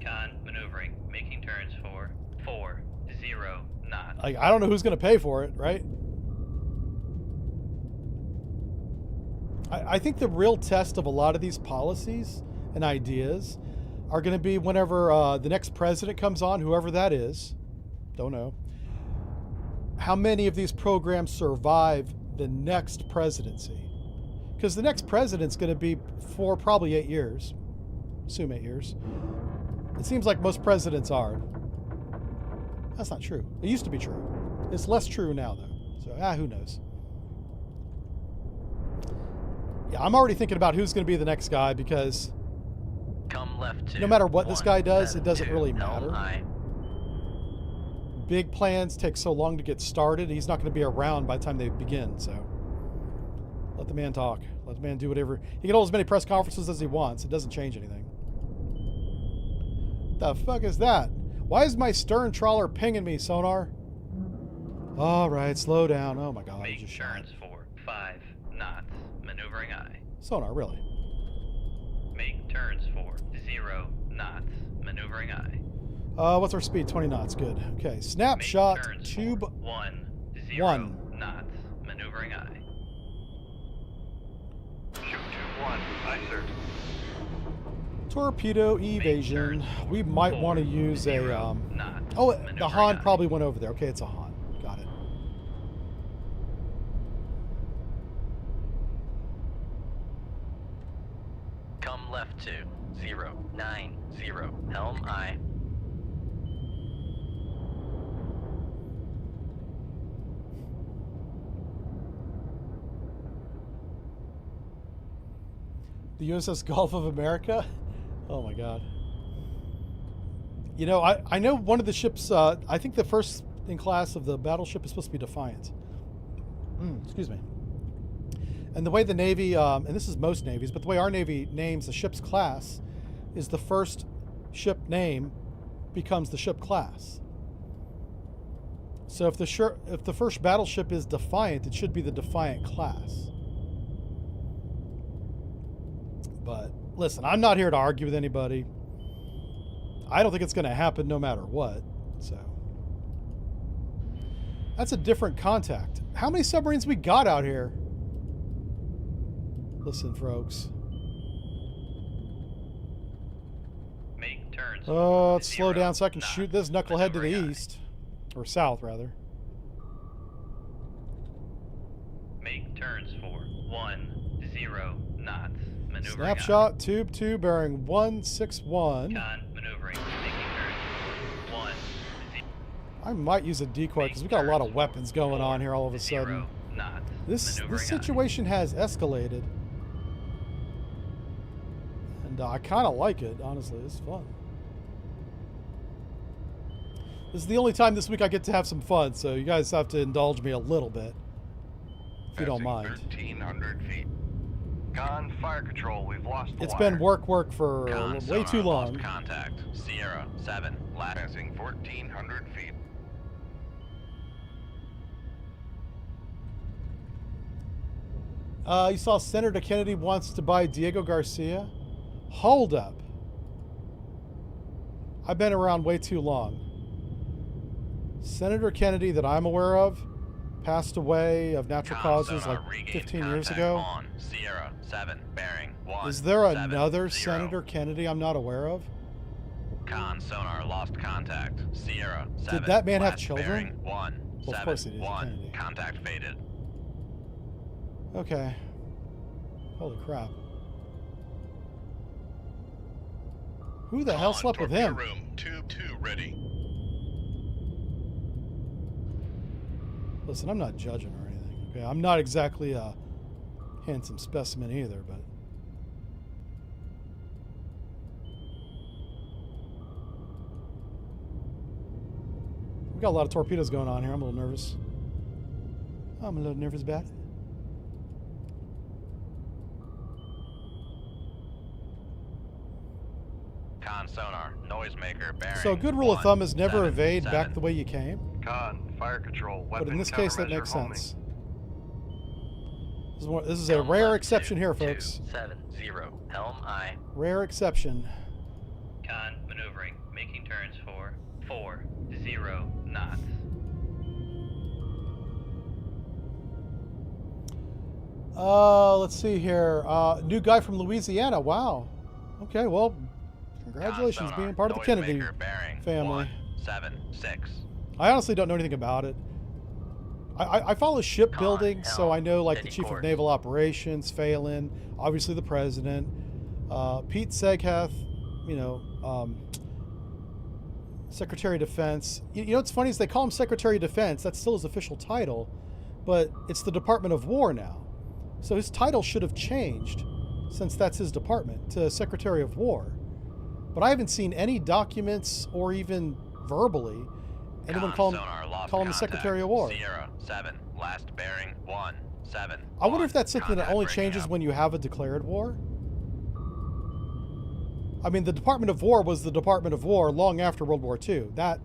Con maneuvering, making turns for 40 knots. Like, I don't know who's going to pay for it, right? I think the real test of a lot of these policies and ideas are going to be whenever the next president comes on, whoever that is. Don't know. How many of these programs survive the next presidency? Because the next president's going to be for probably 8 years. Assume 8 years. It seems like most presidents are. That's not true. It used to be true. It's less true now, though. So, who knows? Yeah, I'm already thinking about who's going to be the next guy because Come left 2. no matter what this guy does, it doesn't 2, really helm matter. aye. Big plans take so long to get started. He's not going to be around by the time they begin, so let the man talk. Let the man do whatever. He can hold as many press conferences as he wants. It doesn't change anything. The fuck is that? Why is my stern trawler pinging me, sonar? All right, slow down. Oh my god, I Make just shot. turns for 5 knots. Maneuvering aye. Sonar, really? Make turns for 0 knots. Maneuvering aye. What's our speed? 20 knots. Good. Okay. Make Snapshot turns tube. for 10 1. knots. Maneuvering aye. Shoot 2-1. Aye, sir. Torpedo evasion. turns We might want to use a. 0 knots. Oh, the Maneuvering Han aye. probably went over there. Okay, it's a Han. Got it. Come left 2. 090. Helm aye. The USS Gulf of America? Oh my god. You know, I know one of the ships, I think the first in class of the battleship is supposed to be Defiant. Excuse me. And the way the Navy, and this is most navies, but the way our Navy names the ship's class is the first ship name becomes the ship class. So if the first battleship is Defiant, it should be the Defiant class. But listen, I'm not here to argue with anybody. I don't think it's going to happen no matter what. So that's a different contact. How many submarines we got out here? Listen, folks. Make turns. Oh, let's slow 0 down so I can knots. shoot this knucklehead to the Maneuvering aye. east. Or south, rather. Make turns for 10 knots. Maneuvering Snapshot, tube 2, bearing 161. aye. Con maneuvering, making turns for 1 I might use a decoy because we got a lot of weapons going on here all of a sudden. 0 knots. This Maneuvering aye. situation has escalated. And I kind of like it, honestly. It's fun. This is the only time this week I get to have some fun, so you guys have to indulge me a little bit. If you don't mind. 1,300 feet. Con, fire control. We've lost the It's wire. been work for Con, way sonar, too long. lost contact. Sierra 7. Last. Passing 1,400 feet. You saw Senator Kennedy wants to buy Diego Garcia? Hold up. I've been around way too long. Senator Kennedy, that I'm aware of, passed away of natural Con, causes sonar, like regained 15 years contact ago. On Sierra 7. Bearing 1. Is there 7, another 0. Senator Kennedy I'm not aware of? Con, sonar, lost contact. Sierra 7. Did that man have last children? Bearing 1 Well, of course it is. You 1. kinda do. Contact faded. Okay. Holy crap. Who the hell Con, slept with torpedo him? room, tube 2 ready. Listen, I'm not judging or anything. Okay, I'm not exactly a handsome specimen either, but we got a lot of torpedoes going on here. I'm a little nervous. I'm a little nervous about it. Con sonar, noisemaker, bearing. So a good rule of thumb is never 1, evade 7. back the way you came. Con, fire control, weapon But in this case, that countermeasure makes homing. sense. This is a rare exception here, folks. 70. Helm I. Rare exception. Con maneuvering, making turns for 40 knots. Let's see here. New guy from Louisiana. Wow. Okay, well, congratulations being part of the Kennedy Bearing, family. 176. I honestly don't know anything about it. I follow shipbuilding, Con, so I know like the steady chief of course. naval operations, Phelan, obviously the president, Pete Seghath, you know, Secretary of Defense. You know what's funny is they call him Secretary of Defense. That's still his official title, but it's the Department of War now. So his title should have changed since that's his department to Secretary of War. But I haven't seen any documents or even verbally anyone call him the Secretary of War. Sierra 7, last bearing 17. I wonder if that's something that Contact only breaking changes up. when you have a declared war. I mean, the Department of War was the Department of War long after World War II. That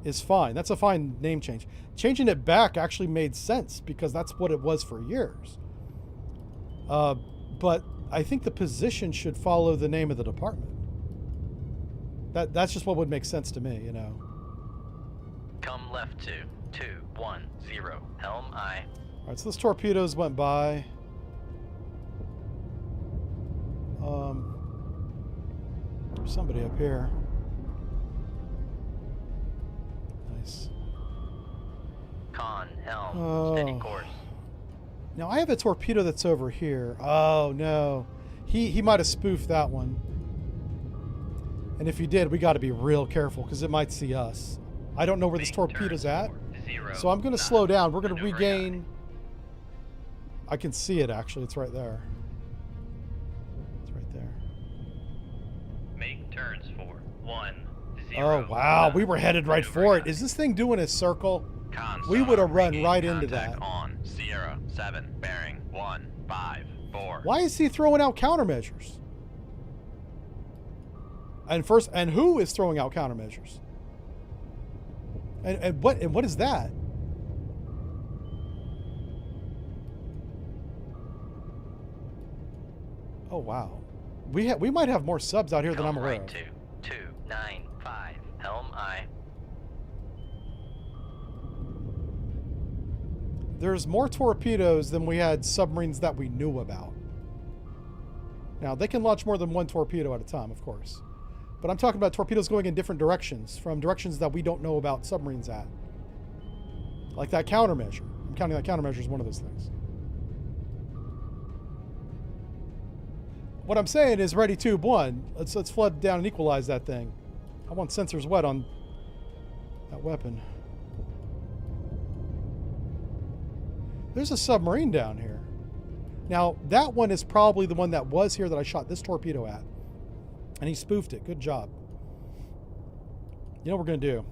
is fine. That's a fine name change. Changing it back actually made sense because that's what it was for years. But I think the position should follow the name of the department. That's just what would make sense to me, you know. Come left to 210. Helm I. All right, so those torpedoes went by. There's somebody up here. Nice. Con helm. Steady Oh. course. Now I have a torpedo that's over here. Oh no, he might have spoofed that one. And if he did, we got to be real careful because it might see us. I don't know where this Making torpedo's turns at, for 0 so I'm going to knots. slow down. We're going to Maneuvering regain. I can see it actually. It's right there. It's right there. Make turns for 10. Oh wow, we were headed right for Maneuvering it. Is this thing doing a circle? Con We sonar, would have run regain right into contact that. On Sierra 7, bearing 154. Why is he throwing out countermeasures? And who is throwing out countermeasures? And what is that? Oh wow, we might have more subs out here than I'm Come aware right of. to 295. Helm I. There's more torpedoes than we had submarines that we knew about. Now they can launch more than one torpedo at a time, of course, but I'm talking about torpedoes going in different directions, from directions that we don't know about submarines at. Like that countermeasure. I'm counting that countermeasure as one of those things. What I'm saying is ready tube 1. Let's flood down and equalize that thing. I want sensors wet on that weapon. There's a submarine down here. Now, that one is probably the one that was here that I shot this torpedo at. And he spoofed it. Good job. You know what we're going to do?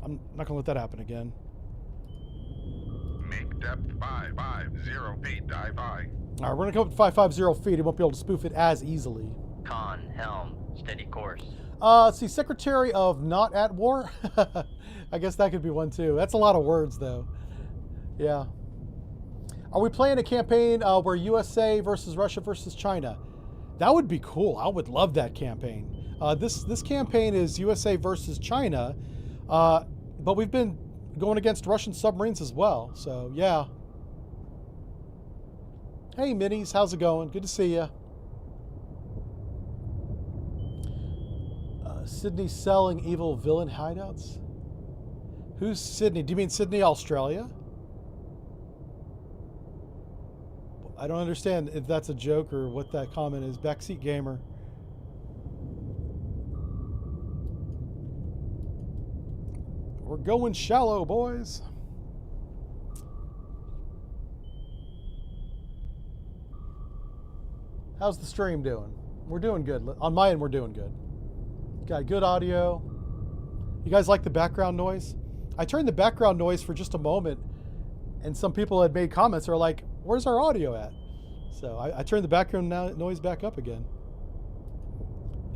I'm not going to let that happen again. Make depth 550 feet, dive high. All right, we're going to come up to 550 feet. He won't be able to spoof it as easily. Con helm. Steady course. Let's see. Secretary of Not at War? I guess that could be one, too. That's a lot of words, though. Yeah. Are we playing a campaign where USA versus Russia versus China? That would be cool. I would love that campaign. This campaign is USA versus China, but we've been going against Russian submarines as well. So yeah. Hey Minis, how's it going? Good to see you. Sydney selling evil villain hideouts. Who's Sydney? Do you mean Sydney, Australia? I don't understand if that's a joke or what that comment is. Backseat gamer. We're going shallow, boys. How's the stream doing? We're doing good. On my end, we're doing good. Got good audio. You guys like the background noise? I turned the background noise for just a moment, and some people had made comments that are like, where's our audio at? So I turned the background noise back up again.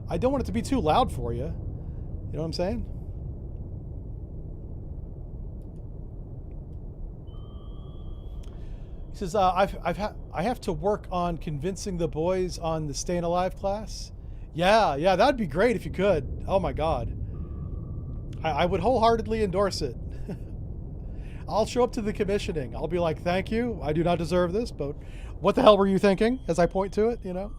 I don't want it to be too loud for you. You know what I'm saying? He says, I have to work on convincing the boys on the Staying Alive class. Yeah, that'd be great if you could. Oh my God. I would wholeheartedly endorse it. I'll show up to the commissioning. I'll be like, thank you. I do not deserve this, but what the hell were you thinking as I point to it, you know?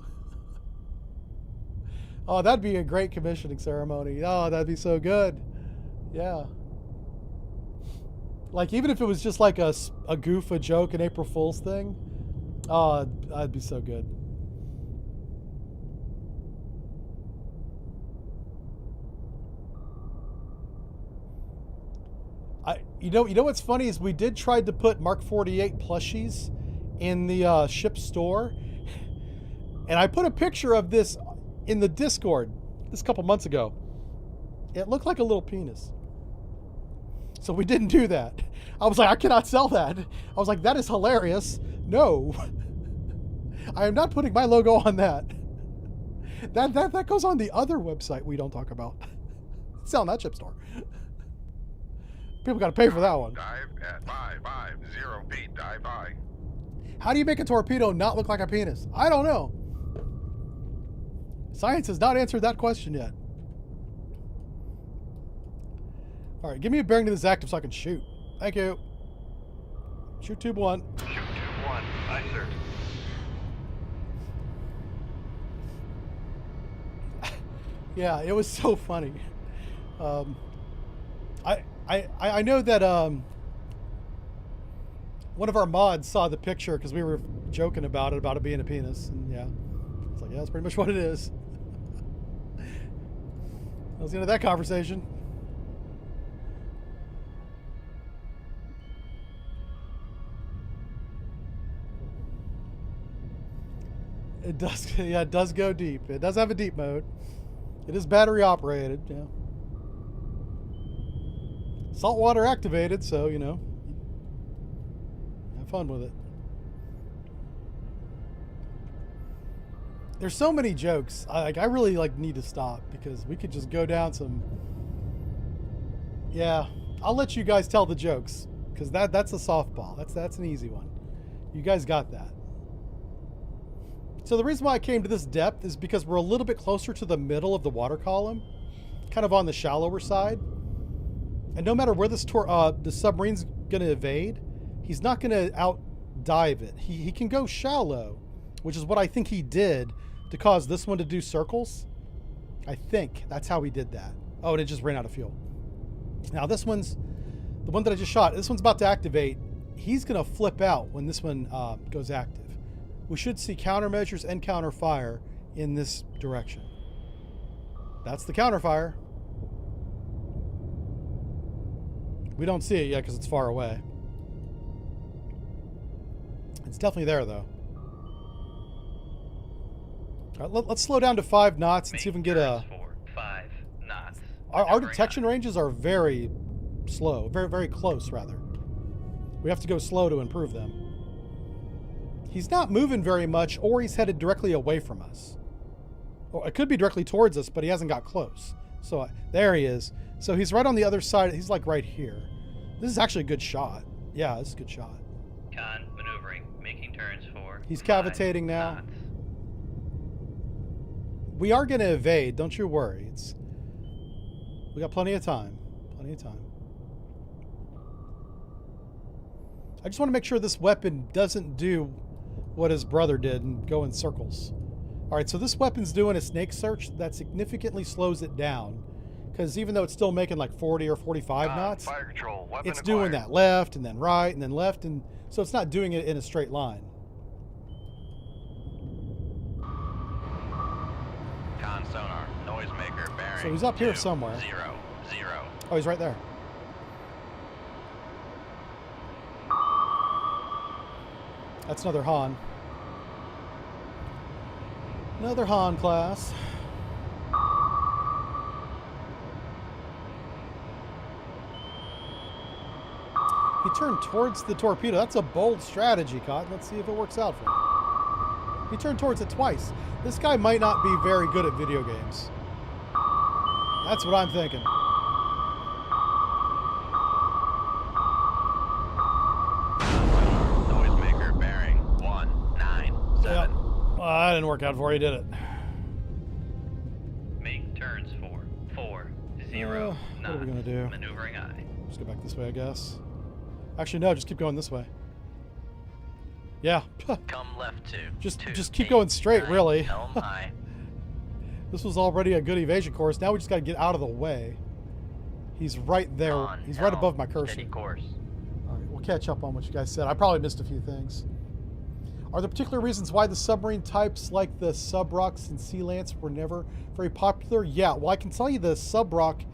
Oh, that'd be a great commissioning ceremony. Oh, that'd be so good. Yeah. Like, even if it was just like a goof, a joke, an April Fool's thing. Oh, that'd be so good. You know what's funny is we did try to put Mark 48 plushies in the ship store, and I put a picture of this in the Discord this couple months ago. It looked like a little penis, so we didn't do that. I was like, I cannot sell that. I was like, that is hilarious. No, I am not putting my logo on that. That goes on the other website we don't talk about. Selling that ship store. People got to pay for that one. Dive at 550 feet. Dive by. How do you make a torpedo not look like a penis? I don't know. Science has not answered that question yet. All right, give me a bearing to this active so I can shoot. Thank you. Shoot tube 1. Shoot tube 1. Aye, sir. Yeah, it was so funny. I know that one of our mods saw the picture because we were joking about it being a penis, and yeah, it's like, yeah, that's pretty much what it is. That was the end of that conversation. It does, yeah, it does go deep. It does have a deep mode. It is battery operated, yeah. Saltwater activated, so, you know, have fun with it. There's so many jokes. I really need to stop because we could just go down some. Yeah, I'll let you guys tell the jokes because that's a softball. That's an easy one. You guys got that. So the reason why I came to this depth is because we're a little bit closer to the middle of the water column, kind of on the shallower side. And no matter where this the submarine's going to evade, he's not going to out-dive it. He can go shallow, which is what I think he did to cause this one to do circles. I think that's how he did that. Oh, and it just ran out of fuel. Now this one's, the one that I just shot, this one's about to activate. He's going to flip out when this one goes active. We should see countermeasures and counterfire in this direction. That's the counterfire. We don't see it yet because it's far away. It's definitely there, though. All right, let's slow down to 5 knots and see if we can get a... 5 knots. Our detection ranges are very slow. Very, very close, rather. We have to go slow to improve them. He's not moving very much, or he's headed directly away from us. Or it could be directly towards us, but he hasn't got close. So there he is. So he's right on the other side. He's like right here. This is actually a good shot. Yeah, this is a good shot. Con maneuvering, making turns for. He's cavitating now. Knots. We are going to evade. Don't you worry. We got plenty of time. Plenty of time. I just want to make sure this weapon doesn't do what his brother did and go in circles. All right, so this weapon's doing a snake search that significantly slows it down Because even though it's still making like 40 or 45 knots, Fire control. Weapon it's doing acquired. that left and then right and then left, and so it's not doing it in a straight line. Con sonar, noisemaker bearing. So he's up here 2, somewhere. 0, 0. Oh, he's right there. That's another Han. Another Han class. He turned towards the torpedo. That's a bold strategy, Cotton. Let's see if it works out for him. He turned towards it twice. This guy might not be very good at video games. That's what I'm thinking. Noisemaker bearing 197. Yep. Well, that didn't work out for you, did it? Make turns for 4, 0 what are we gonna do? Maneuvering aye. Just go back this way, I guess. Actually, no, just keep going this way. Yeah. Come left to. Just keep going straight, really. Helm high. This was already a good evasion course. Now we just got to get out of the way. He's right there. Con, He's right helm, above my cursor. Steady course. All right, we'll catch up on what you guys said. I probably missed a few things. Are there particular reasons why the submarine types like the Subrocs and Sea Lance were never very popular? Yeah, well, I can tell you the Subroc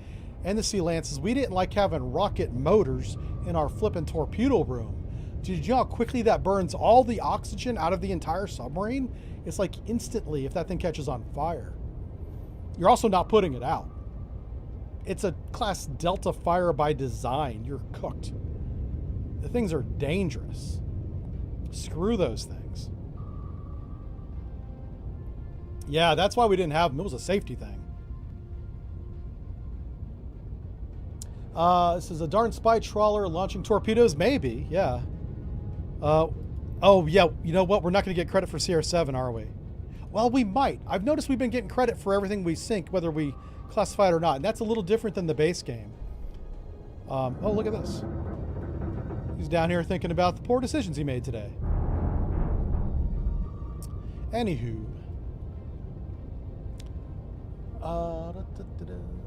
and the Sea Lances, we didn't like having rocket motors in our flipping torpedo room. Did you know how quickly that burns all the oxygen out of the entire submarine? It's like instantly if that thing catches on fire. You're also not putting it out. It's a class Delta fire by design. You're cooked. The things are dangerous. Screw those things. Yeah, that's why we didn't have them. It was a safety thing. This is a darn spy trawler launching torpedoes? Maybe, yeah. Oh, yeah, you know what? We're not going to get credit for CR7, are we? Well, we might. I've noticed we've been getting credit for everything we sink, whether we classify it or not. And that's a little different than the base game. Oh, look at this. He's down here thinking about the poor decisions he made today. Anywho.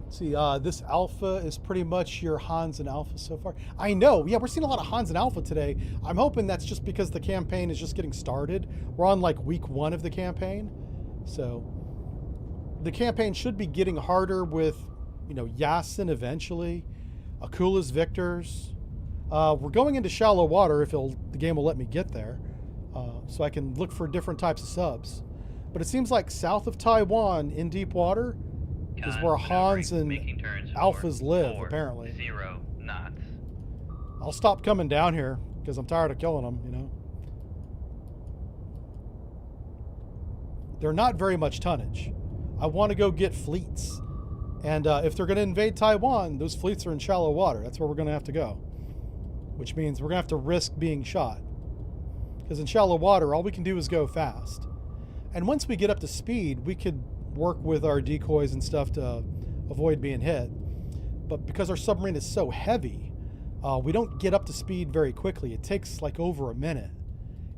Let's see, this Alpha is pretty much your Hans and Alpha so far. I know, yeah, we're seeing a lot of Hans and Alpha today. I'm hoping that's just because the campaign is just getting started. We're on like week 1 of the campaign. So the campaign should be getting harder with, you know, Yasin eventually, Akula's Victors. We're going into shallow water if the game will let me get there. So I can look for different types of subs. But it seems like south of Taiwan in deep water is where Hans and Alphas live, apparently. 0 knots. I'll stop coming down here because I'm tired of killing them, you know. They're not very much tonnage. I want to go get fleets. And if they're going to invade Taiwan, those fleets are in shallow water. That's where we're going to have to go. Which means we're going to have to risk being shot. Because in shallow water, all we can do is go fast. And once we get up to speed, we could work with our decoys and stuff to avoid being hit. But because our submarine is so heavy, we don't get up to speed very quickly. It takes like over a minute.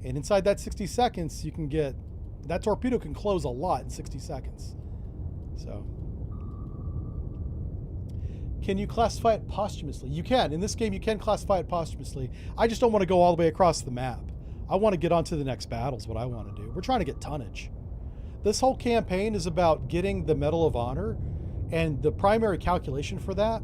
And inside that 60 seconds, you can get... That torpedo can close a lot in 60 seconds. So... Can you classify it posthumously? You can. In this game, you can classify it posthumously. I just don't want to go all the way across the map. I want to get on to the next battle is what I want to do. We're trying to get tonnage. This whole campaign is about getting the Medal of Honor, and the primary calculation for that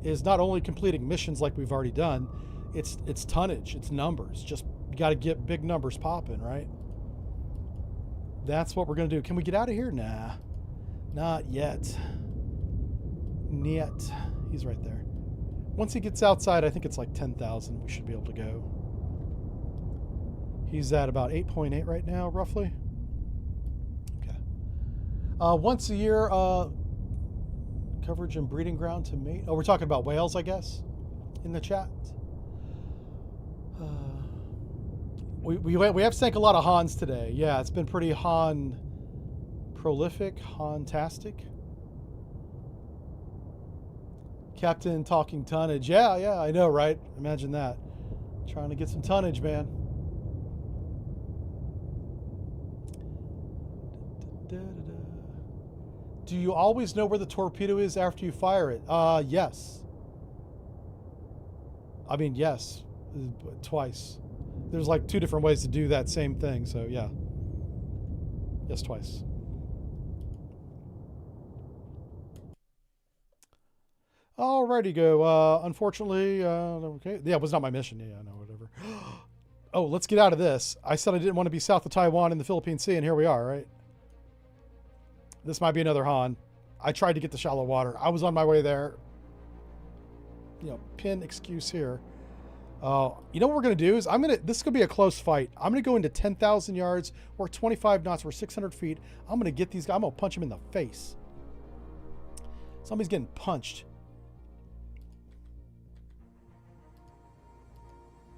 is not only completing missions like we've already done, it's tonnage, it's numbers. Just you got to get big numbers popping, right? That's what we're going to do. Can we get out of here? Nah, not yet. Niet. He's right there. Once he gets outside, I think it's like 10,000. We should be able to go. He's at about 8.8 right now, roughly. Okay. Once a year, coverage and breeding ground to mate. Oh, we're talking about whales, I guess, in the chat. We have sank a lot of Hans today. Yeah, it's been pretty Han prolific, Han-tastic. Captain talking tonnage. Yeah, I know, right? Imagine that. Trying to get some tonnage, man. Do you always know where the torpedo is after you fire it? Yes. I mean, yes. Twice. There's like 2 different ways to do that same thing, so yeah. Yes, twice. Alrighty, go. Unfortunately, okay. Yeah, it was not my mission. Yeah, no, whatever. Oh, let's get out of this. I said I didn't want to be south of Taiwan in the Philippine Sea, and here we are, right? This might be another Han. I tried to get to shallow water. I was on my way there. You know, pin excuse here. You know what we're going to do is this is going to be a close fight. I'm going to go into 10,000 yards or 25 knots. We're 600 feet. I'm going to get these guys. I'm going to punch them in the face. Somebody's getting punched.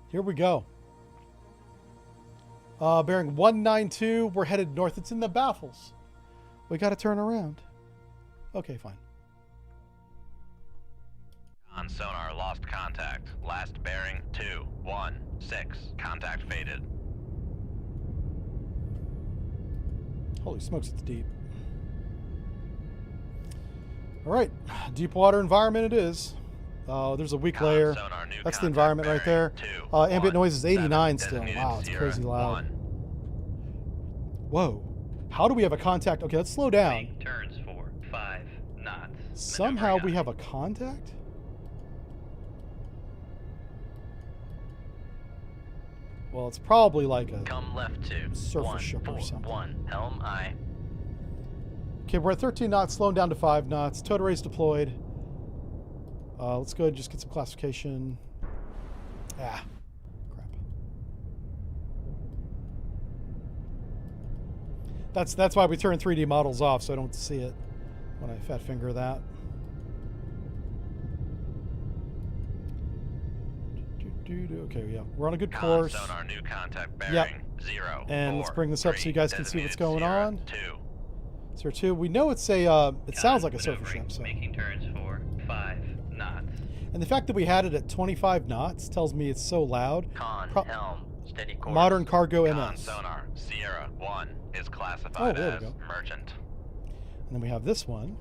Here we go. Bearing 192. We're headed north. It's in the baffles. We got to turn around. Okay, fine. On sonar, lost contact. Last bearing 216. Contact faded. Holy smokes, it's deep. All right, deep water environment it is. There's a weak layer. Sonar, That's the environment right there. Ambient noise is 89 still. Wow, it's crazy loud. Whoa. How do we have a contact? Okay, let's slow down. Make turns for 5 knots. Somehow we have a contact? Well, it's probably like a Come left to surface ship or something. 141, helm aye. Okay, we're at 13 knots, slowing down to 5 knots. Total rays deployed. Let's go ahead and just get some classification. Ah, crap. That's why we turn 3D models off, so I don't see it when I fat finger that. Okay, yeah, we're on a good course. Sonar, new contact bearing. Yep. 0. And let's bring this up so you guys can see what's going on. 2. Zero 2. We know it's a. It sounds like a surface Maneuvering, ship. So. Making turns for 5 knots. And the fact that we had it at 25 knots tells me it's so loud. Con, helm, steady course. Modern cargo Con MS. sonar, Sierra 1 is Oh, classified there we as go. merchant. And then we have this one.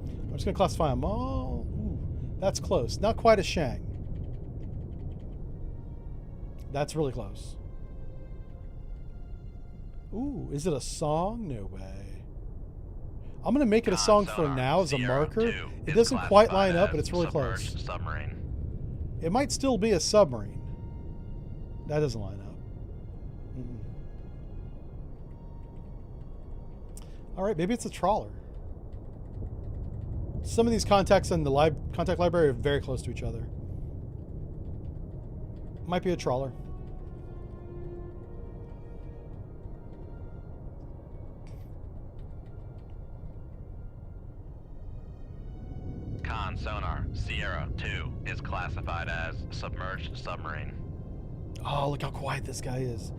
I'm just going to classify them all. Ooh, that's close. Not quite a Shang. That's really close. Ooh, is it a song? No way. I'm going to make it a song for sonar, now as a Sierra marker. 2 It is doesn't quite line classified up, but as it's really submerged close. Submarine. It might still be a submarine. That doesn't line up. Mm-mm. All right, maybe it's a trawler. Some of these contacts in the contact library are very close to each other. Might be a trawler. Con sonar, Sierra 2 is classified as submerged submarine. Oh, look how quiet this guy is.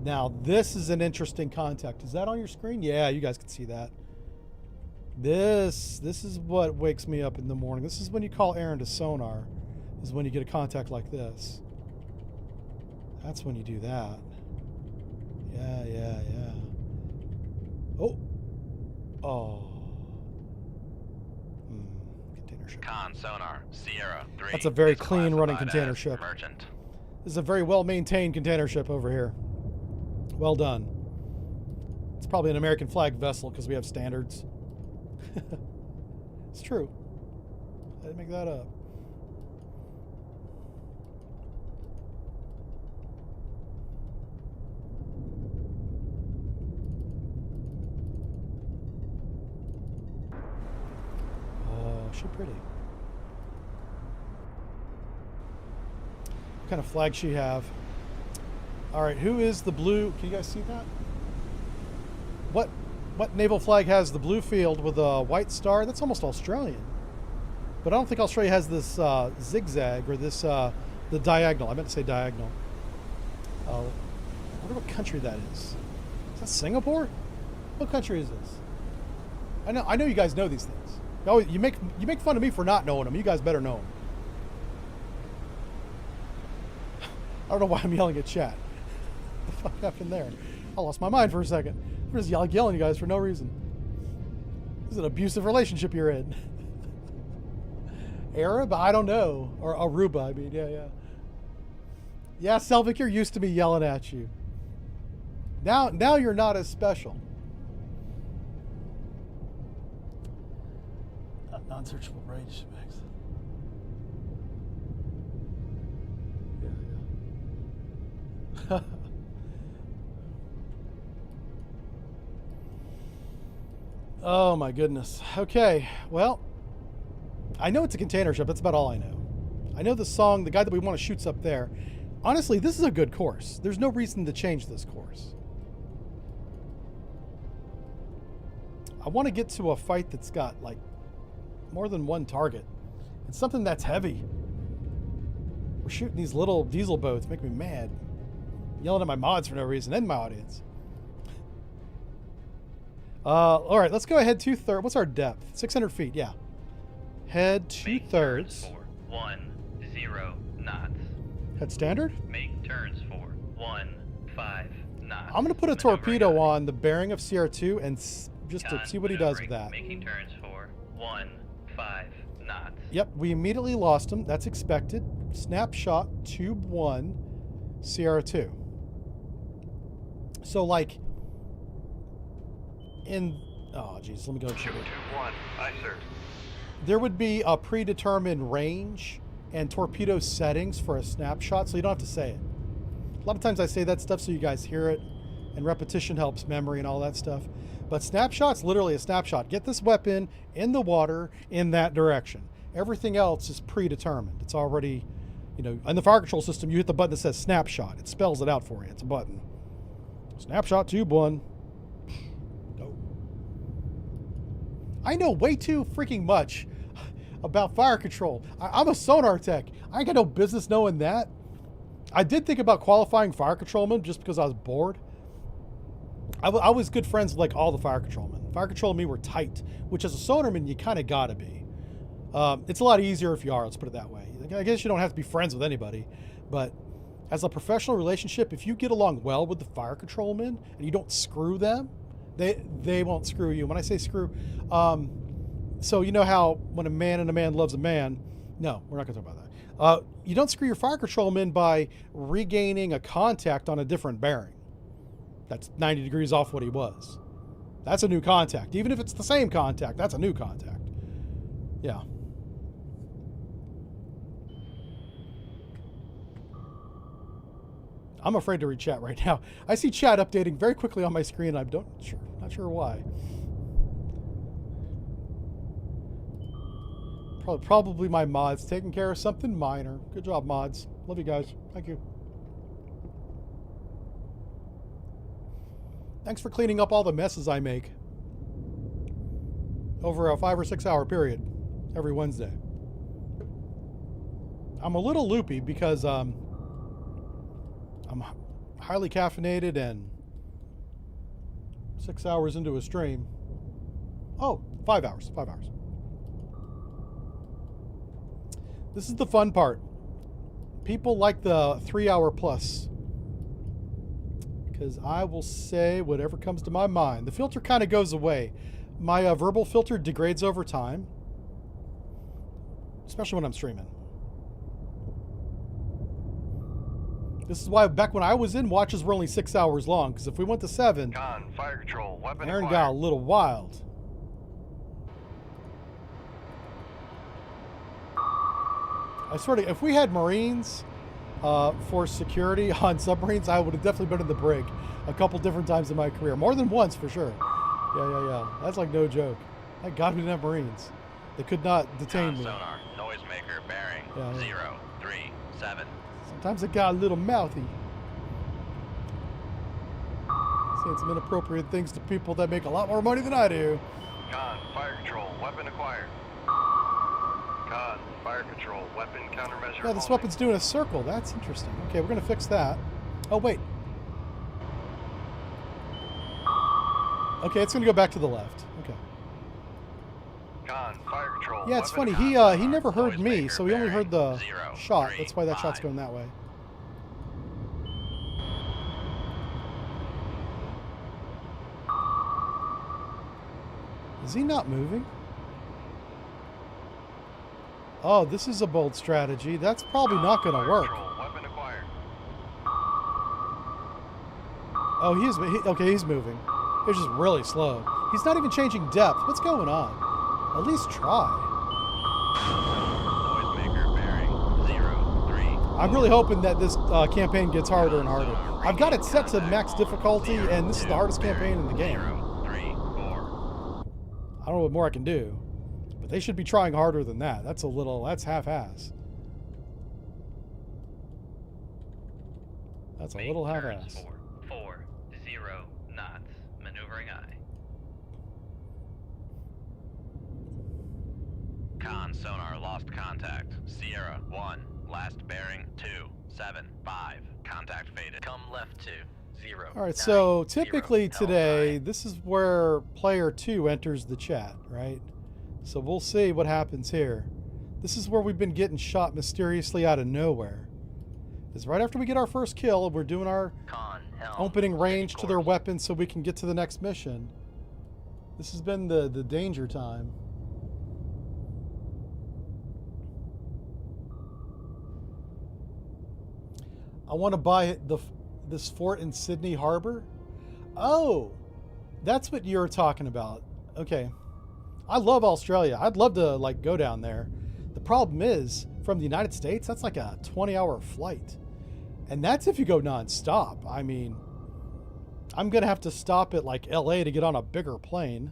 Now, this is an interesting contact. Is that on your screen? Yeah, you guys can see that. This is what wakes me up in the morning. This is when you call Aaron to sonar, is when you get a contact like this. That's when you do that. Yeah. Oh. Container ship. Con sonar, Sierra 3 That's a very is clean running classified container as ship. merchant. This is a very well-maintained container ship over here. Well done. It's probably an American flag vessel because we have standards. It's true. I didn't make that up. Oh, she pretty. What kind of flag she have? All right, who is the blue? Can you guys see that? What naval flag has the blue field with a white star? That's almost Australian. But I don't think Australia has this zigzag or this the diagonal. I meant to say diagonal. I wonder what country that is. Is that Singapore? What country is this? I know you guys know these things. Oh, you make fun of me for not knowing them. You guys better know them. I don't know why I'm yelling at chat. What the fuck happened there? I lost my mind for a second. I'm just yelling at you guys for no reason. It's an abusive relationship you're in. Arab? I don't know. Or Aruba, I mean. Yeah, yeah. Yeah, Selvik, you're used to me yelling at you. Now you're not as special. Non-searchable range max. Yeah, yeah. Oh my goodness. Okay, well, I know it's a container ship. That's about all I know. I know the song, the guy that we want to shoot's up there. Honestly, this is a good course. There's no reason to change this course. I want to get to a fight that's got, like, more than one target. It's something that's heavy. We're shooting these little diesel boats. Make me mad. Yelling at my mods for no reason and my audience. All right, let's go ahead 2/3. What's our depth? 600 feet, yeah. Head 2/3. 10 knots. Head standard? Make turns for 15 knots. I'm going to put a torpedo on the bearing of CR2 and just to see what he does with that. Making turns for 15 knots. Yep, we immediately lost him. That's expected. Snapshot, tube 1, CR2. So, like, oh, geez, let me go to Tube 1, aye, sir. There would be a predetermined range and torpedo settings for a snapshot, so you don't have to say it. A lot of times I say that stuff so you guys hear it, and repetition helps memory and all that stuff. But snapshot's literally a snapshot. Get this weapon in the water in that direction. Everything else is predetermined. It's already, you know, in the fire control system, you hit the button that says snapshot. It spells it out for you. It's a button. Snapshot tube 1. Go. I know way too freaking much about fire control. I'm a sonar tech. I ain't got no business knowing that. I did think about qualifying fire controlmen just because I was bored. I was good friends with like all the fire controlmen. Fire control and me were tight, which as a sonarman, you kind of got to be. It's a lot easier if you are, let's put it that way. I guess you don't have to be friends with anybody, but as a professional relationship, if you get along well with the fire controlmen and you don't screw them, they won't screw you. When I say screw, so you know how when a man loves a man, no, we're not going to talk about that. You don't screw your fire controlman by regaining a contact on a different bearing. That's 90 degrees off what he was. That's a new contact. Even if it's the same contact, that's a new contact. Yeah. I'm afraid to read chat right now. I see chat updating very quickly on my screen. I'm not sure why. Probably my mods taking care of something minor. Good job, mods. Love you guys. Thank you. Thanks for cleaning up all the messes I make over a 5 or 6 hour period every Wednesday. I'm a little loopy because I'm highly caffeinated and 6 hours into a stream. Oh, 5 hours. 5 hours. This is the fun part. People like the 3 hour plus. Because I will say whatever comes to my mind. The filter kind of goes away. My verbal filter degrades over time. Especially when I'm streaming. This is why back when I was in, watches were only 6 hours long. Because if we went to 7, Con, fire control, weapon Aaron acquired. got a little wild. I swear to, if we had Marines for security on submarines, I would have definitely been in the brig a couple different times in my career. More than once, for sure. Yeah. That's like no joke. Thank God we didn't have Marines. They could not detain me. Sonar, noisemaker, bearing, Yeah. 037. Sometimes it got a little mouthy. Saying some inappropriate things to people that make a lot more money than I do. Con, fire control, weapon acquired. Con, fire control, weapon countermeasure. Yeah, this holding. weapon's doing a circle. That's interesting. Okay, we're going to fix that. Oh, wait. Okay, it's going to go back to the left. Okay. Con, fire control. Yeah, it's weapon funny. acquired. He never heard me, Noisemaker, so he only heard the bearing, shot. That's why that shot's 035. going that way. Is he not moving? Oh, this is a bold strategy. That's probably not going to work. Control, weapon acquired. Oh, okay, he's moving. It's just really slow. He's not even changing depth. What's going on? At least try. Noisemaker bearing 03. I'm really hoping that this campaign gets harder and harder. I've got it set to max difficulty, and this is the hardest campaign in the game. 034. I don't know what more I can do, but they should be trying harder than that. That's half-ass. That's a little half-ass. 40 knots. Maneuvering eye. Con sonar lost contact. Sierra 1. Last bearing 275. Contact faded. Come left to 0. All right, so 9, 0, typically held today, high. this is where player 2 enters the chat, right? So we'll see what happens here. This is where we've been getting shot mysteriously out of nowhere. It's right after we get our first kill, we're doing our Con, helm, opening range steady to their course. weapons so we can get to the next mission. This has been the danger time. I want to buy this fort in Sydney Harbor. Oh, that's what you're talking about. Okay. I love Australia. I'd love to like go down there. The problem is from the United States, that's like a 20-hour flight. And that's if you go non-stop. I mean, I'm going to have to stop at like LA to get on a bigger plane.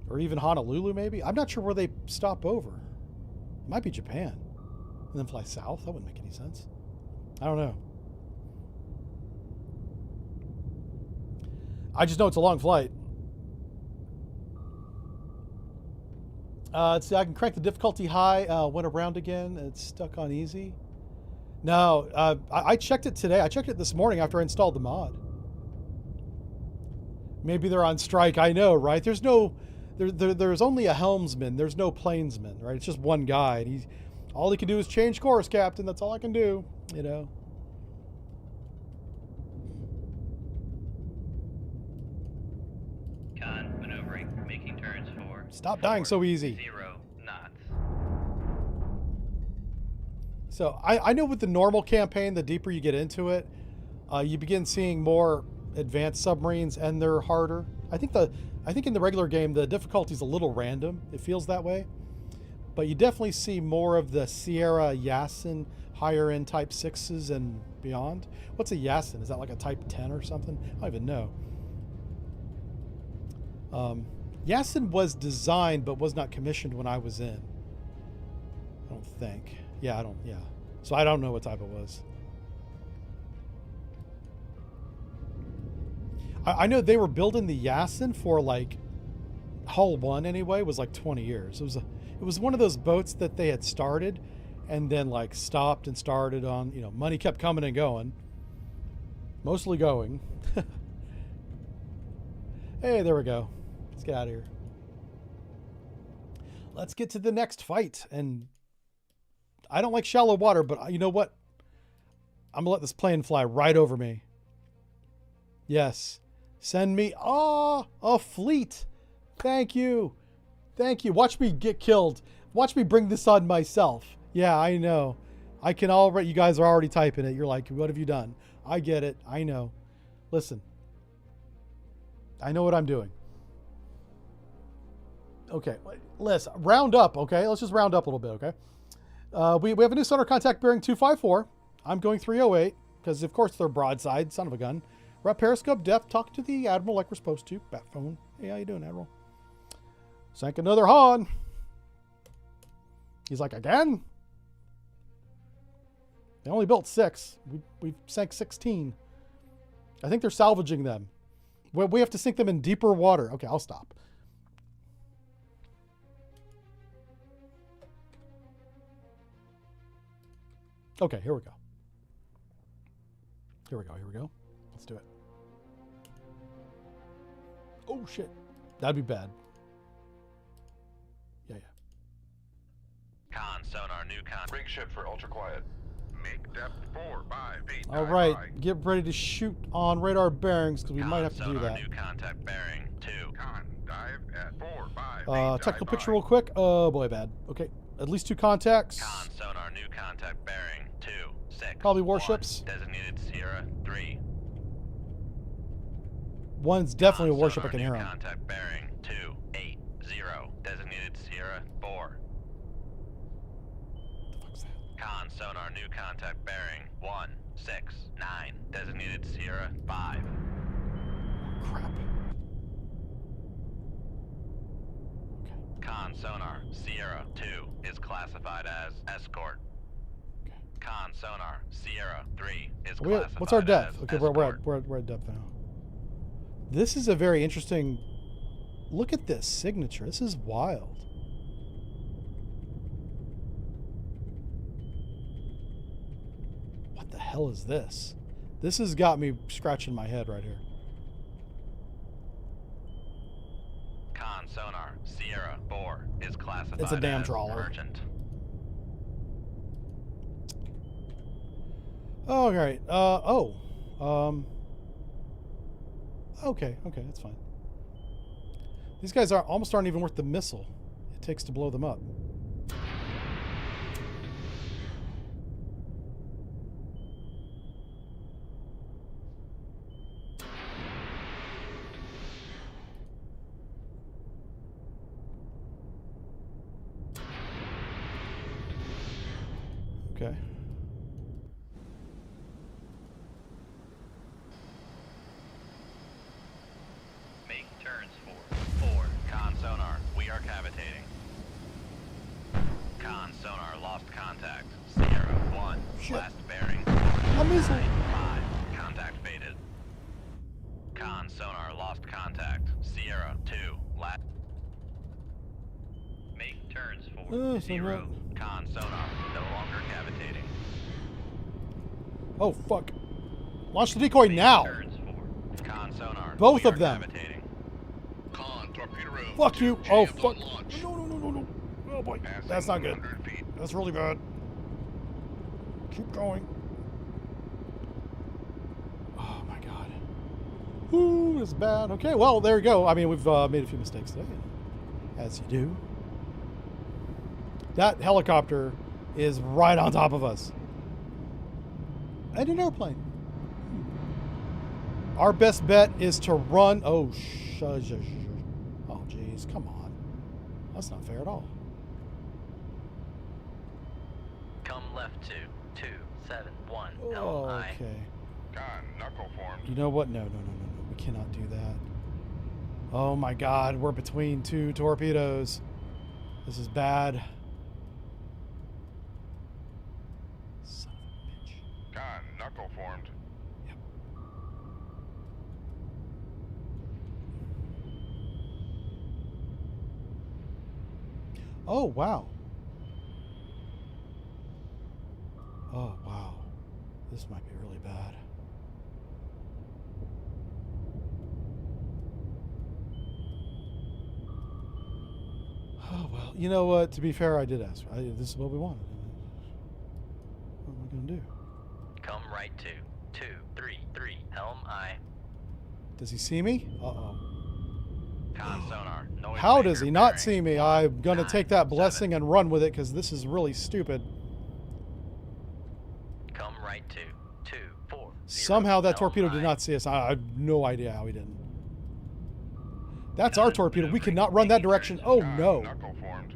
Or even Honolulu maybe. I'm not sure where they stop over. It might be Japan. And then fly south. That wouldn't make any sense. I don't know. I just know it's a long flight. Let's see, I can crank the difficulty high. Went around again. It's stuck on easy. No, I checked it today. I checked it this morning after I installed the mod. Maybe they're on strike. I know, right? There's no, there's only a helmsman. There's no planesman, right? It's just one guy. And all he can do is change course, Captain. That's all I can do, you know. Con maneuvering, making turns for. Stop dying so easy. 0 knots. So I know with the normal campaign, the deeper you get into it, you begin seeing more advanced submarines, and they're harder. I think in the regular game the difficulty's a little random. It feels that way, but you definitely see more of the Sierra Yasin higher end Type 6s and beyond. What's a Yasin? Is that like a Type 10 or something? I don't even know. Yasin was designed but was not commissioned when I was in. I don't think. Yeah. So I don't know what type it was. I know they were building the Yasin for like Hull 1 anyway, was like 20 years. It was one of those boats that they had started and then like stopped and started on, you know, money kept coming and going. Mostly going. Hey, there we go. Let's get out of here. Let's get to the next fight. And I don't like shallow water, but you know what? I'm gonna let this plane fly right over me. Yes. Send me, a fleet. Thank you. Thank you. Watch me get killed. Watch me bring this on myself. Yeah, I know. I can already, you guys are already typing it. You're like, what have you done? I get it. I know. Listen. I know what I'm doing. Okay, let's round up, okay? Let's just round up a little bit, okay? We have a new sonar contact bearing 254. I'm going 308, because of course they're broadside, son of a gun. We're at periscope depth, talking to the Admiral like we're supposed to. Bat phone. Hey, how you doing, Admiral? Sank another Han. He's like, again? They only built 6. We sank 16. I think they're salvaging them. We have to sink them in deeper water. Okay, I'll stop. Okay, here we go. Here we go. Let's do it. Oh, shit. That'd be bad. Yeah. Con sonar new con. Rig ship for ultra quiet. Make depth 4, 5, 8. All right, get ready to shoot on radar bearings because we might have to do sonar that. new contact bearing Con, dive at 4-5. Technical picture real quick. Oh boy, bad. Okay, at least 2 contacts. Con sonar, new contact bearing 26. Probably warships. Designated Sierra 3. One's definitely a Con warship. I sonar, can new hear him. Contact bearing 280. Designated Sierra 4. What the fuck's that? Con sonar, new contact bearing 169. Designated Sierra 5. Crap. Okay. Con sonar, Sierra 2 is classified as escort. Okay. Con sonar, Sierra 3 is We- classified what's our as depth? Okay, escort. we're at depth now. This is a very interesting. Look at this signature. This is wild. What the hell is this? This has got me scratching my head right here. Con sonar, Sierra 4 is classified It's a damn as trawler. urgent. Oh, all right. Okay, that's fine. These guys almost aren't even worth the missile it takes to blow them up. Okay. Make turns for 4. Con sonar, we are cavitating. Con sonar, lost contact. Sierra 1, Shit. last bearing. A missile. 5, contact faded. Con sonar, lost contact. Sierra 2, last. Make turns for Oh, so 0. Con sonar, no longer cavitating. Oh, fuck. Launch the decoy now. Turns for Con sonar, Both we of are them. Cavitating. Con, torpedo room. Fuck you. Two Oh, jammed fuck. on launch. No. Oh, boy. Passing That's not good. 100 feet. That's really bad. Keep going. Oh, my God. Ooh, it's bad. Okay, well, there you go. I mean, we've made a few mistakes today. As you do. That helicopter is right on top of us. And an airplane. Our best bet is to run. Oh, oh, jeez. Come on. That's not fair at all. Come left to 271 Oh, LI. okay. Con, knuckle formed. You know what? No. We cannot do that. Oh my God, we're between 2 torpedoes. This is bad. Son of a bitch. Con, knuckle formed. Yep. Oh, wow. Oh, wow. This might be really bad. Oh, well, you know what? To be fair, I did ask. This is what we wanted. What am I going to do? Come right to 233 helm I. Does he see me? Uh-oh. Con sonar, noise How maker does he not bearing see me? I'm going to take that 197. blessing and run with it because this is really stupid. Come right to 240. Somehow that helm torpedo did I. not see us. I have no idea how he didn't. That's our torpedo. We cannot run that direction. Oh, Con, no. knuckle formed.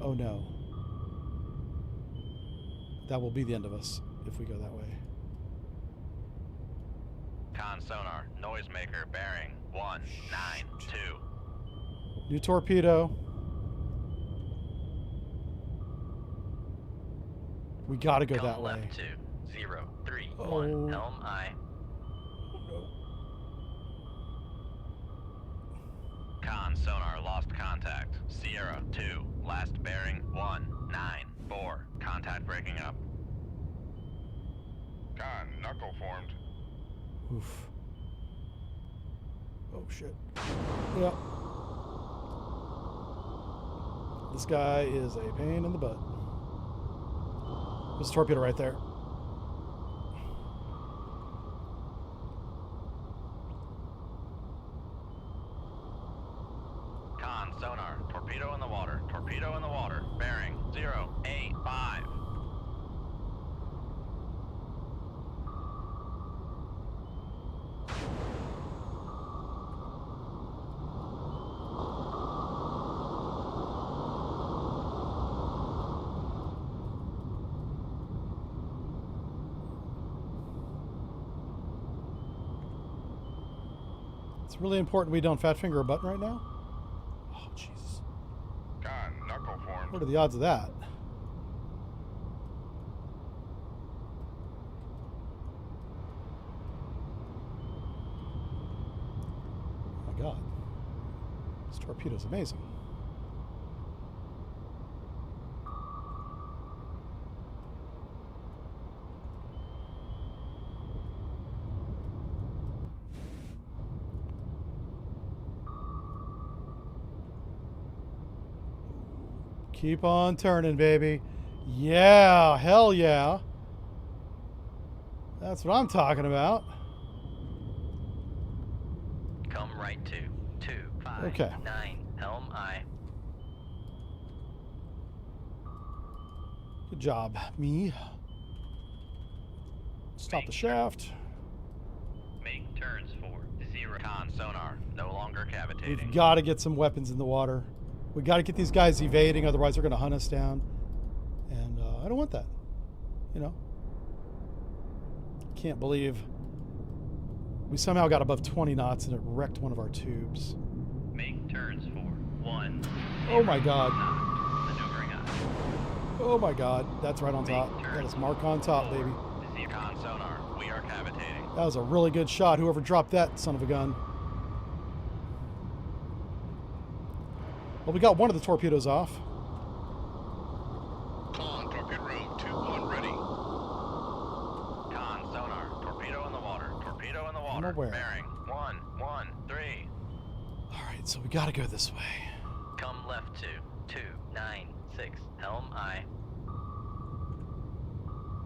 Oh, no. That will be the end of us if we go that way. Con sonar, noisemaker bearing 192. New torpedo. We got to go Come that way. left to 031 Oh. helm I. Con sonar, lost contact. Sierra 2, last bearing 194. Contact breaking up. Con, knuckle formed. Oof. Oh, shit. Yeah. This guy is a pain in the butt. There's a torpedo right there. It's really important we don't fat finger a button right now. Oh, Jesus. Con, knuckle formed. What are the odds of that? Oh my God. This torpedo's amazing. Keep on turning, baby. Yeah, hell yeah. That's what I'm talking about. Come right to 259. Okay. Helm aye. Good job, me. Stop the shaft. Make turns for 0. Con sonar, no longer cavitating. We've got to get some weapons in the water. We got to get these guys evading, otherwise they're going to hunt us down. And I don't want that. You know? Can't believe we somehow got above 20 knots and it wrecked one of our tubes. Make turns for 1. Oh my God. Maneuvering aye. Oh my God. That's right on top. That is mark on top, baby. Con sonar, we are cavitating. That was a really good shot. Whoever dropped that son of a gun. Well, we got one of the torpedoes off. Con, torpedo room 2-1 ready. Con sonar, torpedo in the water. Torpedo in the I'm water. aware. Bearing 113. All right, so we got to go this way. Come left to 296. Helm aye.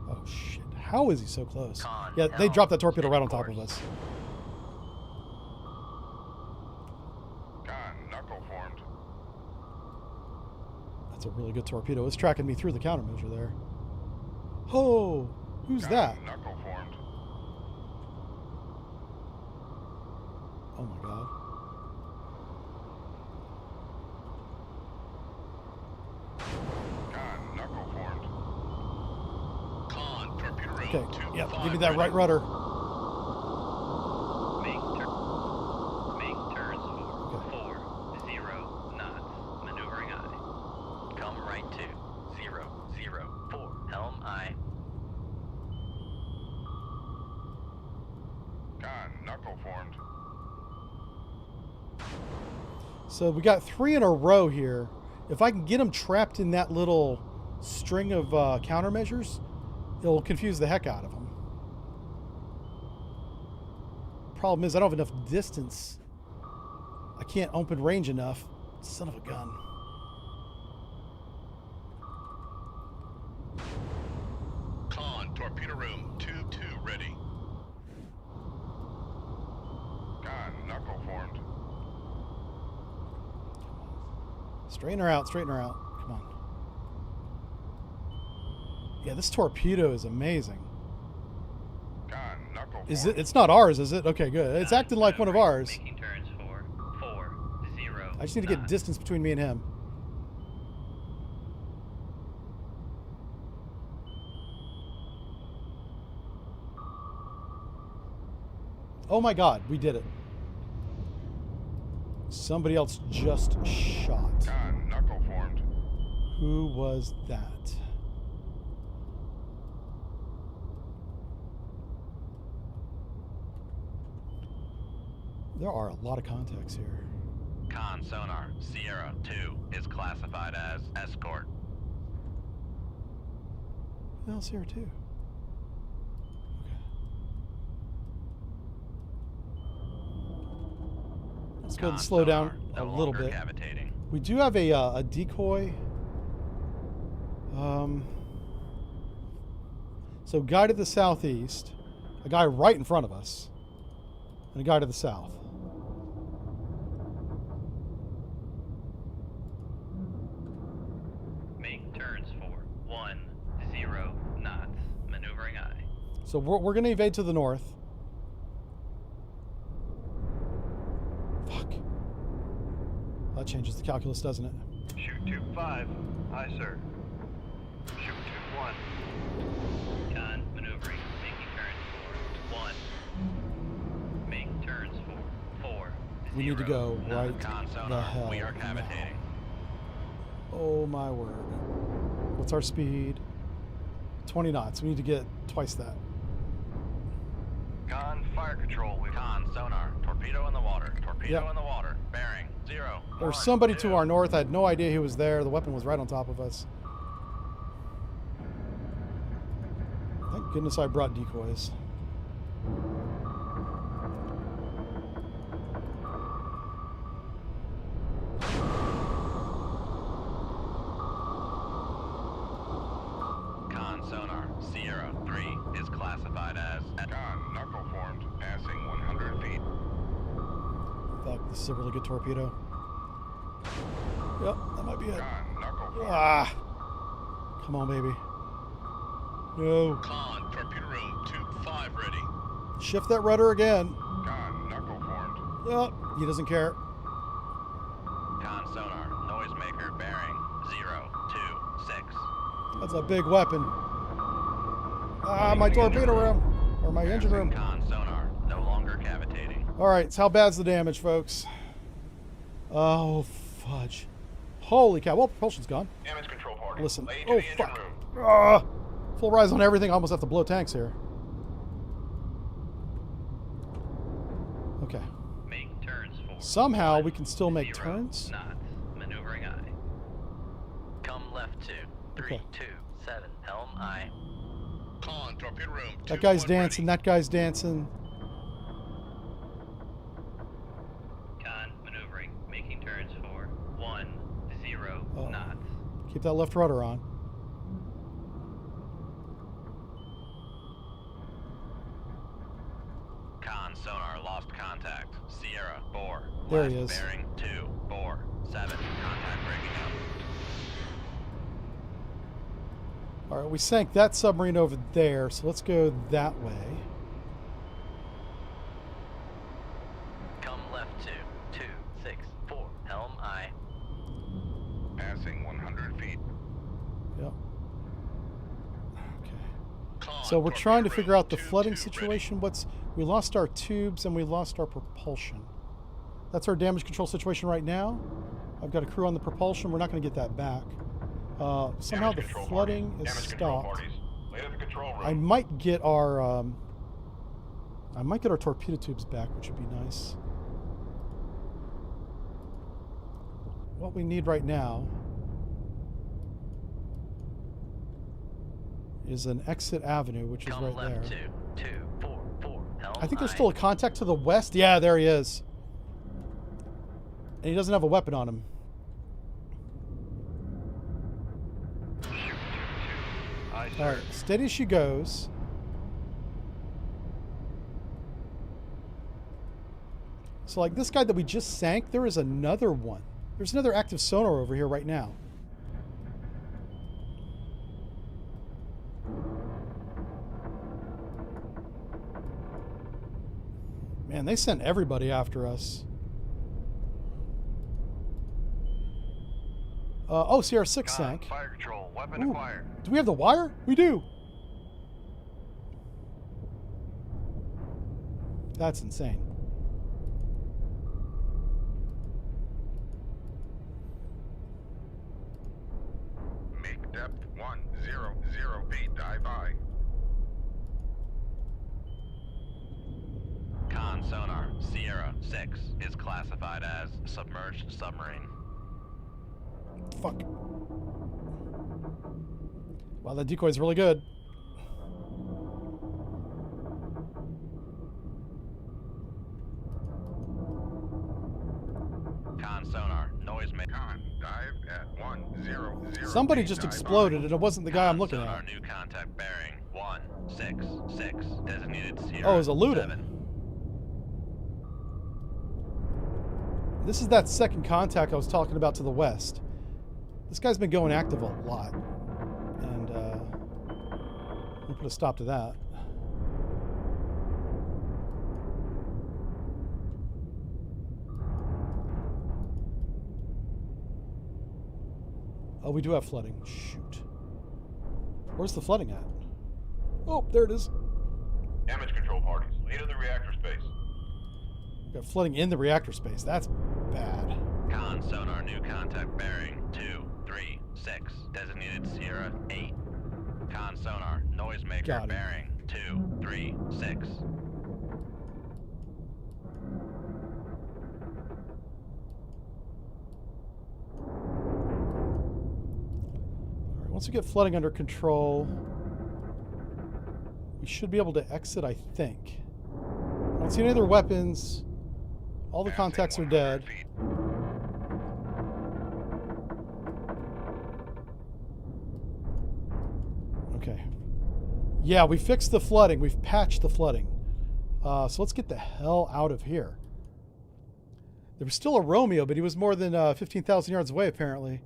Oh shit! How is he so close? Con, Yeah, they helm, dropped that torpedo steady right on top course. of us. Con, knuckle formed. That's a really good torpedo. It's tracking me through the countermeasure there. Oh, who's Con, that? knuckle formed. Oh my God. Con, knuckle formed. Con, torpedo room Okay, 2-5 yeah, give me that right rudder. Make turns for 40 knots. Maneuvering aye. Come right to 004. Helm aye. Con, knuckle formed. So we got 3 in a row here. If I can get them trapped in that little string of countermeasures, it'll confuse the heck out of them. Problem is, I don't have enough distance. I can't open range enough. Son of a gun. Con, torpedo room 2-2 ready. Con, knuckle formed. Straighten her out, straighten her out. Come on. Yeah, this torpedo is amazing. Con, knuckle formed. Is it? It's not ours, is it? Okay, good. It's acting like one of ours. Making turns for 40. I just need to get distance between me and him. Oh my God, we did it. Somebody else just shot. Con, knuckle formed. Who was that? There are a lot of contacts here. Con sonar, Sierra 2 is classified as escort. Who else here too? Okay. Let's go ahead and slow down a No little longer bit. cavitating. We do have a decoy. So guy to the southeast, a guy right in front of us, and a guy to the south. Make turns for 10 knots. Maneuvering aye. So we're going to evade to the north. Fuck. That changes the calculus, doesn't it? Shoot tube 5. Aye, sir. Shoot tube 1. Con, maneuvering. Making turns for 1. Make turns for We need to go right Con the sonar, hell we are now. cavitating. Oh my word. What's our speed? 20 knots. We need to get twice that. Con, fire control. Con sonar, torpedo in the water. Torpedo Yep. in the water. Bearing 0. There's 1, somebody 2. to our north. I had no idea he was there. The weapon was right on top of us. Thank goodness I brought decoys. Con sonar, Sierra 3 is classified as Con, knuckle formed, passing 100 feet. Fuck, this is a really good torpedo. Yep, that might be it. Con, knuckle formed. Ah! Come on, baby. No. Con, torpedo room, tube 5 ready. Shift that rudder again. Con, knuckle formed. Yep, he doesn't care. Con sonar, noisemaker bearing 0, 2, 6. That's a big weapon. Ah, my torpedo room. Or my engine room. Con sonar, no longer cavitating. Alright, so how bad's the damage, folks? Oh, fudge. Holy cow. Well, propulsion's gone. Damage control party. Listen. Lay to Oh, the engine fuck. room. Ah, full rise on everything. I almost have to blow tanks here. Okay. Make turns for Somehow we can still make 0 turns. knots. Maneuvering aye. Come left 2, 3, Okay. 2, 7, helm aye. Con, torpedo room, tube That guy's 1 dancing. ready. That guy's dancing. Con maneuvering. Making turns for 10 Oh. knots. Keep that left rudder on. Con sonar, lost contact. Sierra 4. There he last is. Bearing 2, 4, 7. Contact breaking up. Alright, we sank that submarine over there, so let's go that way. Come left 2, 2, 6, 4, helm aye. Passing 100 feet. Yep. Okay. Con, So we're torpedo trying to room, figure out the tube flooding 2 ready. situation. We lost our tubes and we lost our propulsion. That's our damage control situation right now. I've got a crew on the propulsion. We're not going to get that back. Somehow Damage the control flooding party. is Damage control stopped. parties. Lay to the control room. I might get our torpedo tubes back, which would be nice. What we need right now is an exit avenue, which is Come right left there. 2, 2, 4, 4, helm I think there's aye. still a contact to the west. Yeah, there he is. And he doesn't have a weapon on him. Shoot, 2-2. Aye, sir. All right, steady as she goes. So like this guy that we just sank, there is another one. There's another active sonar over here right now. Man, they sent everybody after us. Oh, Sierra 6 Con, sank. fire control. Weapon Ooh. acquired. Do we have the wire? We do. That's insane. Make depth 100 feet, dive aye. Con sonar, Sierra 6 is classified as submerged submarine. Fuck. Wow, that decoy is really good. Con sonar, noisemaker. Con, dive at 100 Somebody feet, just dive exploded, aye. and it wasn't the guy I'm Con looking sonar, at. new contact bearing 166. Designated Sierra. Oh, it was a Luda. 7. This is that second contact I was talking about to the west. This guy's been going active a lot. And we'll put a stop to that. Oh, we do have flooding. Shoot. Where's the flooding at? Oh, there it is. Damage control parties. Lay to the reactor space. Got flooding in the reactor space. That's bad. Con sonar, new contact bearing 236, designated Sierra 8. Con sonar, noisemaker Got him. bearing 236. All right, once we get flooding under control, we should be able to exit, I think. I don't see any other weapons. All the Passing contacts are 100 dead. feet. Okay. Yeah, we fixed the flooding. We've patched the flooding. So let's get the hell out of here. There was still a Romeo, but he was more than 15,000 yards away, apparently.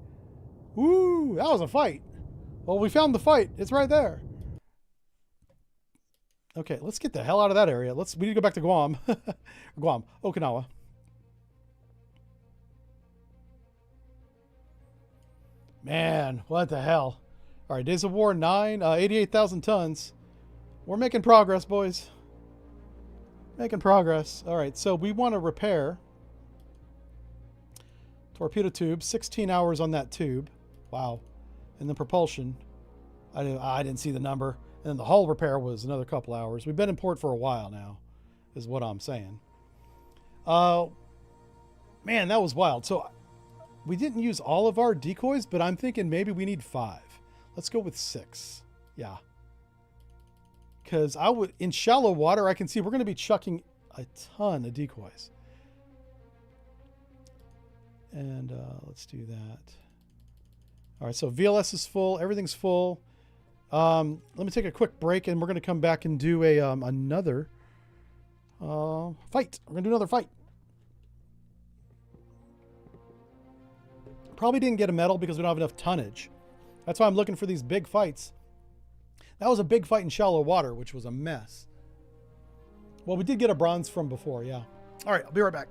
Woo! That was a fight. Well, we found the fight. It's right there. Okay, let's get the hell out of that area. We need to go back to Guam. Guam. Okinawa. Man, what the hell? All right, Days of War 9, 88,000 tons. We're making progress, boys. Making progress. All right, so we want to repair torpedo tube. 16 hours on that tube. Wow. And then propulsion. I didn't see the number. And then the hull repair was another couple hours. We've been in port for a while now, is what I'm saying. Man, that was wild. So we didn't use all of our decoys, but I'm thinking maybe we need 5. Let's go with 6. Yeah. Because in shallow water, I can see we're going to be chucking a ton of decoys. And let's do that. All right, so VLS is full. Everything's full. Let me take a quick break, and we're going to come back and do another fight. We're going to do another fight. Probably didn't get a medal because we don't have enough tonnage. That's why I'm looking for these big fights. That was a big fight in shallow water, which was a mess. Well, we did get a bronze from before, yeah. All right, I'll be right back.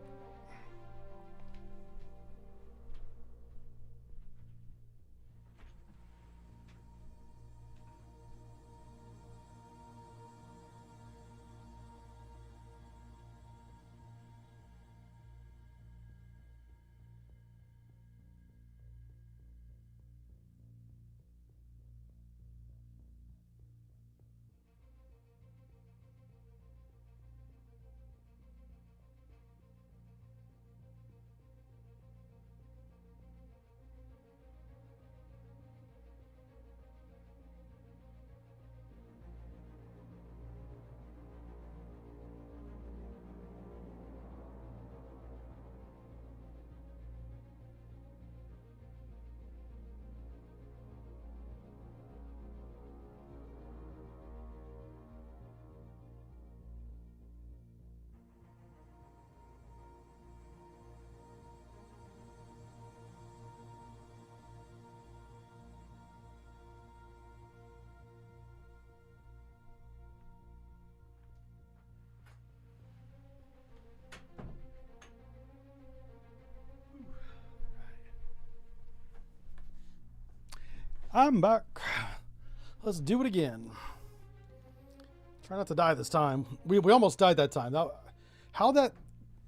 I'm back. Let's do it again. Try not to die this time. We almost died that time. That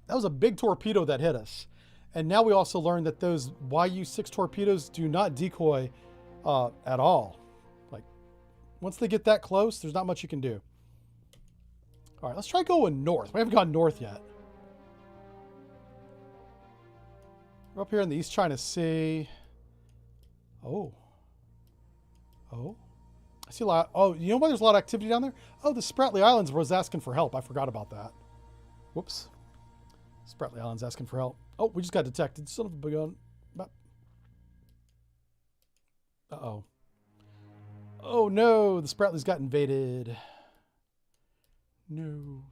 was a big torpedo that hit us. And now we also learned that those YU-6 torpedoes do not decoy at all. Like, once they get that close, there's not much you can do. All right, let's try going north. We haven't gone north yet. We're up here in the East China Sea. Oh. I see a lot. Oh, you know why there's a lot of activity down there? Oh, the Spratly Islands was asking for help. I forgot about that. Whoops. Spratly Islands asking for help. Oh, we just got detected. Son of a big gun. Uh-oh. Oh, no. The Spratleys got invaded. No.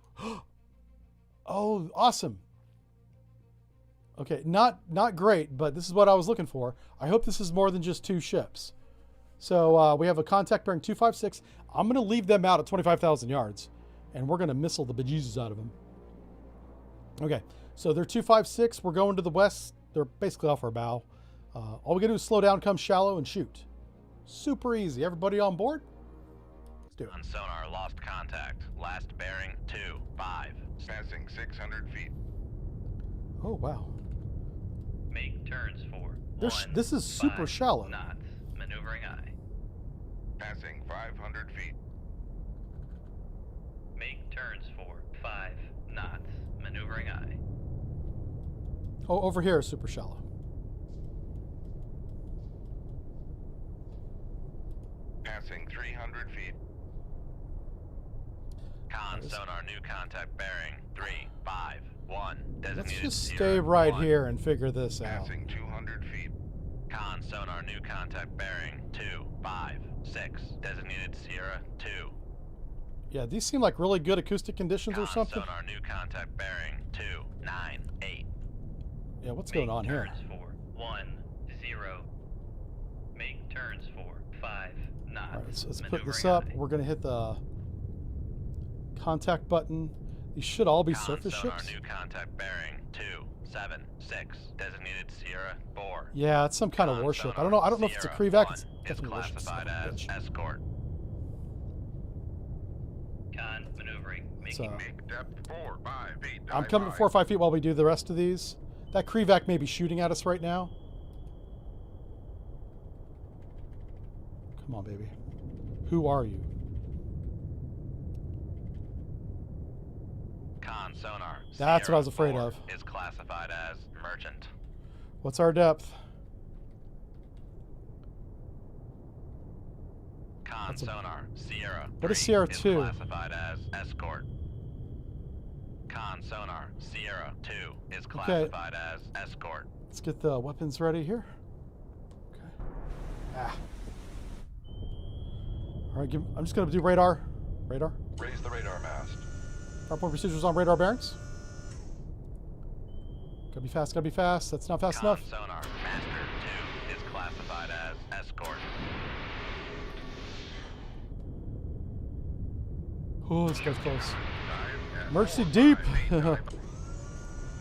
Oh, awesome. Okay, not great, but this is what I was looking for. I hope this is more than just 2 ships. So we have a contact bearing 256. I'm going to leave them out at 25,000 yards, and we're going to missile the bejesus out of them. Okay, so they're 256. We're going to the west. They're basically off our bow. All we got to do is slow down, come shallow, and shoot. Super easy. Everybody on board? Let's do it. On sonar, lost contact. Last bearing 25. Passing 600 feet. Oh, wow. Make turns for This is super 1 shallow. knots. Maneuvering aye. Passing 500 feet. Make turns for 5 knots. Maneuvering aye. Oh, over here is super shallow. Passing 300 feet. Con sonar new contact bearing 351. Let's Designated just Sierra stay right 1. here and figure this out. Passing 200 feet. Con sonar new contact bearing 256. Designated Sierra 2. Yeah, these seem like really good acoustic conditions or Con something. sonar new contact bearing 298. Yeah, what's Make going on here? turns for 1 0. Make turns for 5 knots. All right, let's put Maneuvering this up. aye. We're going to hit the contact button. These should all be Con surface sonar ships. new contact bearing 276. Designated Sierra 4. Yeah, it's some kind of Con warship. I sonar don't know if it's a Sierra Crevac. 1 It's is definitely a warship. classified son of a as bitch. escort. Con maneuvering. It's, Making Make depth 4, 5 feet. I'm Dive coming high. 4 or 5 feet while we do the rest of these. That Crevac may be shooting at us right now. Come on, baby. Who are you? Con sonar. That's what I was Sierra afraid 4 of. Is classified as merchant. What's our depth? Con That's a- sonar. Sierra. What is 3 Sierra is 2? classified as escort. Con sonar. Sierra 2 is classified as escort. Let's get the weapons ready here. Okay. Ah. All right, I'm just going to do radar. Radar. Raise the radar mast. Farpoint procedures on radar bearings. Gotta be fast, gotta be fast. That's not fast Con enough. sonar. Master 2 is classified as escort. Oh, this guy's close. Dive at Emergency 4, deep. 5 feet. Dive.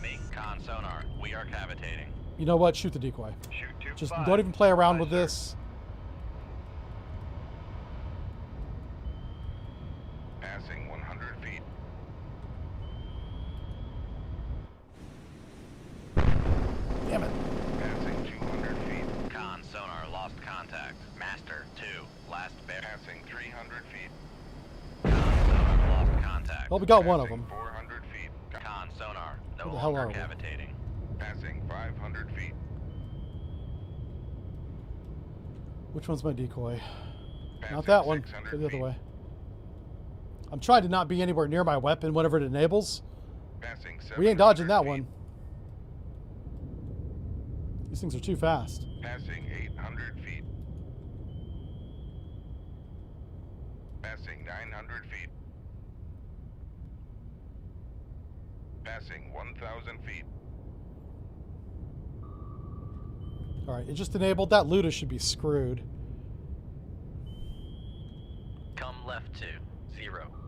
Make con sonar. We are cavitating. You know what? Shoot the decoy. Shoot 2, Just 5. don't even play around with Aye, sir. this. Passing 100 feet. Damn it. Passing 200 feet. Con sonar lost contact. Master 2 last bear. Passing 300 feet. Con sonar lost contact. Well, we got one of Passing them. 400 feet. Con sonar no Where the hell longer are we? cavitating. Passing 500 feet. Which one's my decoy? Passing Not that one. 600 Go the other feet. way. I'm trying to not be anywhere near my weapon whenever it enables. Passing We ain't dodging 700 that feet. one. These things are too fast. Passing 800 feet. Passing 900 feet. Passing 1,000 feet. All right, it just enabled. That Luda should be screwed. Come left to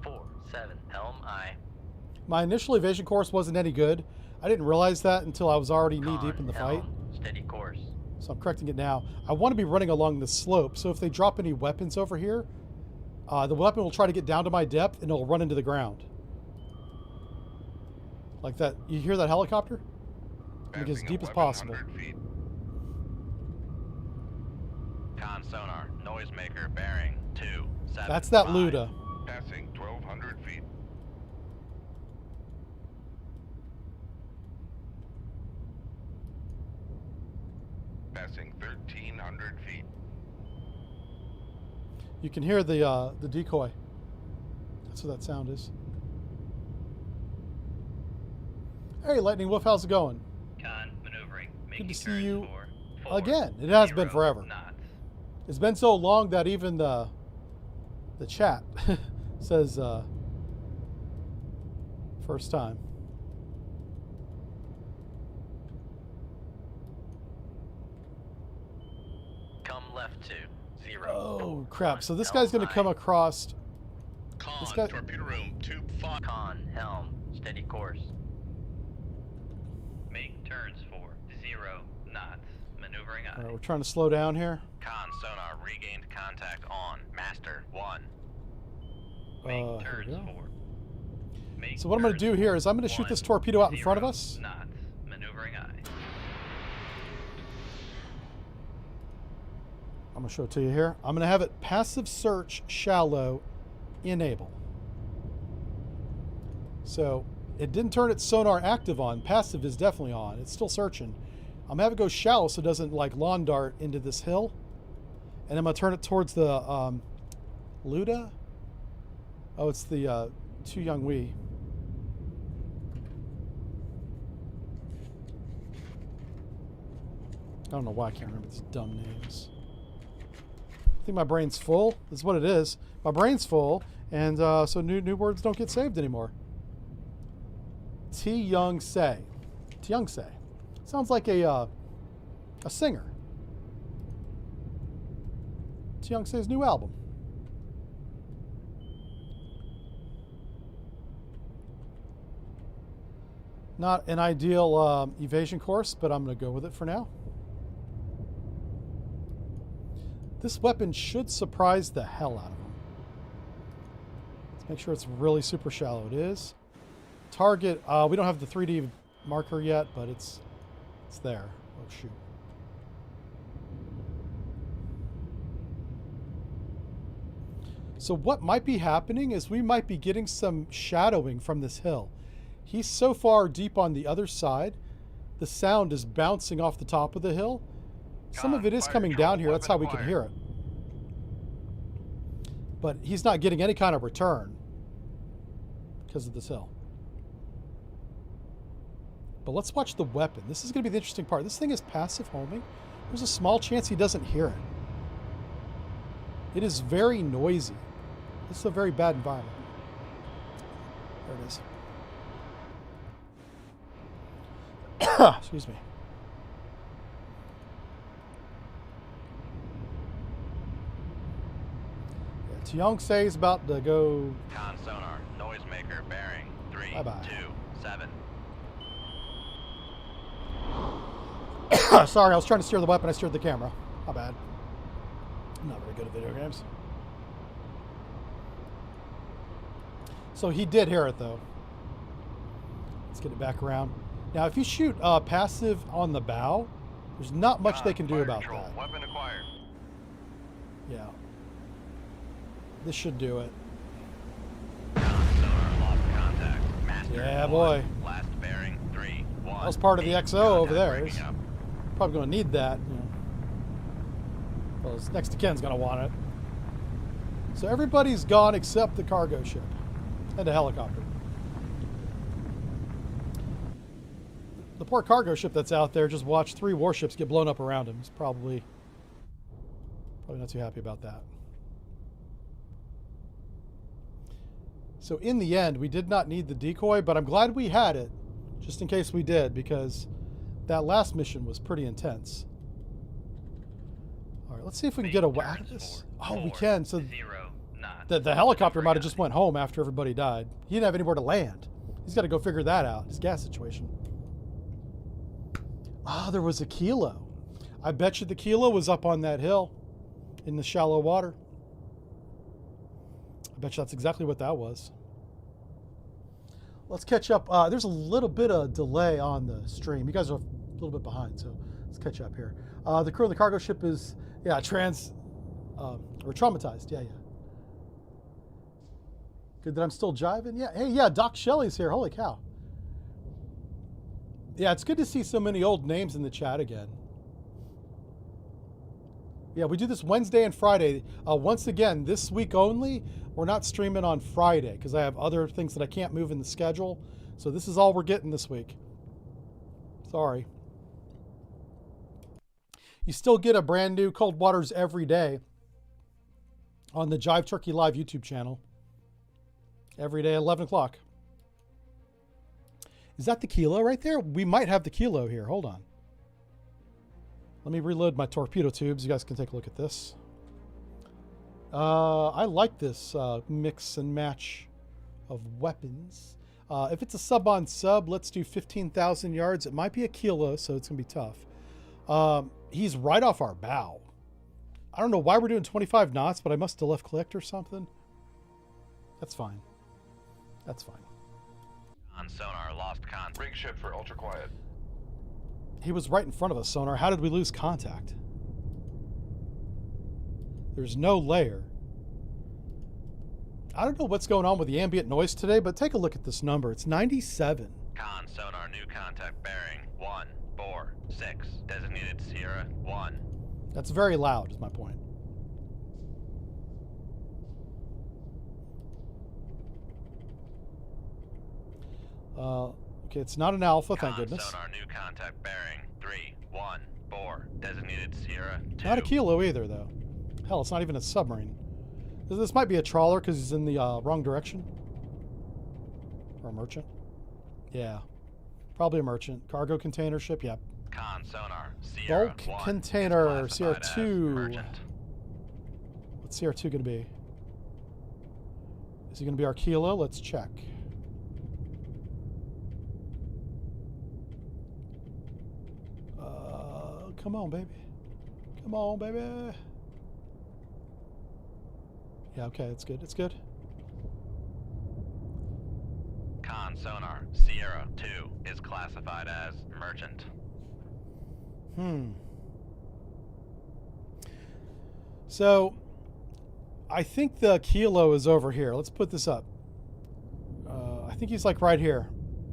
047 helm aye. My initial evasion course wasn't any good. I didn't realize that until I was already knee deep in the fight. Helm, steady course. So I'm correcting it now. I want to be running along the slope, so if they drop any weapons over here, the weapon will try to get down to my depth and it'll run into the ground. Like that. You hear that helicopter? Make it as Passing deep as possible. 1,100 feet. Con sonar noisemaker bearing 275. That's that Luda. Passing 1,200 feet. Passing 1,300 feet. You can hear the decoy. That's what that sound is. Hey, Lightning Wolf, how's it going? Con maneuvering. Making to see turns you for 4 again. It has been 0 forever. knots. It's been so long that even the chat says first time. Come left to 0. Oh crap! So this guy's going to come across. This guy, torpedo room, tube 5. Con helm, steady course. Make turns for 0 knots. Maneuvering all aye. right, we're trying to slow down here. Con sonar regained contact on Master 1. Make here we turns go. for. Make So what I'm going to turns do here for is I'm going to shoot this 1 torpedo out in front of 0 us. knots. Maneuvering I'm going to show it to you here. I'm going to have it passive search shallow enable. So it didn't turn its sonar active on. Passive is definitely on. It's still searching. I'm going to have it go shallow so it doesn't like lawn dart into this hill. And I'm going to turn it towards the Luda. Oh, it's the Tu Young Wee. I don't know why I can't remember these dumb names. I think my brain's full. That's what it is. My brain's full, and so new words don't get saved anymore. T Young Se. T Young Se. Sounds like a singer. T Young Se's new album. Not an ideal evasion course, but I'm going to go with it for now. This weapon should surprise the hell out of them. Let's make sure it's really super shallow. It is. Target, we don't have the 3D marker yet, but it's there. Oh, shoot. So what might be happening is we might be getting some shadowing from this hill. He's so far deep on the other side, the sound is bouncing off the top of the hill. Some of it is coming down here. That's how we can hear it. But he's not getting any kind of return because of this hill. But let's watch the weapon. This is going to be the interesting part. This thing is passive homing. There's a small chance he doesn't hear it. It is very noisy. This is a very bad environment. There it is. Excuse me. Tiong Se is about to go. Con sonar, noisemaker, bearing 327. Sorry, I was trying to steer the weapon. I steered the camera. My bad. I'm not very good at video games. So he did hear it, though. Let's get it back around. Now, if you shoot passive on the bow, there's not much they can do about that. Weapon acquired. Yeah. This should do it. Con sonar, lost contact. Master Yeah, 1, boy. Last bearing 3 1. That was part of the XO over there. Breaking It's up. probably going to need that. You know. Well, it's next to Ken's going to want it. So everybody's gone except the cargo ship and the helicopter. The poor cargo ship that's out there just watched 3 warships get blown up around him. He's probably not too happy about that. So in the end, we did not need the decoy, but I'm glad we had it, just in case we did, because that last mission was pretty intense. All right, let's see if we can get a out of this. Oh, we can. So the helicopter might have just went home after everybody died. He didn't have anywhere to land. He's got to go figure that out, his gas situation. Ah, there was a kilo. I bet you the kilo was up on that hill in the shallow water. I bet you that's exactly what that was. Let's catch up. There's a little bit of delay on the stream. You guys are a little bit behind, so let's catch up here. The crew of the cargo ship is, or traumatized. Yeah. Good that I'm still jiving. Yeah. Hey, yeah. Doc Shelley's here. Holy cow. Yeah, it's good to see so many old names in the chat again. Yeah, we do this Wednesday and Friday. Once again, this week only, we're not streaming on Friday because I have other things that I can't move in the schedule. So this is all we're getting this week. Sorry. You still get a brand new Cold Waters every day on the Jive Turkey Live YouTube channel. Every day at 11 o'clock. Is that the kilo right there? We might have the kilo here. Hold on. Let me reload my torpedo tubes. You guys can take a look at this. I like this mix and match of weapons. If it's a sub on sub, let's do 15,000 yards. It might be a kilo, so it's going to be tough. He's right off our bow. I don't know why we're doing 25 knots, but I must have left clicked or something. That's fine. That's fine. On sonar, lost contact. Rig ship for ultra quiet. He was right in front of us, sonar. How did we lose contact? There's no layer. I don't know what's going on with the ambient noise today, but take a look at this number. It's 97. Con sonar, new contact bearing 146. Designated Sierra 1. That's very loud, is my point. Okay, it's not an alpha, thank Con goodness. sonar, new contact bearing 314. Designated Sierra 2. Not a kilo either, though. Hell, it's not even a submarine. This might be a trawler because he's in the wrong direction. Or a merchant. Yeah. Probably a merchant. Cargo container ship, yeah. Con sonar, Sierra Bulk 1 container, is Sierra classified as 2. merchant. What's Sierra 2 going to be? Is he going to be our kilo? Let's check. Come on, baby. Come on, baby. Yeah, okay, it's good. It's good. Con sonar, Sierra 2 is classified as merchant. So, I think the kilo is over here. Let's put this up. I think he's like right here.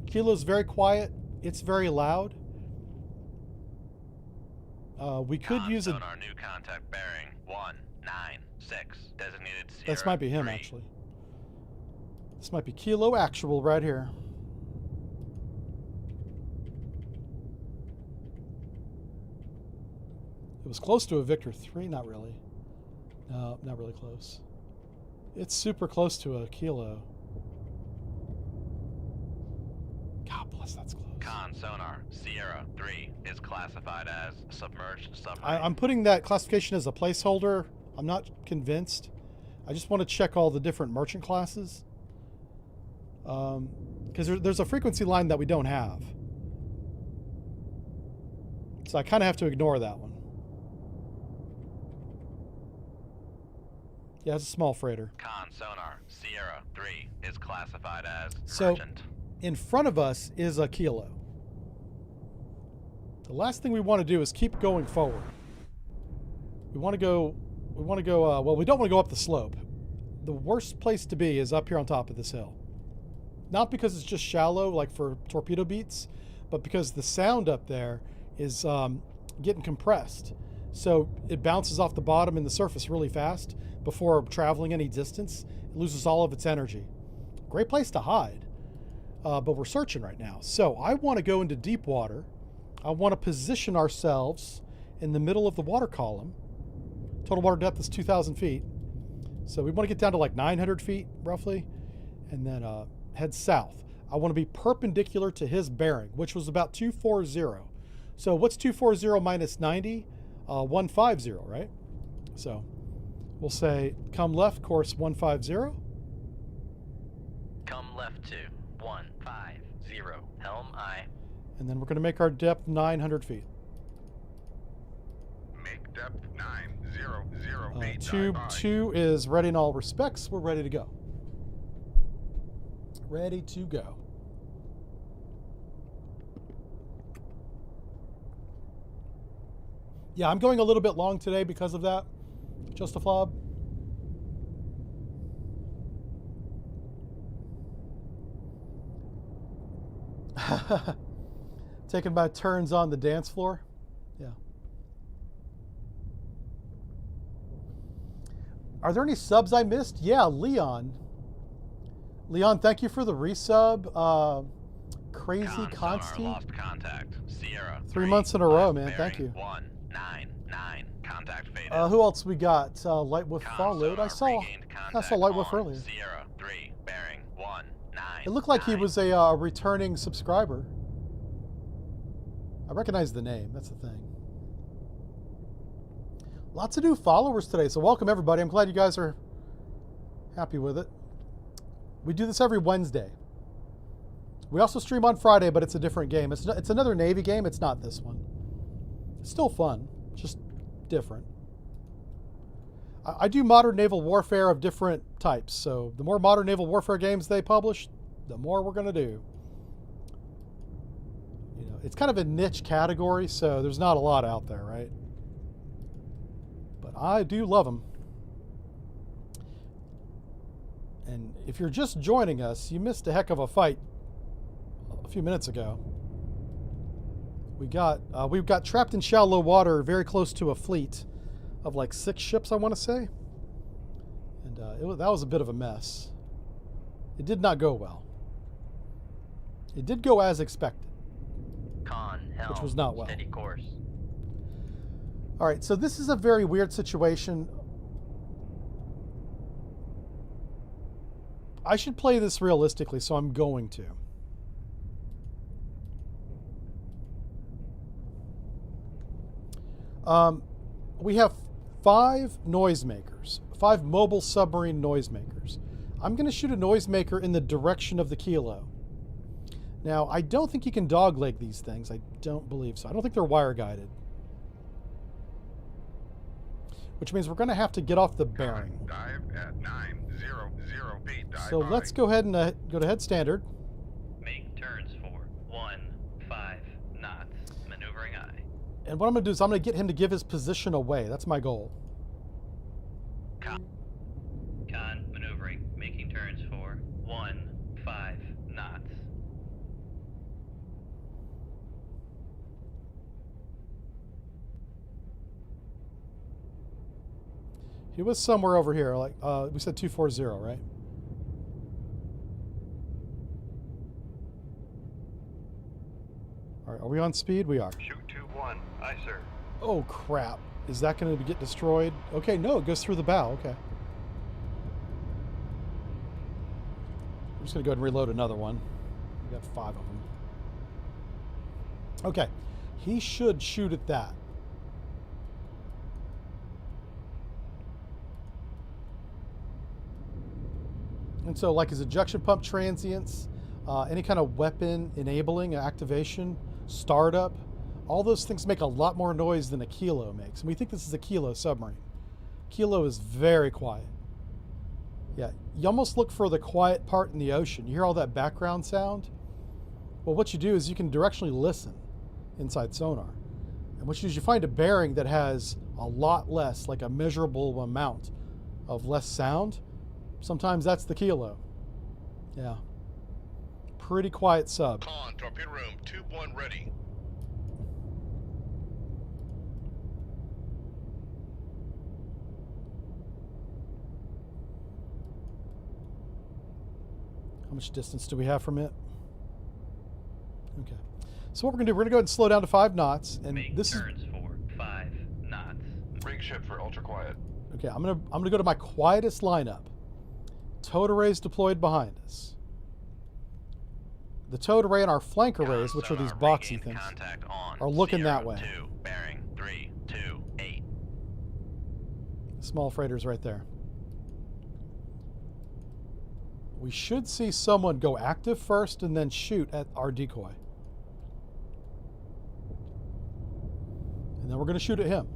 Kilo's very quiet. It's very loud. We could Con use a... sonar, new contact bearing 196. Designated Sierra This might be him, 3. actually. This might be Kilo Actual right here. It was close to a Victor 3, not really. No, not really close. It's super close to a Kilo. God bless, that's close. Con sonar, Sierra 3 is classified as submerged submarine. I'm putting that classification as a placeholder. I'm not convinced. I just want to check all the different merchant classes. Because there's a frequency line that we don't have. So I kind of have to ignore that one. Yeah, it's a small freighter. Con sonar, Sierra 3 is classified as So, merchant. in front of us is a Kilo. The last thing we want to do is keep going forward. We want to go, well, we don't want to go up the slope. The worst place to be is up here on top of this hill. Not because it's just shallow, like for torpedo beats, but because the sound up there is getting compressed. So it bounces off the bottom and the surface really fast before traveling any distance. It loses all of its energy. Great place to hide. But we're searching right now. So I want to go into deep water. I want to position ourselves in the middle of the water column. Total water depth is 2,000 feet. So we want to get down to like 900 feet, roughly, and then head south. I want to be perpendicular to his bearing, which was about 240. So what's 240 minus 90? 150, right? So we'll say come left, course 150. Come left to 150. Helm aye. And then we're going to make our depth 900 feet. Make depth 900 feet. Tube 2 is ready in all respects. We're ready to go. Ready to go. Yeah, I'm going a little bit long today because of that. Just a flub. Taking my turns on the dance floor. Yeah. Are there any subs I missed? Yeah, Leon. Leon, thank you for the resub. Crazy Con sonar, Consti. lost contact. Sierra 3 months in a row, man. bearing Thank you. 199. Contact faded. Who else we got? Light with Con followed. sonar, I saw regained contact Light with on earlier. Sierra 3 bearing 199. It looked like he was a returning subscriber. I recognize the name. That's the thing. Lots of new followers today, so welcome everybody. I'm glad you guys are happy with it. We do this every Wednesday. We also stream on Friday, but it's a different game. It's another Navy game. It's not this one. It's still fun, just different. I do modern naval warfare of different types, so the more modern naval warfare games they publish, the more we're going to do. You know, it's kind of a niche category, so there's not a lot out there, right? But I do love them. And if you're just joining us, you missed a heck of a fight a few minutes ago. We've got trapped in shallow water very close to a fleet of like 6 ships, I want to say. And that was a bit of a mess. It did not go well. It did go as expected. Con, helm, which was not well. steady course. All right, so this is a very weird situation. I should play this realistically, so I'm going to. We have 5 noisemakers, 5 mobile submarine noisemakers. I'm going to shoot a noisemaker in the direction of the kilo. Now, I don't think you can dogleg these things. I don't believe so. I don't think they're wire guided. Which means we're going to have to get off the bearing. Dive at 900 feet. Dive So let's go ahead and go to head standard. Make turns for 15 knots. Maneuvering eye. And what I'm going to do is I'm going to get him to give his position away. That's my goal. Con maneuvering. Making turns for 15 knots. He was somewhere over here, like we said 240, right? All right, are we on speed? We are. Shoot 2-1. Aye, sir. Oh, crap. Is that going to get destroyed? Okay, no, it goes through the bow. Okay. I'm just going to go ahead and reload another one. We got 5 of them. Okay. He should shoot at that. And so, like his ejection pump transients, any kind of weapon enabling activation, startup, all those things make a lot more noise than a kilo makes. And we think this is a kilo submarine. Kilo is very quiet. Yeah, you almost look for the quiet part in the ocean. You hear all that background sound? Well, what you do is you can directionally listen inside sonar. And what you do is you find a bearing that has a lot less, like a measurable amount of less sound. Sometimes that's the kilo. Yeah. Pretty quiet sub. Con, torpedo room, tube 1 ready. How much distance do we have from it? Okay. So what we're going to do, we're going to go ahead and slow down to 5 knots. And Make this turns for 5 knots. Rig ship for ultra quiet. Okay, I'm gonna go to my quietest lineup. Towed arrays deployed behind us. The towed array and our flank arrays, which are these boxy things, are looking that way. 2, bearing 328. Small freighters right there. We should see someone go active first and then shoot at our decoy. And then we're going to shoot at him.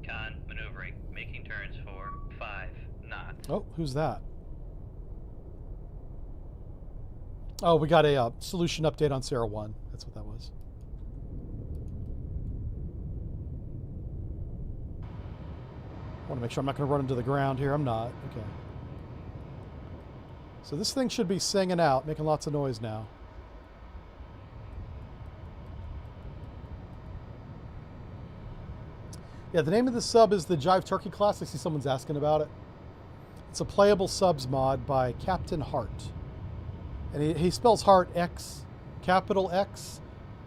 Con maneuvering. Making turns for 5 knots. Oh, who's that? Oh, we got a solution update on Sarah 1. That's what that was. I want to make sure I'm not going to run into the ground here. I'm not. Okay. So this thing should be singing out, making lots of noise now. Yeah, the name of the sub is the Jive Turkey class. I see someone's asking about it. It's a playable subs mod by Captain Hart. And he spells Hart X, capital X,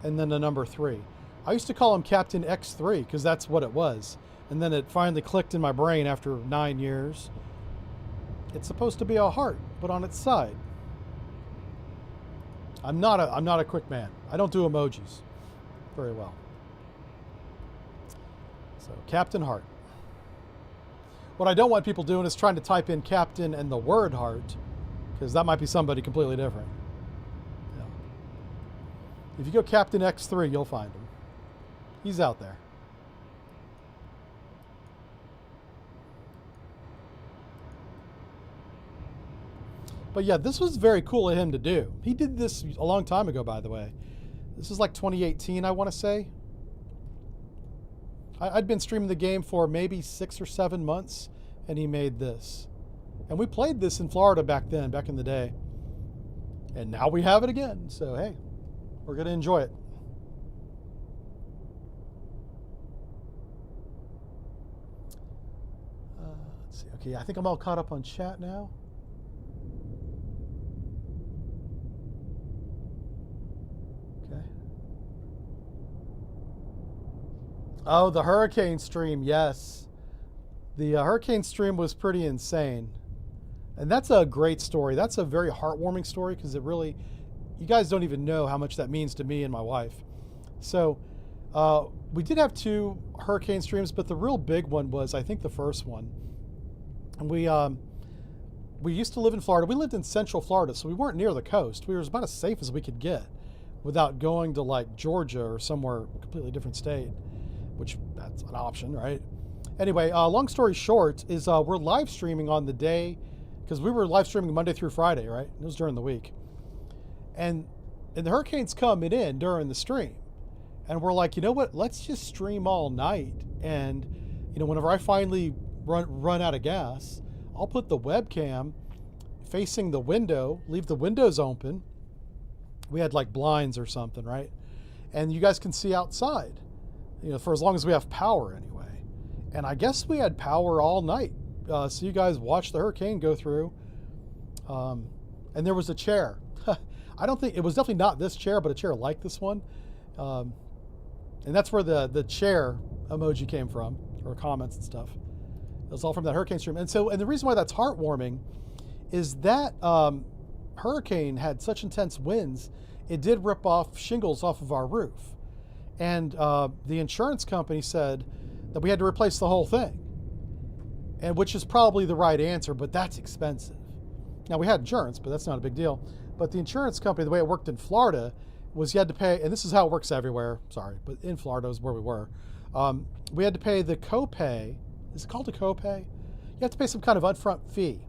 and then the number 3. I used to call him Captain X3 because that's what it was. And then it finally clicked in my brain after 9 years. It's supposed to be a heart, but on its side. I'm not a quick man. I don't do emojis very well. So, Captain Hart. What I don't want people doing is trying to type in Captain and the word heart, because that might be somebody completely different. Yeah. If you go Captain X3, you'll find him. He's out there. But yeah, this was very cool of him to do. He did this a long time ago, by the way. This is like 2018, I want to say. I'd been streaming the game for maybe 6 or 7 months, and he made this. And we played this in Florida back then, back in the day. And now we have it again. So, hey, we're going to enjoy it. Let's see. Okay, I think I'm all caught up on chat now. Okay. Oh, the hurricane stream, yes. The hurricane stream was pretty insane. And that's a great story. That's a very heartwarming story because it really, you guys don't even know how much that means to me and my wife. So we did have 2 hurricane streams, but the real big one was, I think, the first one. And we used to live in Florida. We lived in Central Florida, so we weren't near the coast. We were about as safe as we could get without going to like Georgia or somewhere completely different state, which that's an option, right? Anyway, long story short is we're live streaming on the day, because we were live streaming Monday through Friday, right? It was during the week. And the hurricane's coming in during the stream. And we're like, you know what? Let's just stream all night. And, you know, whenever I finally run out of gas, I'll put the webcam facing the window, leave the windows open. We had like blinds or something, right? And you guys can see outside, you know, for as long as we have power anyway. And I guess we had power all night. So you guys watched the hurricane go through. And there was a chair. I don't think, it was definitely not this chair, but a chair like this one. And that's where the chair emoji came from, or comments and stuff. It was all from that hurricane stream. And so, and the reason why that's heartwarming is that hurricane had such intense winds, it did rip off shingles off of our roof. And the insurance company said that we had to replace the whole thing. And which is probably the right answer, but that's expensive. Now, we had insurance, but that's not a big deal. But the insurance company, the way it worked in Florida, was you had to pay, and this is how it works everywhere, sorry, but in Florida is where we were. We had to pay the copay. Is it called a copay? You have to pay some kind of upfront fee.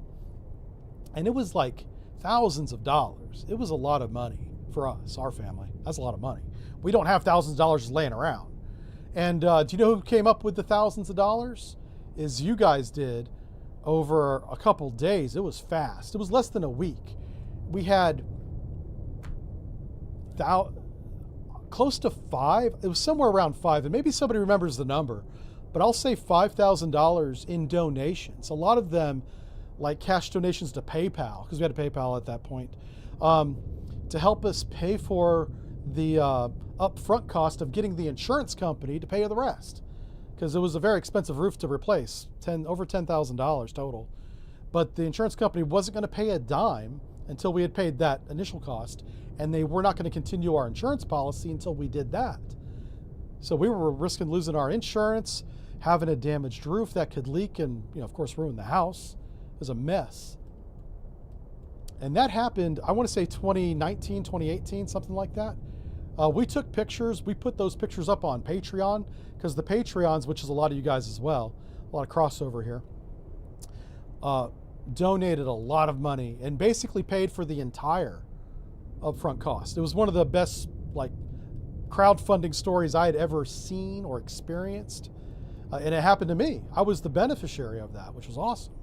And it was like thousands of dollars. It was a lot of money for us, our family. That's a lot of money. We don't have thousands of dollars just laying around. And do you know who came up with the thousands of dollars? Is you guys did over a couple days. It was fast. It was less than a week. We had close to 5. It was somewhere around 5, and maybe somebody remembers the number, but I'll say $5,000 in donations. A lot of them, like cash donations to PayPal, because we had a PayPal at that point, to help us pay for the upfront cost of getting the insurance company to pay the rest. Because it was a very expensive roof to replace, over $10,000 total. But the insurance company wasn't going to pay a dime until we had paid that initial cost, and they were not going to continue our insurance policy until we did that. So we were risking losing our insurance, having a damaged roof that could leak and, you know, of course, ruin the house. It was a mess. And that happened, I want to say 2019, 2018, something like that. We took pictures. We put those pictures up on Patreon, because the Patreons, which is a lot of you guys as well, a lot of crossover here, donated a lot of money and basically paid for the entire upfront cost. It was one of the best like crowdfunding stories I had ever seen or experienced. And it happened to me. I was the beneficiary of that, which was awesome.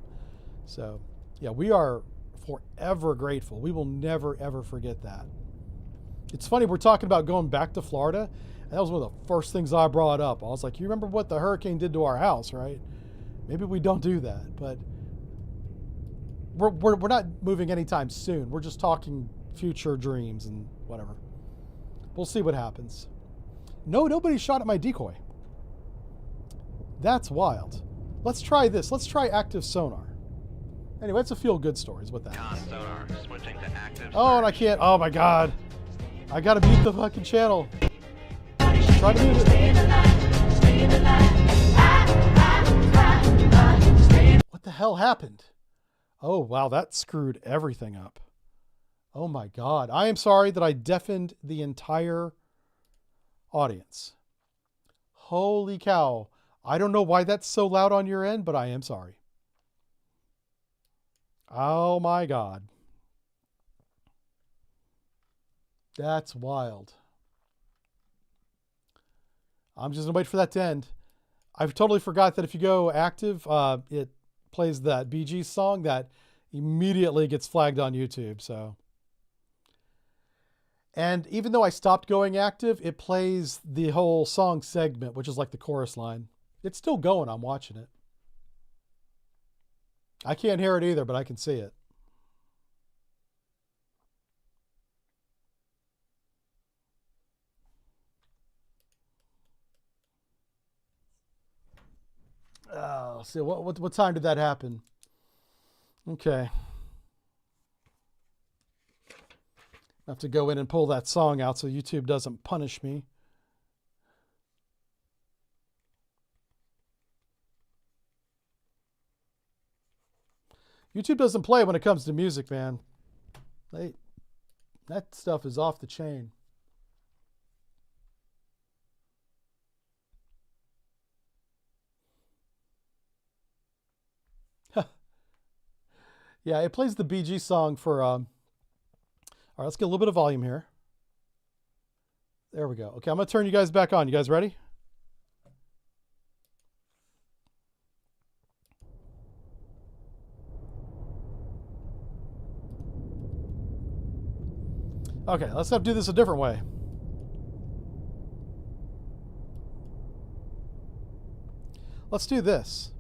So yeah, we are forever grateful. We will never, ever forget that. It's funny, we're talking about going back to Florida, and that was one of the first things I brought up. I was like, you remember what the hurricane did to our house, right? Maybe we don't do that, but we're not moving anytime soon. We're just talking future dreams and whatever. We'll see what happens. No, nobody shot at my decoy. That's wild. Let's try this. Let's try active sonar. Anyway, it's a feel-good story is what that Con Uh, sonar switching to active. Oh, and I can't. Oh my God. I gotta mute the fucking channel. Try to mute it. What the hell happened? Oh, wow, that screwed everything up. Oh my God. I am sorry that I deafened the entire audience. Holy cow. I don't know why that's so loud on your end, but I am sorry. Oh my God. That's wild. I'm just gonna wait for that to end. I've totally forgot that if you go active, it plays that Bee Gees song, that immediately gets flagged on YouTube. So, and even though I stopped going active, it plays the whole song segment, which is like the chorus line. It's still going. I'm watching it. I can't hear it either, but I can see it. Let's see, what time did that happen? Okay. I have to go in and pull that song out so YouTube doesn't punish me. YouTube doesn't play when it comes to music, man. That stuff is off the chain. Yeah, it plays the BG song for... all right, let's get a little bit of volume here. There we go. Okay, I'm going to turn you guys back on. You guys ready? Okay, let's have to do this a different way. Let's do this.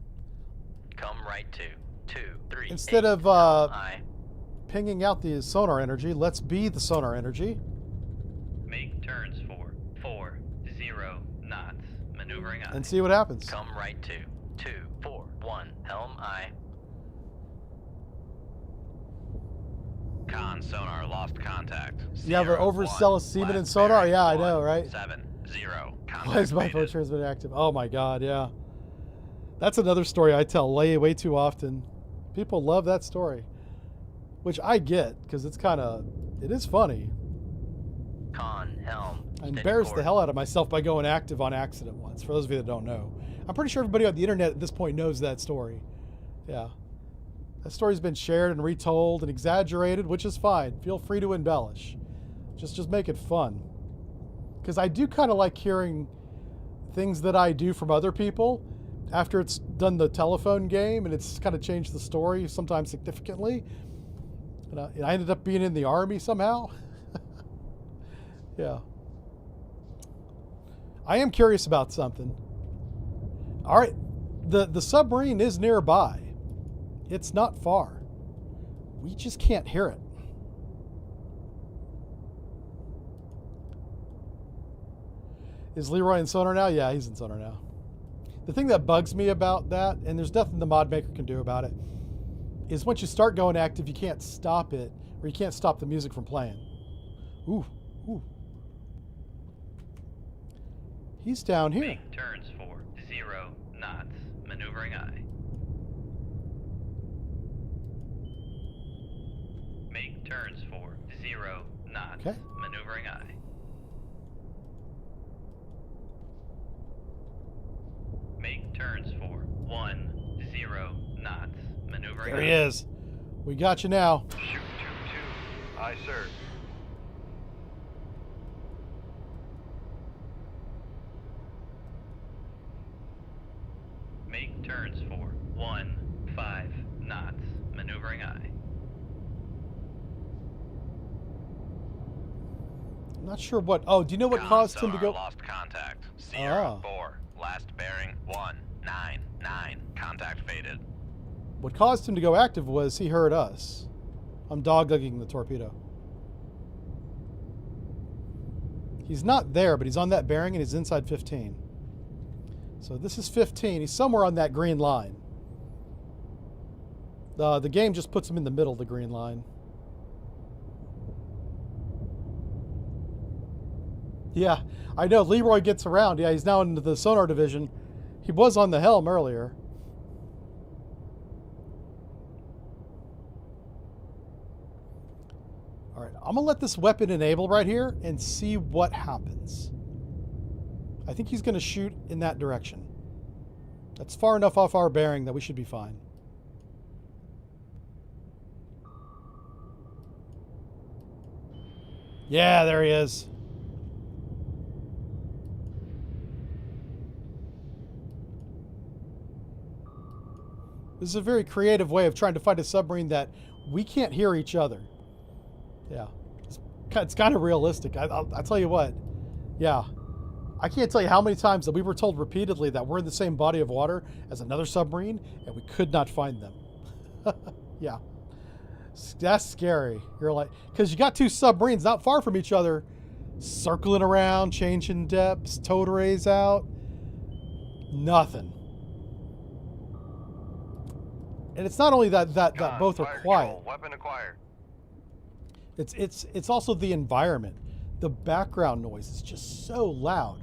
Come right to 2, 3. Instead 8, of I. pinging out the sonar energy, let's be the sonar energy. Make turns for 4, 0 knots. Maneuvering I. And see what happens. Come right to 2, 4, 1. Helm I. Con sonar lost contact. You have an overzealous seaman in sonar? Yeah, I know, right? 7, 0. Why is my phone transmit active? Oh my god, yeah. That's another story I tell way too often. People love that story. Which I get, because it's kind of... It is funny. Con, helm. I embarrassed the hell out of myself by going active on accident once, for those of you that don't know. I'm pretty sure everybody on the internet at this point knows that story. Yeah. That story's been shared and retold and exaggerated, which is fine. Feel free to embellish. Just make it fun. Because I do kind of like hearing things that I do from other people after it's done the telephone game and it's kind of changed the story, sometimes significantly. And I ended up being in the Army somehow. Yeah. I am curious about something. All right. The submarine is nearby. It's not far. We just can't hear it. Is Leroy in sonar now? Yeah, he's in sonar now. The thing that bugs me about that, and there's nothing the mod maker can do about it, is once you start going active, you can't stop it, or you can't stop the music from playing. Ooh, ooh. He's down here. Make turns for 0 knots. Maneuvering I. Make turns for 0 knots. Okay. Maneuvering I. Make turns for 1, 0 knots. Maneuvering There he I. is. We got you now. Shoot 2-2. Aye, sir. Make turns for 1, 5 knots. Maneuvering I. I'm not sure what... Oh, do you know what caused him to go... Lost contact. Sierra Ah. 4. Last bearing 199. Contact faded. What caused him to go active was he heard us. I'm doglegging the torpedo. He's not there, but he's on that bearing and he's inside 15. So this is 15. He's somewhere on that green line. The game just puts him in the middle of the green line. Yeah, I know. Leroy gets around. Yeah, he's now into the sonar division. He was on the helm earlier. All right, I'm going to let this weapon enable right here and see what happens. I think he's going to shoot in that direction. That's far enough off our bearing that we should be fine. Yeah, there he is. This is a very creative way of trying to find a submarine that we can't hear each other. Yeah. It's kind of realistic. I'll tell you what. Yeah. I can't tell you how many times that we were told repeatedly that we're in the same body of water as another submarine, and we could not find them. Yeah. That's scary. You're like, because you got two submarines not far from each other, circling around, changing depths, towed arrays out. Nothing. And it's not only that both are Fire quiet. control, weapon acquired. It's also the environment. The background noise is just so loud.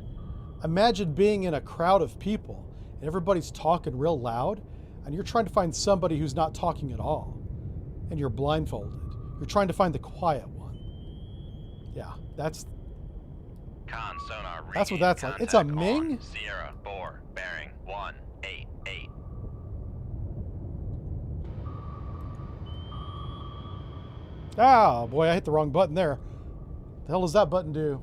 Imagine being in a crowd of people and everybody's talking real loud, and you're trying to find somebody who's not talking at all, and you're blindfolded. You're trying to find the quiet one. Yeah, that's Con sonar. what regain that's like. It's a contact on Ming? Sierra 4, bearing 188. Ah, boy, I hit the wrong button there. The hell does that button do?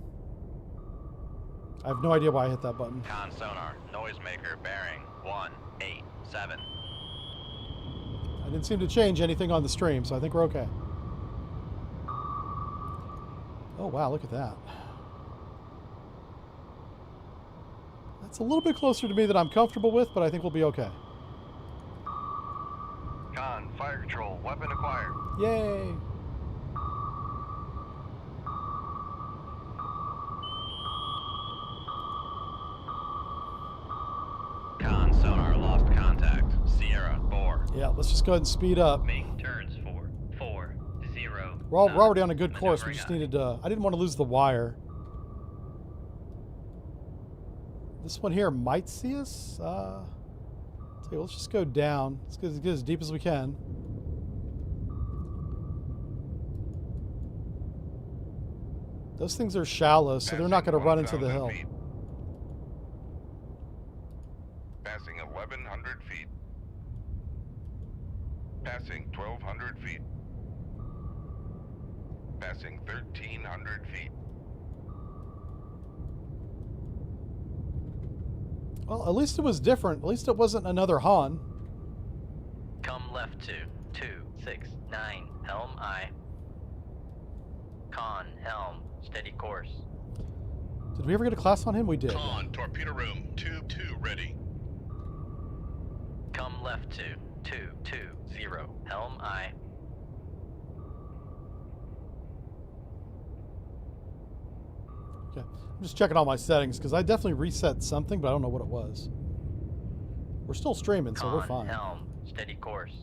I have no idea why I hit that button. Con sonar. Noisemaker bearing 187. I didn't seem to change anything on the stream, so I think we're okay. Oh, wow, look at that. That's a little bit closer to me than I'm comfortable with, but I think we'll be okay. Con, fire control, weapon acquired. Yay! Con sonar lost contact. Sierra 4. Yeah, let's just go ahead and speed up. Make turns for 40. We're already on a good course. We Maneuvering just eye. needed to... I didn't want to lose the wire. This one here might see us. Tell you, let's just go down. Let's get as deep as we can. Those things are shallow, so they're not going to run into the 1,000 hill. feet. Passing 1,100 feet. Passing 1,200 feet. Passing 1,300 feet. Well, at least it was different. At least it wasn't another Han. Come left 269, helm aye. Con, helm, steady course. Did we ever get a class on him? We did. Con, torpedo room, tube 2 ready. Come left 220, helm aye. Okay. I'm just checking all my settings because I definitely reset something, but I don't know what it was. We're still streaming, so we're Con, fine. helm, steady course.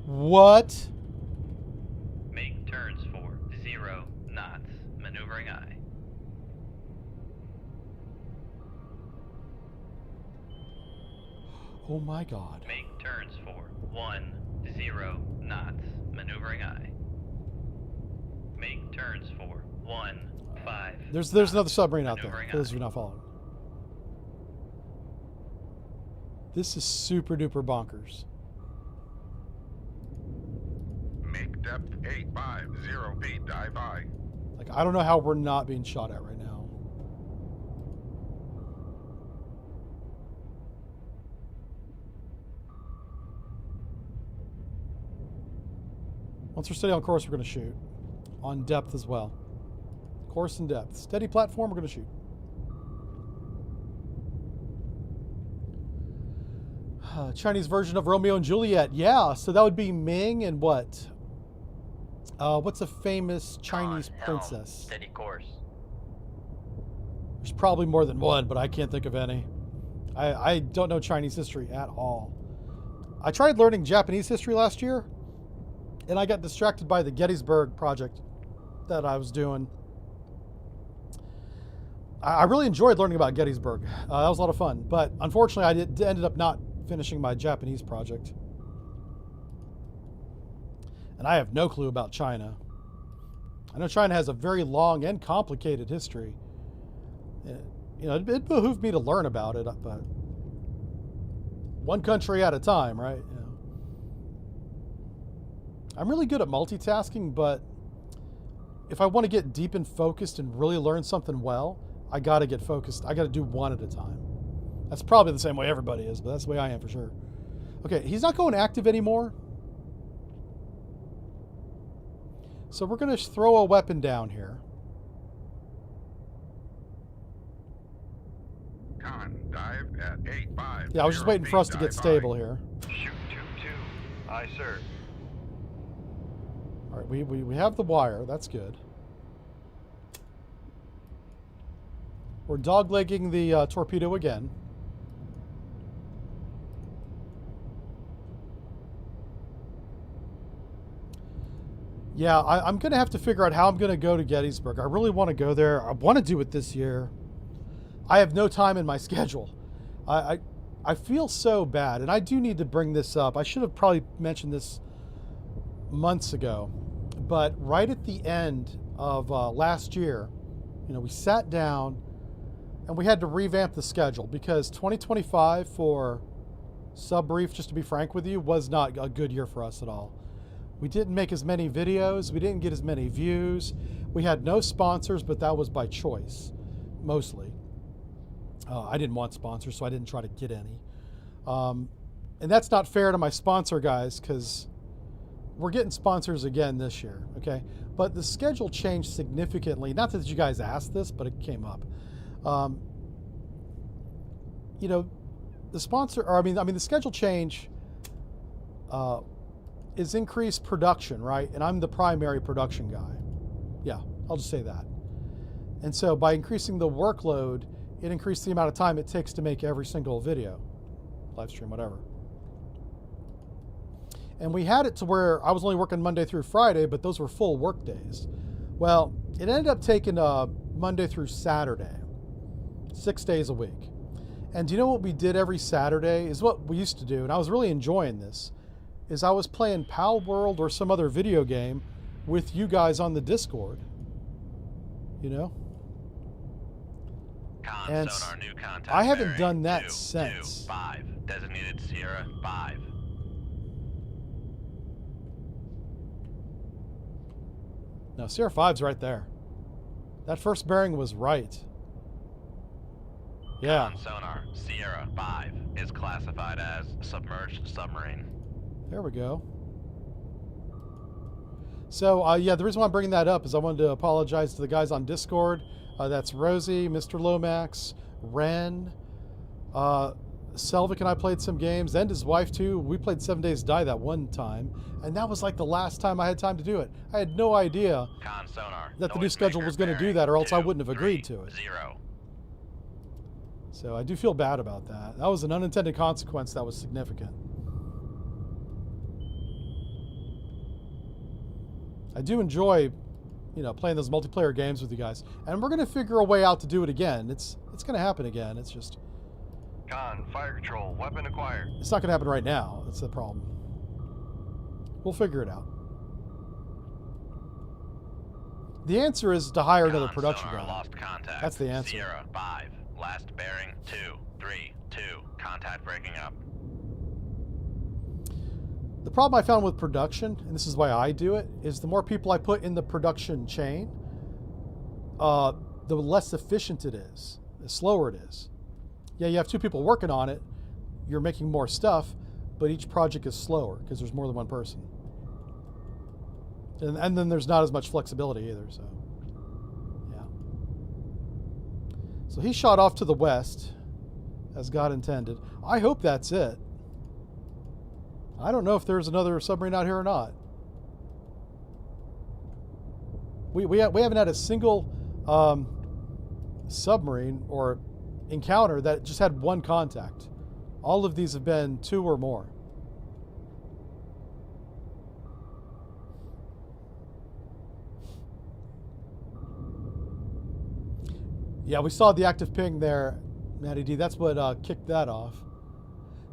What? Make turns for 0 knots. Maneuvering eye. Oh my God. Make turns for 10 knots. Maneuvering eye. Make turns for 15. There's knots. another submarine out there. Maneuvering For those of eye. you not following. This is super duper bonkers. Make depth 850 feet, dive aye. Like, I don't know how we're not being shot at right now. Once we're steady on course, we're going to shoot. On depth as well. Course and depth. Steady platform, we're going to shoot. Chinese version of Romeo and Juliet. Yeah, so that would be Ming and what? What's a famous Chinese Con, helm, princess? steady course. There's probably more than one, but I can't think of any. I don't know Chinese history at all. I tried learning Japanese history last year, and I got distracted by the Gettysburg project that I was doing. I really enjoyed learning about Gettysburg. That was a lot of fun, but unfortunately I ended up not finishing my Japanese project. And I have no clue about China. I know China has a very long and complicated history. You know, it behooved me to learn about it, but one country at a time, right? You know. I'm really good at multitasking, but if I want to get deep and focused and really learn something well, I got to get focused. I got to do one at a time. That's probably the same way everybody is, but that's the way I am for sure. Okay, he's not going active anymore. So we're going to throw a weapon down here. Con, dive at 850. Yeah, I was just waiting for us to get stable here. Shoot 2-2. Aye, sir. All right, we have the wire. That's good. We're doglegging the torpedo again. Yeah, I'm going to have to figure out how I'm going to go to Gettysburg. I really want to go there. I want to do it this year. I have no time in my schedule. I feel so bad, and I do need to bring this up. I should have probably mentioned this months ago, but right at the end of last year, you know, we sat down and we had to revamp the schedule because 2025 for Subbrief, just to be frank with you, was not a good year for us at all. We didn't make as many videos. We didn't get as many views. We had no sponsors, but that was by choice, mostly. I didn't want sponsors, so I didn't try to get any. And that's not fair to my sponsor guys, because we're getting sponsors again this year, okay? But the schedule changed significantly. Not that you guys asked this, but it came up. You know, the sponsor, or I mean, the schedule change is increased production, right? And I'm the primary production guy. Yeah, I'll just say that. And so by increasing the workload, it increased the amount of time it takes to make every single video, live stream, whatever. And we had it to where I was only working Monday through Friday, but those were full work days. Well, it ended up taking Monday through Saturday, 6 days a week. And do you know what we did every Saturday is what we used to do, and I was really enjoying this, is I was playing Pal World or some other video game with you guys on the Discord, you know? And Sonar, new contact I haven't bearing, done that 2, since. 2, 5, designated Sierra 5. No, Sierra 5's right there. That first bearing was right. Yeah. Sonar, Sierra 5 is classified as submerged submarine. There we go. So, yeah, the reason why I'm bringing that up is I wanted to apologize to the guys on Discord. That's Rosie, Mr. Lomax, Ren, Selvik and I played some games, and his wife too. We played 7 Days to Die that one time, and that was like the last time I had time to do it. I had no idea Sonar, that the new schedule was going to do that, or else I wouldn't have agreed to it. 0. So I do feel bad about that. That was an unintended consequence that was significant. I do enjoy, you know, playing those multiplayer games with you guys, and we're going to figure a way out to do it again. It's going to happen again. It's just, Con, fire control, weapon acquired. it's not going to happen right now. That's the problem. We'll figure it out. The answer is to hire another production Sonar, guy. lost contact. That's the answer. Sierra 5, last bearing 2, 3, 2, contact breaking up. The problem I found with production, and this is why I do it, is the more people I put in the production chain, the less efficient it is, the slower it is. Yeah, you have 2 people working on it, you're making more stuff, but each project is slower because there's more than one person. And then there's not as much flexibility either, so yeah. So he shot off to the west, as God intended. I hope that's it. I don't know if there's another submarine out here or not. We haven't had a single submarine or encounter that just had one contact. All of these have been 2 or more. Yeah, we saw the active ping there, Matty D. That's what kicked that off.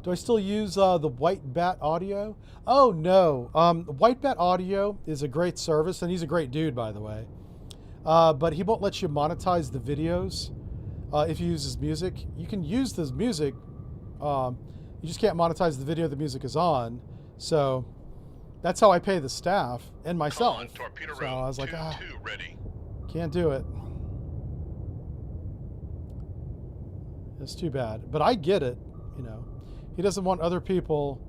Do I still use the White Bat Audio? Oh, no. White Bat Audio is a great service, and he's a great dude, by the way. But he won't let you monetize the videos if you use his music. You can use this music. You just can't monetize the video the music is on. So That's how I pay the staff and myself. Con, torpedo So room I was like, 2-2 ready. can't do it. It's too bad. But I get it, you know. He doesn't want other people,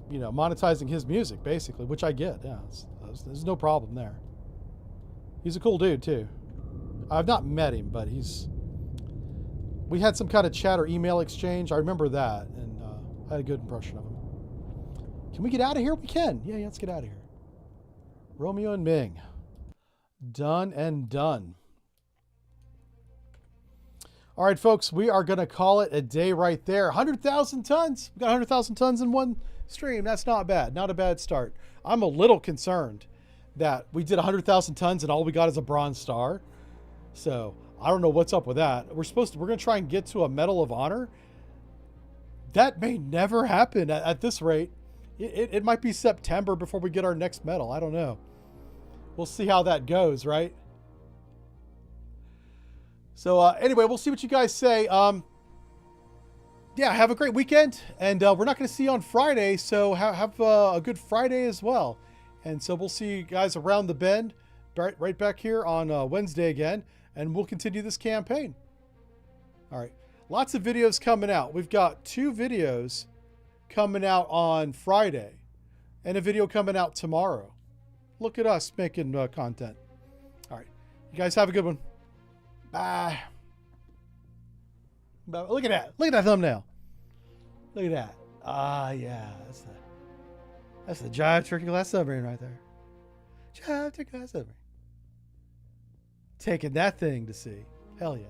you know, monetizing his music, basically, which I get. Yeah, there's no problem there. He's a cool dude, too. I've not met him, but we had some kind of chat or email exchange. I remember that, and I had a good impression of him. Can we get out of here? We can. Yeah, let's get out of here. Romeo and Ming. Done and done. All right, folks, we are going to call it a day right there. 100,000 tons. We got 100,000 tons in one stream. That's not bad. Not a bad start. I'm a little concerned that we did 100,000 tons and all we got is a bronze star. So I don't know what's up with that. We're going to try and get to a Medal of Honor. That may never happen at this rate. It might be September before we get our next medal. I don't know. We'll see how that goes, right? So anyway, we'll see what you guys say. Yeah, have a great weekend. And we're not going to see you on Friday, so have a good Friday as well. And so we'll see you guys around the bend right back here on Wednesday again. And we'll continue this campaign. All right. Lots of videos coming out. We've got 2 videos coming out on Friday and a video coming out tomorrow. Look at us making content. All right. You guys have a good one. Bye. Look at that. Look at that thumbnail. Look at that. Ah, yeah. That's the Jive Turkey glass submarine right there. Jive Turkey glass submarine. Taking that thing to sea. Hell yeah.